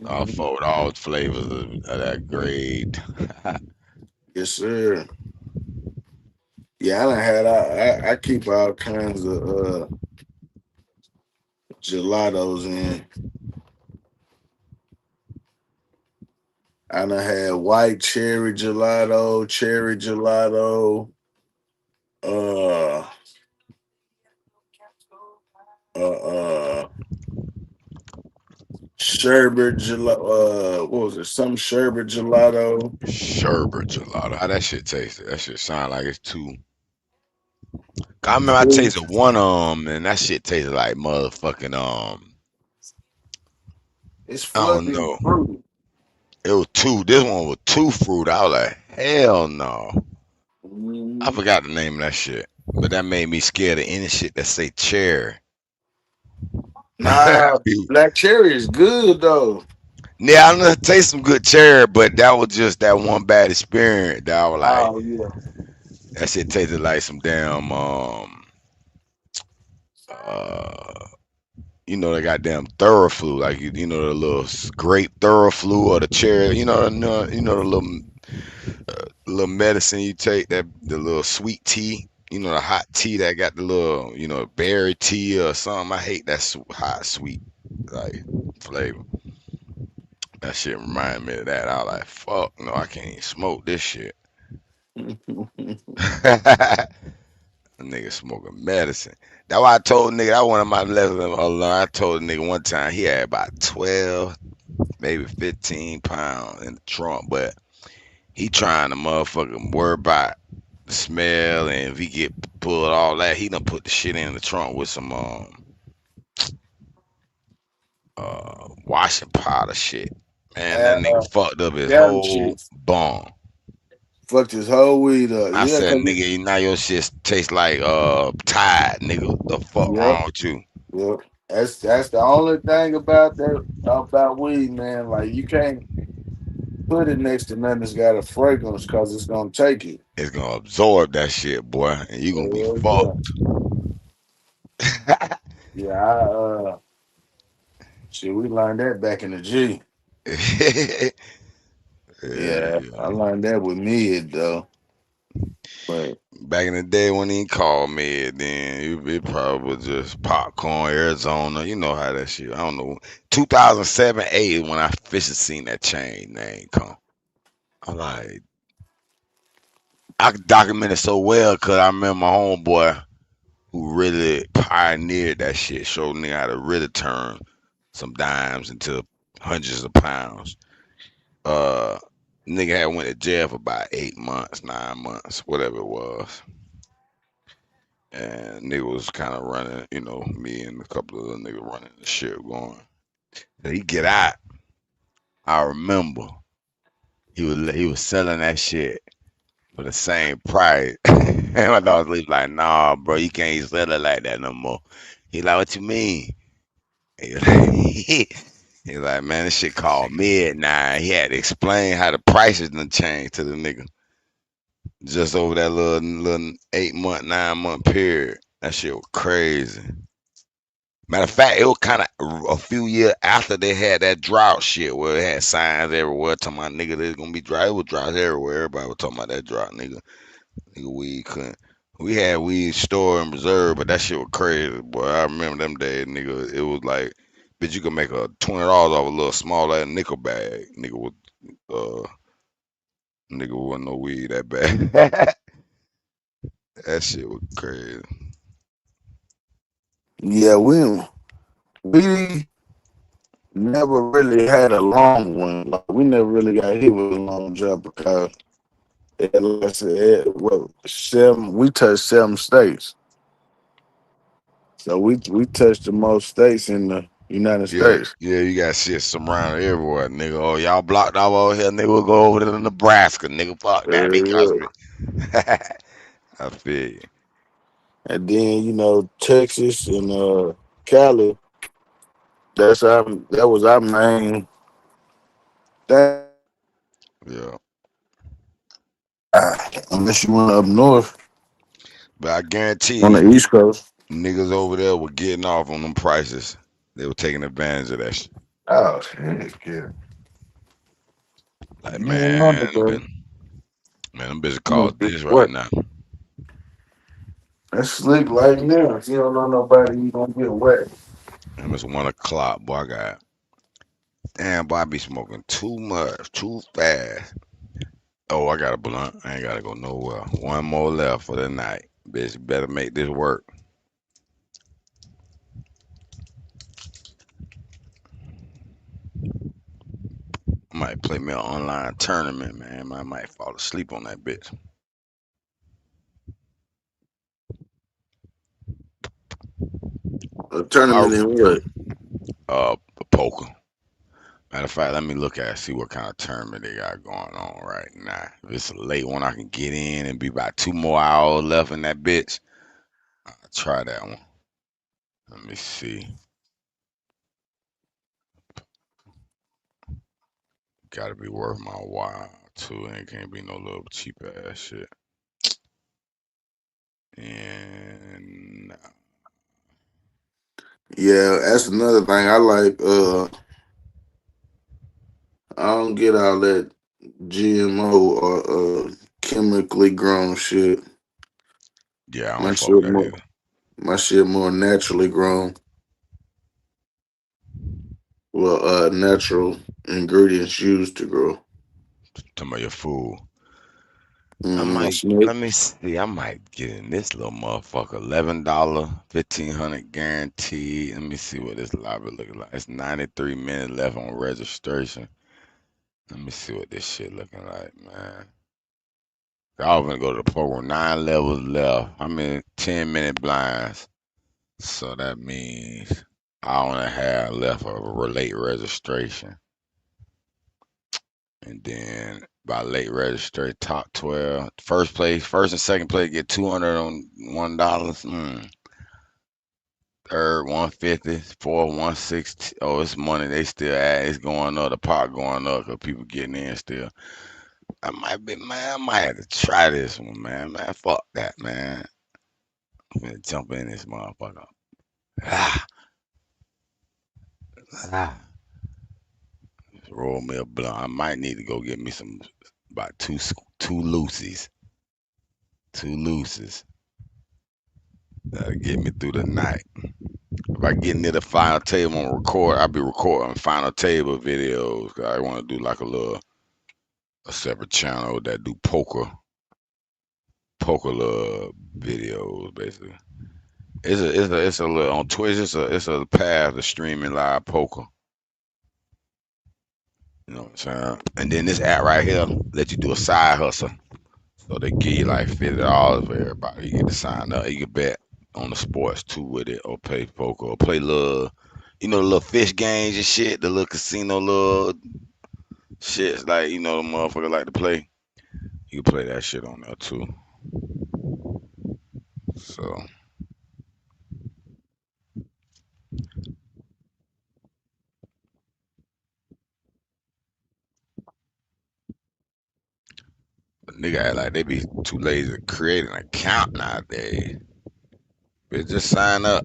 I'll fold all flavors of that grade. Yes, sir. Yeah, I done had I keep all kinds of gelatos in. I done had white cherry gelato, sherbet gelato. What was it? Some sherbet gelato. Sherbet gelato. How that shit taste? That shit sound like it's too. I remember I tasted one and that shit tasted like motherfucking It's I don't fluffy know. and fruity. It was two. This one was too fruit. I was like, hell no. I forgot the name of that shit, but that made me scared of any shit that say cherry. Nah, black cherry is good though. Yeah, I know taste some good cherry, but that was just that one bad experience. That I was like, Oh yeah. that shit tasted like some damn you know, the goddamn Theraflu, like you know the little grape Theraflu or the cherry, you know the little medicine you take, that the little sweet tea, you know, the hot tea that got the little, you know, berry tea or something. I hate that hot sweet like flavor. That shit remind me of that. I was like, fuck, no, I can't even smoke this shit. A nigga smoking medicine. That's why I told nigga, that one of my lessons alone. I told a nigga one time he had about 12, maybe 15 pounds in the trunk, but he trying to motherfucking worry about the smell, and if he get pulled all that, he done put the shit in the trunk with some washing powder shit. Man, that nigga fucked up his whole bong. Fucked his whole weed up. I Yeah, said, nigga, now your shit tastes like Tide, nigga. The fuck wrong with you? Yep. That's the only thing about weed, man. Like you can't put it next to nothing that's got a fragrance because it's gonna take it. It's gonna absorb that shit, boy, and you gonna be fucked. Yeah, shit, we learned that back in the G. Yeah, I learned that with mid though. But back in the day when he called me, then it probably was just popcorn, Arizona. You know how that shit. I don't know. 2007, 8 when I officially seen that chain name come. I'm like, I could document it so well because I remember my homeboy who really pioneered that shit, showed me how to really turn some dimes into hundreds of pounds. Nigga had went to jail for about 8 months, 9 months, whatever it was. And nigga was kind of running, you know, me and a couple of other niggas running the shit going. So he get out. I remember he was selling that shit for the same price. And my dog was like, nah, bro, you can't sell it like that no more. He like, what you mean? He like, man, this shit called midnight. He had to explain how the prices done changed to the nigga. Just over that little 8 month, 9 month period. That shit was crazy. Matter of fact, it was kind of a few years after they had that drought shit where they had signs everywhere talking about nigga there's gonna be drought. It was drought everywhere. Everybody was talking about that drought, nigga. Nigga, weed couldn't. We had weed stored and reserved, but that shit was crazy, boy. I remember them days, nigga. It was like, bitch, you could make a $20 off a little small ass nickel bag, nigga. With nigga wasn't no weed that bad. That shit was crazy. yeah, we never really had a long one. Like, we never really got hit with a long jump because like I said, we touched 7 states. So we touched the most states in the United States. Yeah, you got shit surrounded everywhere, nigga. Oh, y'all blocked off over here, nigga. We'll go over to Nebraska, nigga. Fuck that, because I feel you. And then, you know, Texas and Cali, That was our main thing. Yeah. Unless you went up north But I guarantee on you, the East Coast. niggas over there were getting off on them prices. They were taking advantage of that shit. Oh shit, yeah. Like, You ain't on the man, bro. them bitches You called must be this right what? now. That's slick right now. If you don't know nobody, you gonna get wet. And it's 1 o'clock, boy. Damn, boy, I be smoking too much, too fast. Oh, I got a blunt. I ain't gotta go nowhere. One more left for the night. Bitch, better make this work. I might play me an online tournament, man. I might fall asleep on that bitch. A tournament in what? Poker. Matter of fact, let me look at it, see what kind of tournament they got going on right now. If it's a late one, I can get in and be about 2 more hours left in that bitch. I'll try that one. Let me see. Gotta be worth my while too. And it can't be no little cheap ass shit. And Yeah, that's another thing I like. I don't get all that GMO or chemically grown shit. yeah, I My don't fuck with shit that more, either. my shit more naturally grown. Well, natural ingredients used to grow. Talking about your food. Mm, Snoop. Let me see. I might get in this little motherfucker. $11, 1,500 guaranteed. Let me see what this lobby looking like. It's 93 minutes left on registration. Let me see what this shit looking like, man. Y'all gonna go to the program. 9 levels left. I mean, 10-minute blinds. So that means hour and a half left of a late registration. And then by late register, top 12, first and second place get $201. Third 150, fourth 160. Oh, it's money they still add. It's going up. The pot going up because people getting in still. I might have to try this one, man. Man, fuck that, man. I'm gonna jump in this motherfucker. Roll me a blunt. I might need to go get me about two loosies. Two looses. That'll get me through the night. If I get near the final table on record, I'll be recording final table videos. 'Cause I want to do like a separate channel that do poker videos basically. It's a little on Twitch. It's a path to streaming live poker. You know what I'm saying? And then this app right here let you do a side hustle. So they give you like $50 for everybody. You get to sign up. You can bet on the sports too with it, or play poker, or play little, the little fish games and shit, the little casino little shits like the motherfucker like to play. You can play that shit on there too. So the nigga act like they be too lazy to create an account nowadays. Bitch, just sign up.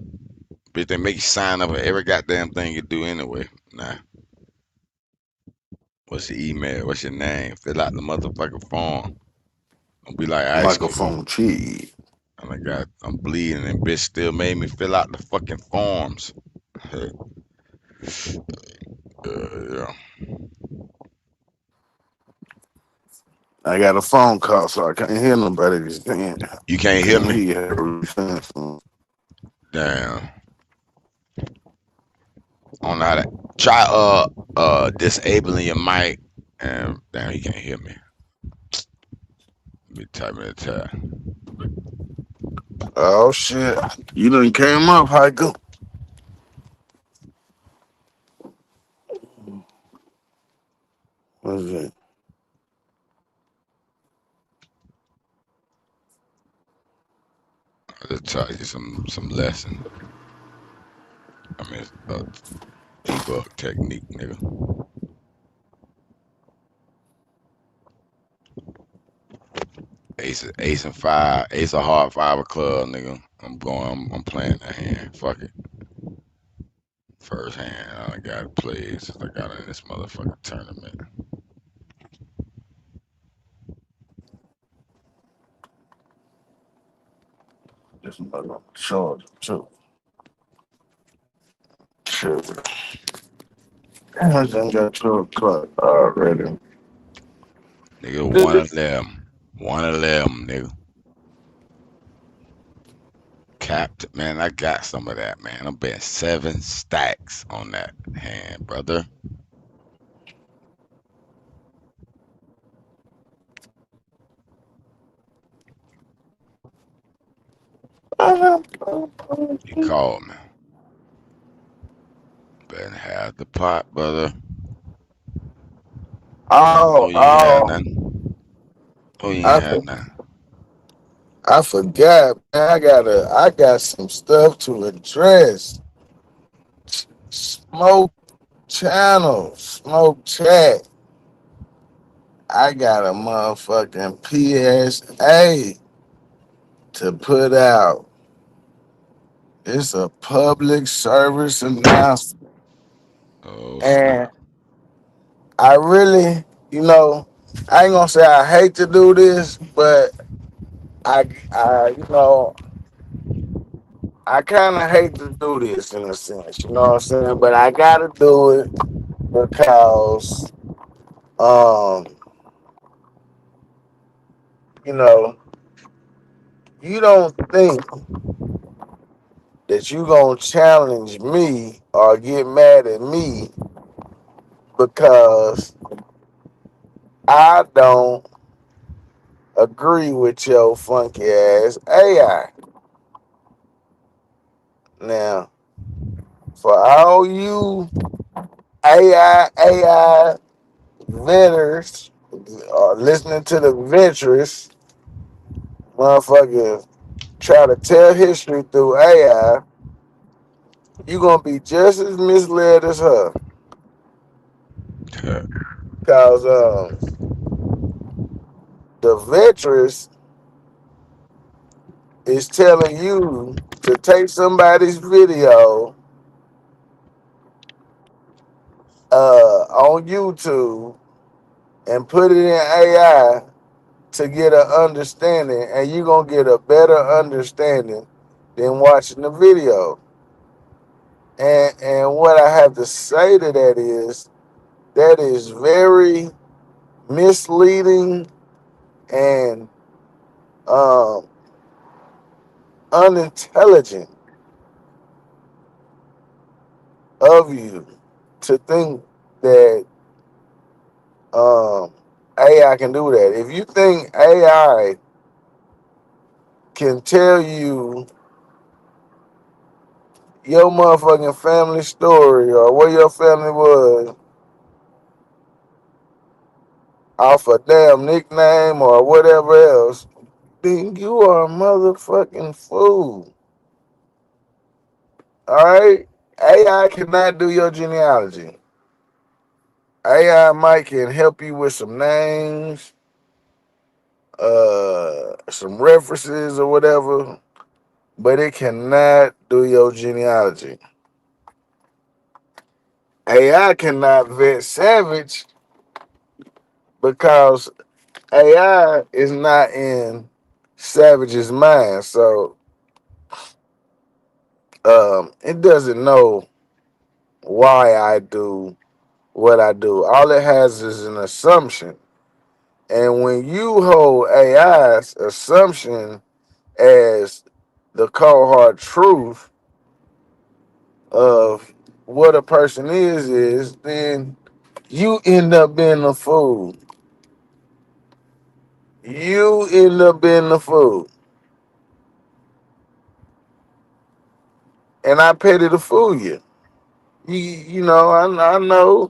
Bitch, they make you sign up for every goddamn thing you do anyway. Nah. What's your email? What's your name? Fill out the motherfucking form. Don't be like ice cream. Microphone cheese. And I'm bleeding and bitch still made me fill out the fucking forms. Yeah. I got a phone call, so I can't hear nobody. You can't hear me? You. Damn. I don't know how to try disabling your mic, and damn, you can't hear me. Let me type in the chat. Oh shit! You done came up, Hiker. What's it? I'll just tell you some lesson. I mean, Debug technique, nigga. Ace and five, Ace of Heart Fiber Club, nigga. I'm playing that hand. Fuck it. First hand, I got it played since I got in this motherfucking tournament. This mother charge too. Shit. I done got 12 o'clock already. Nigga, 111. 111, nigga. Capped, man, I got some of that, man. I'm betting 7 stacks on that hand, brother. He called me. Better have the pot, brother. Oh, you ain't had nothing. Oh, you ain't had nothing. I forgot, man. I got some stuff to address. Smoke channel, smoke chat. I got a motherfucking PSA to put out. It's a public service announcement. Oh, and I really, I ain't gonna say I hate to do this, but I kind of hate to do this in a sense, you know what I'm saying? But I gotta do it because, you don't think that you gonna challenge me or get mad at me because I don't agree with your funky ass AI. Now, for all you AI vendors or listening to the ventures, motherfucker try to tell history through AI, you gonna be just as misled as her. Cause the ventures is telling you to take somebody's video on YouTube and put it in AI to get an understanding, and you're gonna get a better understanding than watching the video. And what I have to say to that is very misleading and unintelligent of you to think that AI can do that. If you think AI can tell you your motherfucking family story or where your family was off a damn nickname or whatever else, then you are a motherfucking fool. Alright? AI cannot do your genealogy. AI might can help you with some names, some references or whatever, but it cannot do your genealogy. AI cannot vet Savage because AI is not in Savage's mind, so it doesn't know why I do what I do. All it has is an assumption, and when you hold AI's assumption as the cold hard truth of what a person is, then you end up being a fool. You end up being the fool. And I pity to fool you. You know, I know.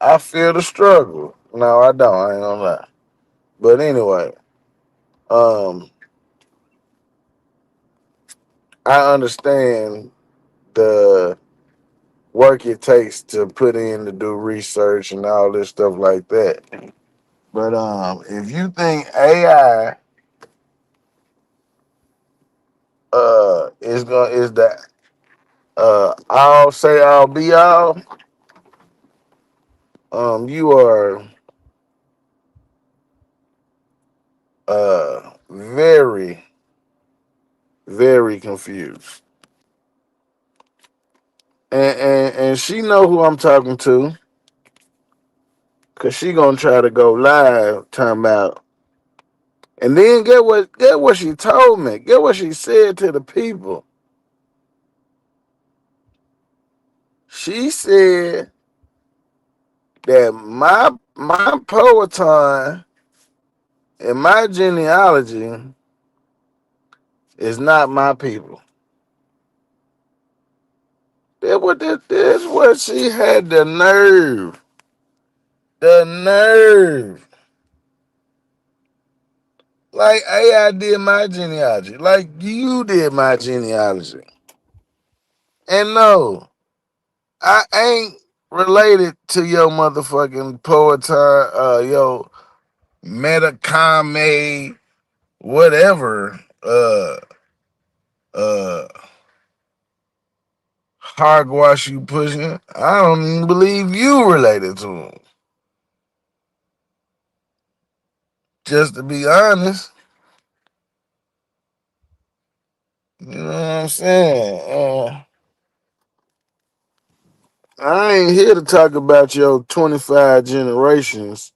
I feel the struggle. No, I don't. I ain't gonna lie. But anyway, I understand the work it takes to put in to do research and all this stuff like that. But if you think AI is the all say all be all, you are very, very confused. And she know who I'm talking to, cause she gonna try to go live talking about. And then get what she told me. Get what she said to the people. She said that my Powhatan and my genealogy is not my people. That's what she had the nerve. The nerve. Like AI did my genealogy. Like you did my genealogy. And no, I ain't related to your motherfucking Powhatan, yo Metacame, whatever, hogwash you pushing. I don't even believe you related to him. Just to be honest, you know what I'm saying? I ain't here to talk about your 25 generations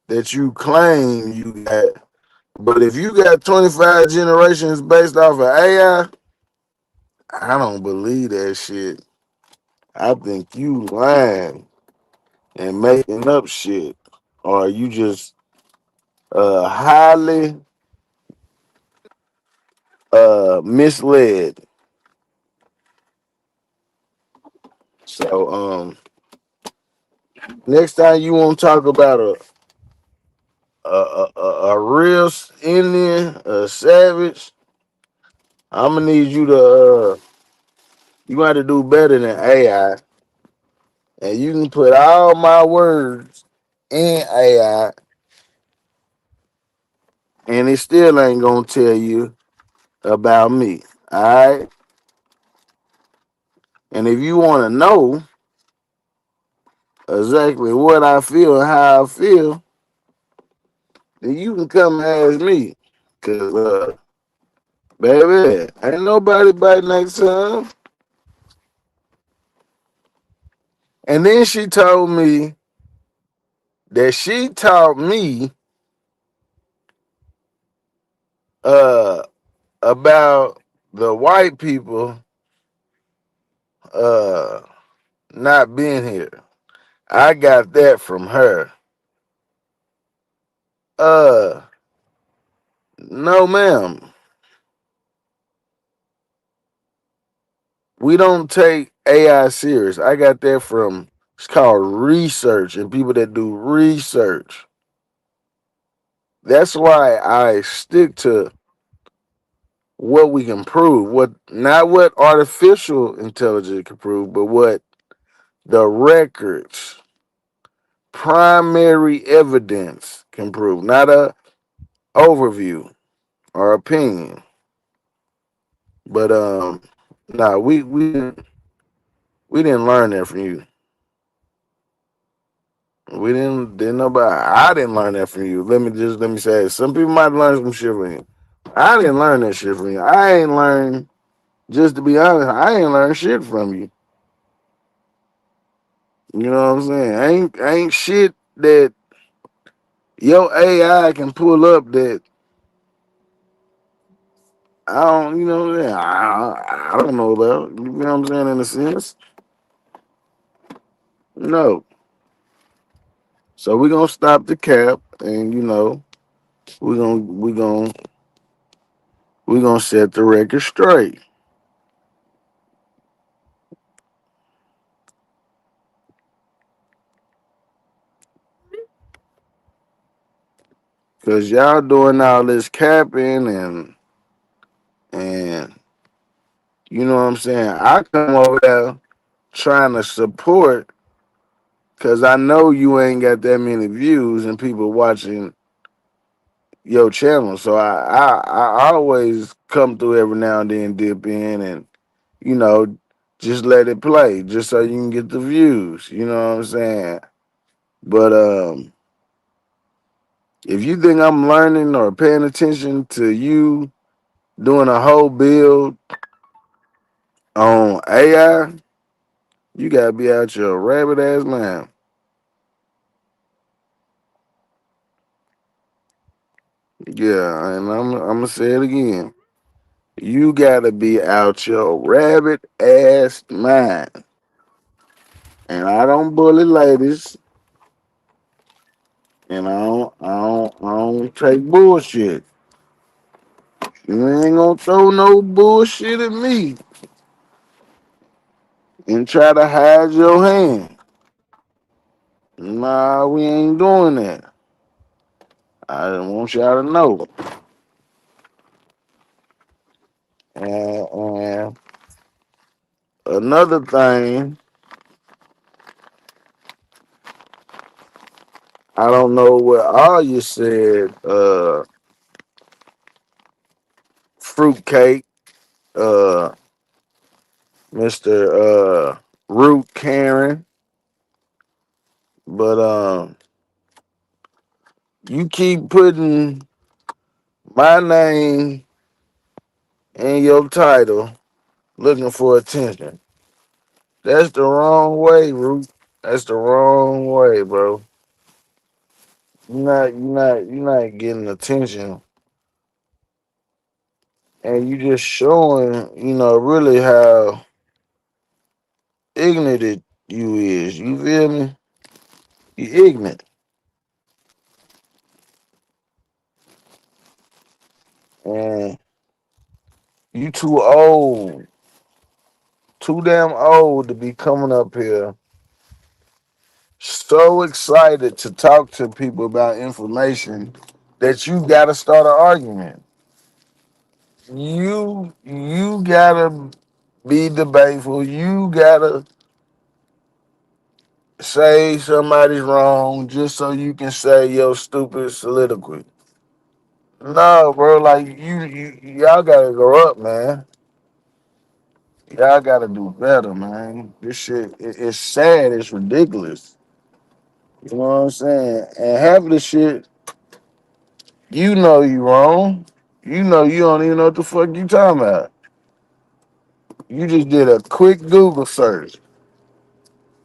that you claim you got. But if you got 25 generations based off of AI, I don't believe that shit. I think you lying and making up shit. Or you just highly misled. So next time you want to talk about a real Indian, a savage, I'm gonna need you to you got to do better than AI, and you can put all my words in AI, and it still ain't gonna tell you about me. All right. And if you want to know exactly what I feel and how I feel, then you can come and ask me. Cause baby, ain't nobody biting next time. And then she told me that she taught me about the white people uh not being here. I got that from her. Uh no ma'am. We don't take AI serious. I got that from, it's called research, and people that do research. That's why I stick to what we can prove, what not what artificial intelligence can prove, but what the records, primary evidence can prove, not a overview or opinion. But nah, we didn't learn that from you. We didn't nobody. I didn't learn that from you. Let me say it. Some people might learn some shit from you. I didn't learn that shit from you. I ain't learned. Just to be honest, I ain't learned shit from you. You know what I'm saying? Ain't shit that your AI can pull up that I don't. You know what I'm saying? I don't know about. You know what I'm saying? In a sense, no. So we're gonna stop the cap, and you know we're gonna set the record straight. Cause y'all doing all this capping and you know what I'm saying? I come over there trying to support, because I know you ain't got that many views and people watching your channel. So I always come through every now and then, dip in, and you know, just let it play, just so you can get the views. You know what I'm saying? But if you think I'm learning or paying attention to you doing a whole build on AI, you gotta be out your rabbit ass mind. Yeah, and I'm gonna say it again. You gotta be out your rabbit ass mind. And I don't bully ladies, and I don't take bullshit. You ain't gonna throw no bullshit at me and try to hide your hand. Nah, we ain't doing that. I just want y'all to know. And another thing, I don't know what all you said, fruitcake, uh, Mr. Root Karen, but you keep putting my name in your title looking for attention. That's the wrong way, Root. That's the wrong way, bro. You're not getting attention, and you just showing, really how ignorant you is. You feel me? You ignorant, and you too old, too damn old to be coming up here so excited to talk to people about information that you gotta start an argument. You gotta be debateful. You gotta say somebody's wrong just so you can say your stupid soliloquy. No, bro, like y'all gotta grow up, man. Y'all gotta do better, man. This shit, it's sad. It's ridiculous. You know what I'm saying? And half of the shit, you know you wrong. You know you don't even know what the fuck you talking about. You just did a quick Google search.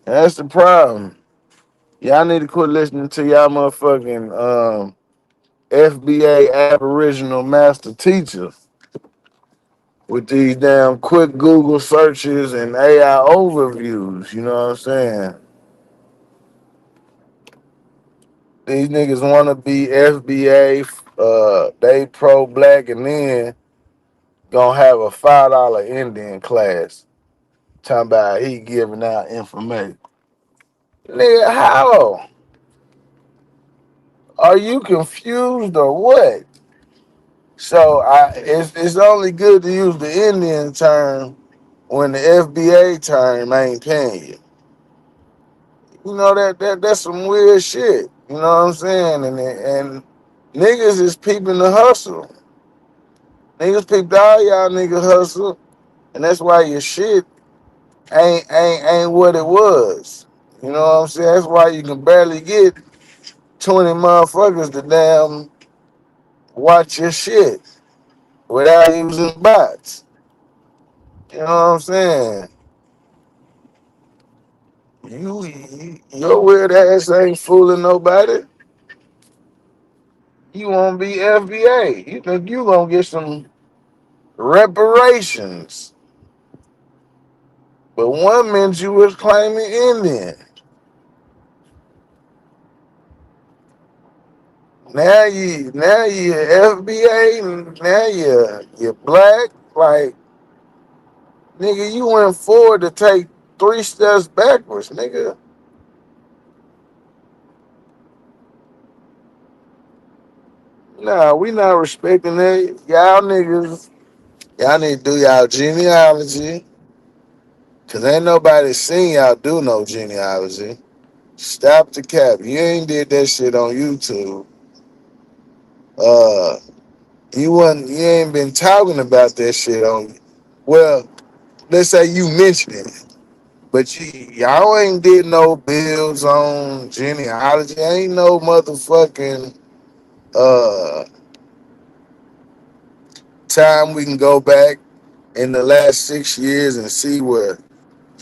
And that's the problem. Y'all need to quit listening to y'all motherfucking FBA Aboriginal Master Teachers with these damn quick Google searches and AI overviews. You know what I'm saying? These niggas want to be FBA, they pro black, and then gonna have a $5 Indian class. Talking about he giving out information. Nigga, how? Are you confused or what? So it's only good to use the Indian term when the FBA term ain't paying you. You know that's some weird shit. You know what I'm saying? And niggas is peeping the hustle. Niggas peeped all y'all niggas hustle, and that's why your shit ain't what it was. You know what I'm saying? That's why you can barely get 20 motherfuckers to damn watch your shit without using bots. You know what I'm saying? Your weird ass ain't fooling nobody. You won't be FBA. You think you gonna get some reparations. But 1 minute you was claiming Indian. Now you FBA, and now you're black. Like, nigga, you went forward to take 3 steps backwards, nigga. Nah, we not respecting that. Y'all niggas, y'all need to do y'all genealogy. Cause ain't nobody seen y'all do no genealogy. Stop the cap. You ain't did that shit on YouTube. You ain't been talking about that shit on. Well, let's say you mentioned it, but y'all ain't did no bills on genealogy. Ain't no motherfucking time we can go back in the last 6 years and see where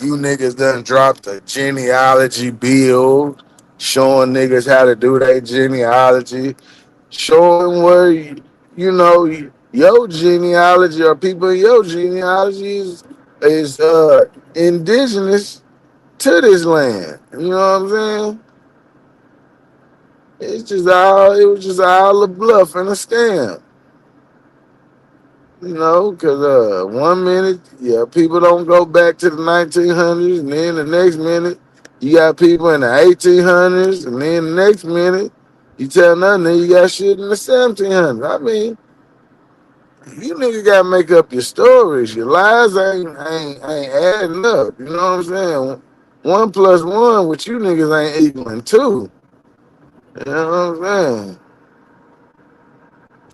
you niggas done dropped a genealogy bill showing niggas how to do their genealogy, showing where your genealogy or people in your genealogy is indigenous to this land. You know what I'm saying? It was just all a bluff and a scam. You know, because 1 minute, people don't go back to the 1900s, and then the next minute, you got people in the 1800s, and then the next minute, you tell another nigga you got shit in the 1700s. I mean, you niggas got to make up your stories. Your lies ain't adding up. You know what I'm saying? 1 plus 1 with you niggas ain't equaling 2. You know what I'm saying?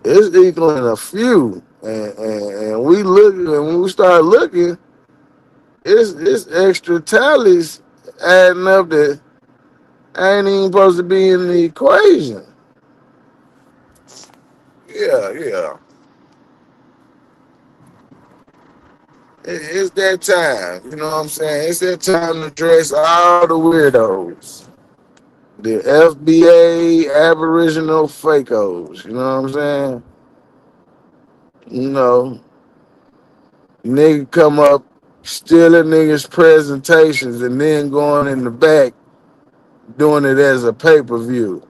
It's equaling a few. And we look, and when we start looking, it's extra tallies adding up that ain't even supposed to be in the equation. Yeah. It's that time. You know what I'm saying? It's that time to address all the weirdos. The FBA Aboriginal Fakos. You know what I'm saying? You know, nigga come up stealing niggas' presentations and then going in the back doing it as a pay-per-view.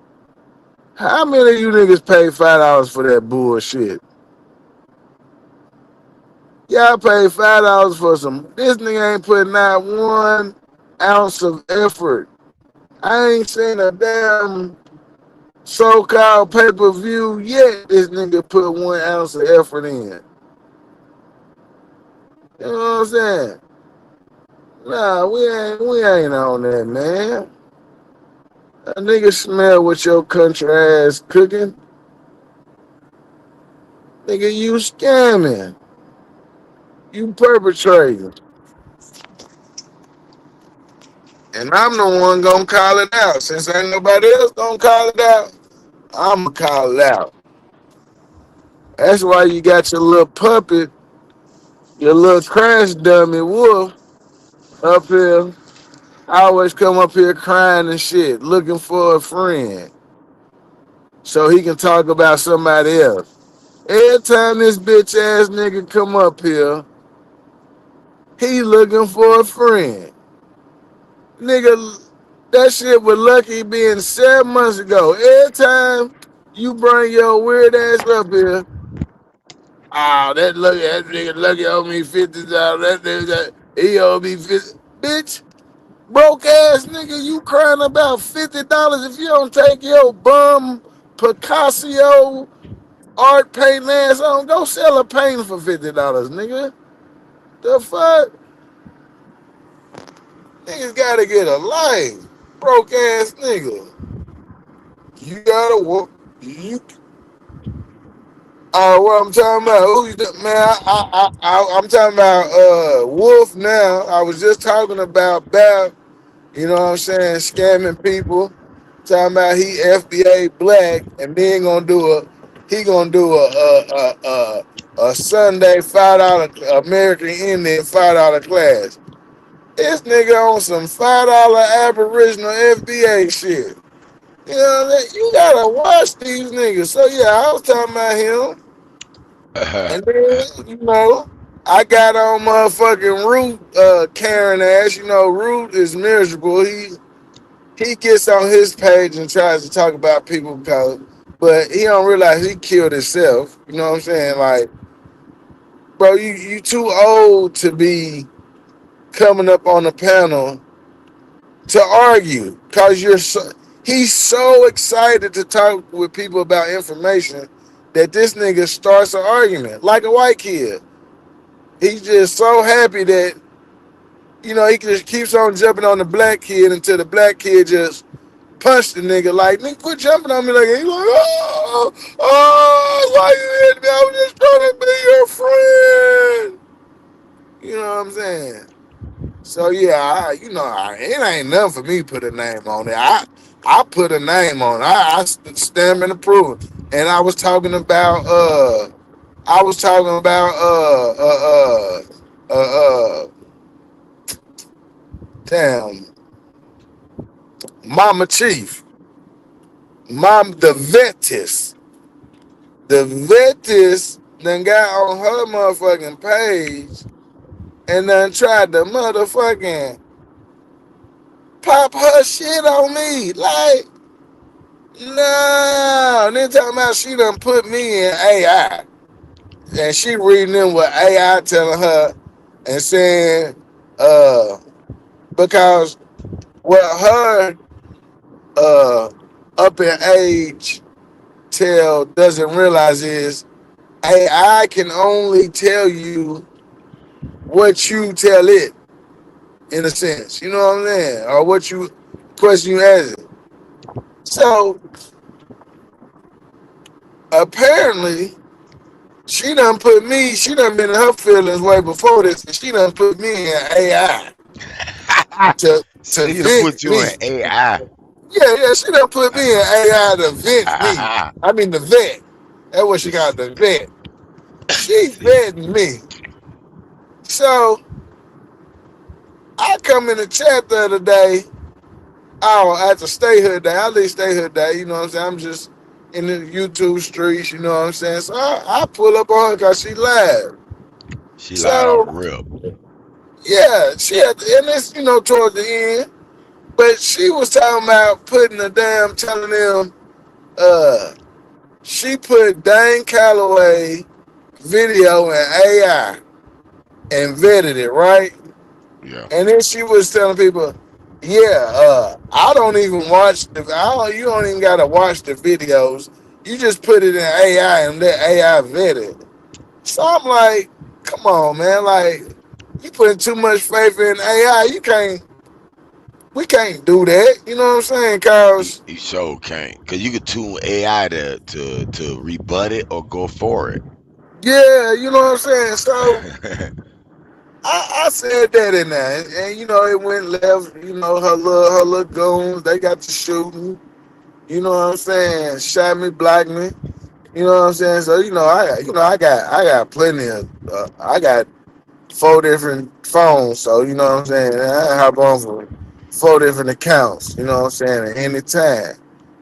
How many of you niggas pay $5 for that bullshit? Y'all pay $5 for some. This nigga ain't putting out 1 ounce of effort. I ain't seen a damn so-called pay-per-view yet. This nigga put 1 ounce of effort in. You know what I'm saying? Nah, we ain't on that, man. A nigga smell what your country ass cooking. Nigga, you scamming. You perpetrating. And I'm the one gonna call it out. Since ain't nobody else gonna call it out, I'ma call it out. That's why you got your little puppet, your little crash dummy wolf up here. I always come up here crying and shit, looking for a friend. So he can talk about somebody else. Every time this bitch ass nigga come up here, he looking for a friend. Nigga, that shit was Lucky being 7 months ago. Every time you bring your weird ass up here, that nigga Lucky owe me $50. That nigga, he owe me 50. Bitch, broke ass nigga, you crying about $50 if you don't take your bum Picasso art painting ass on. Go sell a painting for $50, nigga. The fuck? Niggas gotta get a life. Broke ass nigga. You gotta work. What I'm talking about? Man, I'm talking about Wolf now. I was just talking about Bap, you know what I'm saying, scamming people. Talking about he FBA black and then gonna do a Sunday $5 American Indian $5 class. This nigga on some $5 Aboriginal FBA shit. You know, you gotta watch these niggas. So yeah, I was talking about him. And then, you know, I got on motherfucking Root, Karen ass. You know, Root is miserable. He gets on his page and tries to talk about people but he don't realize he killed himself. You know what I'm saying? Like, bro, you too old to be coming up on the panel to argue because he's so excited to talk with people about information that this nigga starts an argument like a white kid. He's just so happy that you know, he just keeps on jumping on the black kid until the black kid just punched the nigga. Like, nigga, quit jumping on me like that. He's like, oh, why you hit me? I was just trying to be your friend. You know what I'm saying? So yeah, it ain't nothing for me to put a name on it. I put a name on it. I stand and approve. And I was talking about damn, Mama Chief, the Vetis. The Vetis then got on her motherfucking page and then tried to motherfucking pop her shit on me. Like, no. Then talking about she done put me in AI. And she reading in what AI telling her and saying, because what her up in age doesn't realize is AI can only tell you what you tell it, in a sense. You know what I'm saying? Or what you question you ask it. So apparently she done been in her feelings way before this, and she done put me in AI to She vent put you me. in AI. Yeah, she done put me in AI to vent me. I mean, the vet. That's what she got, the vet. She vetting me. So I come in the chat the other day. At the statehood day, I leave statehood day. You know what I'm saying? I'm just in the YouTube streets. You know what I'm saying? So I pull up on her because she live. She lied off the rip. Yeah, she had, and it's toward the end. But she was talking about telling them, she put Dane Calloway video in AI and vetted it, right? Yeah. And then she was telling people, I don't even watch you don't even gotta watch the videos. You just put it in AI and let AI vet it. So I'm like, come on, man, like you putting too much faith in AI. We can't do that. You know what I'm saying? Cause You sure can't. Cause you could tune AI to rebut it or go for it. yeah, you know what I'm saying? So I said that in there, and it went left. Her little goons, they got to shooting. You know what I'm saying? Shot me, blocked me. You know what I'm saying? So I got plenty of. I got 4 different phones, so you know what I'm saying. I hop on for 4 different accounts. You know what I'm saying? At any time.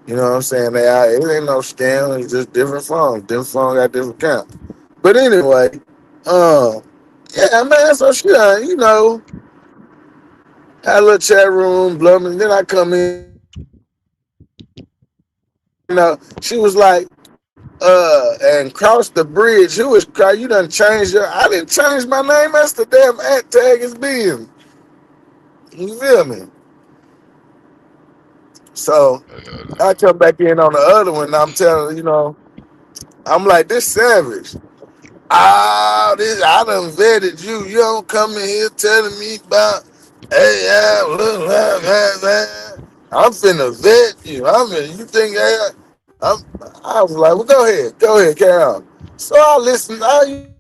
You know what I'm saying? It ain't no scam. It's just different phones. Different phones got different accounts. But anyway, yeah, man. So she done, had a little chat room, blah, blah, and then I come in. She was like, and cross the bridge. You done changed I didn't change my name. That's the damn at tag is being. You feel me? So I come back in on the other one. And I'm telling I'm like, this savage. I done vetted you. You don't come in here telling me about I'm finna vet you. You think I was like, well, go ahead, carry on. So I listened. I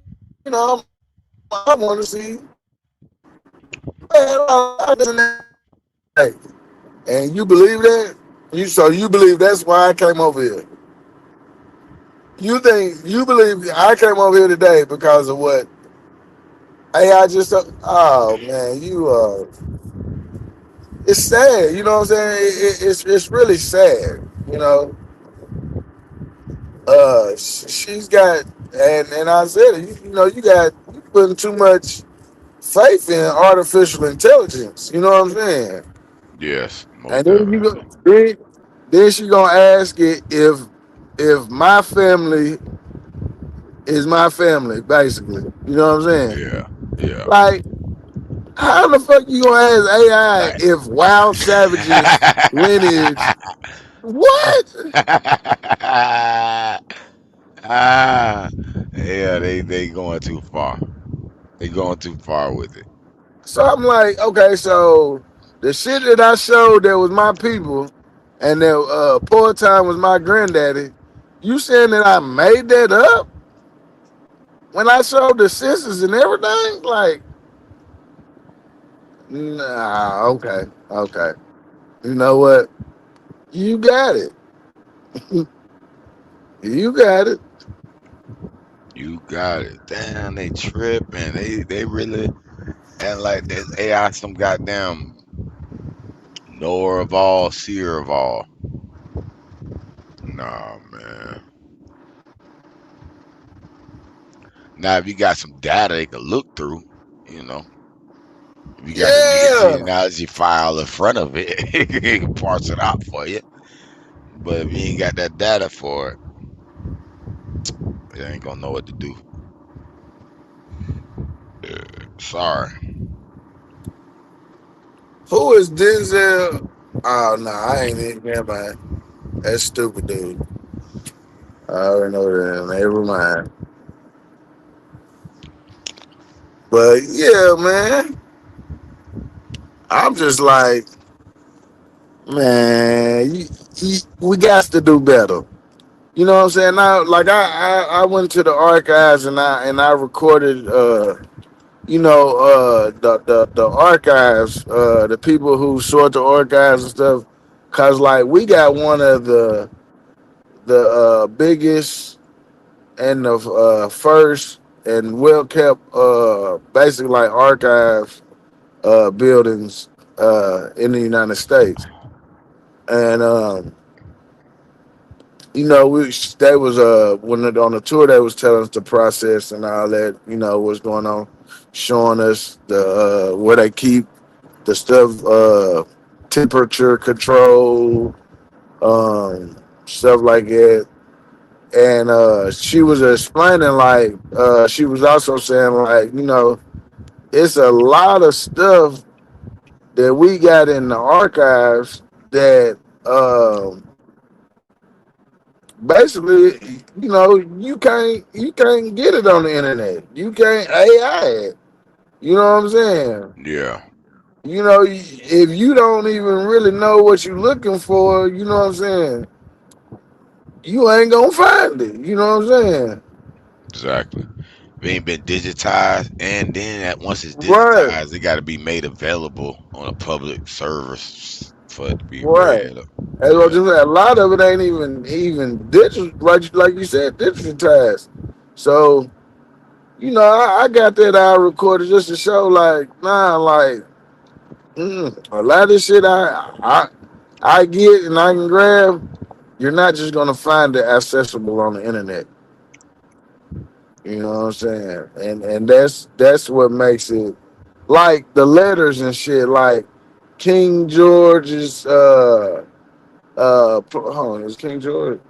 want to see. I listen. And you believe that? You believe that's why I came over here? You believe I came over here today because of what? I just man, it's sad. You know what I'm saying? It's really sad. She's got and I said it. You putting too much faith in artificial intelligence. You know what I'm saying? Yes, And most then then she gonna ask it if my family is my family, basically. You know what I'm saying? Yeah. Like, how the fuck you gonna ask AI if Wild Savage's lineage? What? Yeah, they going too far. They going too far with it. So I'm like, okay, so the shit that I showed that was my people, and that poor time was my granddaddy. You saying that I made that up when I showed the census and everything? Like, nah, okay. You know what? You got it. You got it. You got it. Damn, they tripping. They really and like this AI some goddamn knower of all, seer of all. Nah, man. Now if you got some data they can look through, you know. If you got the nigga genealogy file in front of it, it can parse it out for you. But if you ain't got that data for it, you ain't gonna know what to do. Sorry. Who is Denzel? Oh no, I ain't even there, man. That's stupid, dude. I already know that. Never mind. But yeah, man. I'm just like, man, we got to do better. You know what I'm saying? Now, like I went to the archives and I recorded the archives, the people who sort the archives and stuff, cause like we got one of the biggest and the first and well kept basically like archive buildings in the United States, and they was on the tour they was telling us the process and all that, what's going on, showing us the where they keep the stuff, temperature control, stuff like that. And she was explaining like she was also saying like, it's a lot of stuff that we got in the archives that basically, you can't get it on the internet. You can't AI it. You know what I'm saying? Yeah. If you don't even really know what you're looking for, you know what I'm saying, you ain't gonna find it. You know what I'm saying? Exactly. It ain't been digitized, and then once it's Right. digitized, it got to be made available on a public service for it to be Right. read. That's what you said. A lot of it ain't even digital, like you said, digitized. So, I got that I recorded just to show like, a lot of this shit I get and I can grab, you're not just gonna find it accessible on the internet. You know what I'm saying? And that's what makes it, like the letters and shit, like King George's hold on, is King George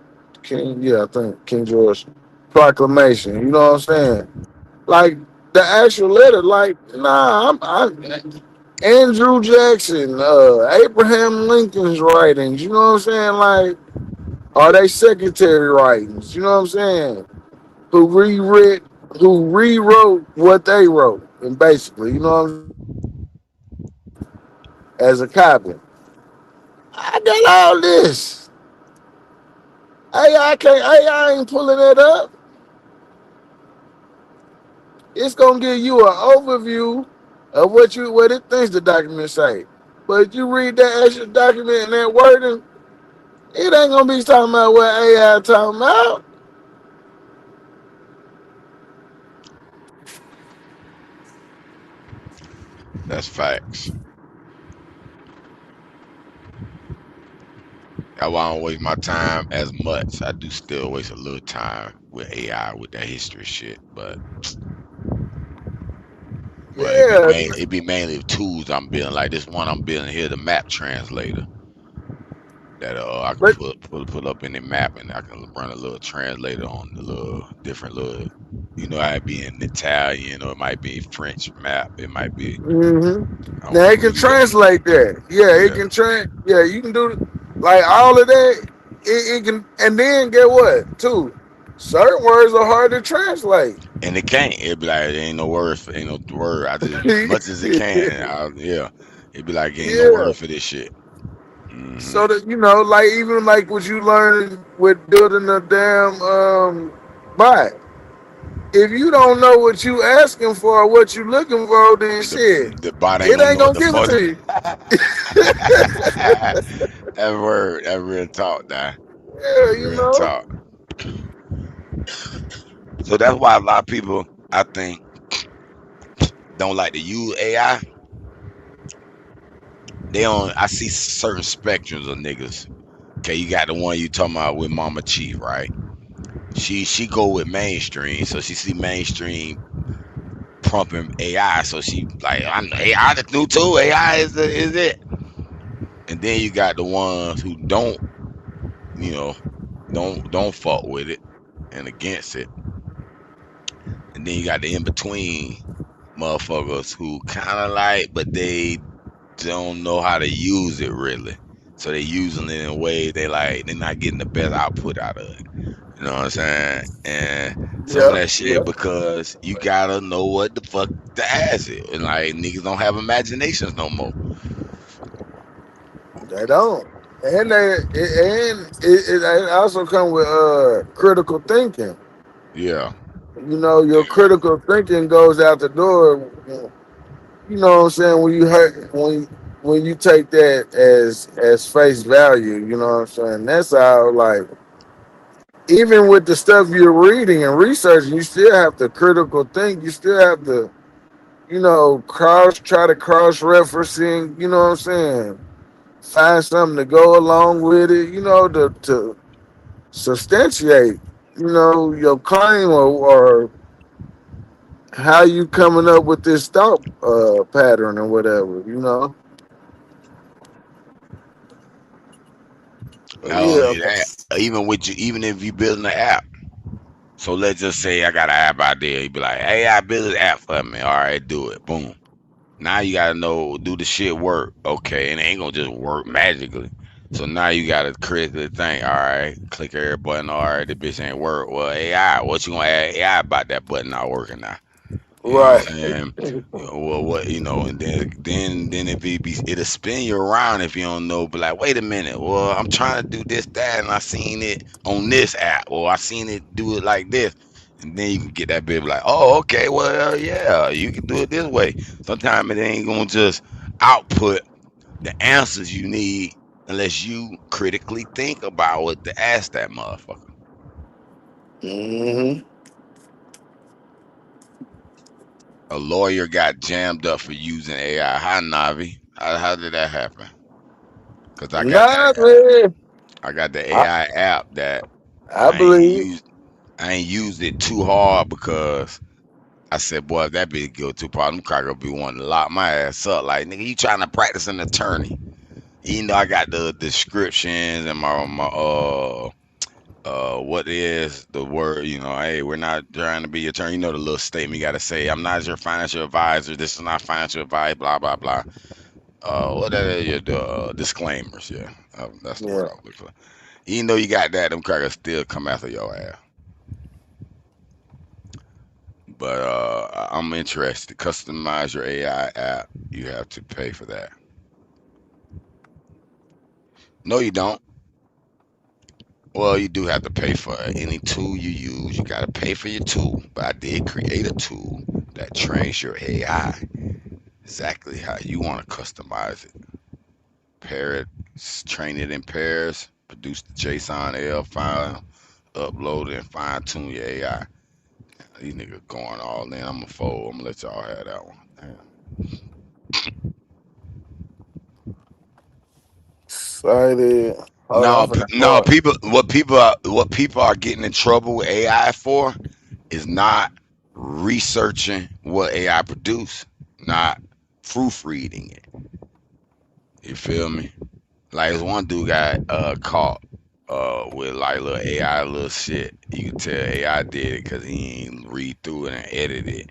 I think King George proclamation. You know what I'm saying? Like the actual letter, like Andrew Jackson, Abraham Lincoln's writings. You know what I'm saying? Like, are they secretary writings? You know what I'm saying? Who rewrote what they wrote, and basically, as a copy. I got all this. AI ain't pulling that up. It's gonna give you an overview of what it thinks the document say. But if you read that actual document and that wording, it ain't gonna be talking about what AI talking about. That's facts. That's why I don't waste my time as much. I do still waste a little time with AI with that history shit, but Yeah. it be mainly tools I'm building. Like this one I'm building here, the map translator. That I can put up in the map, and I can run a little translator on the little different little, it be in Italian or it might be French map. It might be. Mm-hmm. Now it can translate that. Yeah, it can Yeah, you can do like all of that. It can, and then get what too? Certain words are hard to translate. And it can't. It'd be like, ain't no word for, ain't no word. I just, as much as it can. Yeah. It'd be like, ain't no Yeah. word for this shit. So that like even like what you learning with building a damn bot. If you don't know what you asking for or what you looking for, then shit, The bot ain't it gonna ain't know what gonna the give it fuck. to you. That word, that real talk, nah. Yeah, you Real know. talk. So that's why a lot of people, I think, don't like to use AI. They don't. I see certain spectrums of niggas. Okay, you got the one you talking about with Mama Chief, right? She go with mainstream, so she see mainstream pumping AI, so she like, I know AI the new tool. AI is it. And then you got the ones who don't, you know, don't fuck with it and against it. And then you got the in between motherfuckers who kind of like, but they don't know how to use it really. So they using it in a way they're not getting the best output out of it. You know what I'm saying? And some of Yeah, that shit yeah. because you gotta know what the fuck to ask it. And like niggas don't have imaginations no more. They don't. And it also come with critical thinking. Yeah. You know, your critical thinking goes out the door. You know what I'm saying? When you take that as face value, you know what I'm saying? That's how like even with the stuff you're reading and researching, you still have to critical think. You still have to, try to cross referencing, you know what I'm saying? Find something to go along with it, to substantiate, your claim or how you coming up with this thought pattern or whatever. Not Yeah. only that, even if you building an app. So let's just say I got an app idea. You be like, hey, I build an app for me. All right, do it. Boom. Now you gotta know, do the shit work. Okay, and it ain't gonna just work magically. So now you gotta critically think, all right, click every button, all right, the bitch ain't work. Well, AI, what you gonna add AI about that button not working now? You know what Right. I'm saying? Well, and then if it'll spin you around if you don't know. But like, wait a minute. Well, I'm trying to do this, that, and I seen it on this app, or I seen it do it like this, and then you can get that bit like, oh, okay, well, yeah, you can do it this way. Sometimes it ain't gonna just output the answers you need unless you critically think about what to ask that motherfucker. Mm-hmm. A lawyer got jammed up for using AI. Hi, Navi. How did that happen? Because Nah, man. I got the I, AI app that I believe. I ain't used it too hard because I said, boy, if that bitch go too far, them crackers be wanting to lock my ass up. Like, nigga, you trying to practice an attorney. Even though I got the descriptions and my what is the word, hey, we're not trying to be your attorney. You know the little statement you gotta say, I'm not your financial advisor, this is not financial advice, blah blah blah. What are your disclaimers? Yeah, that's the word Yeah. I was looking for. Even though you got that, them crackers still come after your ass. But I'm interested. Customize your AI app. You have to pay for that. No, you don't. Well, you do have to pay for any tool you use. You got to pay for your tool. But I did create a tool that trains your AI exactly how you want to customize it. Pair it, train it in pairs, produce the JSON-L file, upload it, and fine tune your AI. These niggas going all in. I'm gonna fold. I'm gonna let y'all have that one. Excited. Hold on No, for the no, part. what people are getting in trouble with AI for is not researching what AI produce, not proofreading it. You feel me? Like this one dude got caught with like little AI little shit. You can tell AI did it because he ain't read through it and edit it.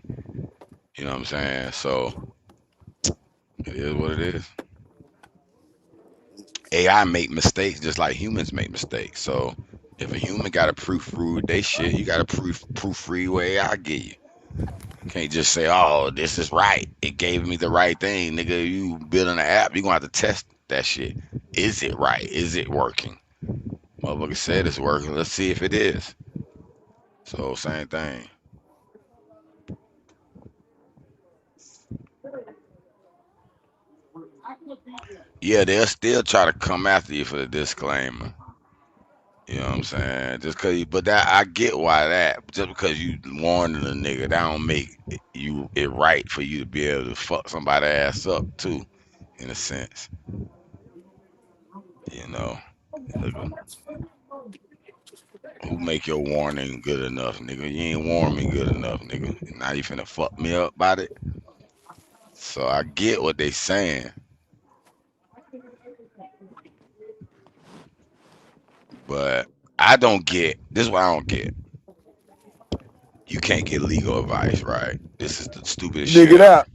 You know what I'm saying? So it is what it is. AI make mistakes just like humans make mistakes. So If a human got to proofread they shit, you got to proofread way I give you. Can't just say, "Oh, this is right. It gave me the right thing, nigga." You building an app, you gonna have to test that shit. Is it right? Is it working? Motherfucker said it's working. Let's see if it is. So same thing. Yeah, they'll still try to come after you for the disclaimer. You know what I'm saying? Just cause, but that I get why that. Just because you warning a nigga, that don't make it right for you to be able to fuck somebody ass up too, in a sense. You know, nigga, who make your warning good enough, nigga? You ain't warn me good enough, nigga. Now you finna fuck me up about it. So I get what they saying, but I don't get. This is what I don't get. You can't get legal advice, right? This is the stupidest Dig shit it ever. out.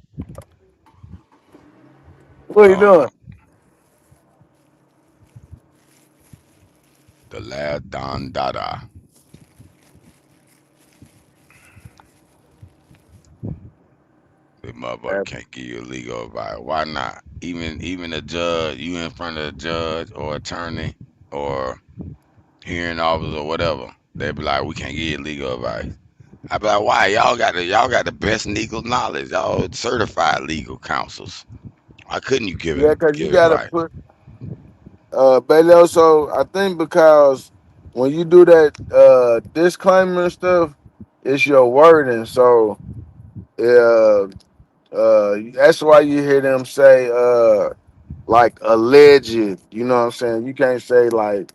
What you doing? The lad Don Dada. The motherfucker can't give you legal advice. Why not? Even a judge, you in front of a judge or attorney or hearing officer or whatever, they be like, we can't give you legal advice. I be like, why? Y'all got the best legal knowledge. Y'all certified legal counsels. Why couldn't you give Yeah, cause you gotta advice? put but also I think because when you do that disclaimer and stuff, it's your wording. So that's why you hear them say like alleged. You know what I'm saying? You can't say like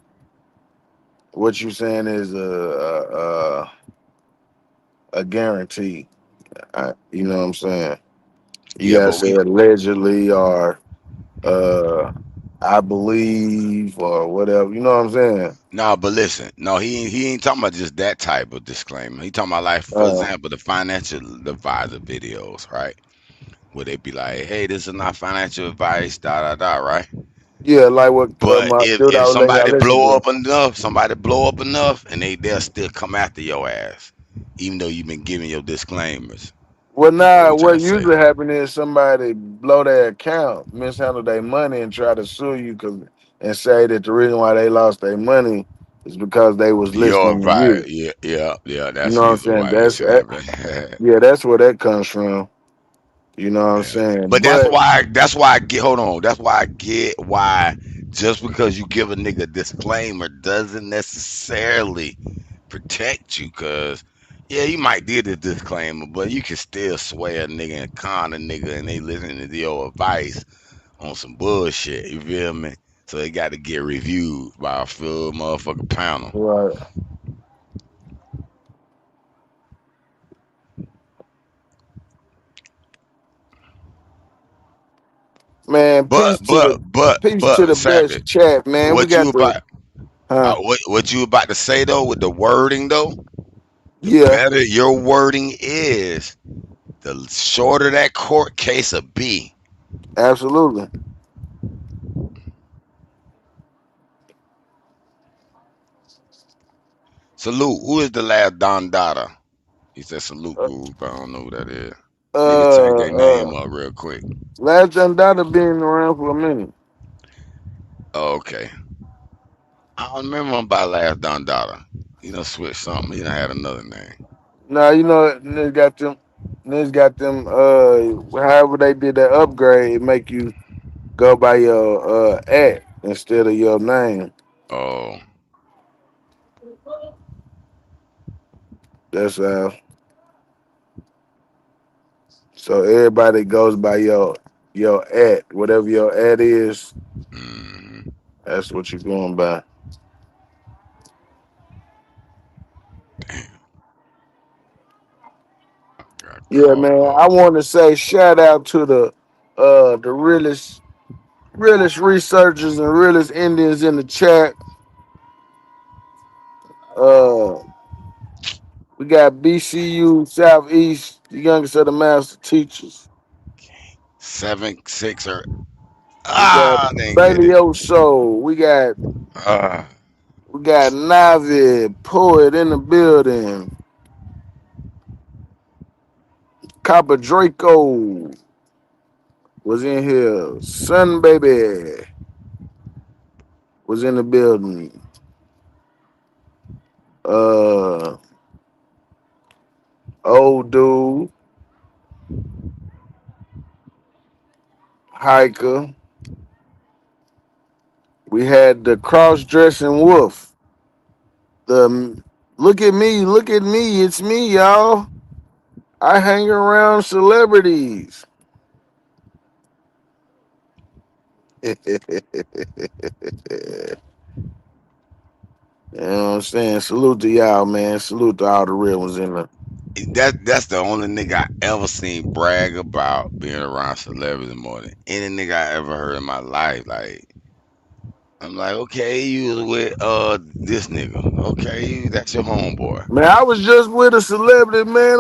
what you saying is a guarantee. You know what I'm saying? You Yeah, gotta but say we allegedly or uh I believe or whatever. You know what I'm saying? no, but listen, no, he ain't talking about just that type of disclaimer. He talking about like, for example, the financial advisor videos, right? Where they be like, hey, this is not financial advice, da da da, right? Yeah, like what But my dude I if was letting y'all somebody listen blow to. up enough, and they'll still come after your ass, even though you've been giving your disclaimers. Well, Is what nah, he trying what to say. usually happen is somebody blow their account, mishandle their money, and try to sue you and say that the reason why they lost their money is because they was Your listening to advice, you. yeah, You that's know what I'm usually saying? why they say that. But Yeah, that's where that comes from. You know what I'm saying? But that's But why I get hold on. That's why I get why just because you give a nigga disclaimer doesn't necessarily protect you, cause yeah, you might did a disclaimer, but you can still sway a nigga and con a nigga and they listening to your advice on some bullshit, you feel me? So they gotta get reviewed by a full motherfucking panel. right, man, But but but peace to but the Savage, best chat, man. We what you got the about huh? what you about to say though with the wording though? The Yeah, better your wording is, the shorter that court case will be. absolutely. Salute. Who is the last Don Dada? He said salute, guru, but I don't know who that is. Nigga, change their name up real quick. Last John Dada been around for a minute. Oh, okay. I don't remember him by last Don Dada. He done switched something. He done had another name. Now you know niggas got them however they did that upgrade, it make you go by your act instead of your name. Oh, That's so everybody goes by your act. Whatever your act is, that's what you're going by. Yeah, man. I want to say shout out to the realest researchers and realest Indians in the chat. We got BCU Southeast, the youngest of the master teachers. 7, 6, or We got they didn't get Bailey it. Oso. We got We got Navi, Poet in the building. Copper Draco was in here. Sun Baby was in the building. Old Dude. Hiker. We had the cross-dressing wolf. The look at me, it's me, y'all. I hang around celebrities. You know what I'm saying? Salute to y'all, man. Salute to all the real ones in there. That's the only nigga I ever seen brag about being around celebrities more than any nigga I ever heard in my life. Like, I'm like, okay, you was with this nigga. Okay, that's your homeboy. Man, I was just with a celebrity, man.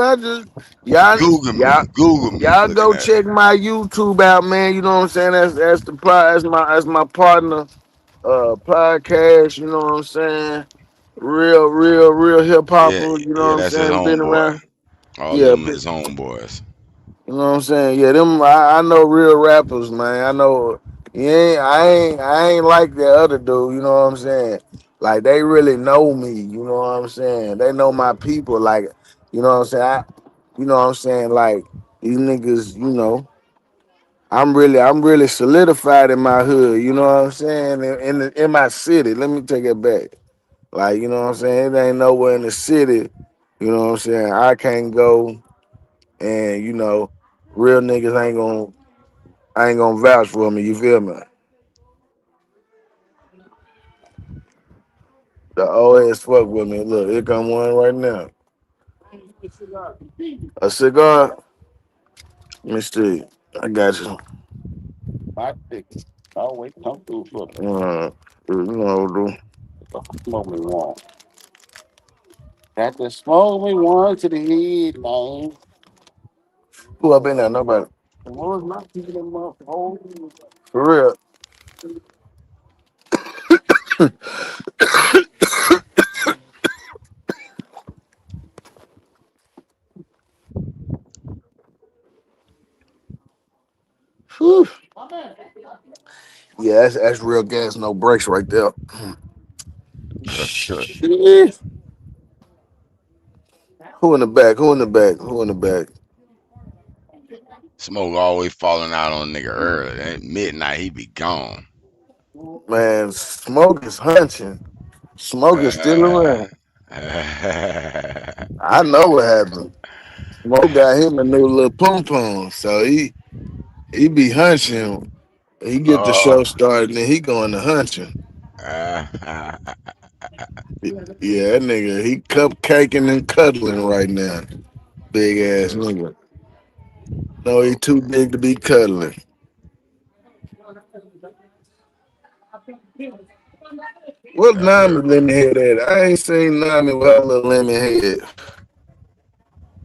Google me. Y'all go Looking at check my YouTube out, man. You know what I'm saying? That's my partner podcast, you know what I'm saying? Real hip hopper, you know what I'm that's his saying? Been homeboy. around. All Yeah, them his homeboys. you know what I'm saying? Yeah, them I know real rappers, man. I know I ain't like that other dude, you know what I'm saying? Like they really know me, you know what I'm saying? They know my people, like, you know what I'm saying? You know what I'm saying? Like these niggas, you know, I'm really solidified in my hood, you know what I'm saying? In my city. Let me take it back. Like, you know what I'm saying? It ain't nowhere in the city, you know what I'm saying? I can't go and, you know, real niggas ain't gonna vouch for me, you feel me? The old ass fuck with me. Look, here come one right now. A cigar? Let me see. I got you. Always come through for me. You know, dude. Smoke me one. Got to smoke me one to the head, man. Who up in there? Nobody. The Lord's not keeping them up. For real. Whew. Yeah, that's real gas, no brakes right there. Shit. Who in the back? Who in the back? Who in the back? Smoke always falling out on a nigga early. At midnight, he be gone. Man, Smoke is hunching. Smoke is still around. I know what happened. Smoke got him a new little pom pom, so he be hunching. He get the show started, and then he going to hunching. Yeah, that nigga, he cupcaking and cuddling right now. Big ass nigga. No, he too big to be cuddling. What Nami lemon head at? I ain't seen Nami with her little lemon head.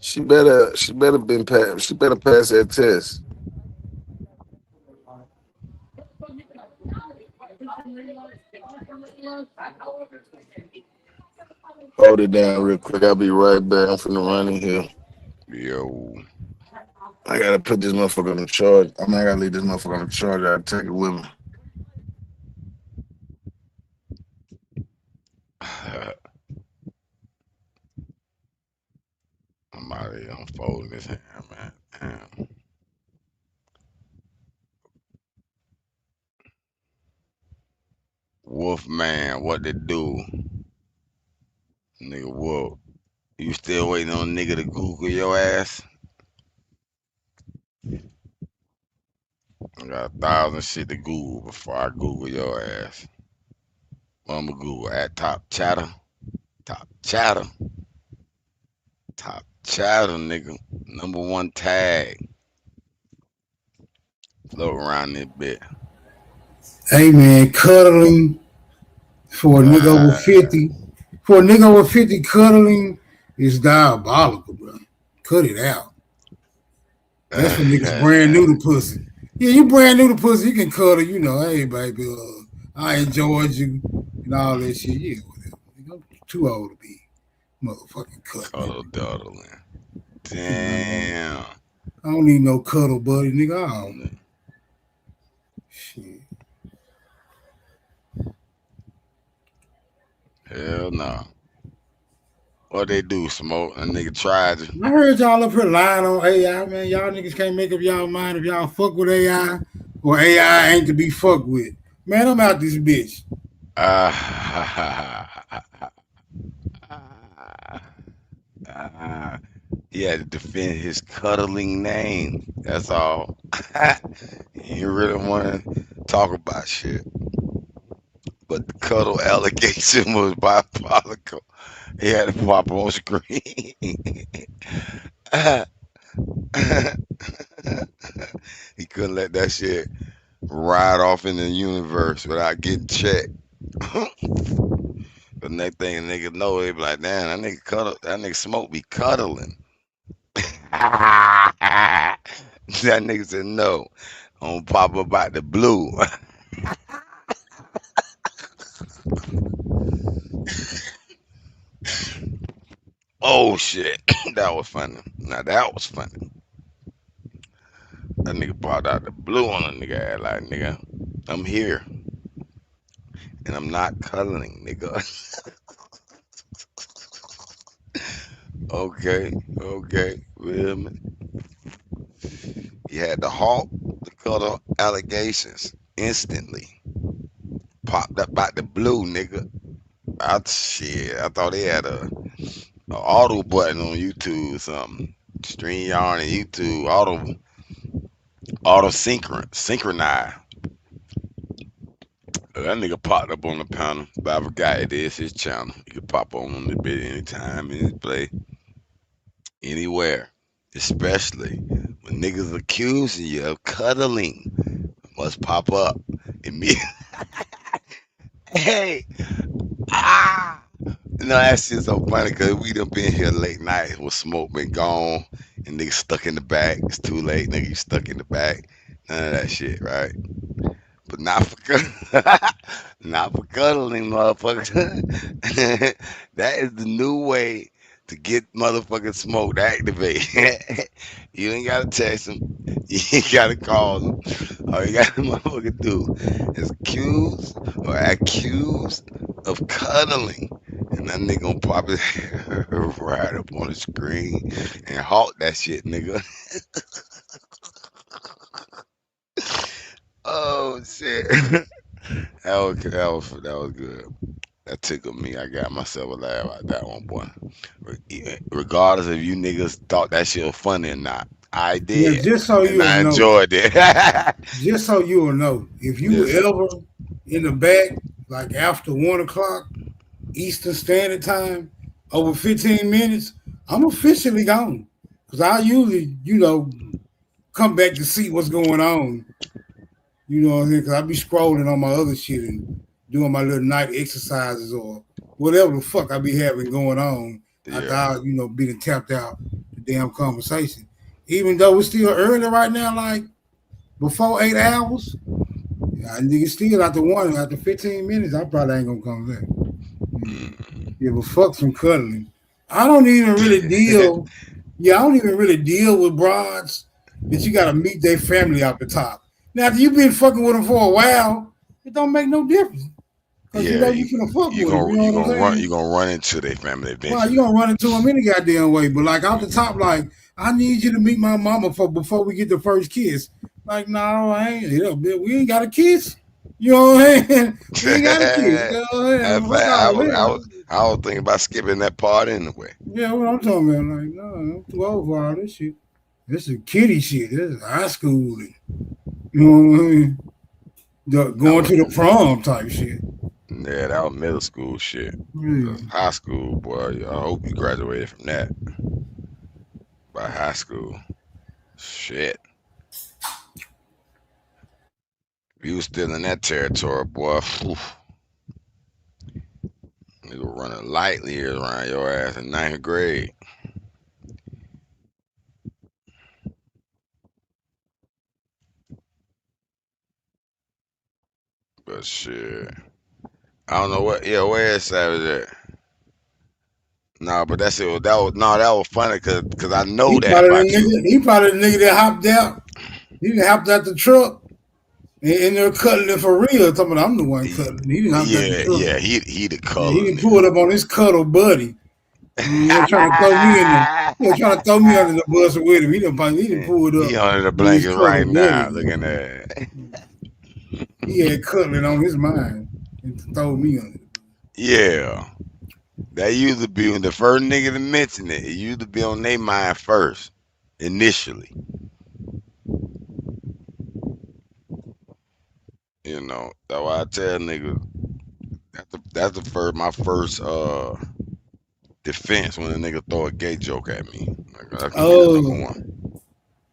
She better pass that test. Hold it down real quick. I'll be right back. I'm finna run in here. Yo. I gotta put this motherfucker on the charge. I gotta leave this motherfucker on the charge. I gotta take it with me. I'm out here unfolding this hand, man. Damn. Wolf man, what they do? Nigga Wolf. You still waiting on a nigga to Google your ass? I got 1,000 shit to Google before I Google your ass. I'ma Google at Top Chatter. Top Chatter. Top Chatter, nigga. #1 tag. Float around this bit. Hey man, cuddling for a nigga over 50. For a nigga over 50, cuddling is diabolical, bro. Cut it out. That's for niggas brand new to pussy. Yeah, you brand new to pussy, you can cuddle, you know, hey baby, I enjoyed you and all that shit. Yeah, whatever. too old to be motherfucking cuddling. Cuddling. Damn. I don't need no cuddle buddy, nigga. Oh. Shit. Hell no. What they do, Smoke? A nigga tried to. I heard y'all up here lying on AI, man. Y'all niggas can't make up y'all mind if y'all fuck with AI or AI ain't to be fucked with. Man, I'm out this bitch. He had to defend his cuddling name. That's all. He really want to talk about shit. But the cuddle allegation was diabolical. He had to pop on screen. He couldn't let that shit ride off in the universe without getting checked. The next thing a nigga know, they be like, damn, that nigga Smoke be cuddling. That nigga said no. I'm gonna pop up out the blue. Oh shit. That was funny. Now that was funny. That nigga popped out the blue on a nigga ass like, nigga, I'm here. And I'm not cuddling, nigga. Okay. Well, he had to halt the cuddle allegations instantly. Popped up out the blue, nigga. I thought they had a auto button on YouTube or something. StreamYard and YouTube auto synchronize. That nigga popped up on the panel, but I forgot it is his channel. He could pop on the bit anytime, any place, anywhere. Especially when niggas accusing you of cuddling. Must pop up immediately. Hey, No, that shit's so funny because we done been here late night with Smoke been gone and niggas stuck in the back. It's too late, nigga. You stuck in the back. None of that shit, right? But not for not for cuddling, motherfucker. That is the new way to get motherfucking Smoke to activate. You ain't gotta text him. You ain't gotta call him. All you gotta motherfucker do is accuse of cuddling. And that nigga gonna pop his right up on the screen and halt that shit, nigga. Oh shit. That was good. That tickled me. I got myself a laugh out that one, boy. Regardless if you niggas thought that shit was funny or not, I did. Yeah, just so you I know. enjoyed it. Just so you will know, if you ever in the back, like after 1 o'clock Eastern Standard Time, over 15 minutes, I'm officially gone. Because I usually, come back to see what's going on. You know what I'm saying? Because I be scrolling on my other shit and doing my little night exercises or whatever the fuck I be having going on. After I, being tapped out the damn conversation. Even though it's still early right now, like before 8 hours, I nigga still after 15 minutes, I probably ain't gonna come back. Yeah, but fuck some cuddling. I don't even really deal. I don't even really deal with broads that you gotta meet their family off the top. Now, if you've been fucking with them for a while, it don't make no difference. Yeah, you finna fuck with them. You gonna run into their family eventually. Well, you gonna run into them any goddamn way. But like off the top, like I need you to meet my mama before we get the first kiss. Like, no, I ain't. We ain't got a kiss. You know what I'm saying? We ain't got a kiss. You know what I was thinking about skipping that part anyway. Yeah, what I'm talking about. Like, no, I'm too old for all this shit. This is kiddie shit. This is high school. And, you know what I mean? Going to the prom type shit. Yeah, that was middle school shit. High school, boy. I hope you graduated from that. By high school. Shit. If you was still in that territory, boy, nigga running lightly here around your ass in 9th grade. But shit. I don't know what, where is Savage at? No, but that's it. That was funny because I know He that probably the about you. nigga. He probably the nigga that hopped out. He done hopped out the truck and they're cutting it for real. Talking about I'm the one cutting. He didn't hop out the truck. Yeah. He the Yeah, color he done nigga. pulled up on his cuddle buddy. They're trying to throw me in there. They're trying to throw me under the bus with him. He done pulled up He under the with his blanket cuddle right now, buddy. looking at it. He had cuddling on his mind and throw me under. Yeah. That used to be when the first nigga to mention it. It used to be on their mind first, initially. You know, that's why I tell niggas that's my first defense when a nigga throw a gay joke at me. Like, that's gonna be the number one.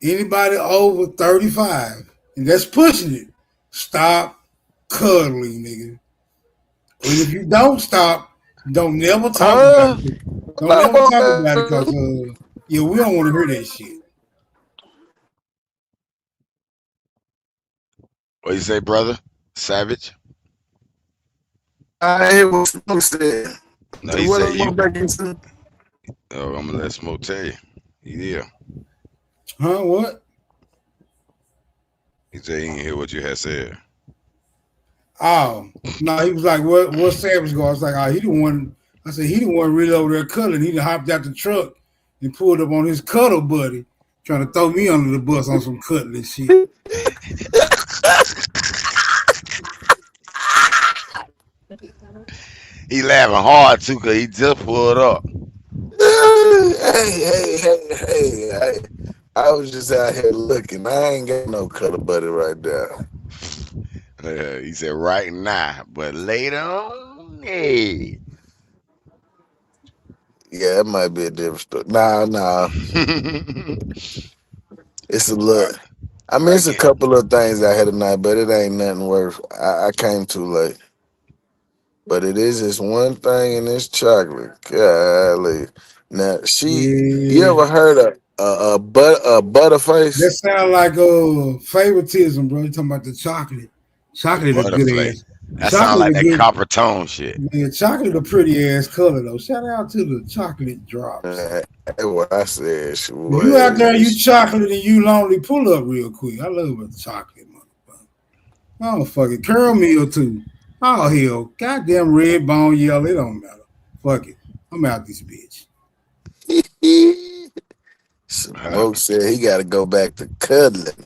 Anybody over 35 and that's pushing it, stop cuddling, nigga. And if you don't stop, don't never talk about it. Don't never talk about it because yeah, we don't want to hear that shit. What you say, brother? Savage? I hear what Smoke said. No, he What said I'm you. back into? Oh, I'm gonna let Smoke tell you. Yeah. Huh? What? He said he didn't hear what you had said. Oh no, he was like, "What Savage go?" I was like, "Oh, he the one." I said, "He the one really over there cuddling. He done hopped out the truck and pulled up on his cuddle buddy, trying to throw me under the bus on some cuddling shit." He laughing hard too because he just pulled up. Hey. I was just out here looking. I ain't got no cuddle buddy right now. He said right now, but later on, hey. Yeah, it might be a different story. Nah. It's a look. I mean, it's a couple of things I had tonight, but it ain't nothing worth. I came too late. But it is this one thing in this chocolate. Golly. Now, you ever heard of a butterface? That sound like favoritism, bro. You talking about the chocolate? Chocolate a good ass. That sound like that copper tone shit. Yeah, chocolate a pretty ass color though. Shout out to the chocolate drops. That's what I said. If you out there, you chocolate and you lonely, pull up real quick. I love the chocolate, motherfucker. Oh fuck it, curl meal too. Oh hell, goddamn red bone yellow. It don't matter. Fuck it, I'm out this bitch. Smoke said he got to go back to cuddling.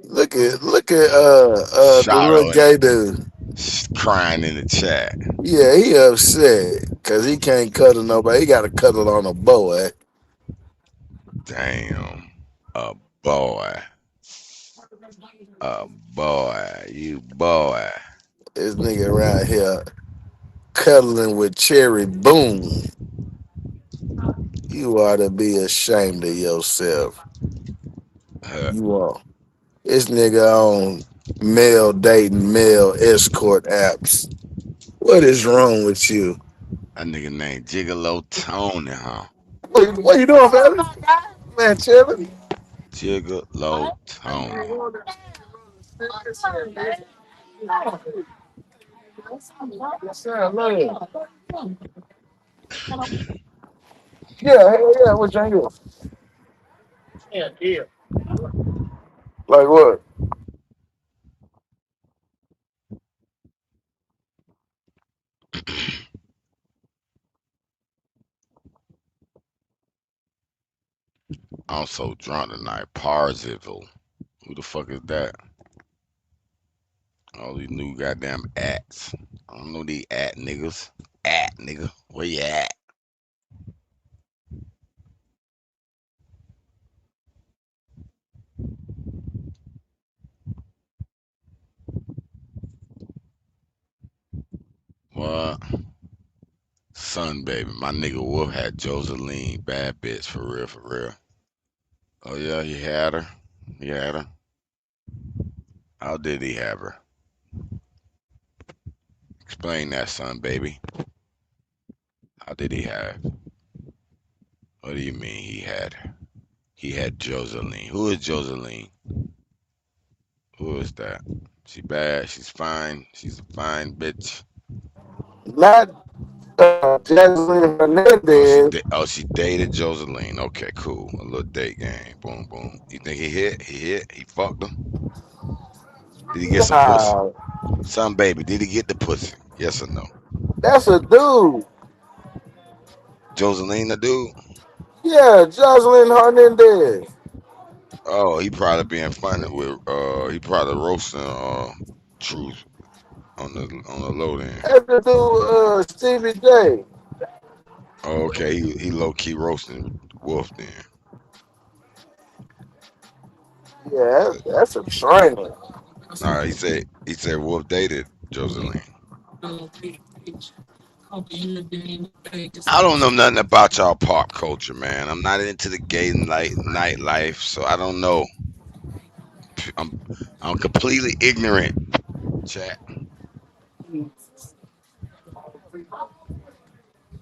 Look at the little gay dude crying in the chat. Yeah, he upset because he can't cuddle nobody. He got to cuddle on a boy. Damn, a boy, you boy. This nigga around here cuddling with Cherry Boom. You ought to be ashamed of yourself. You are. This nigga on male dating, male escort apps. What is wrong with you? That nigga named Gigolo Tony, huh? What you doing, fella? Man, chillin'. Gigolo Tony. Yeah, what drink is? Yeah. Like what? I'm so drunk tonight. Parzival. Who the fuck is that? All these new goddamn ats. I don't know these at niggas. At nigga. Where you at? What? Son, baby. My nigga Wolf had Joseline. Bad bitch. For real. Oh, yeah, he had her. How did he have her? Explain that, son, baby. How did he have? What do you mean he had her? He had Joseline. Who is Joseline? Who is that? She bad. She's fine. She's a fine bitch. Not Jasmine Hernandez. She dated Joseline. Okay, cool. A little date game. Boom, boom. You think he hit? He hit. He fucked her. Did he get some pussy? Nah, Some baby. Did he get the pussy? Yes or no? that's a dude. Joseline, the dude. Yeah, Jocelyn Hernandez. Oh, he probably being funny with. He probably roasting Truth on the low end. That's the dude, Stevie J. Oh, okay. He low key roasting Wolf then. Yeah, that's a trainer. All right. He said Wolf dated Joseline. I don't know nothing about y'all pop culture, man. I'm not into the gay nightlife, so I don't know. I'm completely ignorant. Chat.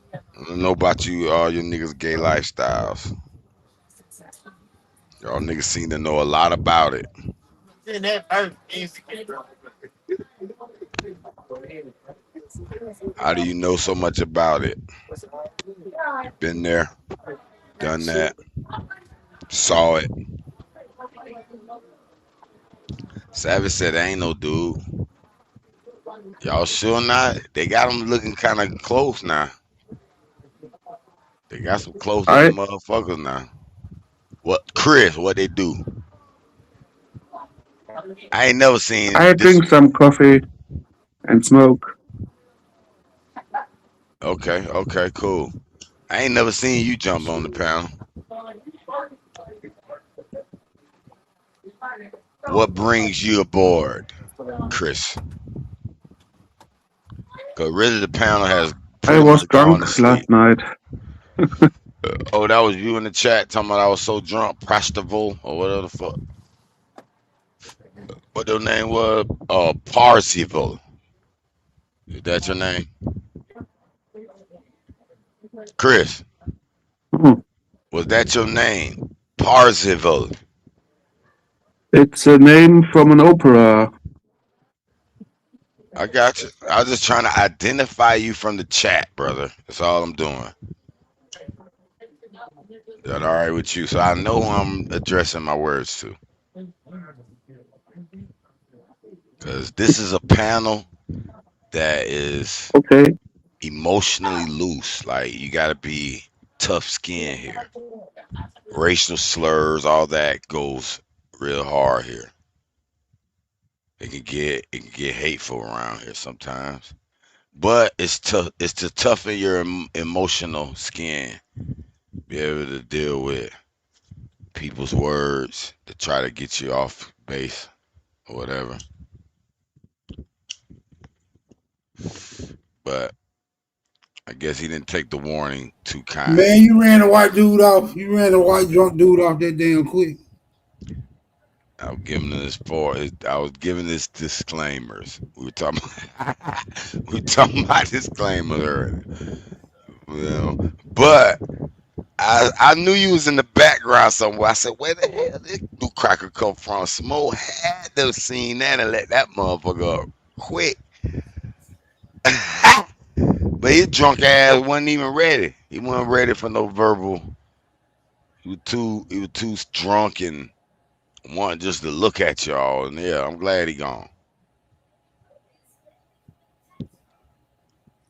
I don't know about you, all your niggas' gay lifestyles. Y'all niggas seem to know a lot about it. How do you know so much about it? You've been there, done that, saw it. Savage said, ain't no dude. Y'all sure not? They got them looking kind of close now. They got some close looking motherfuckers now. What, Chris, what they do? I ain't never seen I this. drink some coffee and smoke. Okay, cool. I ain't never seen you jump on the panel. What brings you aboard, Chris? Cause really the panel has I was drunk last night. Oh, that was you in the chat talking about I was so drunk, Prastavool or whatever the fuck. What your name was? Parzival. Is that your name? Chris. Was that your name? Parzival. It's a name from an opera. I got you. I was just trying to identify you from the chat, brother. That's all I'm doing. Is that all right with you? So I know who I'm addressing my words to. Because this is a panel that is emotionally loose. Like, you got to be tough skin here. Racial slurs, all that goes real hard here. It can get hateful around here sometimes. But it's tough. It's to toughen your emotional skin. Be able to deal with people's words to try to get you off base or whatever. But I guess he didn't take the warning too kind. Man, you ran a white dude off. You ran a white drunk dude off that damn quick. I was giving this disclaimers. We were talking about disclaimers earlier. You know, but I knew you was in the background somewhere. I said, where the hell this new cracker come from? Smoke had to have seen that and let that motherfucker up quick. But his drunk ass wasn't even ready. He wasn't ready for no verbal. He was too drunk and wanted just to look at y'all. And yeah, I'm glad he gone.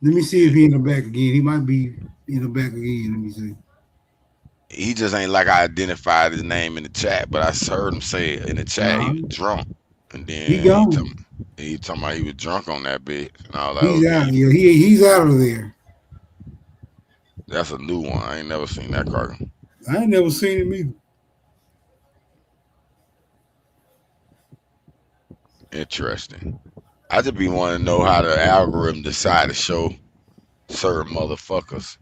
Let me see if he in the back again. He might be in the back again. Let me see. He just ain't like I identified his name in the chat, but I heard him say it in the chat. He was drunk. And then he gone. He talking about he was drunk on that bitch. And all that. He's out. Yeah, he's out of there. That's a new one. I ain't never seen that cracker. I ain't never seen him either. Interesting. I just be wanting to know how the algorithm decide to show certain motherfuckers.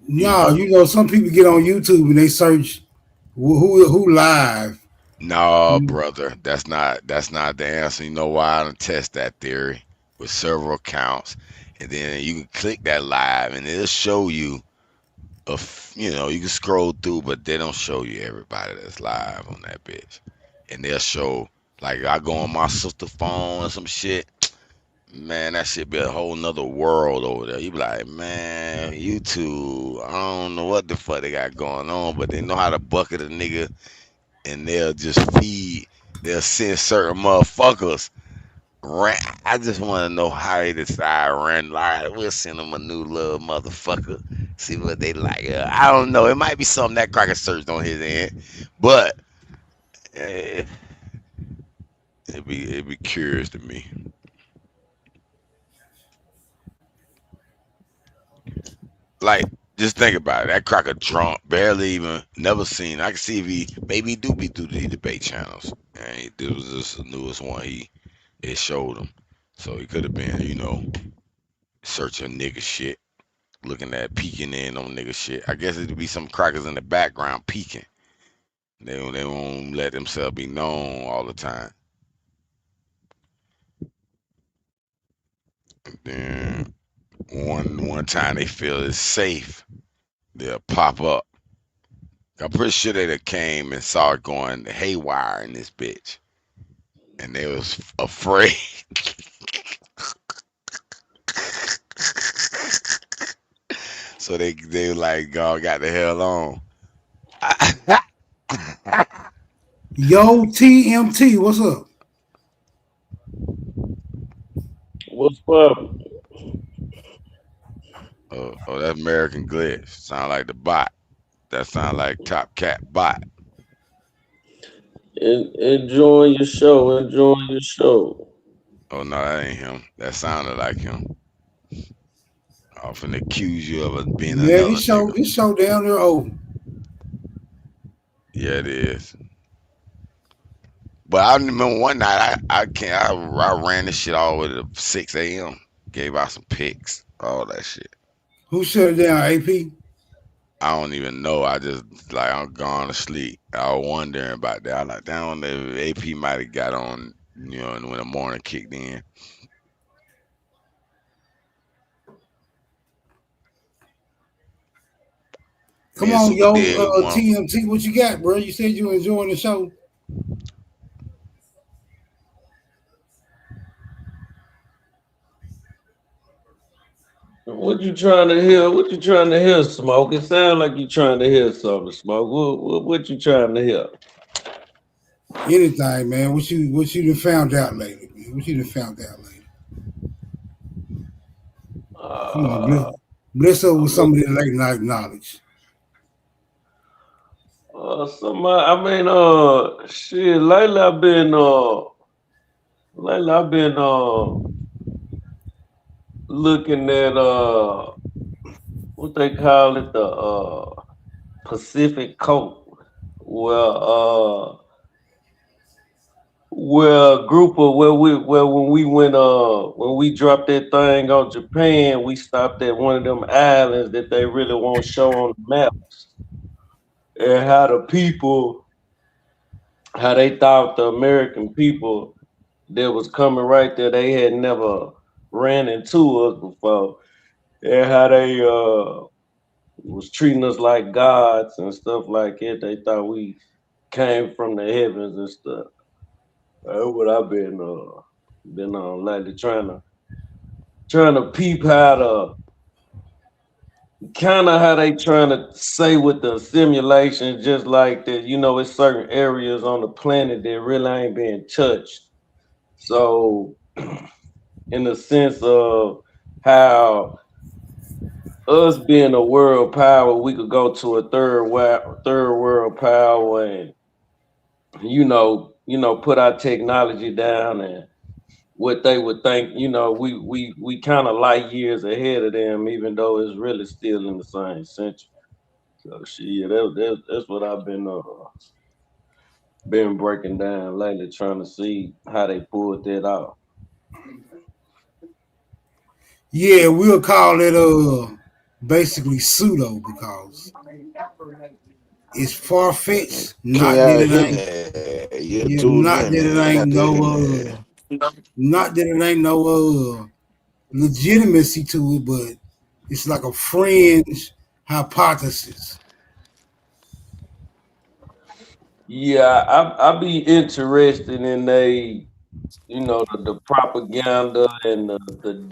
No, you know, some people get on YouTube and they search who live. No, brother, that's not the answer. You know why? I done test that theory with several accounts, and then you can click that live, and it'll show you you know, you can scroll through, but they don't show you everybody that's live on that bitch. And they'll show, like, I go on my sister's phone or some shit. Man, that shit be a whole nother world over there. You be like, man, YouTube, I don't know what the fuck they got going on, but they know how to bucket a nigga, and they'll just they'll send certain motherfuckers. I just want to know how they decide, like, we'll send them a new little motherfucker, see what they like. I don't know. It might be something that cracker searched on his end, but it'd be curious to me. Like, just think about it. That cracker drunk, barely even, never seen. I can see if maybe he do be through the debate channels. And this was just the newest one. It showed him, so he could have been, you know, searching nigga shit, looking at peeking in on nigga shit. I guess it'd be some crackers in the background peeking. They won't let themselves be known all the time. And then one time they feel it's safe, they'll pop up. I'm pretty sure they came and saw it going haywire in this bitch, and they was afraid. So they like, God, got the hell on. Yo, TMT, what's up? What's up? Oh, that's American Glitch. Sound like the bot. That sound like Top Cat bot. Enjoying your show. Enjoying your show. Oh no, that ain't him. That sounded like him. I'm finna accuse you of being another nigga. This show down there over. Yeah, it is. But I remember one night I ran this shit all the way to 6 a.m. Gave out some pics, all that shit. Who shut it down, AP? I don't even know. I just, like, I'm gone to sleep. I was wondering about that. I like, down the AP might have got on, you know, when the morning kicked in. Come on, yo, TMT, what you got, bro? You said you were enjoying the show. What you trying to hear? What you trying to hear, Smoke? It sounds like you trying to hear something, Smoke. What you trying to hear? Anything, man. What you done found out lately, man? What you done found out lately? Come on, bless us with some of the late night knowledge. Shit. Lately I've been looking at what they call it, the Pacific Coast, where a group of when we dropped that thing on Japan, we stopped at one of them islands that they really won't show on the maps, and how they thought the American people that was coming right there, they had never ran into us before, and how they was treating us like gods and stuff like it. They thought we came from the heavens and stuff. That's what I've been on lately, trying to peep how they trying to say with the simulation, just like that, you know, it's certain areas on the planet that really ain't being touched. So in the sense of how us being a world power, we could go to a third world power and you know, put our technology down, and what they would think, you know, we kind of light years ahead of them, even though it's really still in the same century. So shit, that's what I've been breaking down lately, trying to see how they pulled that off. Yeah, we'll call it basically pseudo, because it's far-fetched. Not that it ain't no legitimacy to it, but it's like a fringe hypothesis. Yeah, I be interested in the propaganda and the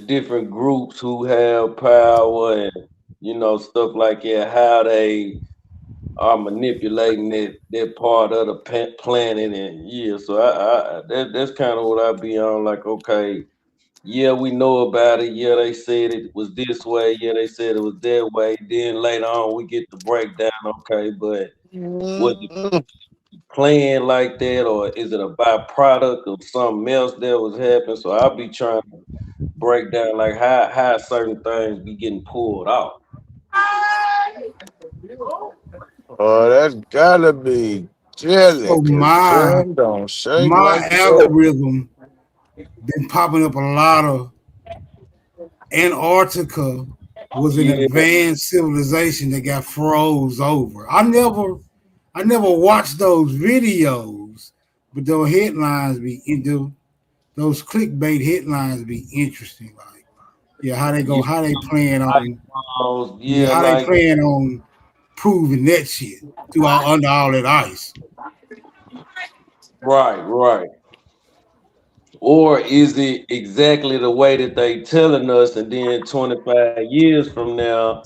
different groups who have power and stuff like that, how they are manipulating that part of the planet, and so that's kind of what I be on. Like, okay, yeah, we know about it. Yeah, they said it was this way. Yeah, they said it was that way. Then later on, we get the breakdown. Okay, but was it playing like that, or is it a byproduct of something else that was happening? So I'll be trying to break down like how certain things be getting pulled off. Oh, that's gotta be jelly. So 'Cause Jim don't shake my like that. algorithm been popping up a lot of Antarctica was an advanced civilization that got froze over. I never watched those videos, but those headlines those clickbait headlines be interesting. Like, how they plan on they plan on proving that shit under all that ice. Right. Or is it exactly the way that they telling us, and then 25 years from now,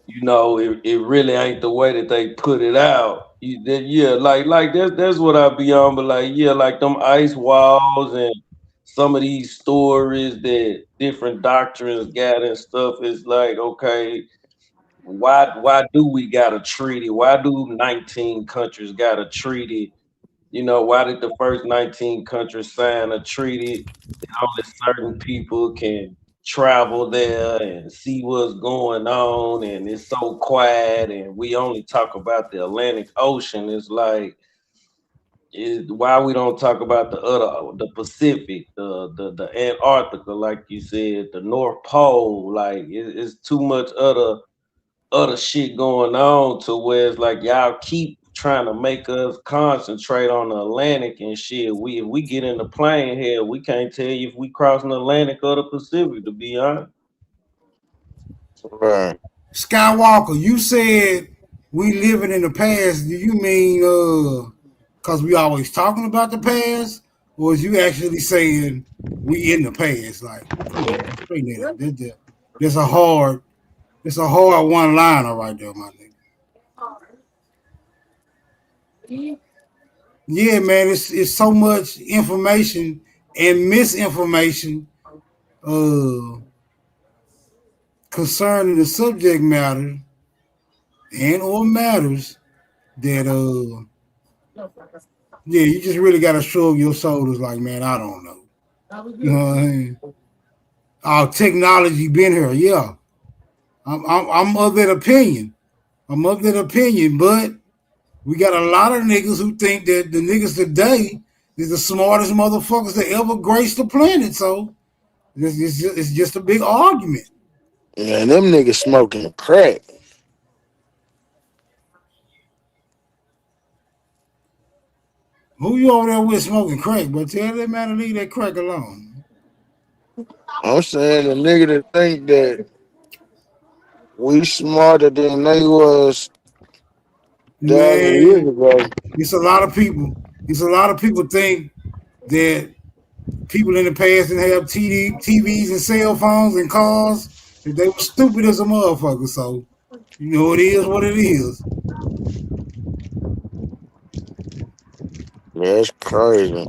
it really ain't the way that they put it out? Like that's what I be on. But like them ice walls and some of these stories that different doctrines got and stuff is like, okay, why do we got a treaty? Why do 19 countries got a treaty? Why did the first 19 countries sign a treaty that only certain people can travel there and see what's going on, and it's so quiet, and we only talk about the Atlantic Ocean? It's like, why we don't talk about the Pacific, the Antarctica, like you said, the North Pole? Like, it's too much other shit going on to where it's like y'all keep trying to make us concentrate on the Atlantic and shit. If we get in the plane here, we can't tell you if we crossing the Atlantic or the Pacific, to be honest. Right. Skywalker, you said we living in the past. Do you mean because we always talking about the past, or is you actually saying we in the past? Like, there's a hard one-liner right there, my nigga. Yeah, man, it's so much information and misinformation concerning the subject matter and or matters that you just really gotta shrug your shoulders like, man, I don't know. You know what I mean? Our technology been here, yeah. I'm of that opinion. But we got a lot of niggas who think that the niggas today is the smartest motherfuckers that ever graced the planet. So it's just a big argument. Yeah, them niggas smoking crack. Who you over there with smoking crack? But tell that man to leave that crack alone. I'm saying the nigga that think that we smarter than they was 1,000 years ago. It's a lot of people. Think that people in the past didn't have TVs and cell phones and cars, that they were stupid as a motherfucker. So, it is what it is. That's crazy.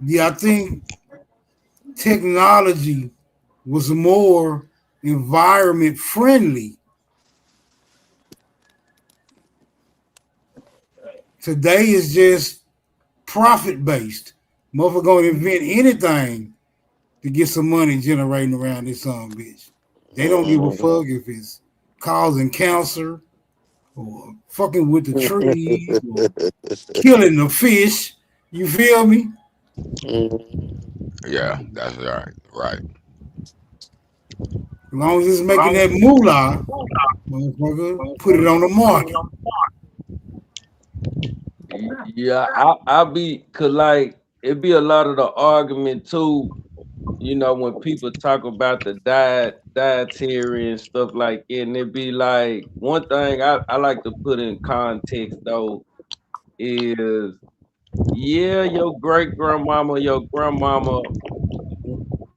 Yeah, I think technology was more environment friendly. Today is just profit based. Motherfucker gonna invent anything to get some money generating around this bitch. They don't give a fuck if it's causing cancer or fucking with the trees or killing the fish. You feel me? Yeah, that's right. As long as it's making that moolah, motherfucker, put it on the market. Yeah, I be cause like it be a lot of the argument too, you know, when people talk about the dietary and stuff like that, and it be like one thing I like to put in context though is yeah, your great grandmama, your grandmama,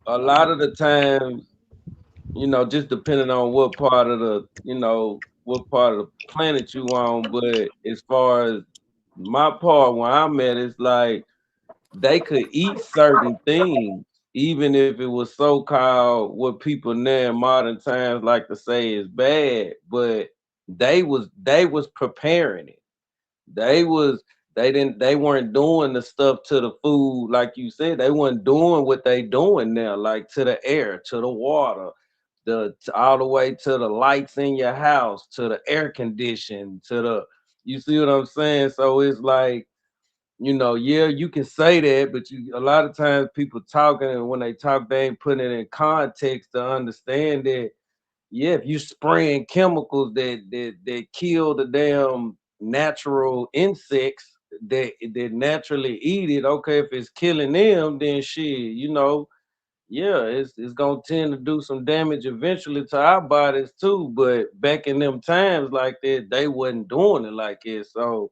a lot of the times, you know, just depending on what part of the, you know, what part of the planet you on, but as far as my part where I'm at, it's like they could eat certain things, even if it was so-called what people now in modern times like to say is bad, but they was preparing it. They was they weren't doing the stuff to the food, like you said, they weren't doing what they doing now, like to the air, to the water, all the way to the lights in your house, to the air condition, to the you see what I'm saying? So it's like, you know, yeah, you can say that, but a lot of times people talking, and when they talk, they ain't putting it in context to understand that. Yeah, if you spraying chemicals that kill the damn natural insects that naturally eat it, okay, if it's killing them, then shit, you know, yeah, it's gonna tend to do some damage eventually to our bodies too. But back in them times like that, they wasn't doing it like it. So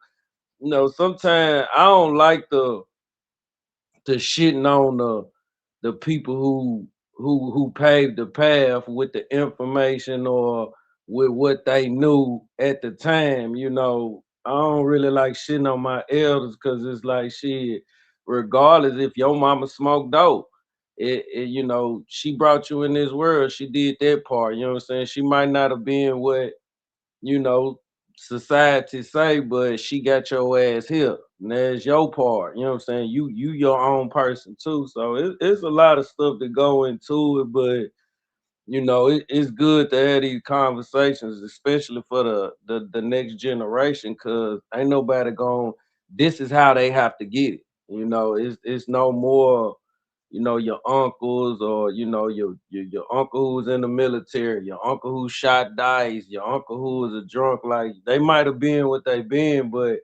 you know, sometimes I don't like the shitting on the people who paved the path with the information or with what they knew at the time. You know, I don't really like shitting on my elders because it's like shit. Regardless if your mama smoked dope, you know, she brought you in this world. She did that part. You know what I'm saying? She might not have been what, you know, society say, but she got your ass here. And that's your part. You know what I'm saying? You your own person too. So it's a lot of stuff that go into it, but you know, it's good to have these conversations, especially for the next generation, cause ain't nobody going, this is how they have to get it. You know, it's no more, you know, your uncles or you know your uncle who's in the military, your uncle who shot dice, your uncle who was a drunk. Like they might have been what they been, but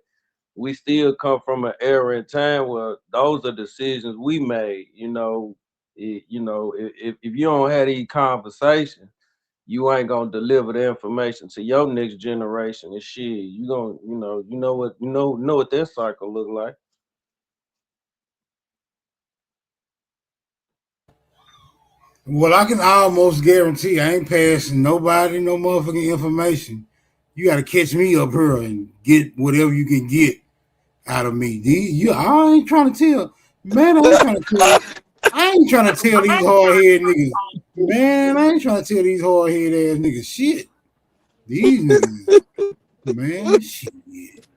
we still come from an era in time where those are decisions we made. You know, you know, if you don't have these conversations, you ain't gonna deliver the information to your next generation and shit. You gonna, you know what that cycle look like. Well, I can almost guarantee I ain't passing nobody no motherfucking information. You got to catch me up here and get whatever you can get out of me. I ain't trying to tell, man. I ain't trying to tell. I ain't trying to tell these hard head niggas, man. I ain't trying to tell these hard head ass niggas shit. These niggas, man, shit.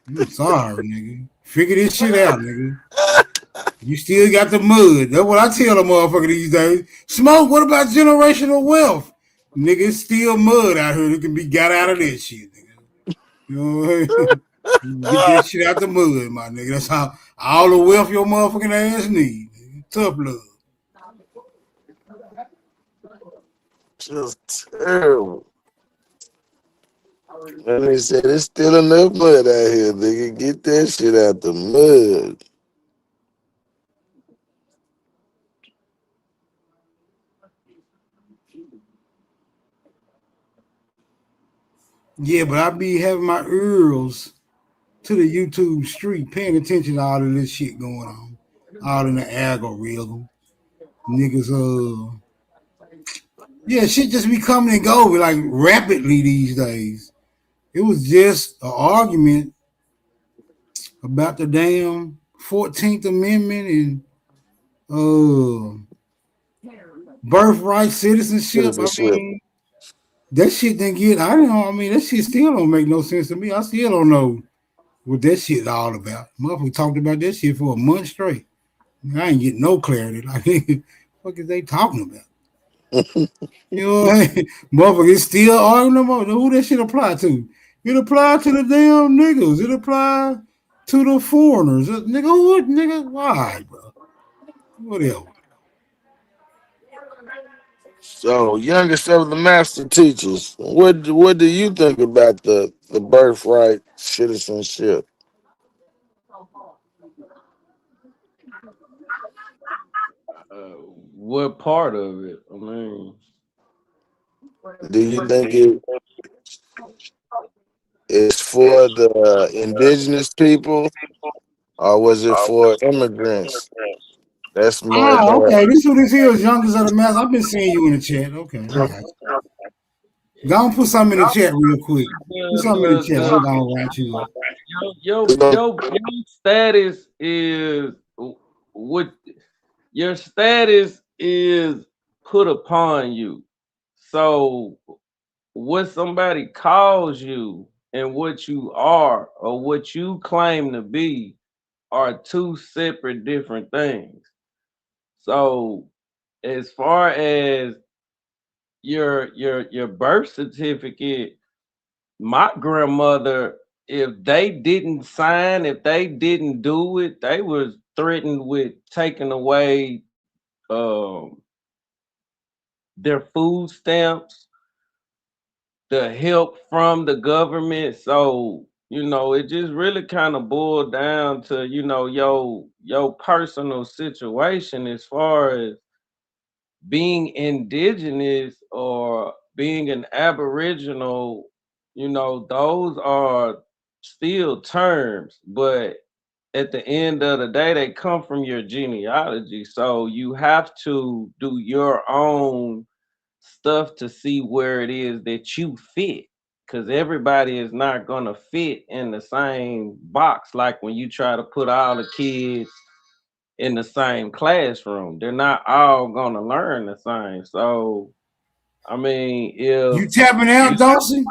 I'm sorry, nigga. Figure this shit out, nigga. You still got the mud. That's what I tell a motherfucker these days. Smoke, what about generational wealth? Nigga, it's still mud out here that can be got out of that shit, nigga. You know what I mean? Get that shit out the mud, my nigga. That's how all the wealth your motherfucking ass need. Nigga. Tough love. Just terrible. And they said it's still enough mud out here, nigga. Get that shit out the mud. Yeah, but I be having my ears to the YouTube street, paying attention to all of this shit going on. All in the algorithm. Niggas, yeah, shit just be coming and go like rapidly these days. It was just an argument about the damn 14th Amendment and birthright citizenship. I mean, that shit didn't get, I don't know, I mean, that shit still don't make no sense to me. I still don't know what that shit all about. Motherfucker talked about that shit for a month straight. I ain't getting no clarity. Like, what the fuck is they talking about? You know what I mean? Motherfucker, still arguing about who that shit apply to. It apply to the damn niggas. It apply to the foreigners. Nigga, what? Nigga, why, bro? Whatever. So, youngest of the master teachers, what do you think about the birthright citizenship? What part of it? I mean, Do you think it is for the indigenous people, or was it for immigrants? That's more Oh, that. okay. This who this is, youngest of the mass. I've been seeing you in the chat. Okay, I got you. Go and put something in the chat real quick. Put something in the chat. I'm gonna write you up. Your status is what your status is put upon you. So what somebody calls you and what you are or what you claim to be are two separate different things. So as far as your birth certificate, my grandmother, if they didn't sign, if they didn't do it, they was threatened with taking away their food stamps, the help from the government. So, it just really kind of boiled down to, your personal situation as far as being indigenous or being an aboriginal. Those are still terms, but at the end of the day, they come from your genealogy. So you have to do your own stuff to see where it is that you fit. Because everybody is not going to fit in the same box. Like when you try to put all the kids in the same classroom, they're not all going to learn the same. So, I mean, You tapping out, Dawson?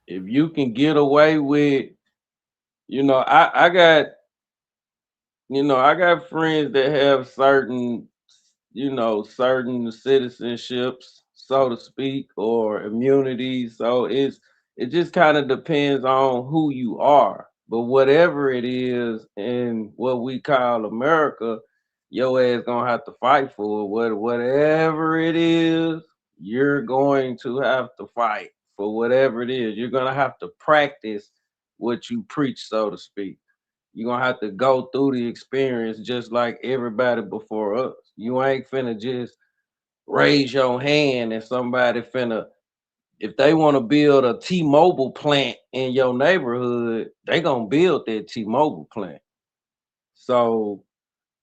If you can get away with, I got, I got friends that have certain, certain citizenships, so to speak, or immunities. So it just kind of depends on who you are. But whatever it is in what we call America, your ass gonna have to fight for it. Whatever it is, you're going to have to fight for whatever it is. You're gonna have to practice what you preach, so to speak. You're gonna have to go through the experience just like everybody before us. You ain't finna just raise your hand and somebody finna, if they want to build a T-Mobile plant in your neighborhood, they gonna build that T-Mobile plant. So,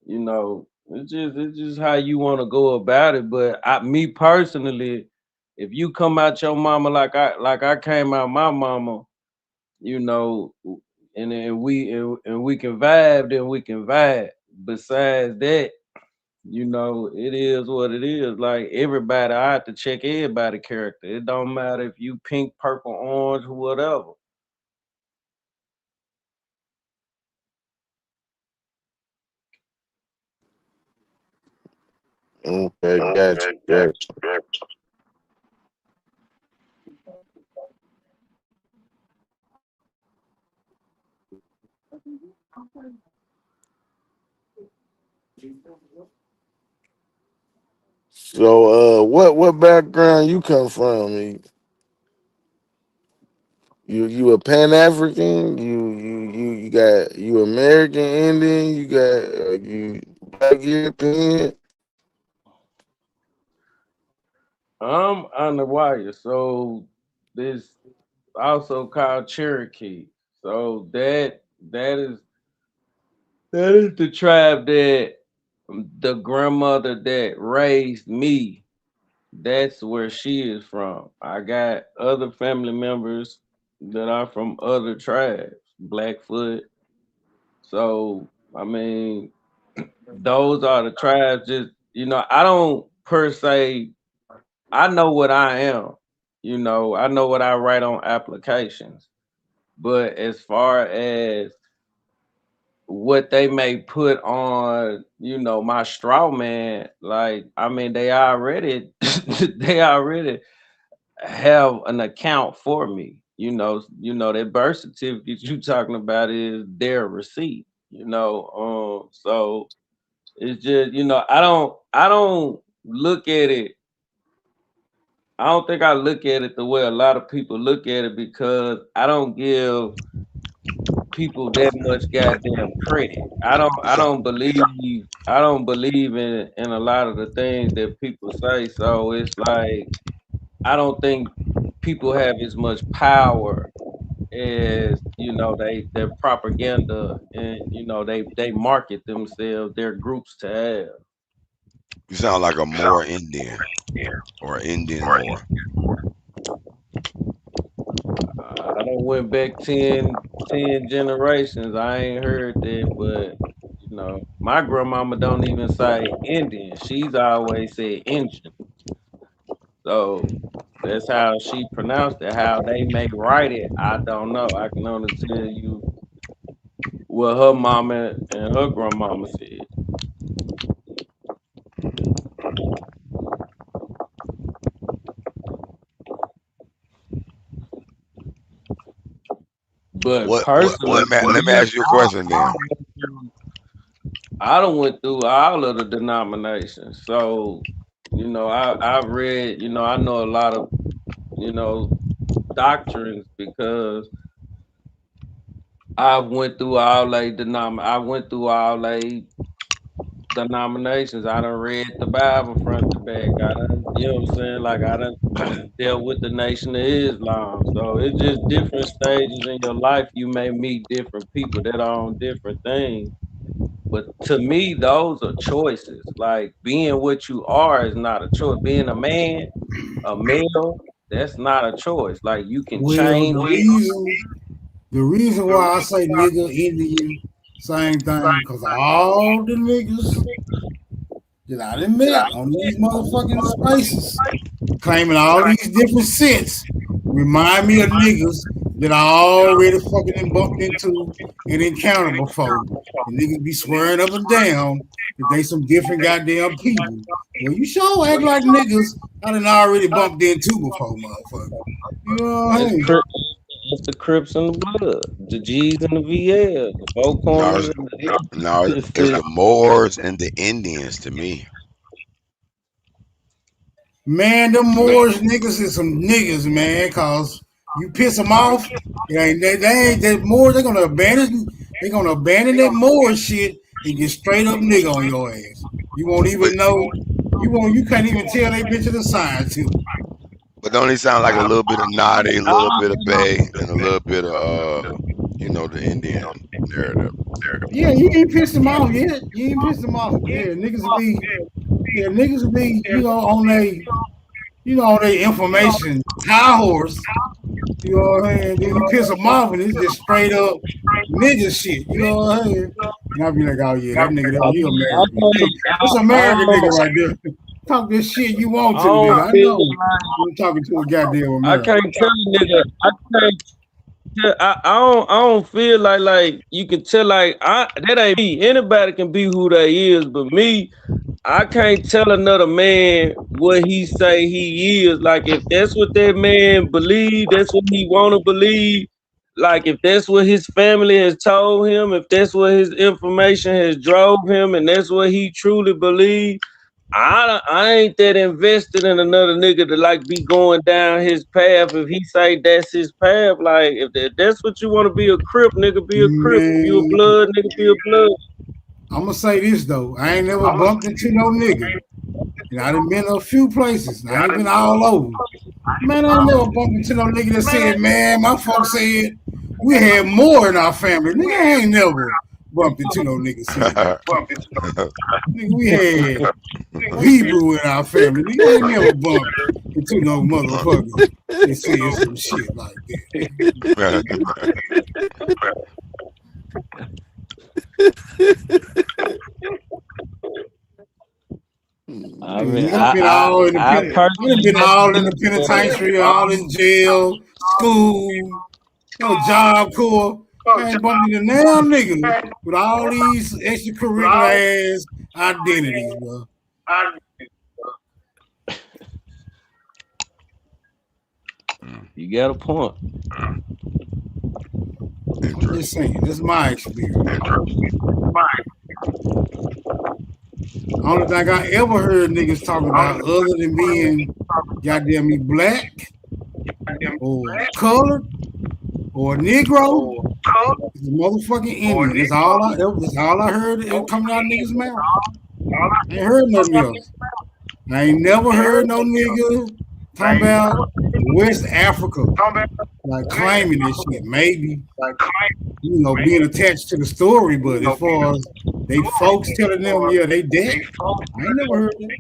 it's just how you want to go about it. But me personally, if you come out your mama like I came out my mama, and we can vibe, then we can vibe. Besides that, it is what it is. Like everybody, I have to check everybody character. It don't matter if you pink, purple, orange, whatever. Okay, gotcha. So, what background you come from? You a Pan African? You American Indian? You got you Black European? I'm on the wire, so this also called Cherokee. So that is the tribe that the grandmother that raised me. That's where she is from. I got other family members that are from other tribes, Blackfoot. So I mean, those are the tribes. Just I don't per se. I know what I am. I know what I write on applications. But as far as what they may put on, my straw man, like I mean, they already they already have an account for me. That birth certificate you talking about is their receipt. So it's just I don't look at it I don't think I look at it the way a lot of people look at it, because I don't give people that much goddamn credit. I don't believe in a lot of the things that people say. So it's like, I don't think people have as much power as, you know, their propaganda, and you know, they market themselves, their groups to have. You sound like a Moor Indian or Indian Moor. I done went back 10 generations. I ain't heard that, but you know, my grandmama don't even say Indian. She's always said Indian. So that's how she pronounced it. How they may write it, I don't know. I can only tell you what her mama and her grandmama said. But personally, let me ask you a question then. I done went through all of the denominations. So, you know, I've read, you know, I know a lot of, you know, doctrines, because I went through all denominations. I done read the Bible front to back. I done, you know what I'm saying? Like, I done dealt with the Nation of Islam. So it's just different stages in your life. You may meet different people that are on different things. But to me, those are choices. Like, being what you are is not a choice. Being a man, a male, that's not a choice. Like, you can change. The reason why I say nigga, Indian, same thing, because all the niggas that I done met on these motherfucking spaces, claiming all these different sets, remind me of niggas that I already fucking bumped into and encountered before. The niggas be swearing up and down that they some different goddamn people. Well, you sure act like niggas I done already bumped into before, motherfucker. You know what I mean? It's the Crips and the Blood, the G's and the VL, the four corners. No, it's the Moors and the Indians to me. Man, them Moors niggas is some niggas, man, cause you piss them off, they ain't that Moors. They're gonna abandon that Moor shit and get straight up nigga on your ass. You won't even know. You can't even tell they bitch of the sign to. But don't he sound like a little bit of Nadi, a little bit of Bay, and a little bit of you know, the Indian narrative. Yeah, you ain't pissed them off yet. You ain't pissed them off. Yeah, niggas will be, you know, on their information high horse. You know what I'm saying? Then you piss them off and it's just straight up nigga shit. You know what I'm saying? And I'll be like, oh yeah, that nigga, he American. That's American nigga right there. Talk this shit you want to, nigga. I know. I'm talking to a goddamn American. I can't tell you, nigga. I don't feel like you can tell, like, that ain't me. Anybody can be who they is, but me, I can't tell another man what he say he is. Like, if that's what that man believe, that's what he want to believe. Like, if that's what his family has told him, if that's what his information has drove him, and that's what he truly believe, I ain't that invested in another nigga to like be going down his path. If he say that's his path, like, if that's what you want to be a Crip, nigga, be a Crip. If you a Blood, nigga, be a Blood. I'm gonna say this though, I ain't never bumped into no nigga. And I done been a few places. I ain't been all over. Man, I ain't never bumped into no nigga that said, man, my folks said we had more in our family. Nigga, I ain't never bumped into no nigga said that. Nigga, we had Hebrew in our family. Nigga, I ain't never bumped into no motherfucker that said some shit like that. I mean, I've been all in the penitentiary, all in jail, school, Job Corps. I ain't bumping into now niggas with all these extracurricular ass identities, bro. You got a point. I'm just saying, this is my experience. Only thing I ever heard niggas talking about, other than being goddamn me black or colored or Negro, is motherfucking Indian. That's all I heard coming out of niggas' mouth. I ain't heard nothing else. I ain't never heard no nigga talking about West Africa, like claiming this shit. Maybe, being attached to the story, but as far as they folks telling them, yeah, they dead, I ain't never heard that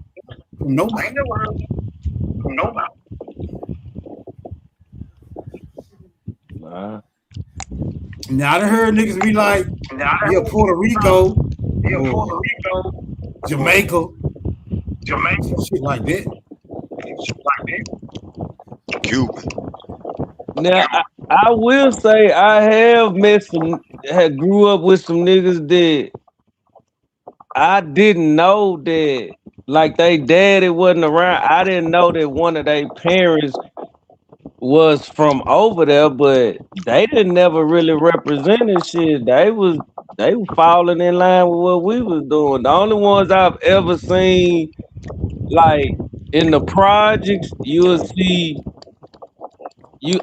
from nobody. Now I done heard niggas be like, yeah, Puerto Rico, or Jamaica, shit like that. Cuban. Now I will say I have grew up with some niggas that I didn't know that, like, they daddy wasn't around. I didn't know that one of their parents was from over there, but they didn't never really represented shit. They were falling in line with what we was doing. The only ones I've ever seen, like in the projects,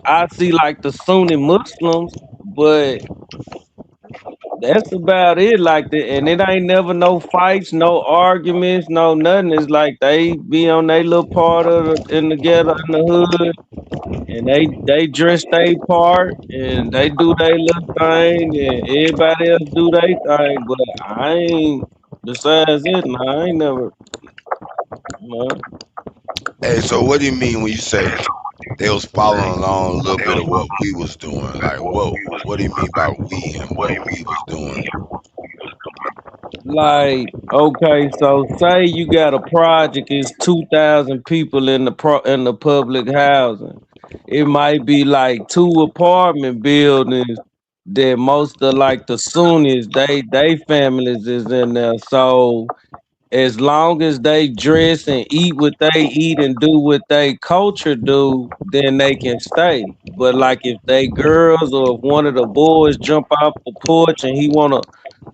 I see like the Sunni Muslims, but that's about it. Like and it ain't never no fights, no arguments, no nothing. It's like they be on their little part in the ghetto, in the hood, and they dress their part and they do their little thing, and everybody else do their thing. But I ain't. Besides it, I ain't never. Hey, so what do you mean when you say they was following along a little bit of what we was doing? Like, what do you mean by we and what we was doing? Like, okay, so say you got a project, it's 2,000 people in the public housing. It might be like 2 apartment buildings that most of like the Sunnis, they families is in there. So as long as they dress and eat what they eat and do what they culture do, then they can stay. But like if they girls or if one of the boys jump off the porch and he wanna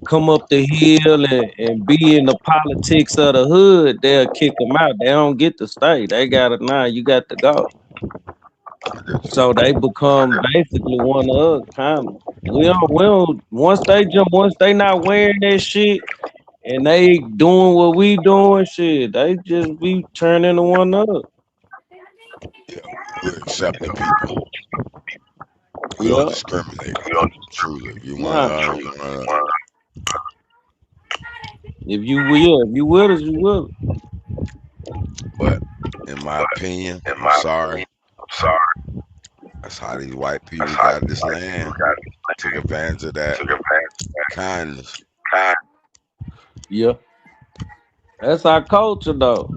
come up the hill and be in the politics of the hood, they'll kick them out. They don't get to stay. They gotta you got to go. So they become basically one of us, kind of. We don't once they not wearing that shit and they doing what we doing, shit, they just be turning into one of us. Yeah, we're accepting people. We don't discriminate. Truly, if you want to. If you will us, you will. But in my opinion, I'm sorry. That's how these white people got this land. Took advantage of that kindness. Yeah. That's our culture, though.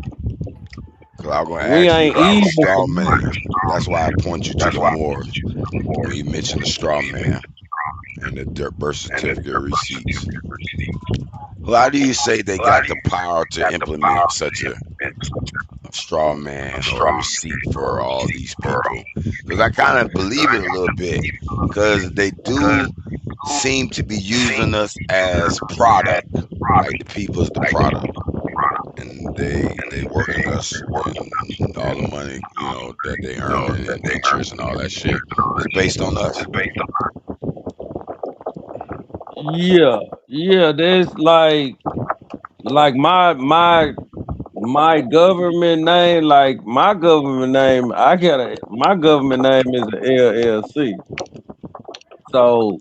Cause I was gonna ask you about the straw man. That's why I point you to the Moors when you mentioned the straw man and the birth certificate receipts. How do you say they got the power to implement such a straw man or a receipt for all these people? Because I kind of believe it a little bit, because they do seem to be using us as product, like the people's the product, and they working us, and all the money that they earn and interest and all that shit is based on us. Yeah. There's like my government name, like my government name, my government name is an LLC. So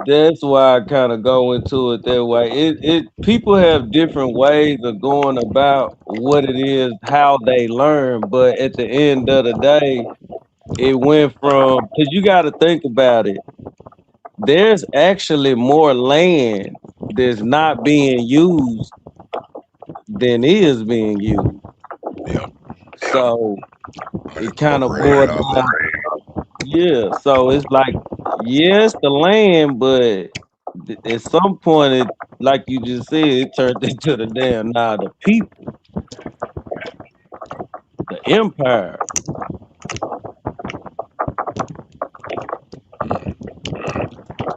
that's why I kind of go into it that way. People have different ways of going about what it is, how they learn, but at the end of the day, it went from, because you got to think about it. There's actually more land that's not being used than is being used. Yeah. So it kind of boiled down. Yeah. So it's like, yes, the land, but at some point, like you just said, it turned into the the people, the empire.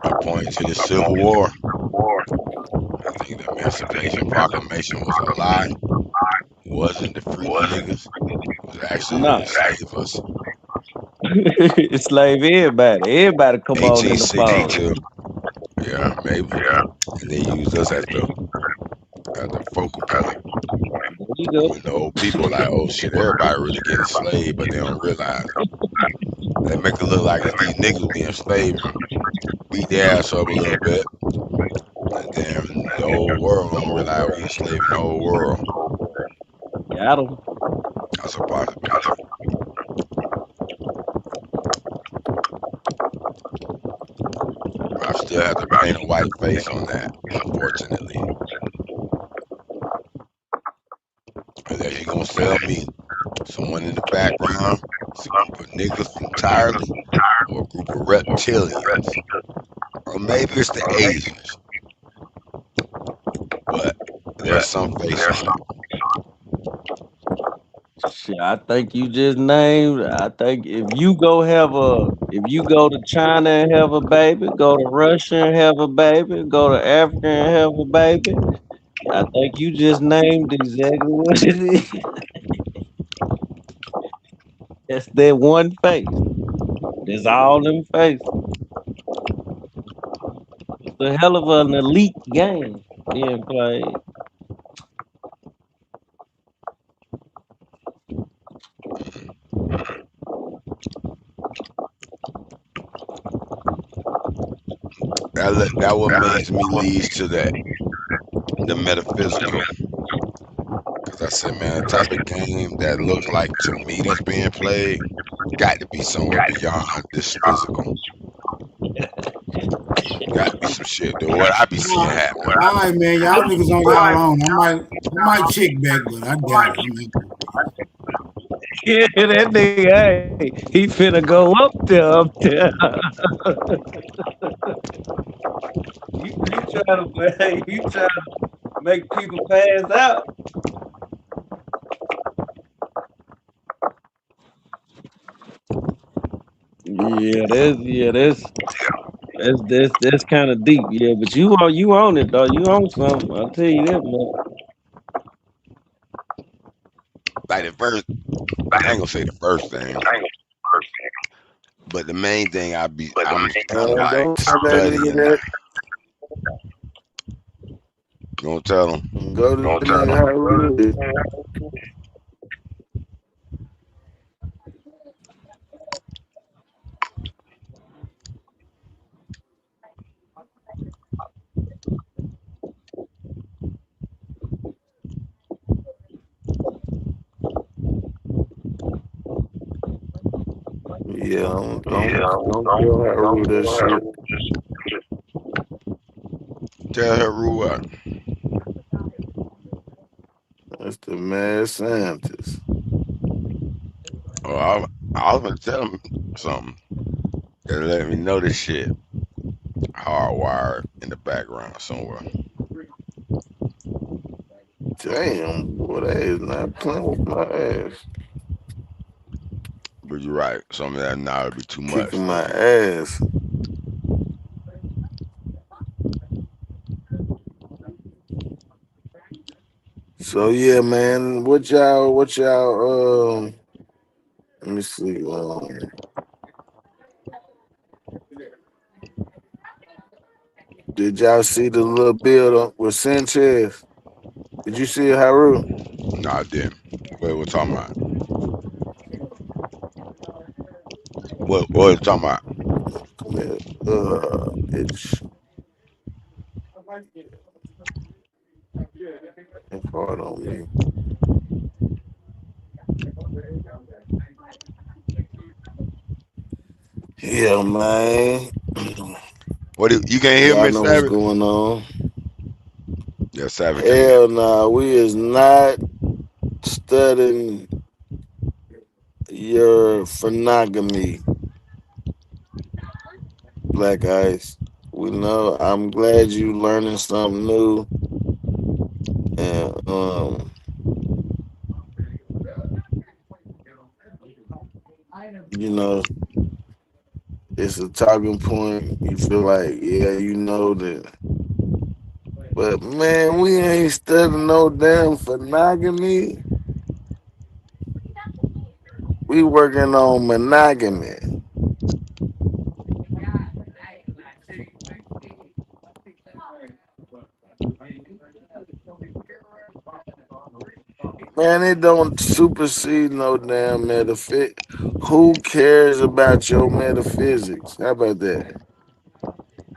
I point to the Civil War. I think that Emancipation Proclamation was a lie, wasn't to free the niggas, it was actually to No. enslave us. Enslave everybody. Everybody come on in the fold. 1862, yeah, maybe, and they used us as the focal point. There you go. When the old people like, oh shit, everybody really get enslaved, but they don't realize it. They make it look like it's these niggas being enslaved and beat their ass up a little bit, and then the whole world don't realize we enslaving the whole world. Got 'em. That's a possibility. I still have to paint a white face on that, unfortunately. Whether you're gonna sell me someone in the background, it's a group of niggas entirely, or a group of reptilians, or maybe it's the Asians. But there's some face on it. Shit, I think you just named. I think if you go to China and have a baby, go to Russia and have a baby, go to Africa and have a baby, I think you just named exactly what it is. That's that one face. That's all them faces. It's a hell of an elite game being played. That what makes me lead to the metaphysical. Cause I said, man, the type of game that looks like to me that's being played got to be somewhere beyond this physical. Got to be some shit, dude. What I be seeing happen. All right, man. Y'all niggas on y'all own. I might check back, but I doubt it. Yeah, that nigga, hey, he finna go up there. You trying to make people pass out. That's kind of deep, yeah. But you own it though. You own something. I'll tell you that, man. Like the first, I ain't gonna say the first thing, but the main thing I'm kind of like studying. Don't tell them. Go to the nigga. Yeah, don't tell her that shit. Tell her what? That's the mad scientist. Oh, I was gonna tell him something. They let me know this shit hardwired in the background somewhere. Damn, boy, that is not playing with my ass. But you're right. Some of that now would be too much. Kicking my ass. So yeah, man. What y'all let me see. Did y'all see the little build with Sanchez? Did you see it, Haru? No, I didn't. What we're talking about? What are you talking about? It's hard on me. Yeah, man. What you can't hear me, know Savage? what's going on? Yeah, Savage. Hell nah, we is not studying your phonogamy, Black Ice. We know. I'm glad you learning something new. And you know, it's a talking point. You feel like, yeah, you know that But man, we ain't studying no damn monogamy. We working on monogamy. Man, it don't supersede no damn metaphysics. Who cares about your metaphysics? How about that?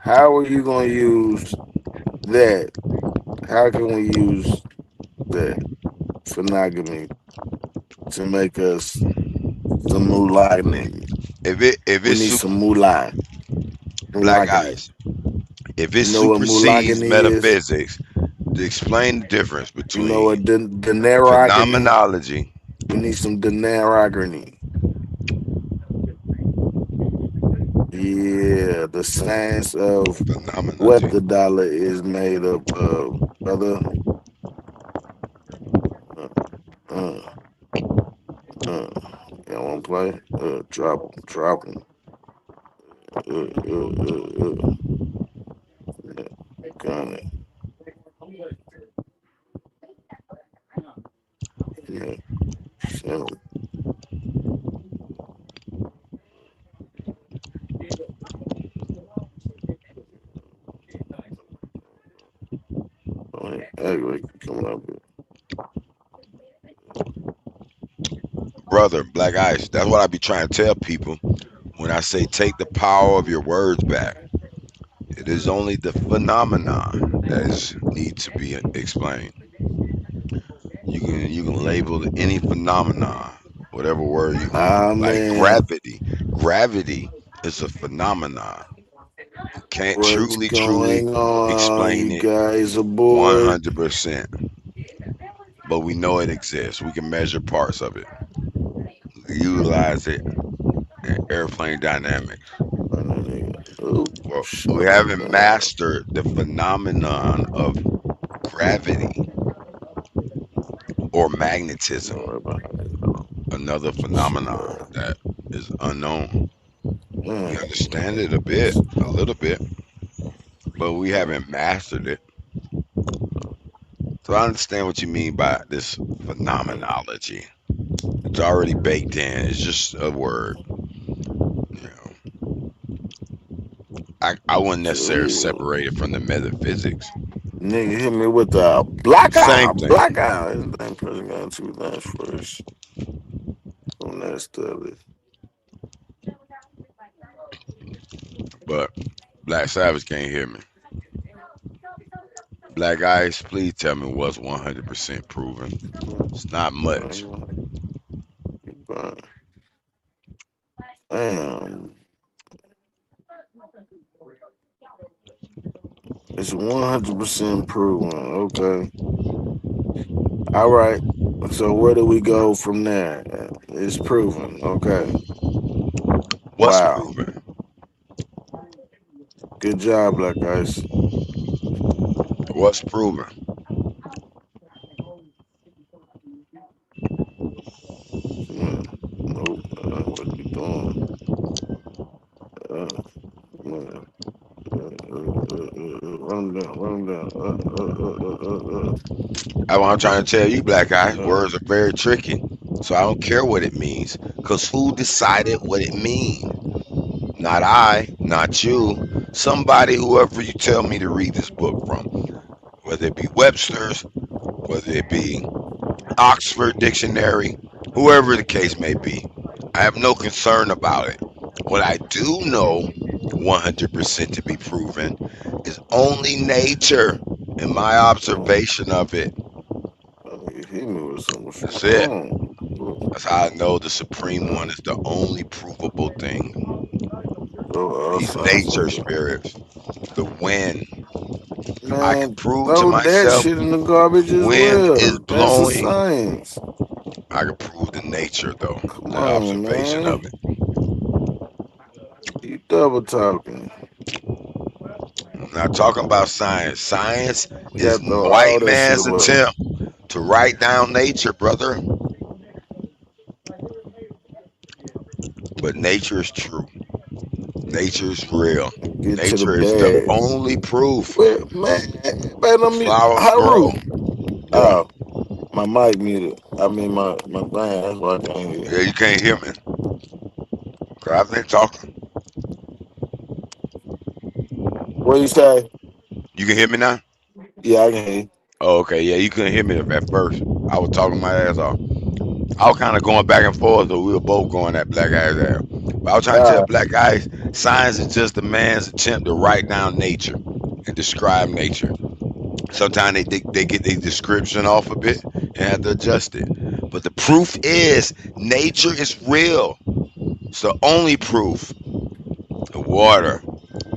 How are you gonna use that? How can we use that monogamy to make us some moolah? If We it's need some moolah. Black Eyes, if it You know what supersedes moolagany is? metaphysics, to explain the difference You know what between denarogamy? phenomenology. We need some denarogamy. Yeah, the science of what the dollar is made up of, brother. You want to play? Drop them. Gun it. Yeah, send 'em. Anyway, coming up here. Brother, Black Ice, that's what I be trying to tell people when I say take the power of your words back. It is only the phenomenon that need to be explained. You can label any phenomenon, whatever word you want. Like gravity. Gravity is a phenomenon. You can't What's truly going on, explain you it guys aboard? 100%. But we know it exists. We can measure parts of it. Utilize it in airplane dynamics. Well, we haven't mastered the phenomenon of gravity or magnetism. Another phenomenon that is unknown. We understand it a little bit, but we haven't mastered it. So I understand what you mean by this phenomenology. It's already baked in. It's just a word. You know, I wouldn't necessarily separate it from the metaphysics. Nigga hit me with the black Same eye. thing. Black eye. This damn person got 2 lines first. On that stuff. But Black Savage can't hear me. Black Ice, please tell me what's 100% proven. It's not much. Damn. It's 100% proven. Okay. All right. So where do we go from there? It's proven. Okay. What's wow. proven? Good job, Black Ice. What's proven? Nope. What are we doing? Run them down. That's what I'm trying to tell you, Black Eye. Words are very tricky. So I don't care what it means. Because who decided what it means? Not I, not you. Somebody, whoever you tell me to read this book from. Whether it be Webster's, whether it be Oxford Dictionary, whoever the case may be. I have no concern about it. What I do know 100% to be proven is only nature and my observation of it. That's it. That's how I know the Supreme One is the only provable thing. These nature spirits, the wind. Man, I can prove to throw that myself shit in the garbage as wind well. is That's a blowing. science. I can prove the nature though, Come the on, observation man. of it. You double talking. I'm not talking about science. Science We is got to throw all white that man's shit away. attempt to write down nature, brother. But nature is true. Nature's real. Get to the Nature is the bag. only proof. Well, man, let me Flowers Haru. grow. Yeah. Oh, my mic muted. I mean my thing. That's why I can't hear. Yeah, you can't hear me. I've been talking. What you say? You can hear me now? Yeah, I can hear you. Oh, okay. Yeah, you couldn't hear me at first. I was talking my ass off. I was kind of going back and forth, so we were both going at Black Ice ass. But I was trying to tell Black Ice, science is just a man's attempt to write down nature and describe nature. Sometimes they get their description off a bit and have to adjust it. But the proof is nature is real. It's the only proof. The water,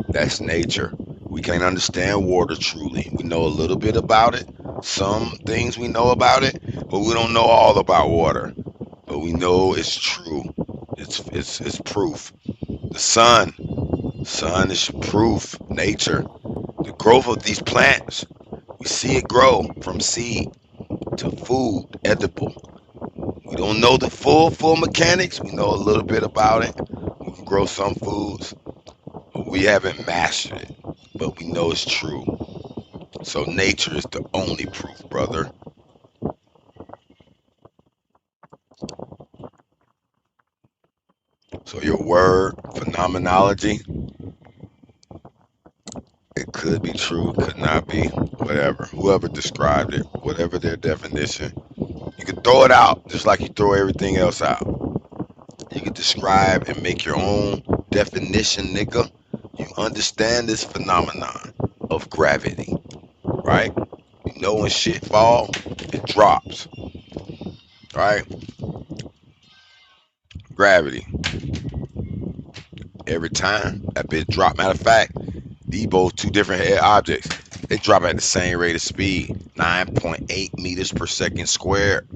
that's nature. We can't understand water truly. We know a little bit about it. Some things we know about it, but we don't know all about water. But we know it's true. It's proof. The sun is proof. Nature. The growth of these plants. We see it grow from seed to food, edible. We don't know the full mechanics. We know a little bit about it. We can grow some foods, but we haven't mastered it. But we know it's true. So nature is the only proof, brother. So your word, phenomenology, it could be true, could not be, whatever. Whoever described it, whatever their definition, you can throw it out just like you throw everything else out. You can describe and make your own definition, nigga. You understand this phenomenon of gravity, right? You know when shit fall, it drops, right? Gravity. Every time that bit drop. Matter of fact, these both two different objects. They drop at the same rate of speed, 9.8 meters per second squared.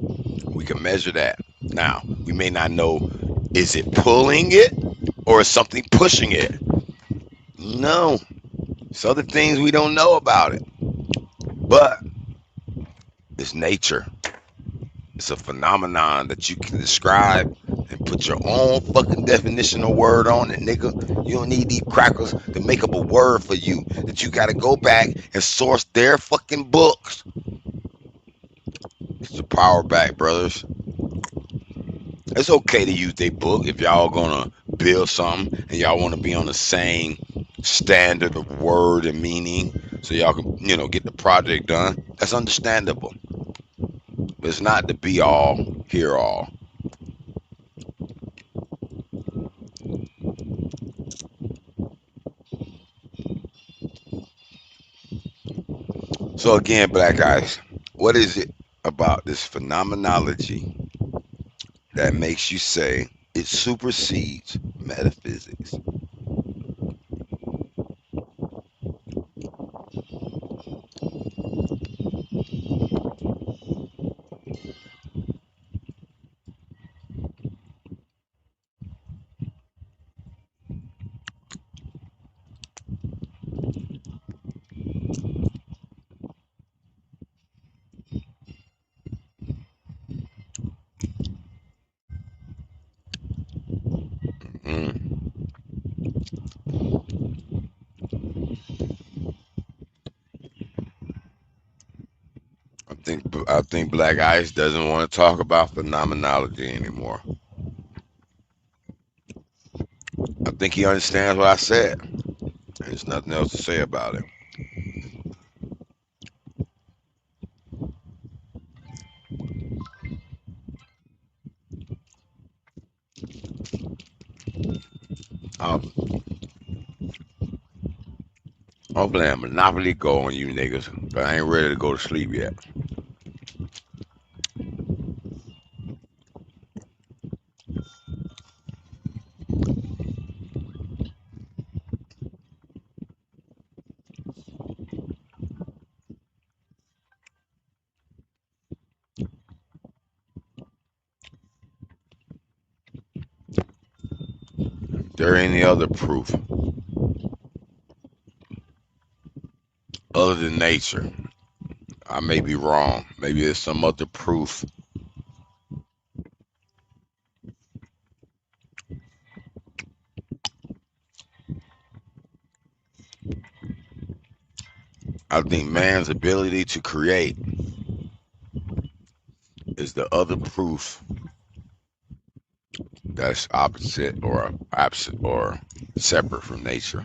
We can measure that. Now, we may not know, is it pulling it or is something pushing it? No. It's other things we don't know about it. But it's nature. It's a phenomenon that you can describe and put your own fucking definition of word on it, nigga. You don't need these crackers to make up a word for you that you gotta go back and source their fucking books. It's the power back, brothers. It's okay to use their book if y'all gonna build something and y'all want to be on the same standard of word and meaning so y'all can, get the project done. That's understandable. But it's not the be all, hear all. So again, Black Ice, what is it about this phenomenology that makes you say it supersedes metaphysics? I think Black Ice doesn't want to talk about phenomenology anymore. I think he understands what I said. There's nothing else to say about it. I'm playing Monopoly Go on you niggas, but I ain't ready to go to sleep yet. There any other proof other than nature? I may be wrong. Maybe there's some other proof. I think man's ability to create is the other proof that's opposite or absent or separate from nature.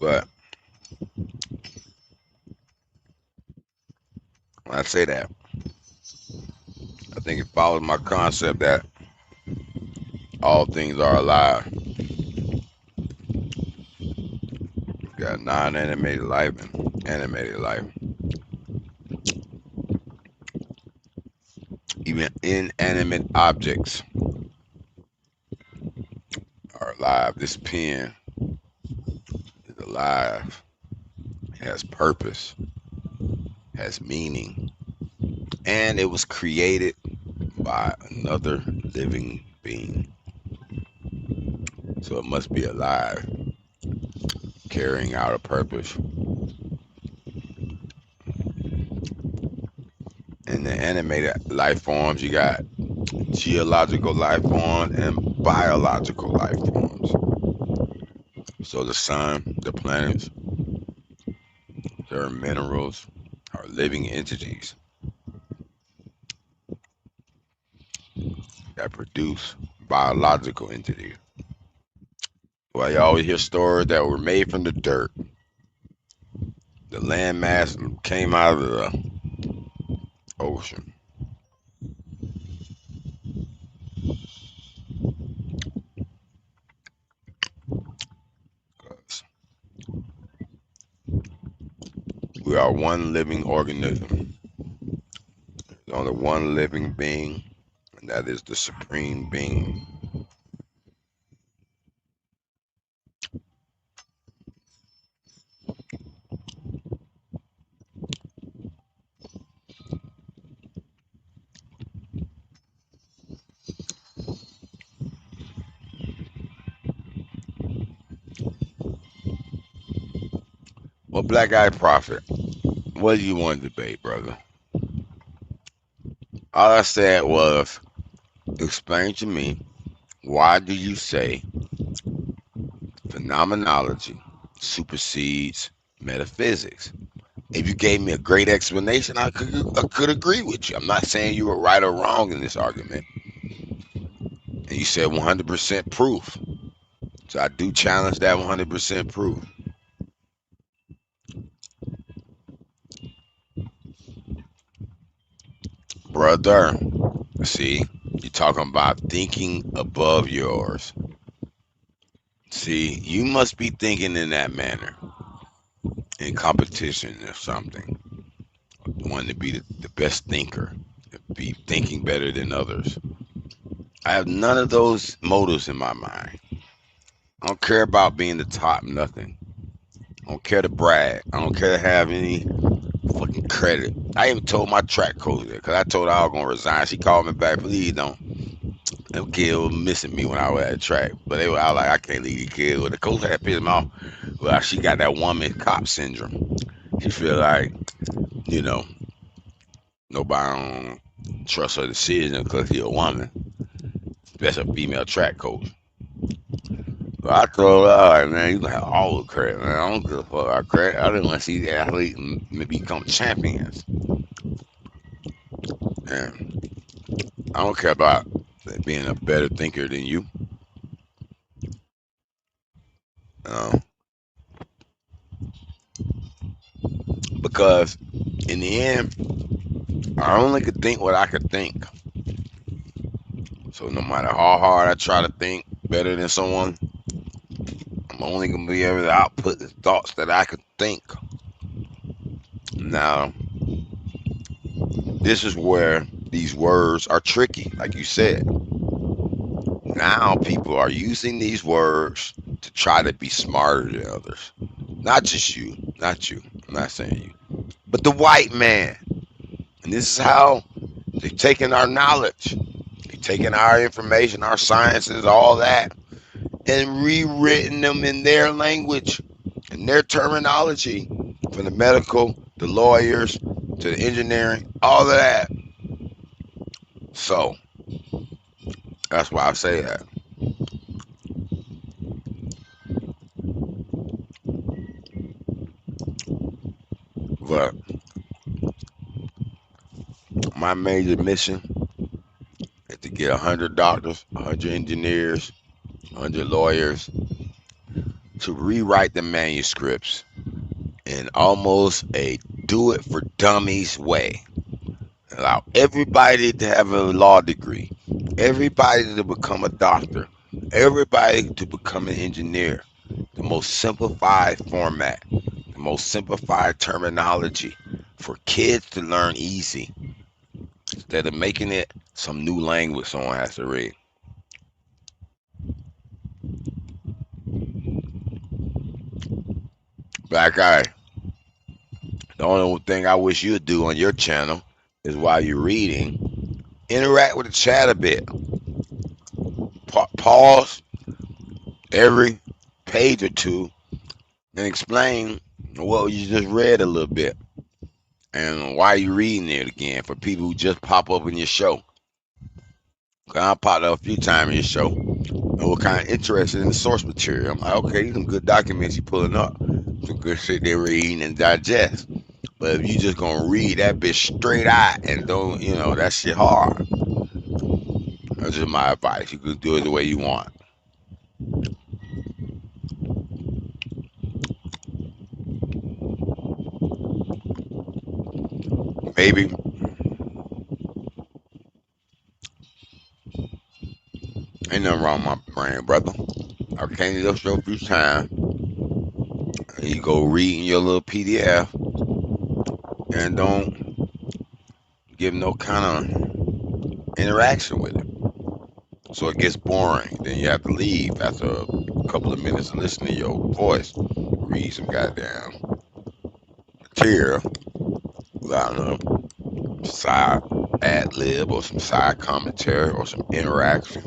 But when I say that, I think it follows my concept that all things are alive. You got non-animated life and animated life. Even inanimate objects are alive. This pen is alive, has purpose, has meaning, and it was created by another living being. So it must be alive, carrying out a purpose. In the animated life forms, you got geological life forms and biological life forms. So the sun, the planets, their minerals are living entities that produce biological entities. Well, you always hear stories that were made from the dirt. The landmass came out of the ocean. We are one living organism. There's only one living being, and that is the Supreme Being. Well, Black Eye Prophet, what do you want to debate, brother? All I said was, explain to me, why do you say phenomenology supersedes metaphysics? If you gave me a great explanation, I could agree with you. I'm not saying you were right or wrong in this argument. And you said 100% proof. So I do challenge that 100% proof. Brother, see, you're talking about thinking above yours. See, you must be thinking in that manner, in competition or something. Wanting to be the best thinker, be thinking better than others. I have none of those motives in my mind. I don't care about being the top, nothing. I don't care to brag. I don't care to have any fucking credit. I even told my track coach that, because I told her I was going to resign. She called me back, please don't. Them kids were missing me when I was at the track. But I was like, I can't leave these kids. Well, the coach had pissed me off. Well, she got that woman cop syndrome. She feel like, you know, nobody don't trust her decision because she's a woman. That's a female track coach. But I told her, all right, man, you can have all the credit, man. I don't give a fuck about credit. I didn't want to see the athletes become champions. And I don't care about being a better thinker than you. Because in the end, I only could think what I could think. So no matter how hard I try to think better than someone, I'm only going to be able to output the thoughts that I could think. Now, this is where these words are tricky, like you said. Now people are using these words to try to be smarter than others. Not just you, not you. I'm not saying you. But the white man. And this is how they've taken our knowledge. They've taken our information, our sciences, all that, and rewritten them in their language and their terminology, from the medical, the lawyers, to the engineering, all of that. So that's why I say that. But my major mission is to get 100 doctors, 100 engineers, 100 lawyers to rewrite the manuscripts in almost a do it for dummies way. Allow everybody to have a law degree, everybody to become a doctor, everybody to become an engineer. The most simplified format, the most simplified terminology for kids to learn easy instead of making it some new language someone has to read. Black Eye, the only thing I wish you'd do on your channel is while you're reading, interact with the chat a bit. Pause every page or two and explain what you just read a little bit and why you're reading it again for people who just pop up in your show. I popped up a few times in your show and we're kind of interested in the source material. I'm like, okay, these some good documents you're pulling up, some good shit they're reading and digest. But if you just gonna read that bitch straight out and don't, you know, that shit hard. That's just my advice. You can do it the way you want. Maybe ain't nothing wrong with my brain, brother. I came to your show a few times. And you go read in your little PDF and don't give no kind of interaction with it. So it gets boring. Then you have to leave after a couple of minutes of listening to your voice. Read some goddamn material. I don't know, side ad lib or some side commentary or some interaction.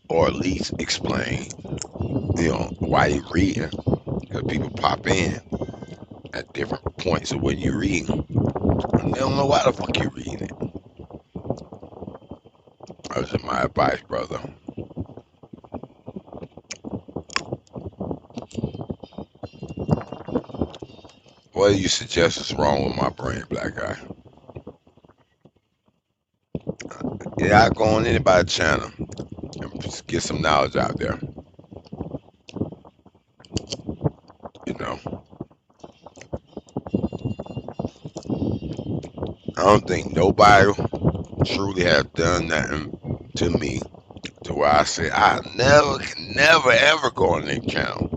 Or at least explain, you know, why you're reading. Because people pop in at different points of when you're reading. And they don't know why the fuck you're reading it. That's just my advice, brother. What do you suggest is wrong with my brain, Black Guy? Yeah, I go on anybody's channel and just get some knowledge out there. You know. I don't think nobody truly has done that to me to where I say I never ever go on their channel.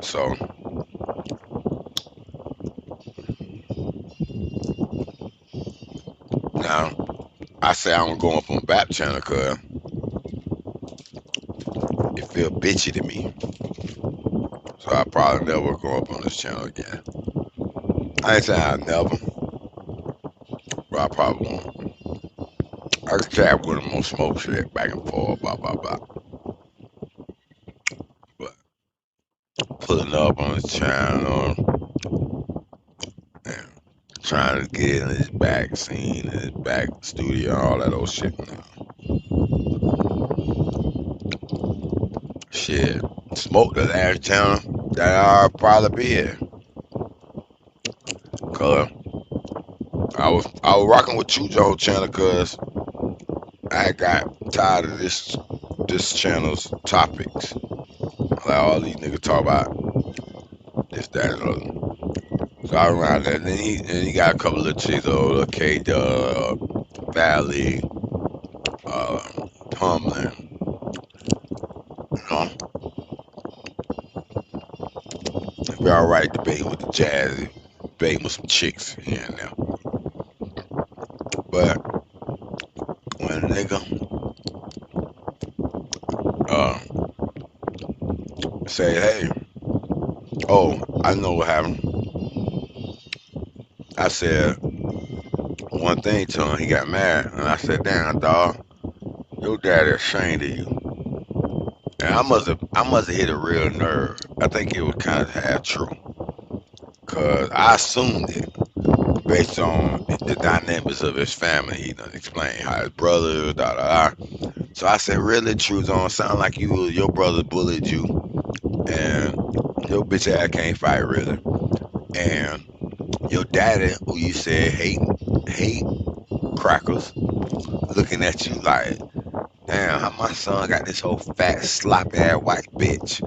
So now I say I don't go up on BAP channel because it feel bitchy to me. So I probably never go up on this channel again. I ain't saying I never, but I probably won't. I can chat with them on smoke shit, back and forth, blah, blah, blah. But putting up on his channel and trying to get in his back scene, in his back studio, all that old shit now. Shit, smoke the last channel that I'll probably be in. Cause I was rocking with Chujo's channel because I got tired of this channel's topics. Like all these niggas talk about this, that, and other. So I around that. Then he got a couple of chicks, K-Dub, Valley, Pumlin. You know? Be alright debating with the Jazzy, debating with some chicks here and there. But when a nigga say, hey, oh, I know what happened. I said one thing to him, he got mad, and I said, damn, dog, your daddy ashamed of you. And I must have hit a real nerve. I think it was kind of half true. Cause I assumed it based on the dynamics of his family. He done explained how his brother, So I said, really, Truzon, sound like your brother bullied you and Your bitch ass can't fight really. And your daddy, who you said hate crackers, looking at you like, damn, how my son got this whole fat, sloppy ass white bitch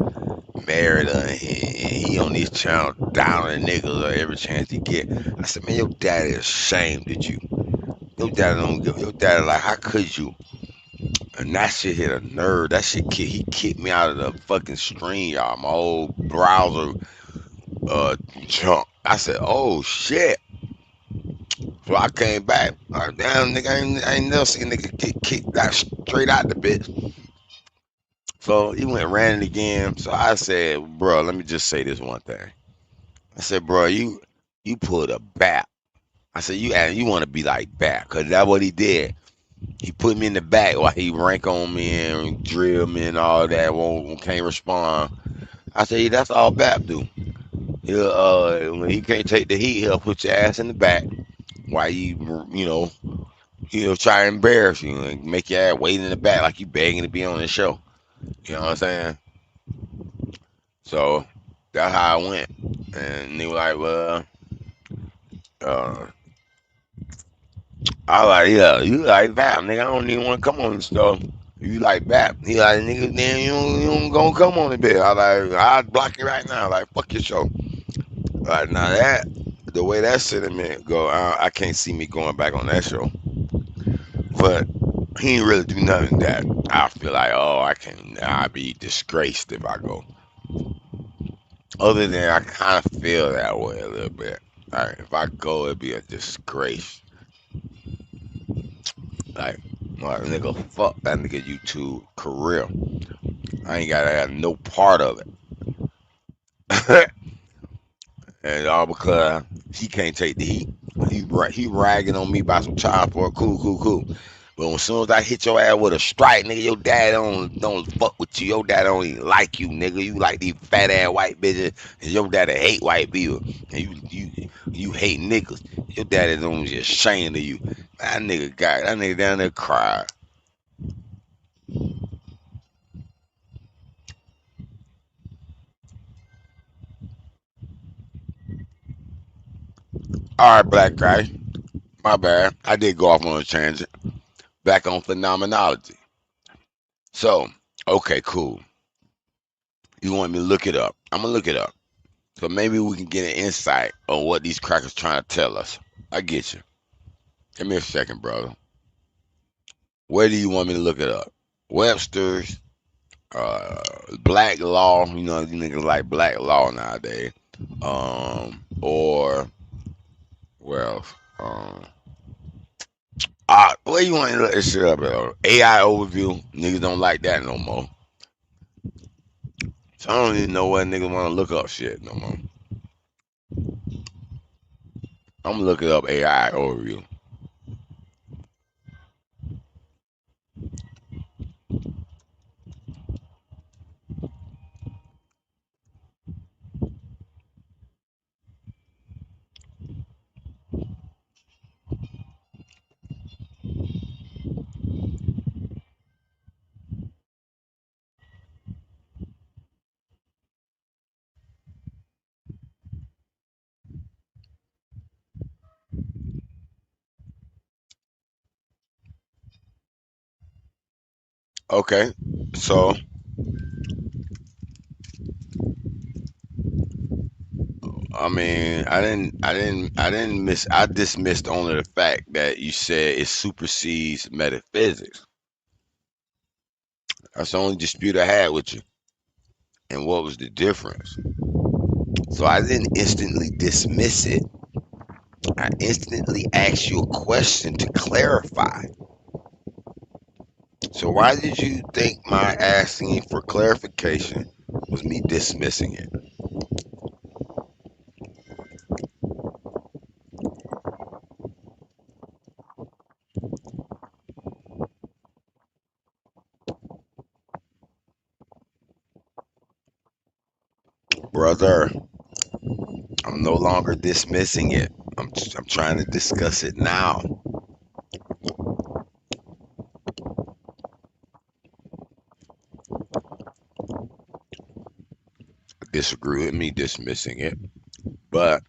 married her, and he on this channel downing niggas every chance he get. I said, man, your daddy is ashamed of you. Your daddy don't give. Your daddy like, how could you? And that shit hit a nerve. That shit he kicked me out of the fucking stream, y'all. My old browser junk. I said, oh shit. So I came back. Like, damn, nigga, I ain't never seen a nigga get kicked out straight out the bitch. So he went ran it again. So I said, bro, let me just say this one thing. I said, bro, you pulled a bat. I said, you want to be like Bat, because that's what he did. He put me in the back while he rank on me and drill me and all that, can't respond. I said, that's all Bat do. When he can't take the heat, he'll put your ass in the back while he'll try to embarrass you and make your ass wait in the back like you begging to be on the show. You know what I'm saying? So that's how I went. And they were like, well, I like, yeah, you like Bap, nigga. I don't even want to come on the show. You like Bap. He like, nigga, then you don't gonna come on the bit. I like, I'll block you right now. Like, fuck your show. Like, now that, the way that sentiment go, I can't see me going back on that show. But he ain't really do nothing that I feel like, oh, I'll be disgraced if I go. Other than I kind of feel that way a little bit. Like, if I go, it'd be a disgrace. Like, nigga, fuck that nigga YouTube career. I ain't gotta have no part of it. And all because he can't take the heat. He ragging on me about some child for cool. But as soon as I hit your ass with a strike, nigga, your dad don't fuck with you. Your dad don't even like you, nigga. You like these fat ass white bitches, and your daddy hate white people. And you hate niggas. Your daddy don't just ashamed of you. That nigga down there cried. All right, black guy. My bad. I did go off on a tangent. Back on phenomenology. So, okay, cool. You want me to look it up? I'm gonna look it up. So maybe we can get an insight on what these crackers trying to tell us. I get you. Give me a second, brother. Where do you want me to look it up? Webster's, Black Law. You know, these niggas like Black Law nowadays. Or where else? Where you want to look this shit up at? AI overview. Niggas don't like that no more. So I don't even know what niggas want to look up shit no more. I'm gonna look it up AI overview. Okay, so I mean, I dismissed only the fact that you said it supersedes metaphysics. That's the only dispute I had with you. And what was the difference? So I didn't instantly dismiss it. I instantly asked you a question to clarify. So why did you think my asking for clarification was me dismissing it? Brother, I'm no longer dismissing it. I'm trying to discuss it now. disagree with me dismissing it, but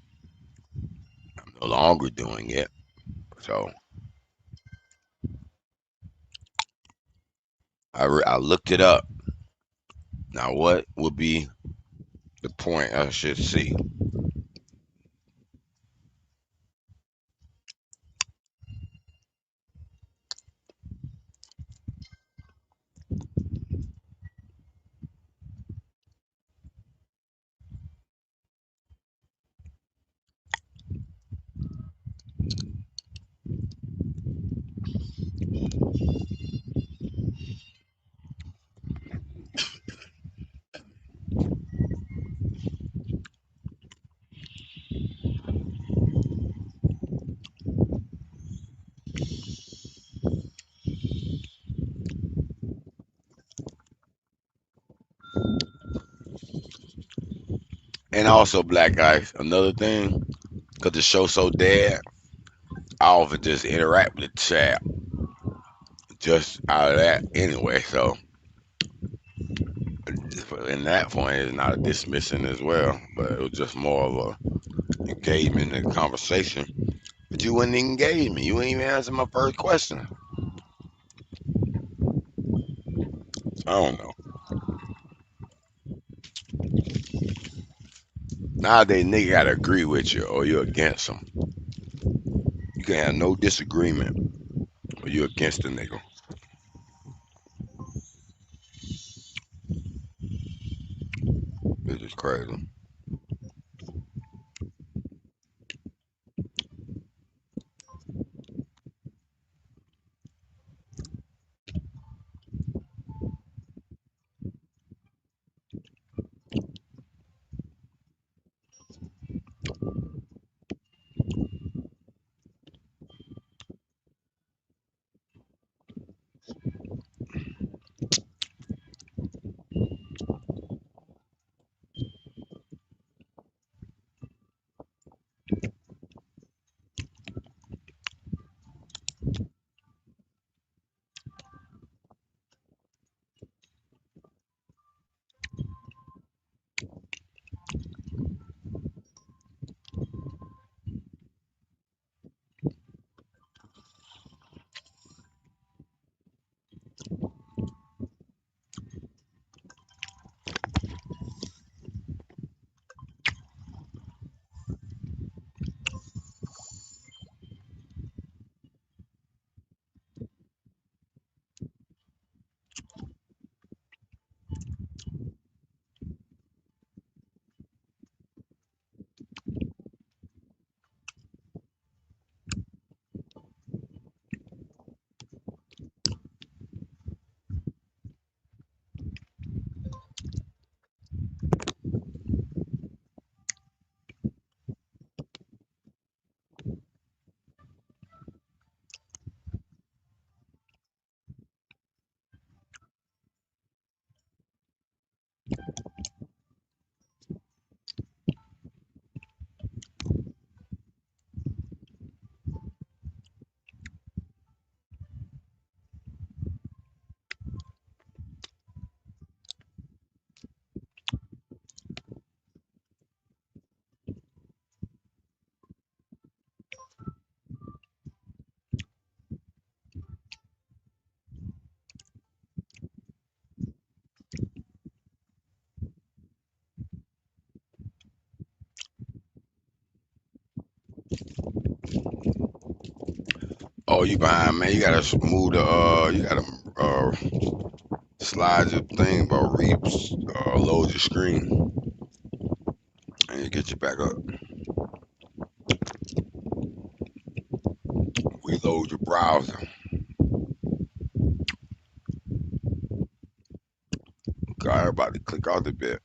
I'm no longer doing it. So I looked it up. Now, what would be the point I should see? And also, black guys, another thing, because the show's so dead, I often just interact with the chat just out of that anyway. So, in that point, it's not a dismissing as well, but it was just more of a engagement in the conversation. But you wouldn't engage me. You wouldn't even answer my first question. I don't know. Nowadays, nigga gotta agree with you or you're against them. You can have no disagreement or you're against the nigga. This is crazy. Oh, you behind, man. You gotta move the, you gotta slide your thing about reaps, load your screen, and you get you back up. Reload your browser. God, everybody click out the bit.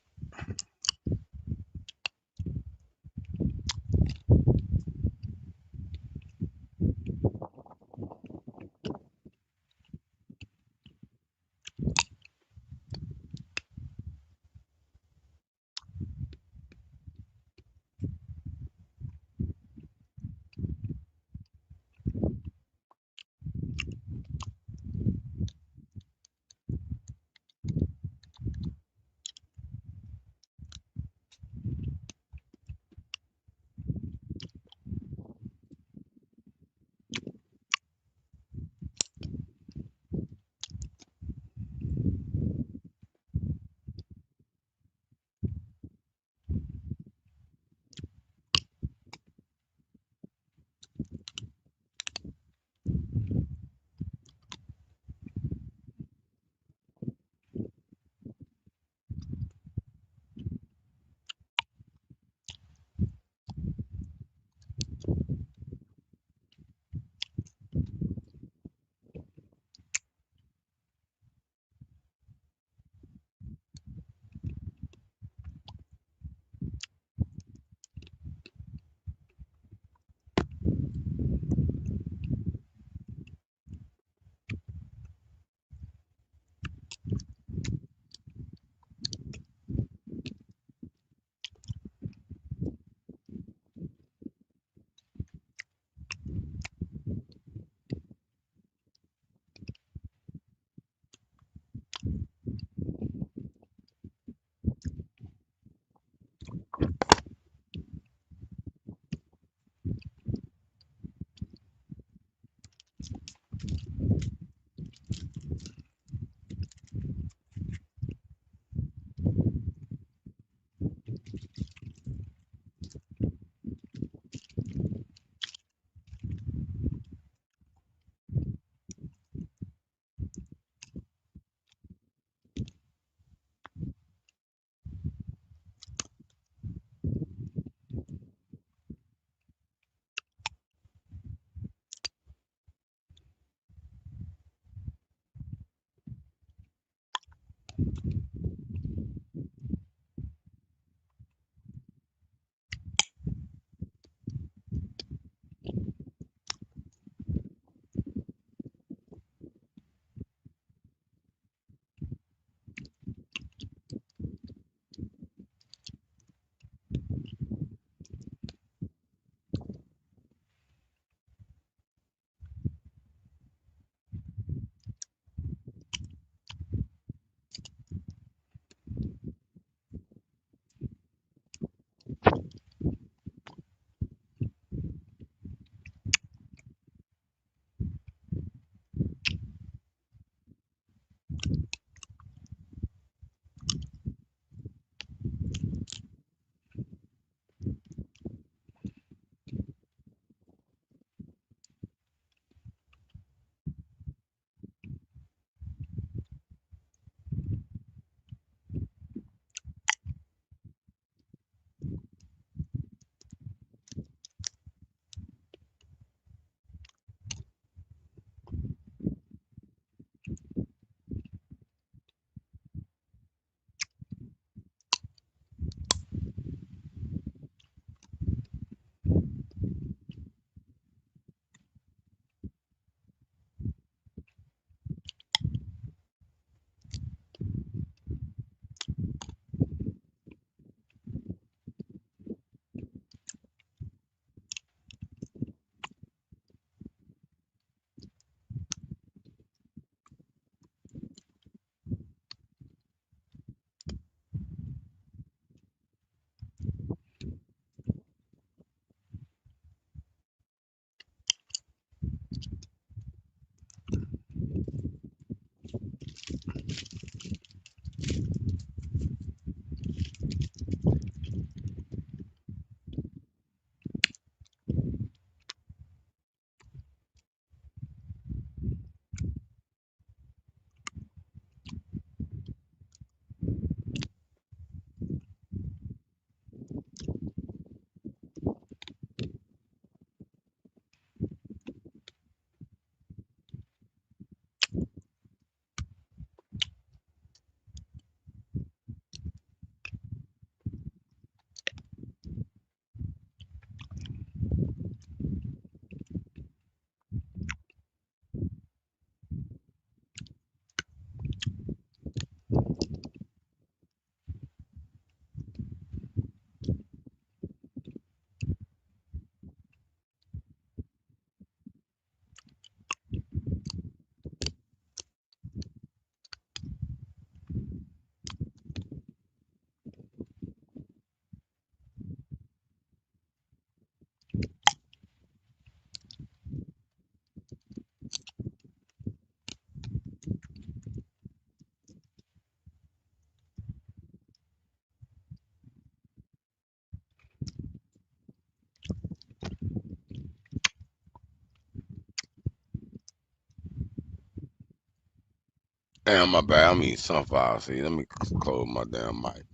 Damn, my bad. I'm eating sunflower seeds. Let me close my damn mic.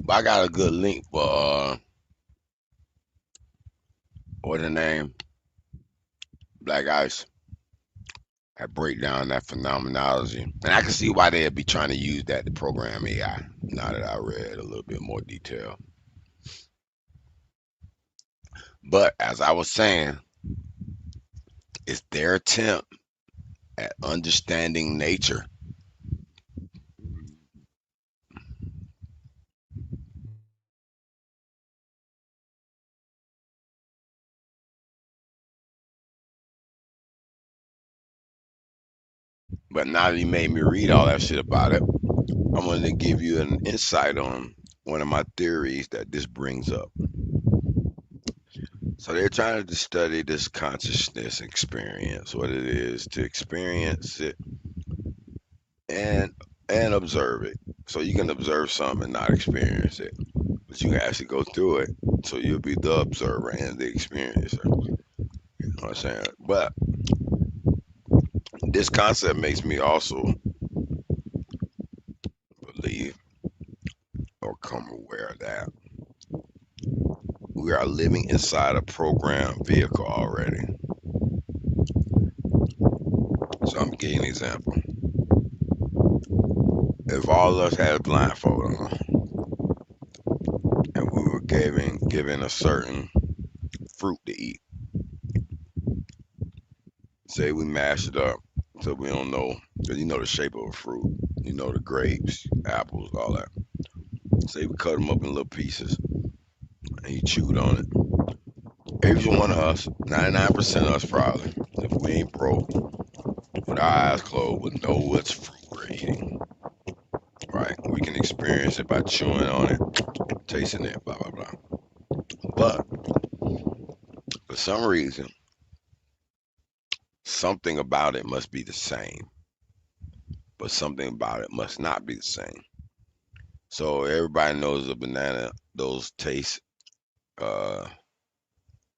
But I got a good link for what's the name? Black Ice. I break down that phenomenology. And I can see why they'd be trying to use that to program AI, now that I read a little bit more detail. But as I was saying, it's their attempt at understanding nature. But now that you made me read all that shit about it, I wanted to give you an insight on one of my theories that this brings up. So they're trying to study this consciousness experience, what it is to experience it and observe it. So you can observe something and not experience it, but you can actually go through it. So you'll be the observer and the experiencer. You know what I'm saying? But this concept makes me also believe or come aware that we are living inside a programmed vehicle already. So I'm giving an example. If all of us had a blindfold on and we were given a certain fruit to eat, say we mash it up so we don't know, because you know the shape of a fruit, you know the grapes, apples, all that. Say we cut them up in little pieces and you chewed on it. Every one of us, 99% of us probably, if we ain't broke, with our eyes closed, would know which fruit we're eating. Right? We can experience it by chewing on it, tasting it, blah, blah, blah. But for some reason, something about it must be the same, but something about it must not be the same. So everybody knows a banana, those taste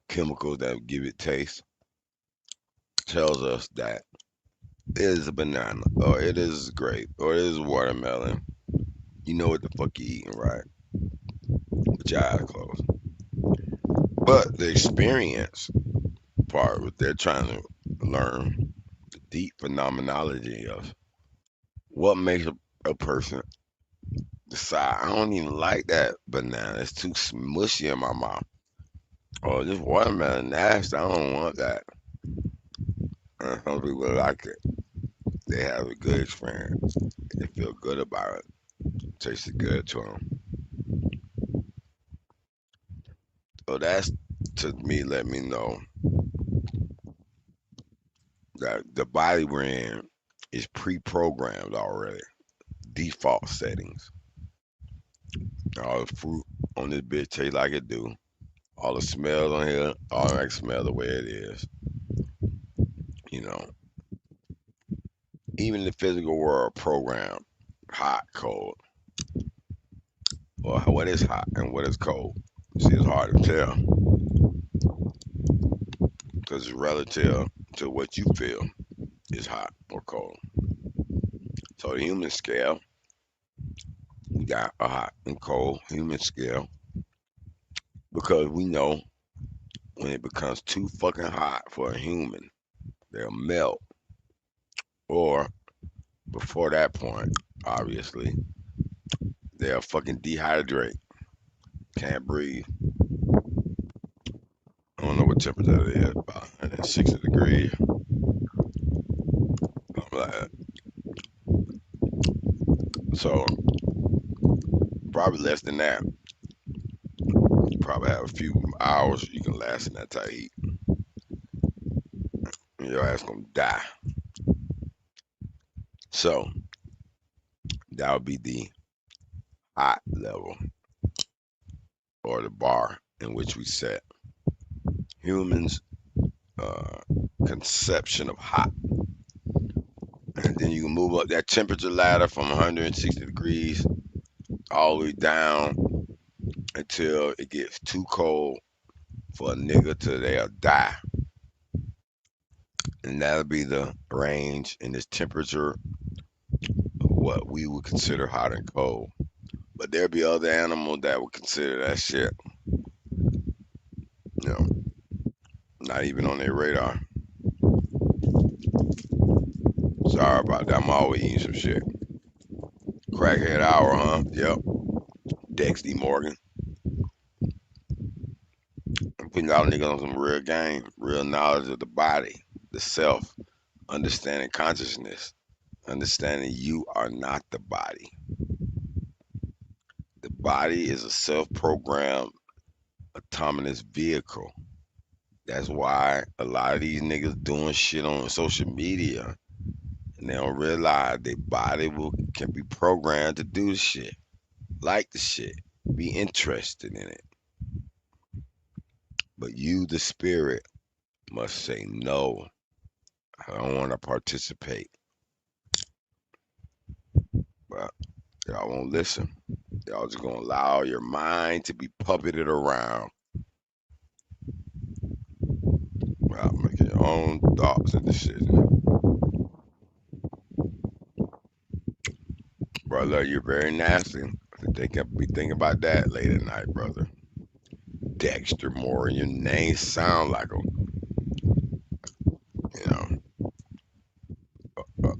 chemicals that give it taste, tells us that it is a banana, or it is grape, or it is watermelon. You know what the fuck you eating, right? With your eyes closed. But the experience part, what they're trying to learn, the deep phenomenology of what makes a person decide, I don't even like that banana, it's too smushy in my mouth. Or this watermelon nasty, I don't want that. And some people like it. They have a good experience. They feel good about it. It tastes good to them. So that's, to me, let me know that the body we're in is pre-programmed already. Default settings. All the fruit on this bitch taste like it do. All the smells on here automatically smell the way it is. You know, even the physical world programmed, hot, cold, or what is hot and what is cold. See, it's hard to tell because it's relative to what you feel is hot or cold. So the human scale, we got a hot and cold human scale because we know when it becomes too fucking hot for a human, they'll melt. Or before that point, obviously, they'll fucking dehydrate. Can't breathe. I don't know what temperature it is, about 160 degrees. Something like that. So, probably less than that. You probably have a few hours you can last in that type heat. And your ass gonna die. So, that would be the hot level or the bar in which we set humans' conception of hot. And then you can move up that temperature ladder from 160 degrees all the way down until it gets too cold for a nigga till they'll die. And that'll be the range in this temperature of what we would consider hot and cold. But there'd be other animals that would consider that shit, you know, not even on their radar. Sorry about that. I'm always eating some shit. Crackhead hour, huh? Yep. Dexty Morgan. I'm putting y'all niggas on some real game, real knowledge of the body, the self, understanding consciousness, understanding you are not the body. The body is a self-programmed autonomous vehicle. That's why a lot of these niggas doing shit on social media and they don't realize their body can be programmed to do the shit, like the shit, be interested in it. But you, the spirit, must say no. I don't want to participate. But y'all won't listen. Y'all just gonna allow your mind to be puppeted around. Well, make your own thoughts and decisions. Brother, you're very nasty. Be thinking about that late at night, brother. Dexter Morgan, your name sound like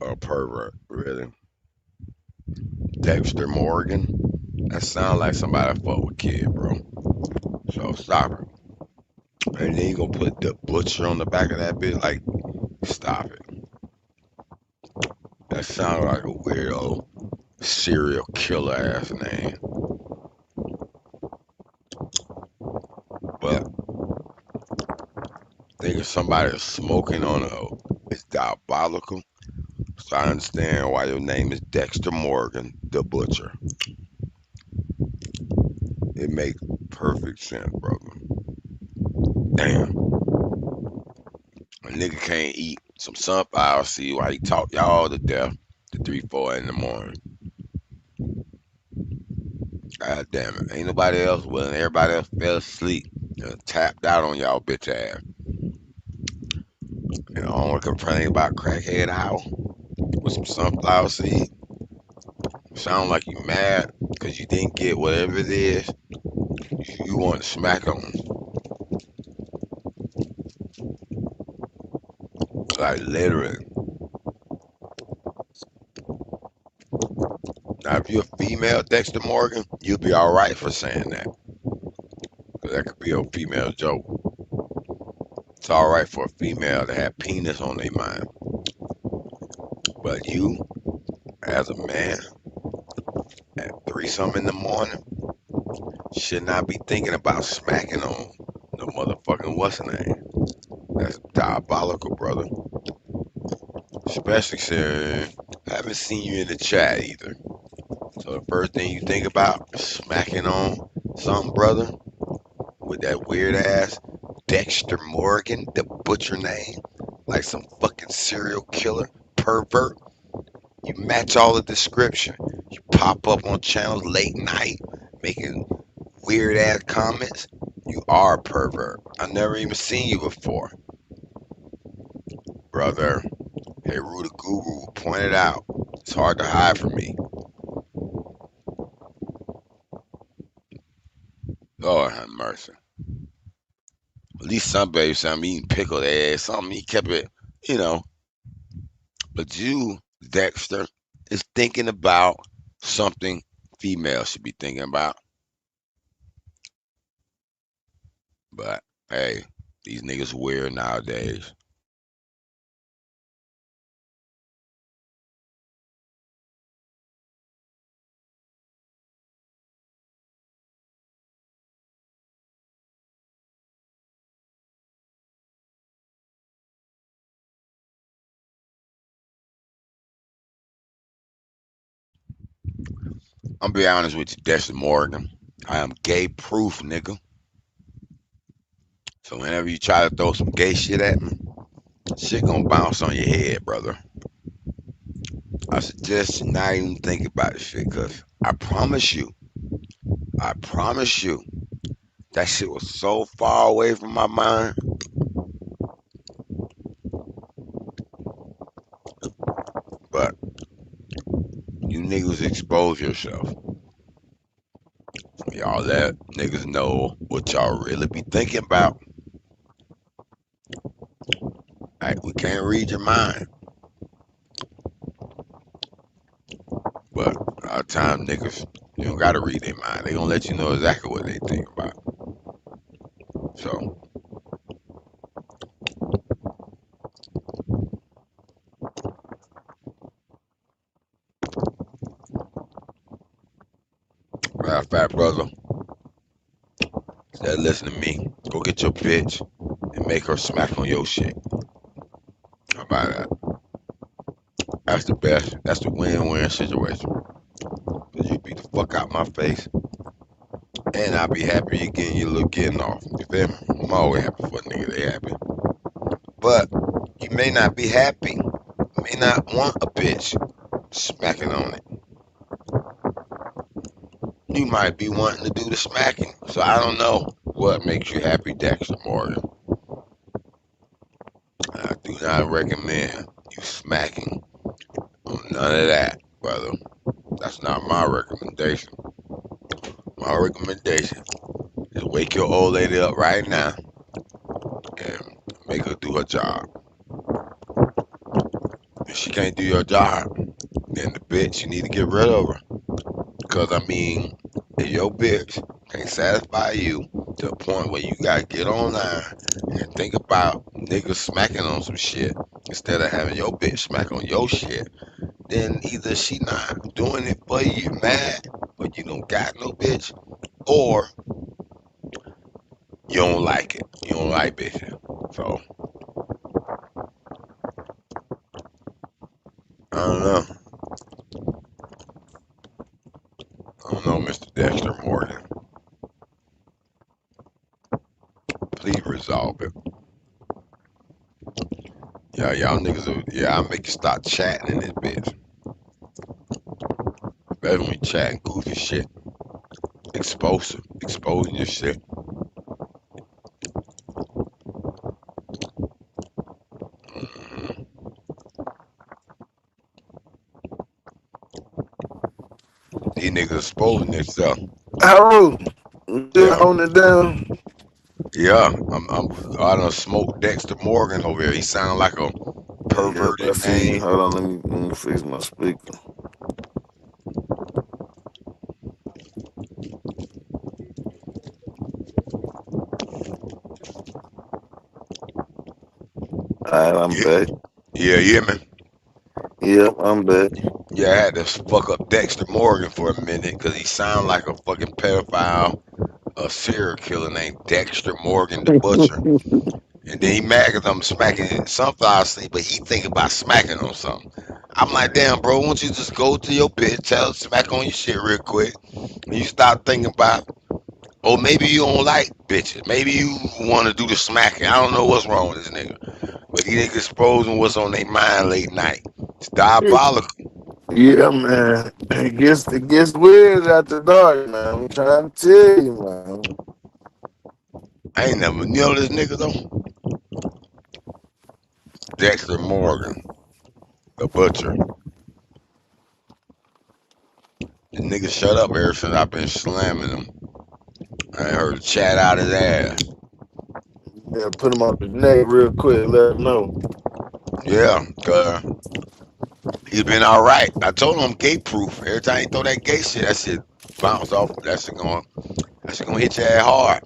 a pervert, really. Dexter Morgan, that sound like somebody that fuck with kid, bro. So stop it. And then you gonna put the butcher on the back of that bitch, like, stop it. That sounds like a weirdo serial killer ass name. But thinking somebody is smoking on it's diabolical. So I understand why your name is Dexter Morgan, the butcher. It makes perfect sense, brother. Damn. A nigga can't eat some sunflower seed while he talk y'all to death to 3, 4 in the morning. God damn it. Ain't nobody else willing. Everybody else fell asleep and tapped out on y'all bitch ass. And I don't want to complain about crackhead hour with some sunflower seed. Sound like you mad because you didn't get whatever it is you want to smack on. Like literally. Now if you're a female Dexter Morgan, you'll be alright for saying that. Because that could be a female joke. It's alright for a female to have penis on their mind. But you, as a man, at 3-something in the morning, should not be thinking about smacking on no motherfucking what's her name. That's diabolical, brother. Especially since I haven't seen you in the chat either. So the first thing you think about is smacking on something, brother, with that weird ass Dexter Morgan, the butcher name, like some fucking serial killer, pervert. You match all the description. You pop up on channels late night, making weird ass comments. You are a pervert. I've never even seen you before. Brother, hey, Ruda Guru pointed out, it's hard to hide from me. Lord have mercy. At least some baby said I'm eating pickled ass, something. He kept it, you know. But you, Dexter, is thinking about something females should be thinking about. But hey, these niggas weird nowadays. I'm be honest with you, Dexter Morgan. I am gay proof, nigga. So whenever you try to throw some gay shit at me, shit gonna bounce on your head, brother. I suggest you not even think about this shit, cause I promise you, that shit was so far away from my mind. But you niggas expose yourself. Y'all let niggas know what y'all really be thinking about. Like, we can't read your mind. But a lot of times niggas, you don't gotta read their mind. They gonna let you know exactly what they think about. So matter of fact, brother, said listen to me. Go get your bitch and make her smack on your shit. How about that? That's the best. That's the win-win situation. Cause you beat the fuck out my face. And I'll be happy you getting your little getting off. You feel me? I'm always happy for a nigga they happy. But you may not be happy. You may not want a bitch smacking on it. You might be wanting to do the smacking. So I don't know what makes you happy, Dexter Morgan. I do not recommend you smacking on none of that, brother. That's not my recommendation. My recommendation is wake your old lady up right now and make her do her job. If she can't do your job, then the bitch, you need to get rid of her. Because, I mean, if your bitch can't satisfy you to the point where you gotta get online and think about niggas smacking on some shit instead of having your bitch smack on your shit, then either she not doing it for you, you're mad, but you don't got no bitch, or you don't like it. You don't like bitches. So, I don't know. I don't know, Mr. Dexter Morgan. Please resolve it. Yeah, y'all niggas I'll make you start chatting in this bitch. Better when we chatting goofy shit. Exposing your shit. Mm-hmm. These niggas exposing themselves. Harold, you Yeah. holding it down? Yeah, I done smoked Dexter Morgan over here. He sound like a perverted I see you. name. Hold on, let me fix my speaker. Alright, I'm back. Yeah, you hear me? Yep, I'm back. Yeah, I had to fuck up Dexter Morgan for a minute because he sound like a fucking pedophile, a serial killer named Dexter Morgan the Butcher. And then he mad because I'm smacking sunflower seed, but he think about smacking on something. I'm like, damn, bro, why don't you just go to your bitch, tell her to smack on your shit real quick, and you start thinking about, oh, maybe you don't like bitches. Maybe you want to do the smacking. I don't know what's wrong with this nigga. But he niggas exposing what's on their mind late night. It's diabolical. Yeah, man. It gets weird after dark, man. I'm trying to tell you, man. I ain't never knew this nigga though. Dexter Morgan, the Butcher. The nigga shut up ever since I've been slamming him. I ain't heard a chat out his ass. Yeah, put him on the neck real quick, let him know. Yeah, cause he's been all right. I told him I'm gay proof. Every time he throw that gay shit, that shit bounce off. That shit gonna hit your ass hard.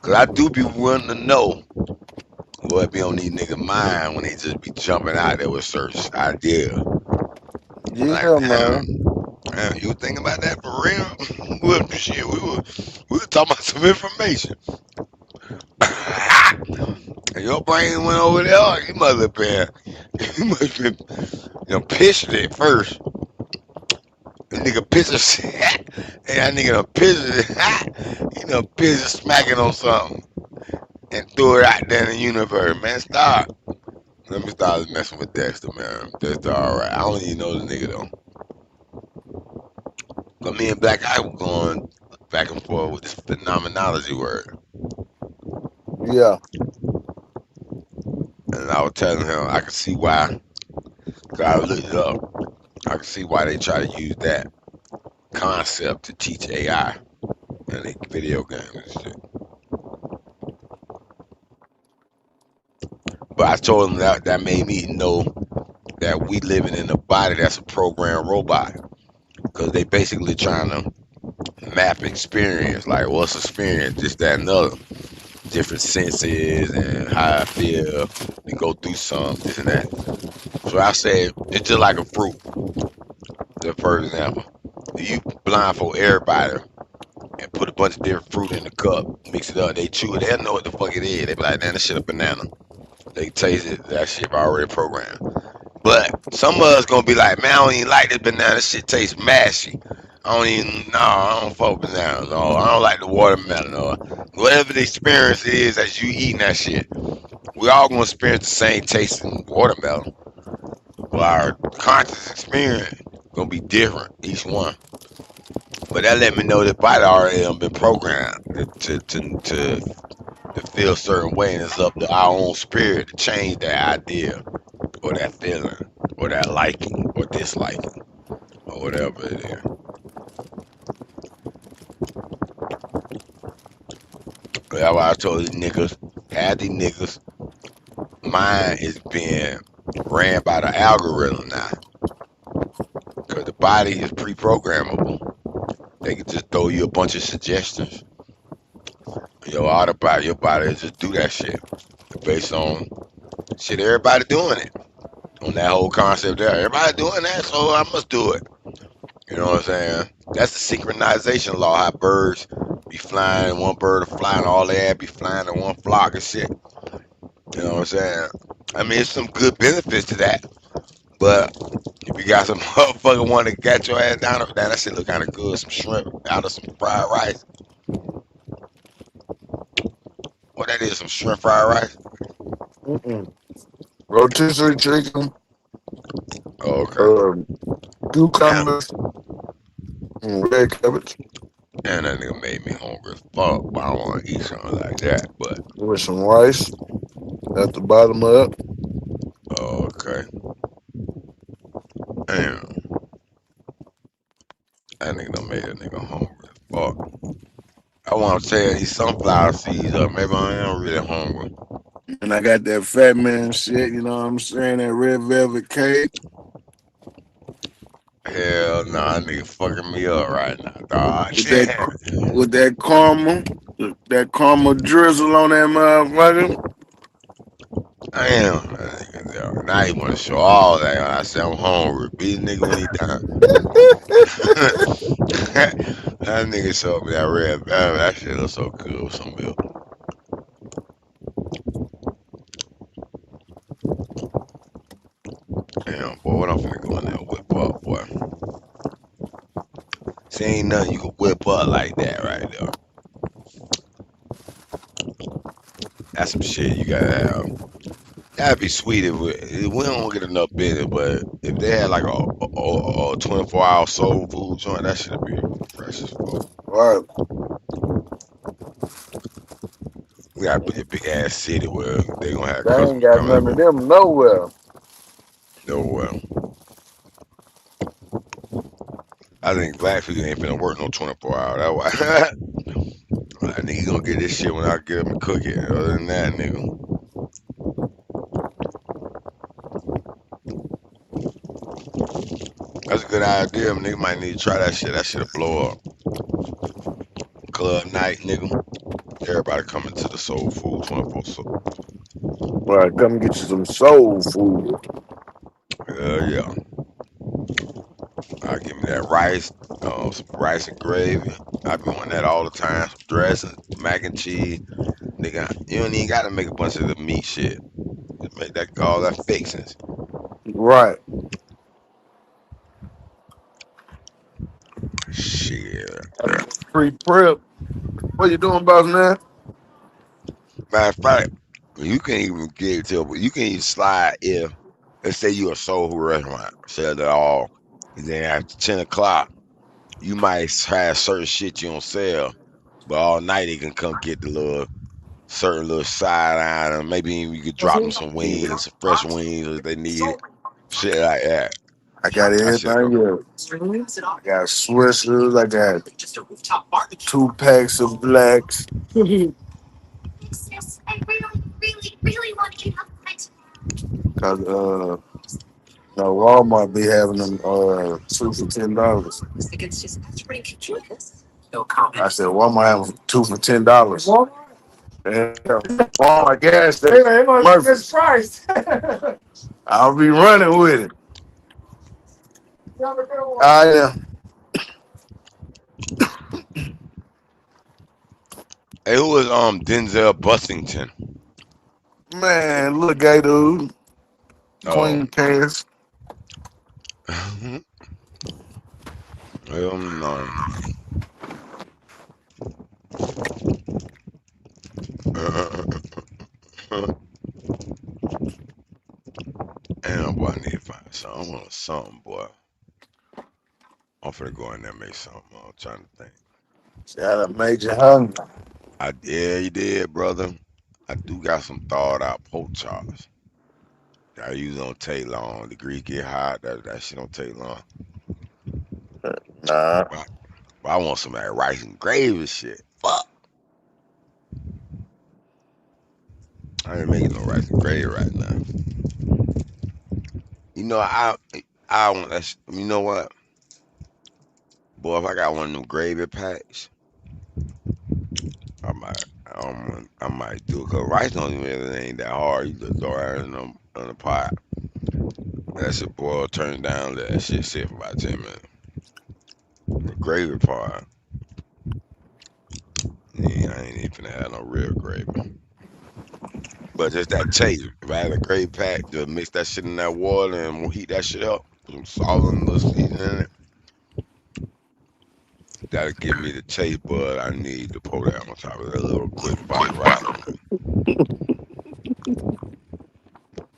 Cause I do be wanting to know what be on these niggas' mind when they just be jumping out there with certain ideas. Yeah, Like, man. damn, you thinking about that for real? Well, shit, we were talking about some information. And your brain went over there. You must have been pissed it first. The nigga pissed his shit. And that nigga done pissed it. He done pissed it smacking on something and threw it out there in the universe. Man, stop. Let me start messing with Dexter, man. Dexter, alright. I don't even know the nigga though. But me and Black Eye were going back and forth with this phenomenology word. Yeah. And I was telling him I could see why. Cause I looked it up. I can see why they try to use that concept to teach AI in the video games and shit. But I told them that made me know that we living in a body that's a programmed robot, because they basically trying to map experience, like what's experience, this, that, and other, different senses and how I feel, and go through some, this and that. So I said, it's just like a fruit. For example, you blindfold everybody and put a bunch of different fruit in the cup, mix it up, they chew it, they'll know what the fuck it is. They be like, damn, this shit a banana. They taste it, that shit already programmed. But some of us gonna be like, man, I don't even like this banana shit, tastes mashy. I don't fuck with bananas, or I don't like the watermelon, or whatever the experience is as you eating that shit. We all gonna experience the same taste in watermelon, but our conscious experience gonna be different, each one. But that let me know that body already been programmed to feel a certain way, and it's up to our own spirit to change that idea, or that feeling, or that liking, or disliking, or whatever it is. That's why I told these niggas, half these niggas, mind is being ran by the algorithm now. Because the body is pre-programmable. They can just throw you a bunch of suggestions. Your autopilot, your body just do that shit. Based on shit, everybody doing it. On that whole concept there. Everybody doing that, so I must do it. You know what I'm saying? That's the synchronization law, how birds be flying, one bird will fly and all they be flying in one flock and shit. You know what I'm saying? I mean, it's some good benefits to that. But if you got some motherfucker want to get your ass down, that shit look kind of good. Some shrimp out of some fried rice. What that is, some shrimp fried rice? Rotisserie chicken. Okay. Cucumbers. And red cabbage. And that nigga made me hungry as fuck. But I don't want to eat something like that. But with some rice at the bottom of it. Okay. Damn. That nigga done made that nigga hungry as fuck. I want to tear these sunflower seeds up. Maybe I am really hungry. And I got that fat man shit, you know what I'm saying? That red velvet cake. Hell nah, that nigga fucking me up right now, dog. With that caramel drizzle on that motherfucker. Damn, now he want to show all that. I said I'm hungry. Beat nigga when he done. That nigga showed me that red velvet. That shit looks so good with some milk. Damn, boy, what I'm finna go in there and whip up, boy. See, ain't nothing you can whip up like that right there. That's some shit you gotta have. That'd be sweet if we don't get enough business, but if they had like a 24-hour soul food joint, that should be fresh as fuck. Right. We gotta be a big ass city where they gonna have They customers ain't got coming none of them nowhere. nowhere. I think black people ain't finna work no 24 hours. That's why. That nigga gonna get this shit when I get up and cook it. Other than that, nigga. That's a good idea. Nigga might need to try that shit. That shit'll blow up. Club night, nigga. Everybody coming to the soul food 24 soul. Right, come get you some soul food. Yeah. I'll give me that rice, some rice and gravy. I be wanting that all the time. Some dressing, mac and cheese. Nigga, you don't even gotta make a bunch of the meat shit. Just make that all that fixings. Right. Shit. Pre-prep. What you doing, boss man? Matter of fact, you can't even get to, you can even slide if, let's say you a soul food restaurant, sell it all, and then after 10 o'clock, you might have certain shit you don't sell, but all night they can come get the certain little side item. Maybe you could drop them some wings, some fresh wings if they need it, shit like that. I got That shit everything go. else. I got Swishers. I got 2 packs of blacks. Cause no, Walmart be having them 2 for $10. I said Walmart having 2 for $10. Yeah, Walmart gas station. Murphy's. I'll be running with it. Yeah. Hey, who is Denzel Bussington? Man, little gay dude. Queen Paris. Hell no. And boy, I need to find something. I want something, boy. I'm finna go in there and make something. I'm trying to think. Shout out Major Hungry. Yeah, you did, brother. I do got some thawed out pork chops. That usually don't take long. The grease get hot. That shit don't take long. Nah. But I want some of that rice and gravy shit. Fuck. I ain't making no rice and gravy right now. You know, I want that. You know what? Boy, if I got one of them gravy packs, I might do it. Cause rice don't even really ain't that hard. You just throw it in the pot. That shit boil, turn down, let that shit sit for about 10 minutes. The gravy part, yeah, I ain't even finna have no real gravy. But just that taste. If I had a gravy pack, just mix that shit in that water and we'll heat that shit up. Put some salt and a little seasoning in it. That'll give me the taste bud I need to pour that on top of that little quick bite rice.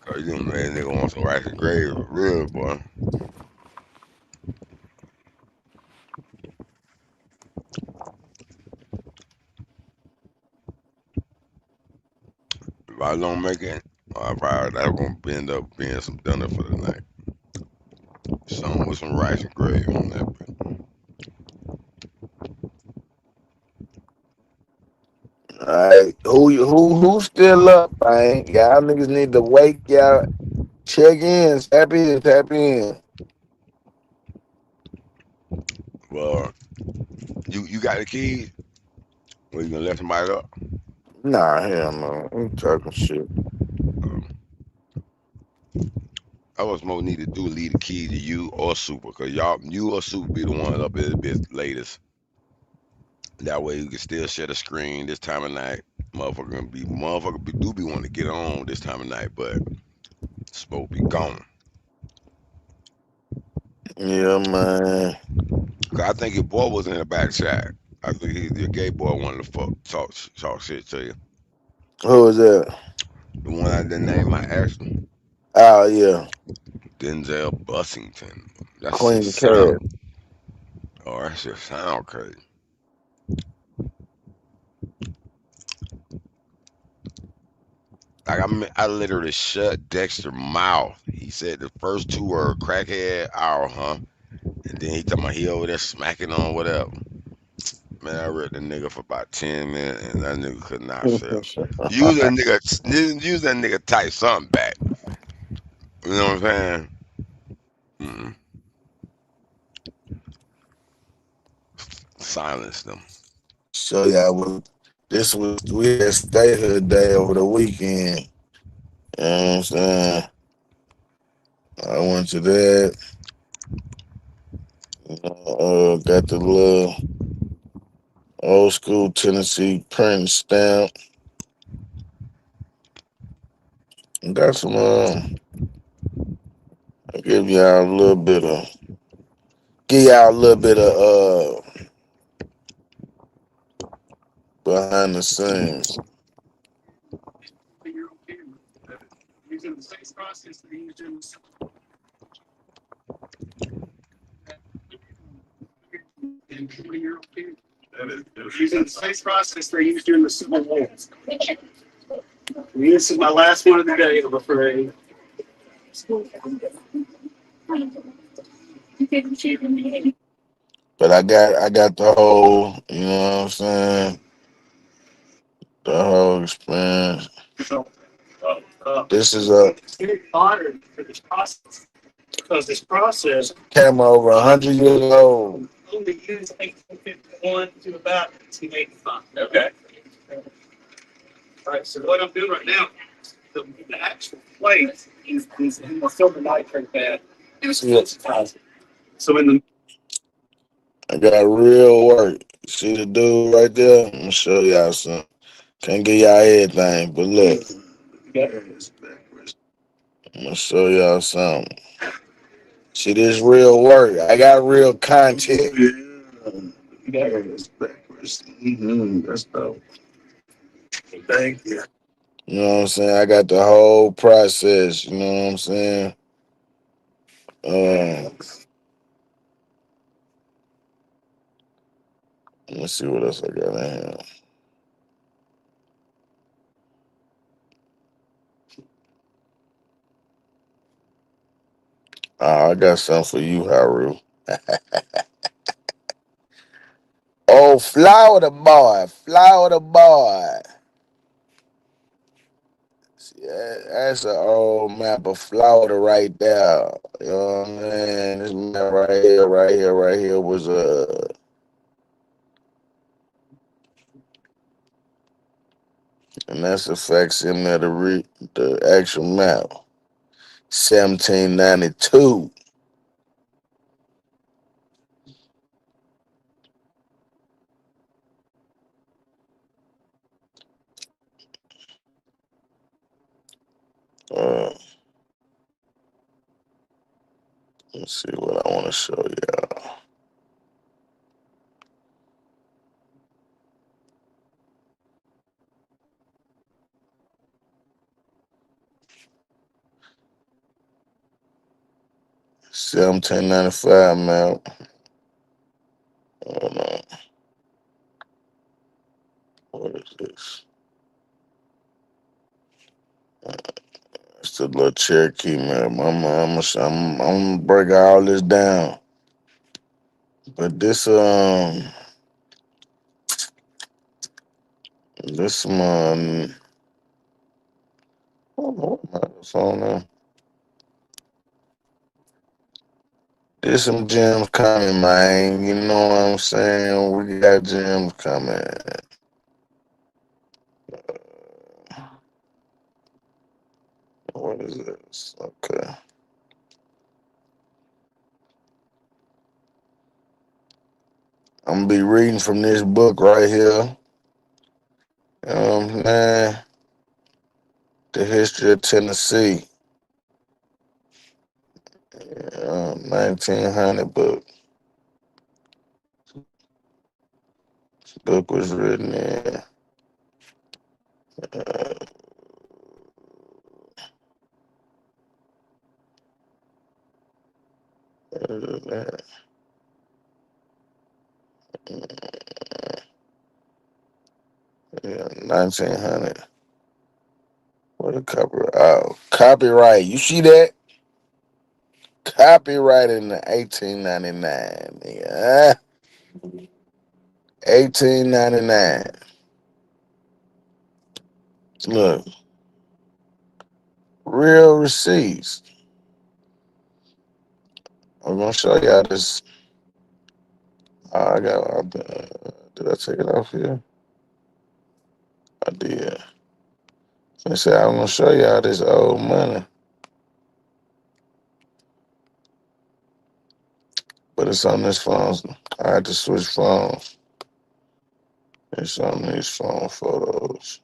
Cause you know that nigga want some rice and gravy for real, boy. If I don't make it, that's gonna end up being some dinner for the night. Something with some rice and gravy on that bit. Alright, who still up, man? Y'all niggas need to wake y'all. Check in, tap in. Well, you got the keys? Or you gonna let somebody up? Nah, hell no. I'm talking shit. I was most need to do leave the keys to you or Super, cause you or Super be the ones up at the bit latest. That way you can still share the screen this time of night. Motherfucker do be wanting to get on this time of night, but supposed to be gone. Yeah, man. Cause I think your boy was in the back chat. I think your gay boy wanted to talk shit to you. Who is that? The one I didn't name I asked him. Oh yeah. Denzel Bussington. That Queen shit Cat. sound. Oh, that shit sound crazy. Like I literally shut Dexter's mouth. He said the first 2 were crackhead hour, huh? And then he talking about he over there smacking on whatever. Man, I read the nigga for about 10 minutes and that nigga could not sell. Use that nigga type something back. You know what I'm saying? Mm-mm. Silence them. So yeah, we had statehood day over the weekend. You know what I'm saying? I went to that. Got the little old school Tennessee print stamp. Got some I'll give y'all a little bit of behind the scenes. Using the same process they used in the 20-year-old period. Using the same process they used during the Civil War. This is my last one of the day, I'm afraid. But I got the whole, you know what I'm saying? The whole experience. This is a It's very modern for this process because this process camera over 100 years old. only used 1851 to about 1885. Okay. All right. So what I'm doing right now, the actual plate is in the silver nitrate pad. It's sensitized. So in the I got real work. See the dude right there? I'm gonna show y'all something. Can't give y'all everything, but look. I'm gonna show y'all something. See this real work. I got real content. That's dope. Thank you. You know what I'm saying? I got the whole process. You know what I'm saying? Let's see what else I got in here. I got something for you, Haru. Oh, Florida boy. Florida boy. See, that's an old map of Florida right there. You know what I'm saying? This map right here was and that's a facsimile of the actual map. 1792. Let's see what I want to show y'all. $17.95 map. Hold on. What is this? It's the little Cherokee map. I'm gonna break all this down. But this one, I don't know what map it's on now. There's some gems coming, man. You know what I'm saying? We got gems coming. What is this? Okay. I'm gonna be reading from this book right here. Man, The History of Tennessee. 1900 book. This book was written in 1900. What a copyright. You see that? Copyright in the 1899. Yeah. 1899. Look. Real receipts. I'm gonna show y'all this. Did I take it off here? I did. I said I'm gonna show y'all this old money. But it's on this phone. I had to switch phones. It's on these phone photos.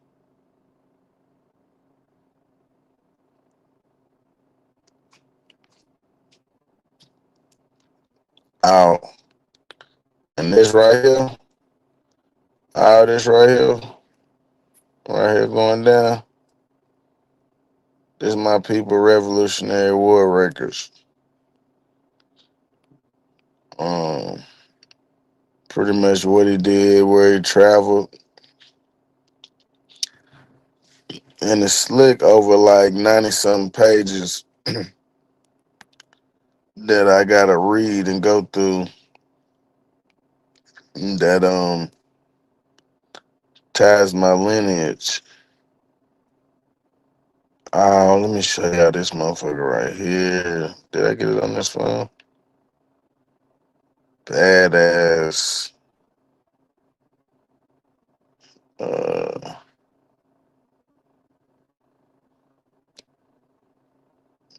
Out. And this right here. All this right here going down. This is my people Revolutionary War records. Pretty much what he did, where he traveled. And it's slick over like 90-something pages. that I gotta read and go through that ties my lineage. Oh, let me show y'all this motherfucker right here. Did I get it on this phone? Badass.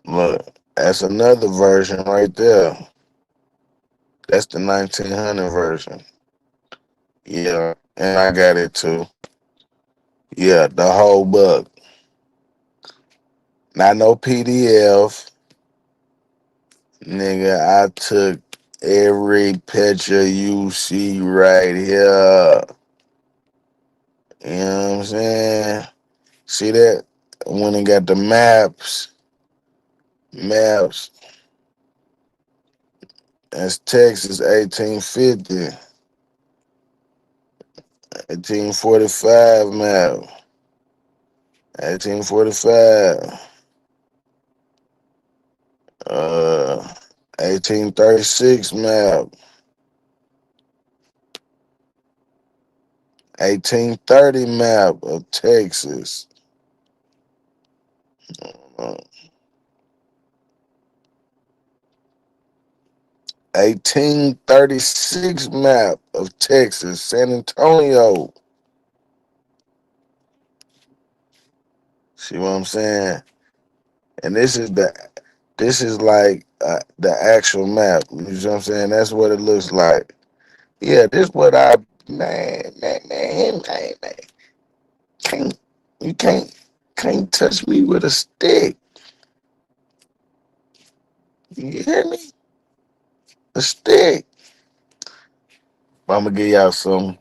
Look, that's another version right there. That's the 1900 version. Yeah, and I got it too. Yeah, the whole book. Not no PDF. Nigga, I took every picture you see right here. You know what I'm saying? See that? When it got the maps. That's Texas 1850. 1845 map. 1845. 1836 map. 1830 map of Texas. 1836 map of Texas, San Antonio. See what I'm saying? And this is like the actual map. You know what I'm saying? That's what it looks like. Yeah, this what man. You can't touch me with a stick. You hear me? A stick. I'm gonna give y'all some,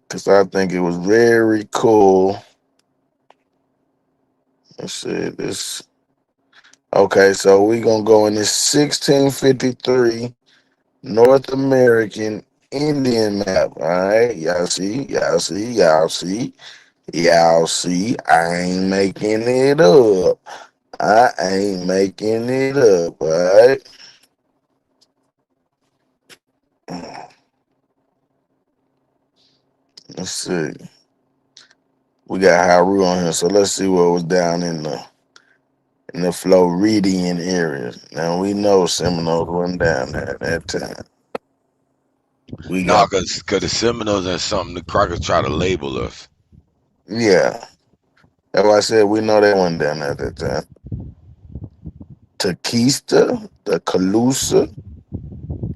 because I think it was very cool. Let's see this. Okay, so we gonna go in this 1653 North American Indian map. All right, y'all see. I ain't making it up. All right. Let's see. We got Haru on here, so let's see what was down in the Floridian area. Now we know Seminoles wasn't down there at that time. No, because the Seminoles and something the Crackers try to label us. Yeah. That's why I said we know they wasn't down there at that time. Tequista, the Calusa,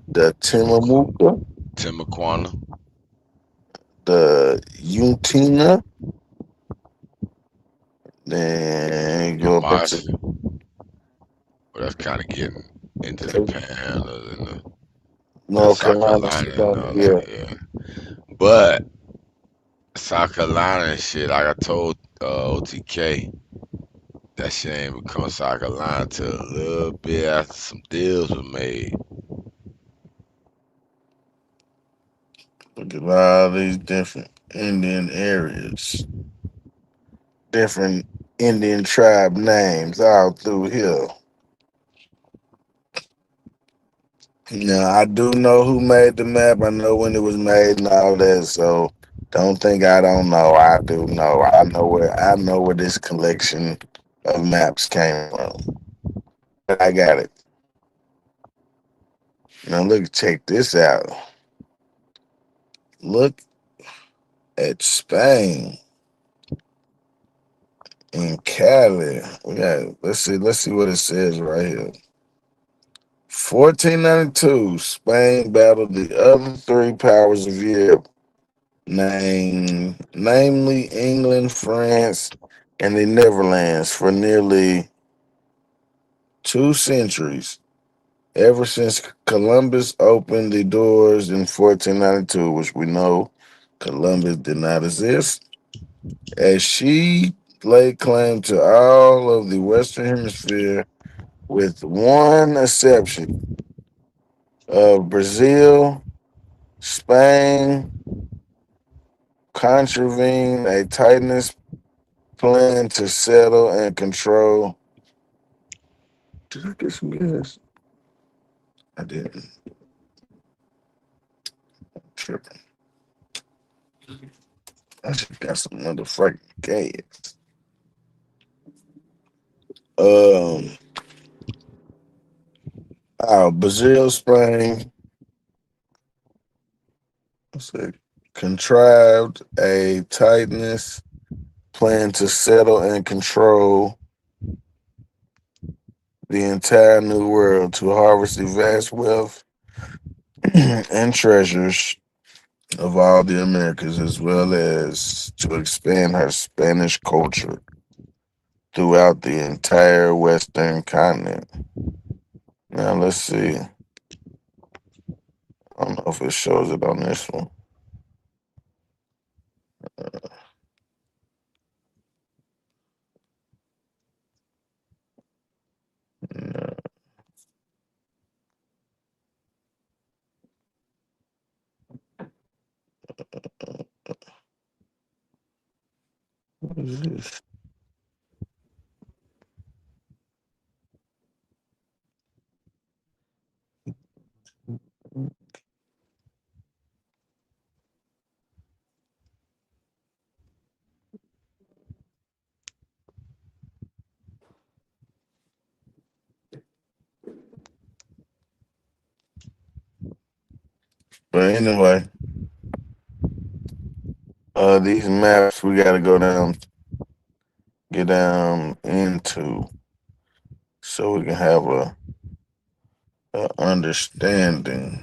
the Timamuka, Timaquana, the Utina, then go up into well, that's kind of getting into the Panhandles and the North South Carolina. Carolina and all that, yeah. But South Carolina and shit, like I told OTK, that shit ain't become South Carolina till a little bit after some deals were made. Look at all these different Indian areas, different Indian tribe names all through here. Now, I do know who made the map. I know when it was made and all that. So don't think I don't know. I do know. I know where this collection of maps came from. I got it. Now look, check this out. Look at Spain in Cali. Let's see what it says right here. 1492, Spain battled the other three powers of Europe, namely England, France, and the Netherlands for nearly 2 centuries. Ever since Columbus opened the doors in 1492, which we know Columbus did not exist, as she laid claim to all of the Western Hemisphere with one exception of Brazil, Spain contravened a Titanist plan to settle and control Did I get some gas? I didn't. Tripping. I just got some motherfucking gas. Brazil, Spain. Contrived a tightness plan to settle and control the entire new world, to harvest the vast wealth and treasures of all the Americas, as well as to expand her Spanish culture throughout the entire Western continent. Now let's see. I don't know if it shows it on this one. No. What is this? But anyway, these maps we gotta get down into, so we can have a understanding.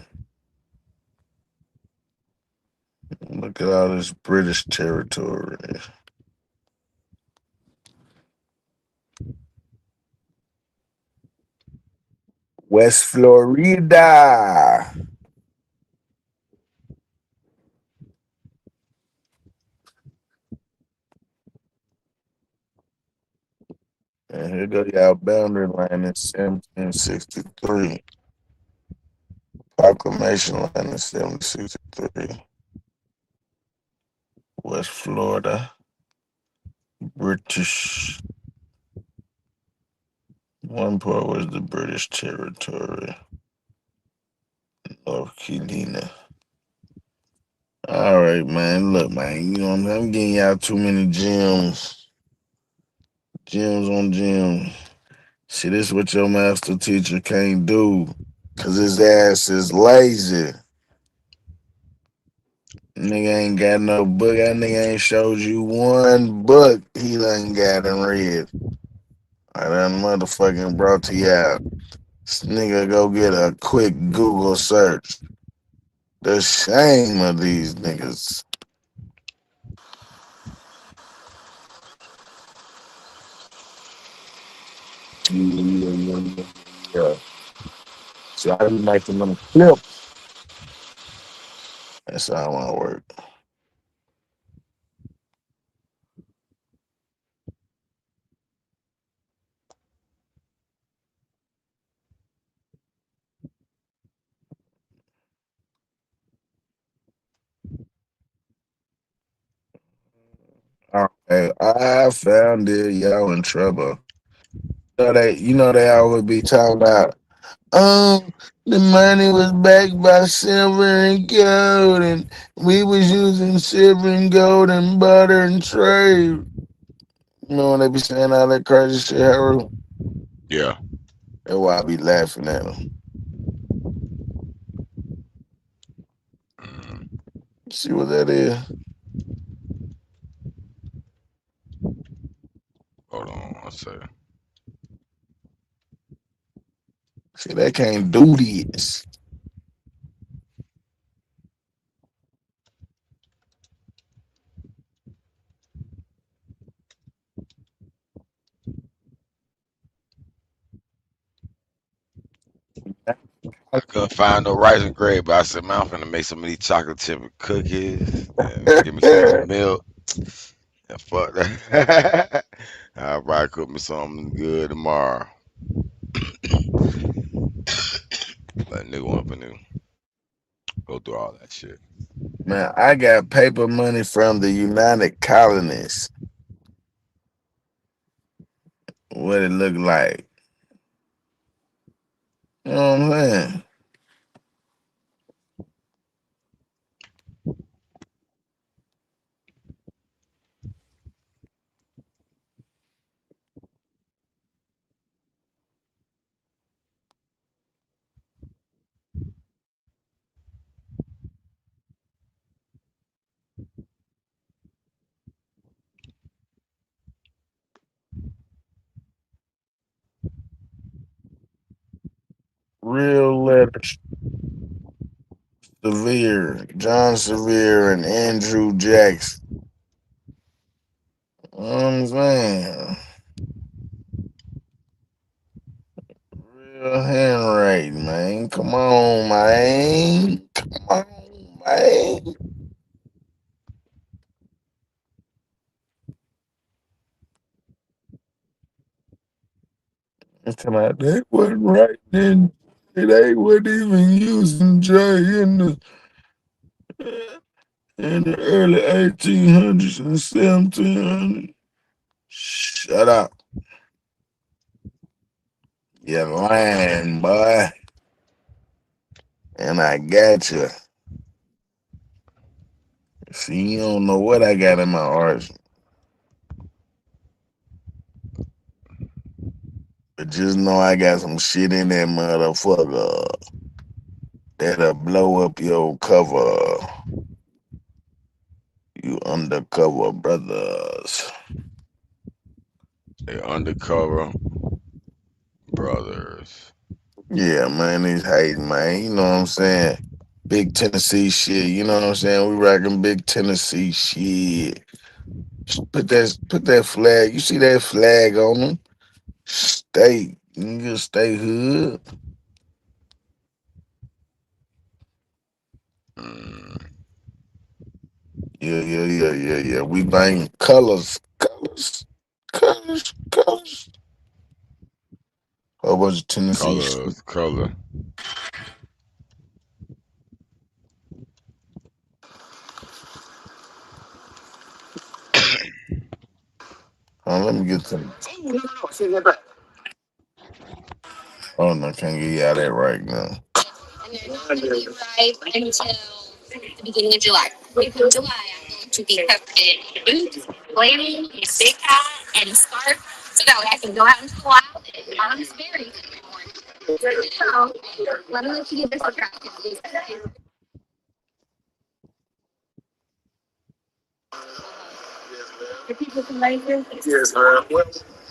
Look at all this British territory. West Florida. And here go y'all boundary line in 1763. Proclamation line in 1763. West Florida. British. One part was the British territory. North Carolina. All right, man. Look, man. You know what I'm getting y'all too many gems. Gems on gems. See, this is what your master teacher can't do, because his ass is lazy. Nigga ain't got no book. That nigga ain't showed you one book he done got and read. I done motherfucking brought to y'all. This nigga go get a quick Google search. The shame of these niggas. Yeah. See, I be making them clips. That's how I want to work. Okay, I found it. Y'all in trouble. You know they always be talking about, the money was backed by silver and gold, and we was using silver and gold and butter and trade. You know when they be saying all that crazy shit, Harold? Yeah. That's why I be laughing at them. See what that is? Hold on, one second. See, they can't do this. I couldn't find no rice and gravy, but I said, man, I'm finna make some of these chocolate chip cookies. And give me some milk. And fuck that. I'll probably cook me something good tomorrow. But nigga want to go through all that shit. Man, I got paper money from the United Colonies. What it look like? You know what I'm saying? Real letters. Severe, John Severe, and Andrew Jackson. You know what I'm saying? Real handwriting, man. Come on, man. Come on, man. It's about that wasn't right then. They wasn't even using J in the early 1800s and 1700s. Shut up. You lying, boy. And I got you. See, you don't know what I got in my arsenal. But just know I got some shit in that motherfucker that'll blow up your cover. You undercover brothers. They undercover brothers. Yeah, man, these hating, man. You know what I'm saying? Big Tennessee shit. You know what I'm saying? We rocking big Tennessee shit. Put that flag. You see that flag on them? Stay. You stay hood. Yeah. We bang colors. Whole bunch of Tennessee shit. Color. Let me get some. Oh no, can't get you out of that right now. And they're not going to be right until the beginning of July. Come July, I'm going to be covered in boots, blanket, a big hat, and a scarf, so that way I can go out into the wild and harvest berries every morning. So, let me let you get this attractive. The people from Lakeland? Yes, ma'am. Well,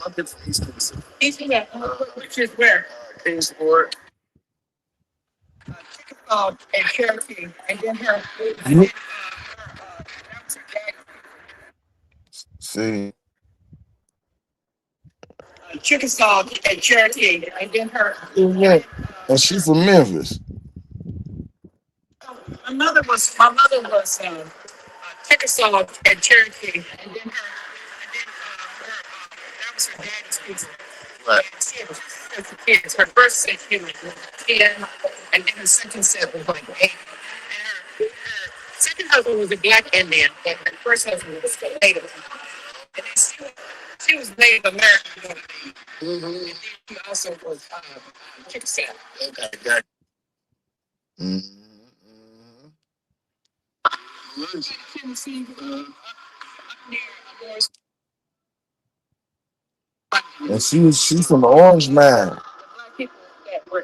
I'm good for East Tennessee. Yeah. Which is where? Kingsport. Chickasaw and Cherokee, and then her. See. Chickasaw and Cherokee, and then her. And she's from Memphis. My mother was Chickasaw and Cherokee, and then her. That was her daddy's pizza. Right. She had two kids. Her first set she was 10, and then her second set was like 8. And her second husband was a black Indian, and her first husband was Native. And then she was Native American. Mm-hmm. And then she also was Chickasaw. Okay, got it. And she's from the Orange Mine. People that were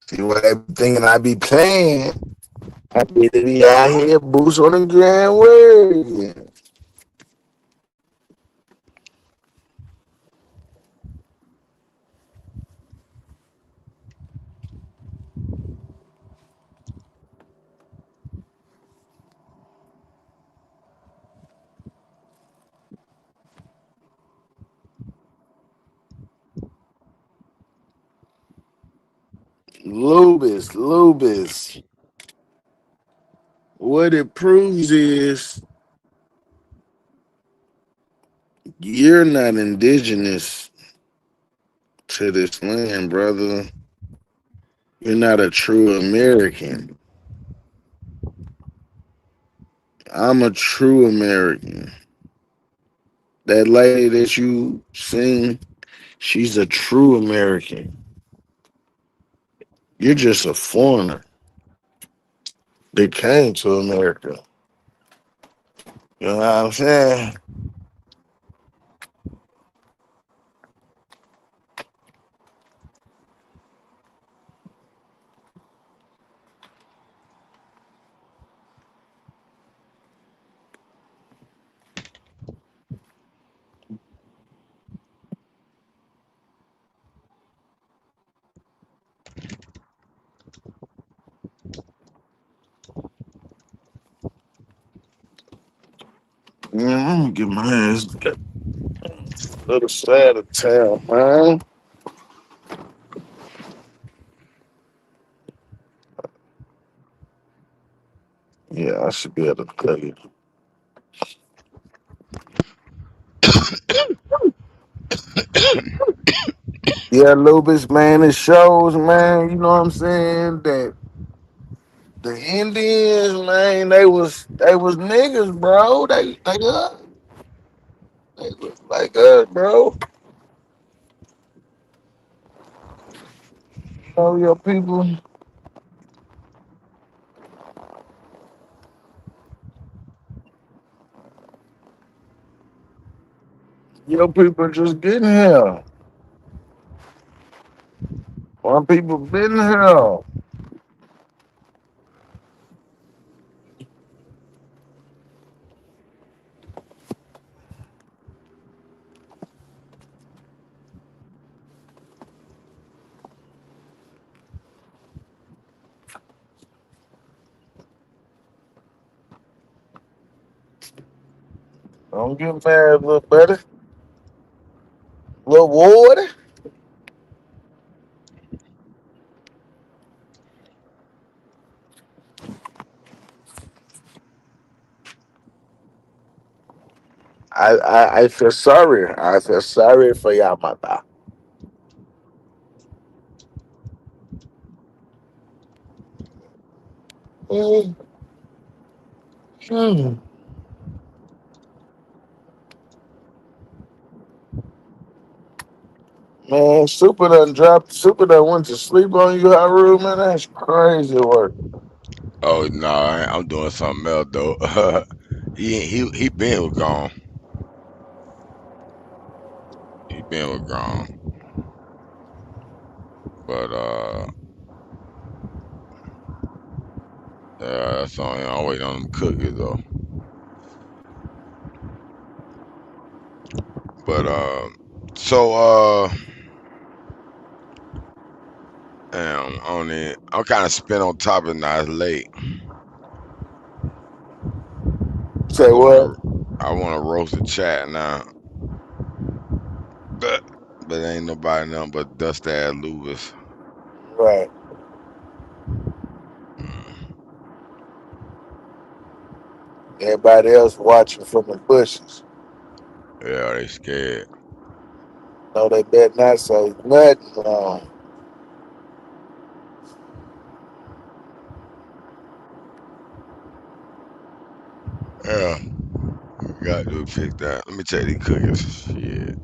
See what I be thinking I be playing. I need to be out here, boots on the ground working. Lubis. What it proves is you're not indigenous to this land, brother. You're not a true American. I'm a true American. That lady that you seen, she's a true American. You're just a foreigner that came to America. You know what I'm saying? Man, I'm gonna get my ass to the other side of town, man. Yeah, I should be able to tell you. Yeah, Lupus, man, it shows, man, you know what I'm saying, that the Indians, man, they was niggas, bro. They was like us, bro. You know your people. Your people just getting here. My people been here. Don't get mad, little buddy. Little Ward. I feel sorry. I feel sorry for y'all, mother. Mm, mm. Man, Super done went to sleep on you, Haru, man. That's crazy work. Oh no, I'm doing something else though. he been was gone. He been was gone. But that's on. I'm waiting on them cookies though. But so damn, I'm kind of spent on top of it now. It's late. Say what? I want to roast the chat now. But ain't nobody nothing but dust ass Lewis. Right. Everybody else watching from the bushes. Yeah, they scared. No, they better not say nothing wrong. Yeah, got to fix that. Let me take these cookies. Shit.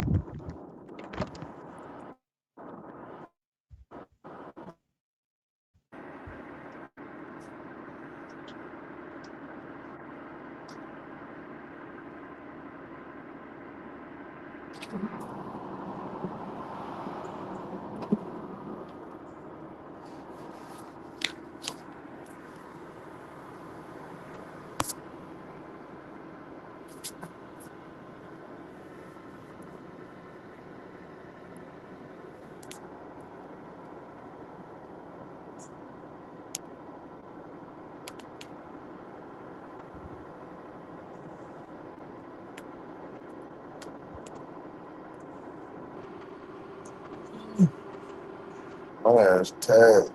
My ass tired.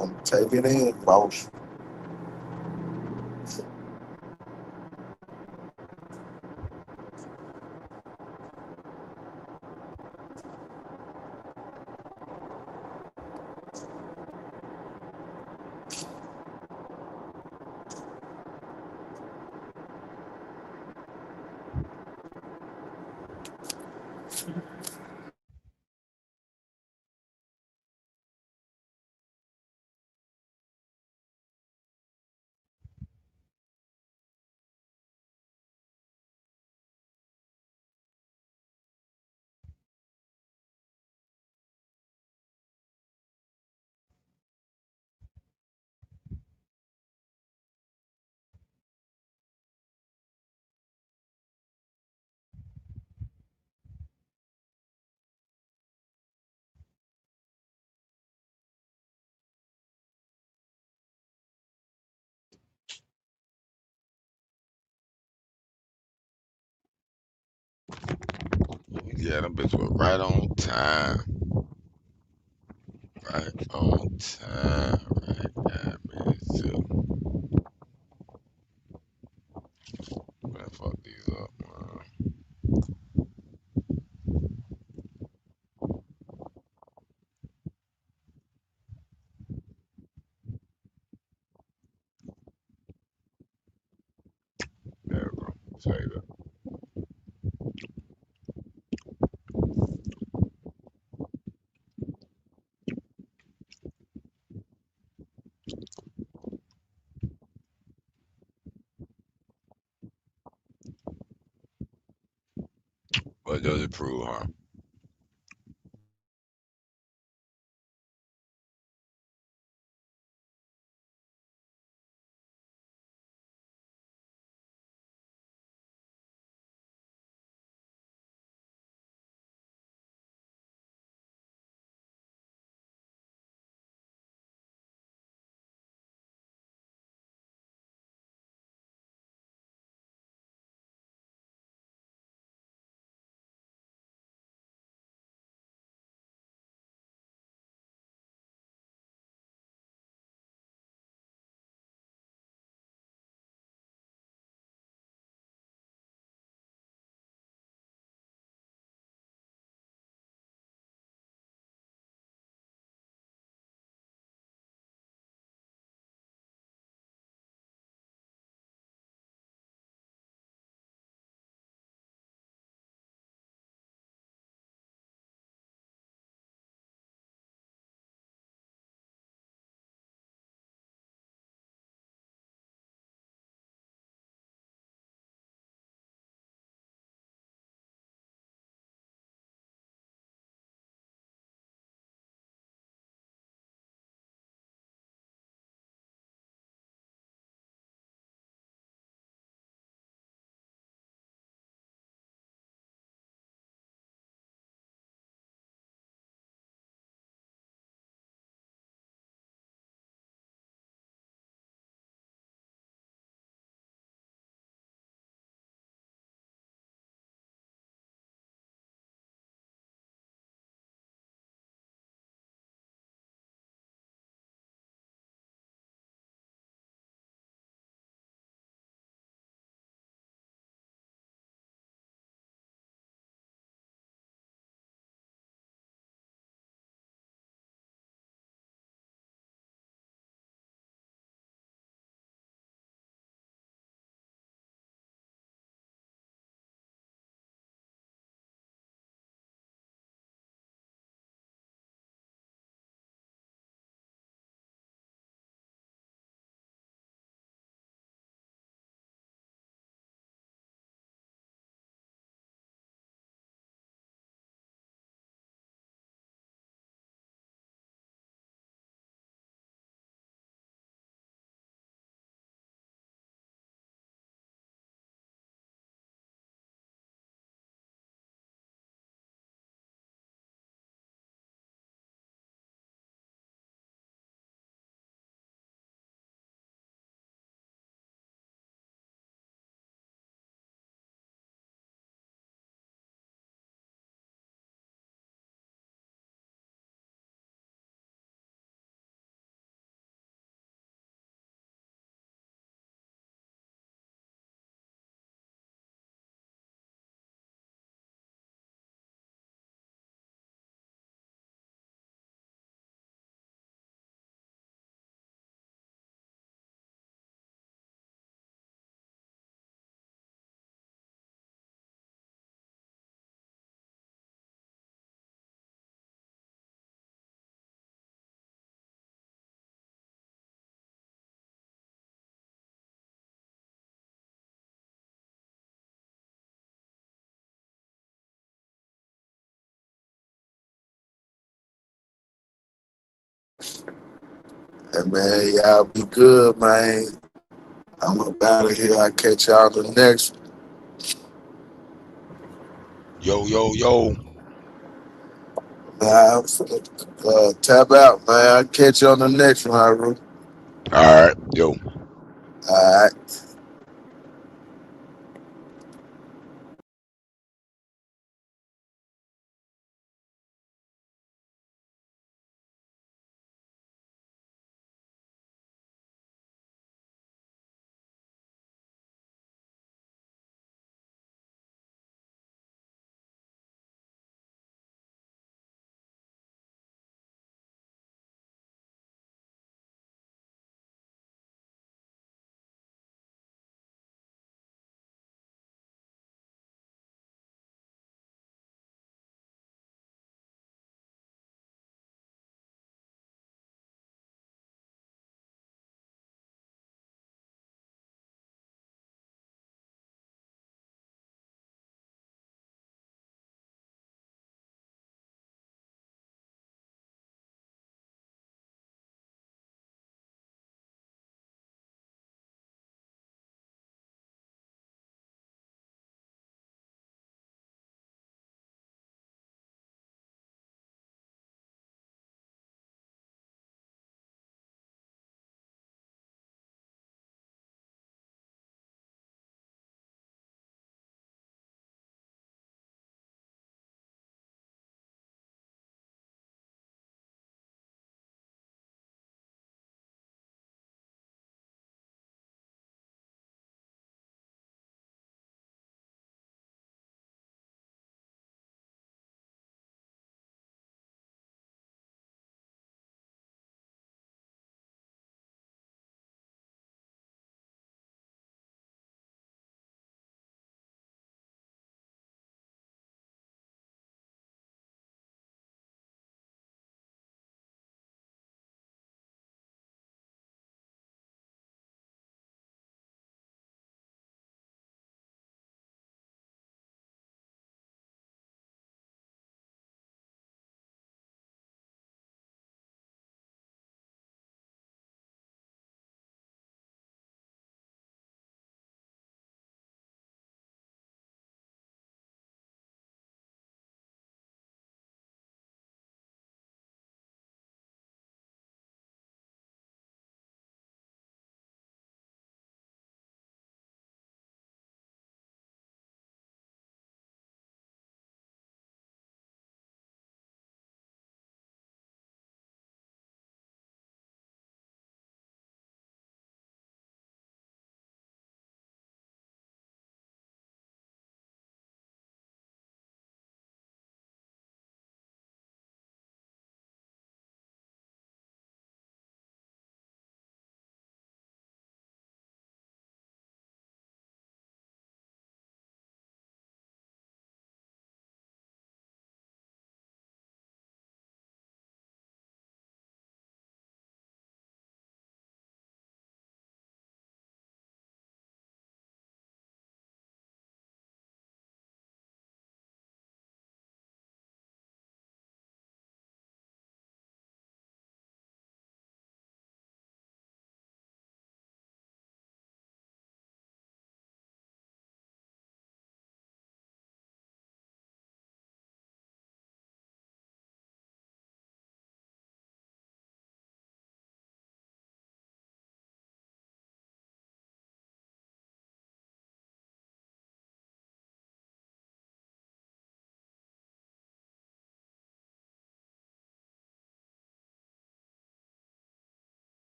I'm taking it in, boss. Yeah, them bitches were right on time. Right on time. Right, yeah, man. So, I'm gonna fuck these up, man. There we go. Save it. What does it prove, huh? And man, y'all be good, man. I'm up out of here. I'll catch y'all the next one. Yo. I'm finna tap out, man. I'll catch you on the next one, Haru. All right, yo. All right.